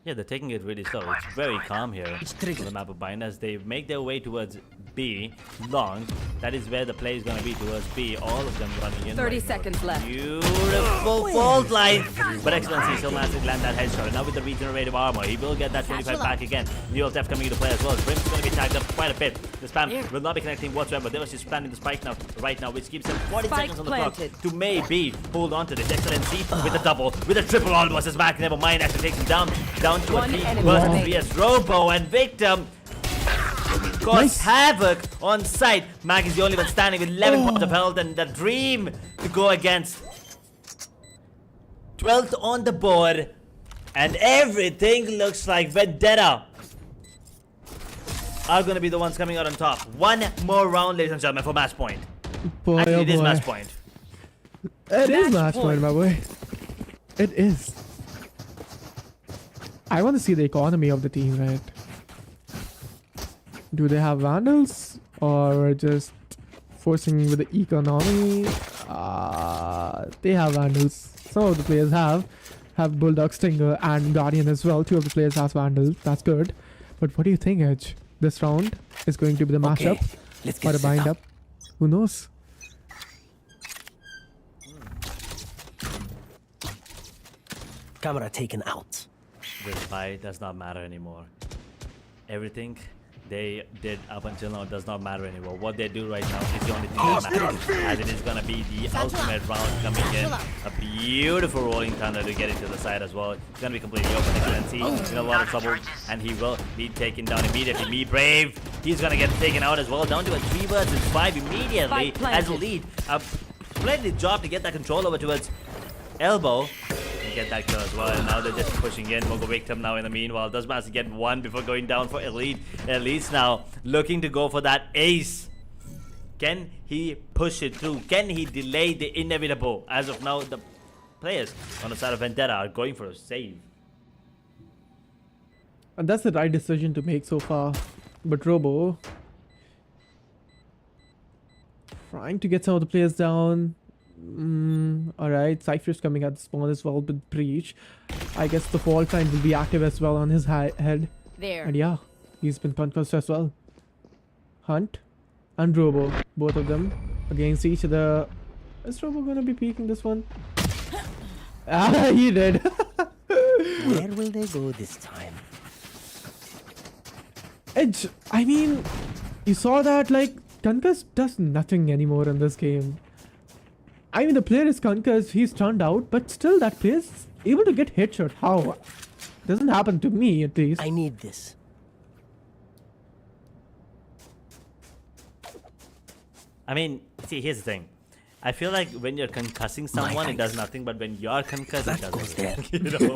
Yeah, they're taking it really slow. It's very calm here It's on triggered. the map of Bind as they make their way towards B. Long. That is where the play is going to be, towards B. All of them running in. 30 right now. seconds left. Beautiful fault line. But Excellency still managed to land that headshot. And now with the regenerative armor, he will get that 25 back again. Neo Theft coming into play as well. Brim's going to be tagged up quite a bit. The spam will not be connecting whatsoever. They was just planning the spike now, right now, which keeps him 40 Spike seconds on the planted. clock to maybe hold on to this. Excellency with a double, with a triple almost is back. Never mind, actually takes him down to One a 3 enemy versus remaining. 3 as Robo and Victim cause Nice. havoc on site. Mag is the only one standing with 11 points of health and the dream to go against. 12th on the board and everything looks like Vendetta are going to be the ones coming out on top. One more round, ladies and gentlemen, for match point. Boy, Actually, oh it is boy. match point. It is Match match point, point. my boy. It is. I want to see the economy of the team, right? Do they have vandals or just forcing with the economy? They have vandals. Some of the players have. have Bulldog, Stinger, and Guardian as well. 2 of the players has Vandal. That's good. But what do you think, Edge? This round is going to be the mashup let's or get a set bind up. up? Who knows? Camera taken out. This fight does not matter anymore. Everything they did up until now does not matter anymore. What they do right now is the only thing that matters, as it is gonna be the ultimate round coming in. A beautiful rolling thunder to get into the side as well. It's gonna be completely open. Excellency in a lot of trouble, and he will be taken down immediately. Me Brave, he's gonna get taken out as well. Down to a 3 versus 5 immediately as a lead. A splendid job to get that control over towards Elbow. Get that kill as well, and now they're just pushing in. We'll go victim now in the meanwhile. Does manage to get 1 before going down for Elite. Elite's now looking to go for that ace. Can he push it through? Can he delay the inevitable? As of now, the players on the side of Vendetta are going for a save. And that's the right decision to make so far. But Robo trying to get some of the players down. Alright, Cypher's coming at the spawn as well with Breach. I guess the fault line will be active as well on his head. There. And yeah, he's been concussed as well. Hunt and Robo, both of them against each other. Is Robo gonna be peeking this one? Ah, he did. Where will they go this time? Edge, I mean, you saw that, like, Concuss does nothing anymore in this game. I mean, the player is concussed, he's turned out, but still that player is able to get headshot. How? Doesn't happen to me, at least. I need this. I mean, see, here's the thing. I feel like when you're concussing someone, it does nothing, but when you're concussed, it does everything. You know?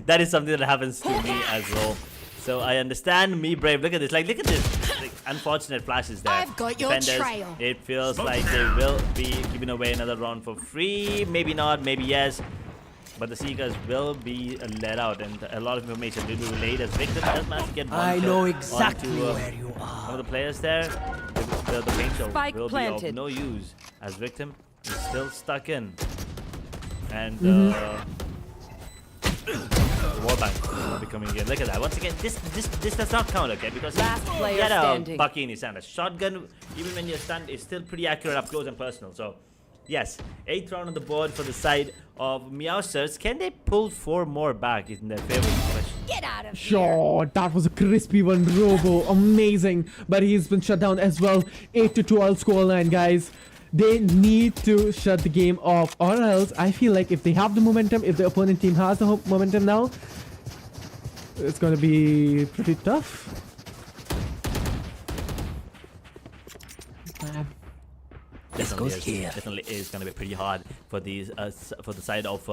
that is something that happens to me as well. So I understand. Me Brave. Look at this. Like, look at this. Like, unfortunate flashes there. I've got your trail. It feels like they will be giving away another round for free. Maybe not. Maybe yes. But the Seekers will be let out, and a lot of information will be relayed as victims. Does manage to get one I kill know exactly onto, where you are. one of the players there. The paint shell Spike will planted. be of no use, as victim is still stuck in. And the wallbang will be coming in. Look at that. Once again, this does not count, okay? Because Last he player had a standing. bucky in his hand. A shotgun, even when you're stunned, is still pretty accurate up close and personal. So, yes, 8th round on the board for the side of Meowsterz. Can they pull 4 more back? Isn't their favorite question. Get out of here. Sure, that was a crispy one, Robo. Amazing. But he's been shut down as well. 8-12 scoreline, guys. They need to shut the game off, or else I feel like if they have the momentum, if the opponent team has the momentum now, it's gonna be pretty tough. Goes here. Definitely is going to be pretty hard for these for the side of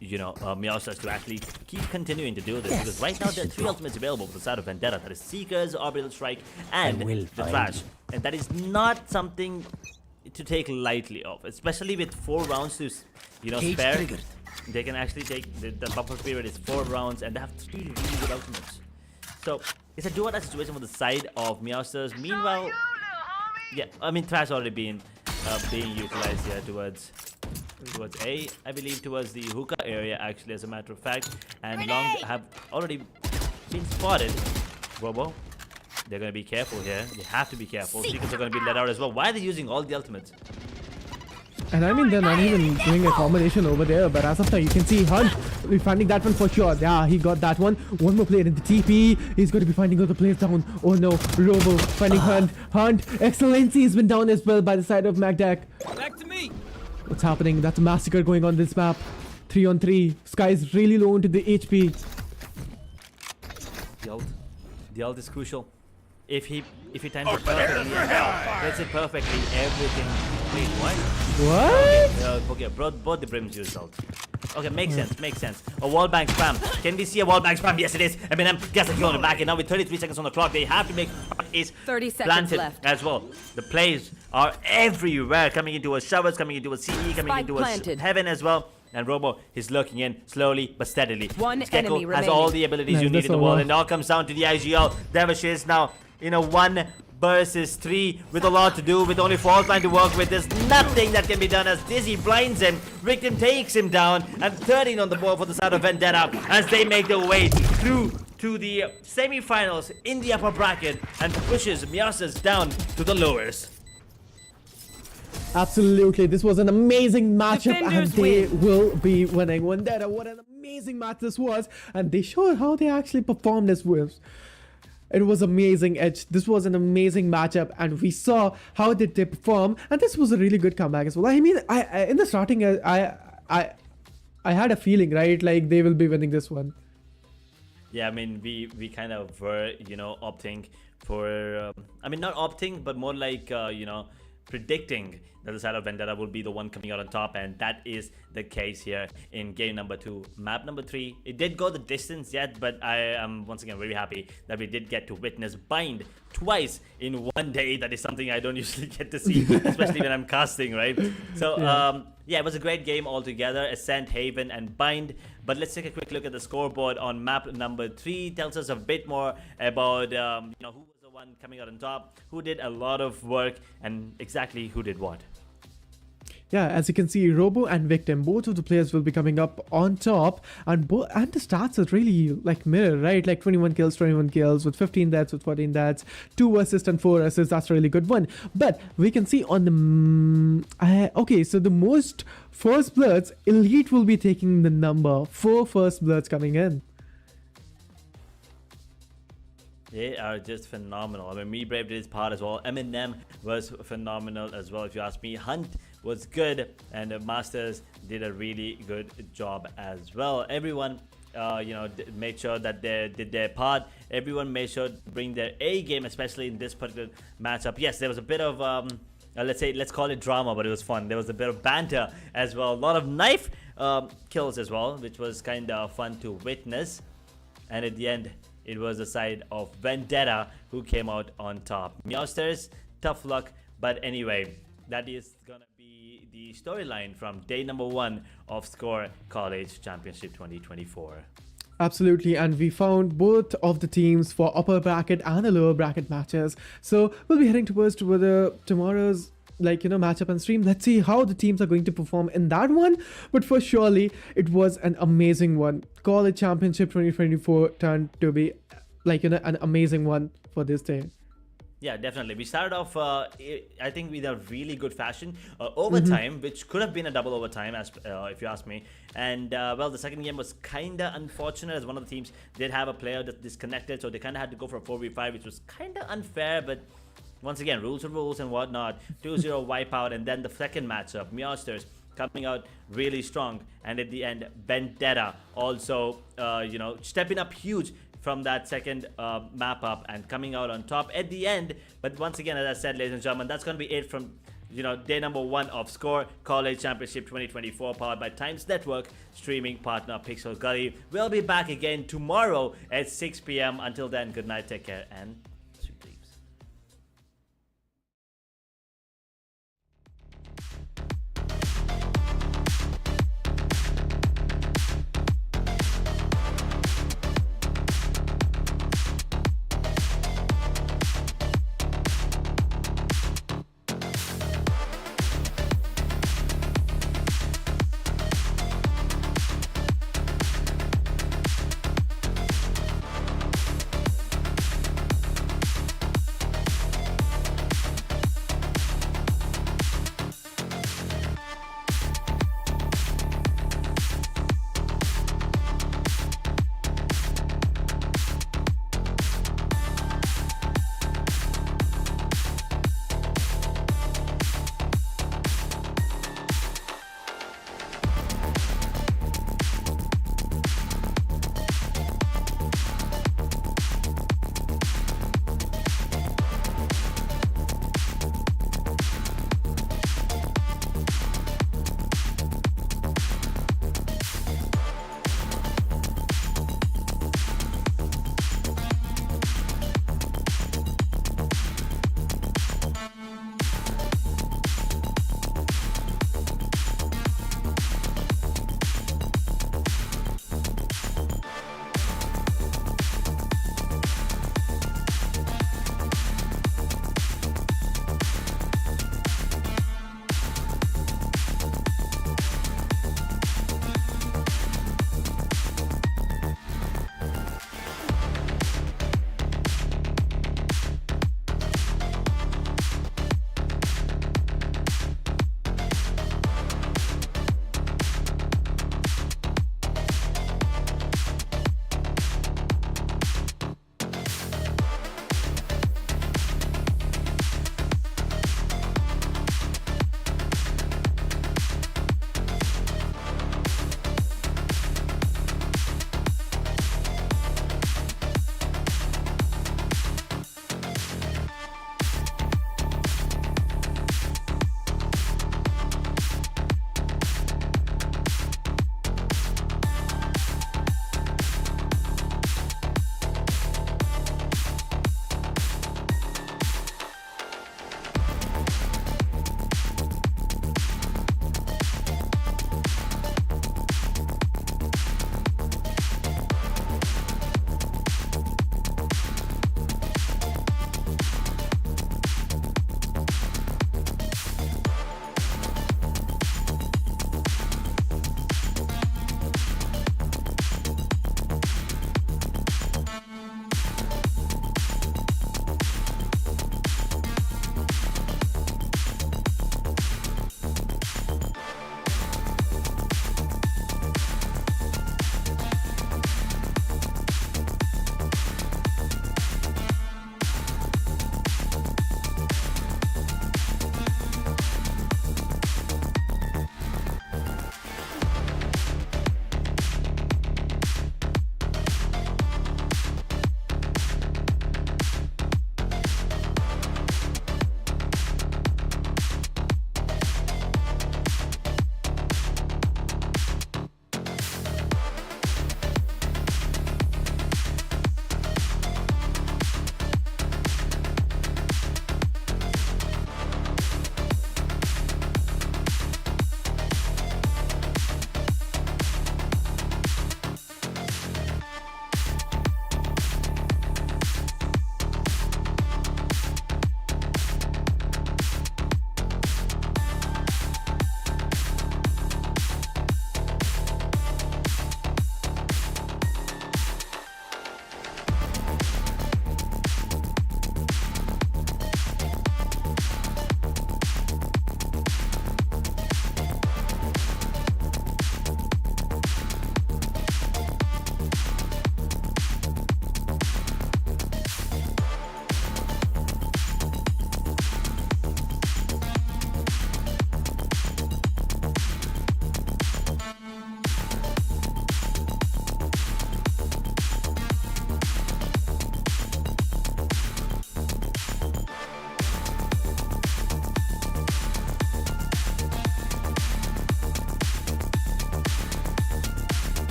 Meowsterz to actually keep continuing to do this, because right now there are 3 ultimates available for the side of Vendetta. That is Seekers, Orbital Strike, and the Flash, and that is not something to take lightly of, especially with 4 rounds to spare. Triggered. They can actually take the buffer period is 4 rounds, and they have 3 really good ultimates. So it's a do-or-die situation for the side of Meowsterz. Meanwhile, yeah, I mean, Trash already being utilized here towards A, I believe, towards the hookah area, actually, as a matter of fact. And Long have already been spotted. Whoa. They're going to be careful here. They have to be careful. Seekers are going to be let out as well. Why are they using all the ultimates? And I mean, they're not even doing a combination over there, but as of now, you can see Hunt will be finding that one for sure. Yeah, he got that one. One more player in the TP. He's going to be finding other players down. Oh no, Robo finding Hunt. Excellency has been down as well by the side of Magdak. Back to me. What's happening? That's a massacre going on this map. 3-on-3. Sky is really low into the HP. The ult is crucial. If he times it perfectly, gets it perfectly, everything. Wait, what? Okay, both the brims used ult. Okay, makes sense. A wallbang spam. Can we see a wallbang spam? Yes, it is. Eminem gets a kill on the back, and now with 33 seconds on the clock, they have to make is 30 seconds planted left as well. The plays are everywhere, coming into a showers, coming into a CE, coming into a heaven as well. And Robo is looking in slowly but steadily. One Skeko enemy has all remaining. the abilities you need in the world, and it all comes down to the IGL. Devish is now in a 1 versus 3 with a lot to do, with only fault line to work with. There's nothing that can be done as Dizzy blinds him. Victim takes him down, and 13 on the board for the side of Vendetta as they make their way through to the semi-finals in the upper bracket and pushes Meowsterz down to the lowers. Absolutely, this was an amazing matchup, and Defenders they win. will be winning. Vendetta, what an amazing match this was, and they showed how they actually performed as wolves. It was amazing, Edge. This was an amazing matchup, and we saw how did they perform, and this was a really good comeback as well. I mean, I in the starting, I had a feeling, right, like they will be winning this one. Yeah, I mean, we kind of were, you know, opting for, I mean, not opting, but more like, you know, predicting that the side of Vendetta will be the one coming out on top, and that is the case here in game number 2. Map number 3, it did go the distance yet, but I am once again very happy that we did get to witness bind twice in one day. That is something I don't usually get to see, especially when I'm casting, right? So yeah, it was a great game altogether. Ascent, Haven, and bind. But let's take a quick look at the scoreboard on map number 3. Tells us a bit more about you know, who was the one coming out on top, who did a lot of work, and exactly who did what. Yeah, as you can see, Robo and Victim, both of the players will be coming up on top, and the stats are really like mirror, right? Like 21 kills with 15 deaths, with 14 deaths, 2 assists and 4 assists. That's a really good one. But we can see on the okay, so the most first bloods, Elite will be taking the number 4 first bloods coming in. They are just phenomenal. I mean, Me Brave did his part as well. Eminem was phenomenal as well, if you ask me. Hunt was good, and Meowsterz did a really good job as well. Everyone, you know, made sure that they did their part. Everyone made sure to bring their A game, especially in this particular matchup. Yes, there was a bit of let's call it drama, but it was fun. There was a bit of banter as well. A lot of knife kills as well, which was kind of fun to witness. And at the end, it was the side of Vendetta who came out on top. Meowsterz, tough luck, but anyway, that is gonna be the storyline from day number 1 of SKOAR College Championship 2024. Absolutely, and we found both of the teams for upper bracket and the lower bracket matches. So we'll be heading towards tomorrow's, like, you know, matchup and stream. Let's see how the teams are going to perform in that one. But for surely, it was an amazing one. College Championship 2024 turned to be, like, you know, an amazing one for this day. Yeah, definitely. We started off, I think, with a really good fashion. Overtime, which could have been a double overtime, as if you ask me. And, well, the second game was kind of unfortunate, as one of the teams did have a player that disconnected, so they kind of had to go for a 4v5, which was kind of unfair, but once again, rules are rules and whatnot. 2-0 wipeout, and then the second matchup, Meowsterz coming out really strong, and at the end, Vendetta also, you know, stepping up huge from that second map up and coming out on top at the end. But once again, as I said, ladies and gentlemen, that's going to be it from, you know, day number 1 of SKOAR College Championship 2024, powered by Times Network, streaming partner Pixel Gully. We'll be back again tomorrow at 6 p.m. Until then, good night, take care, and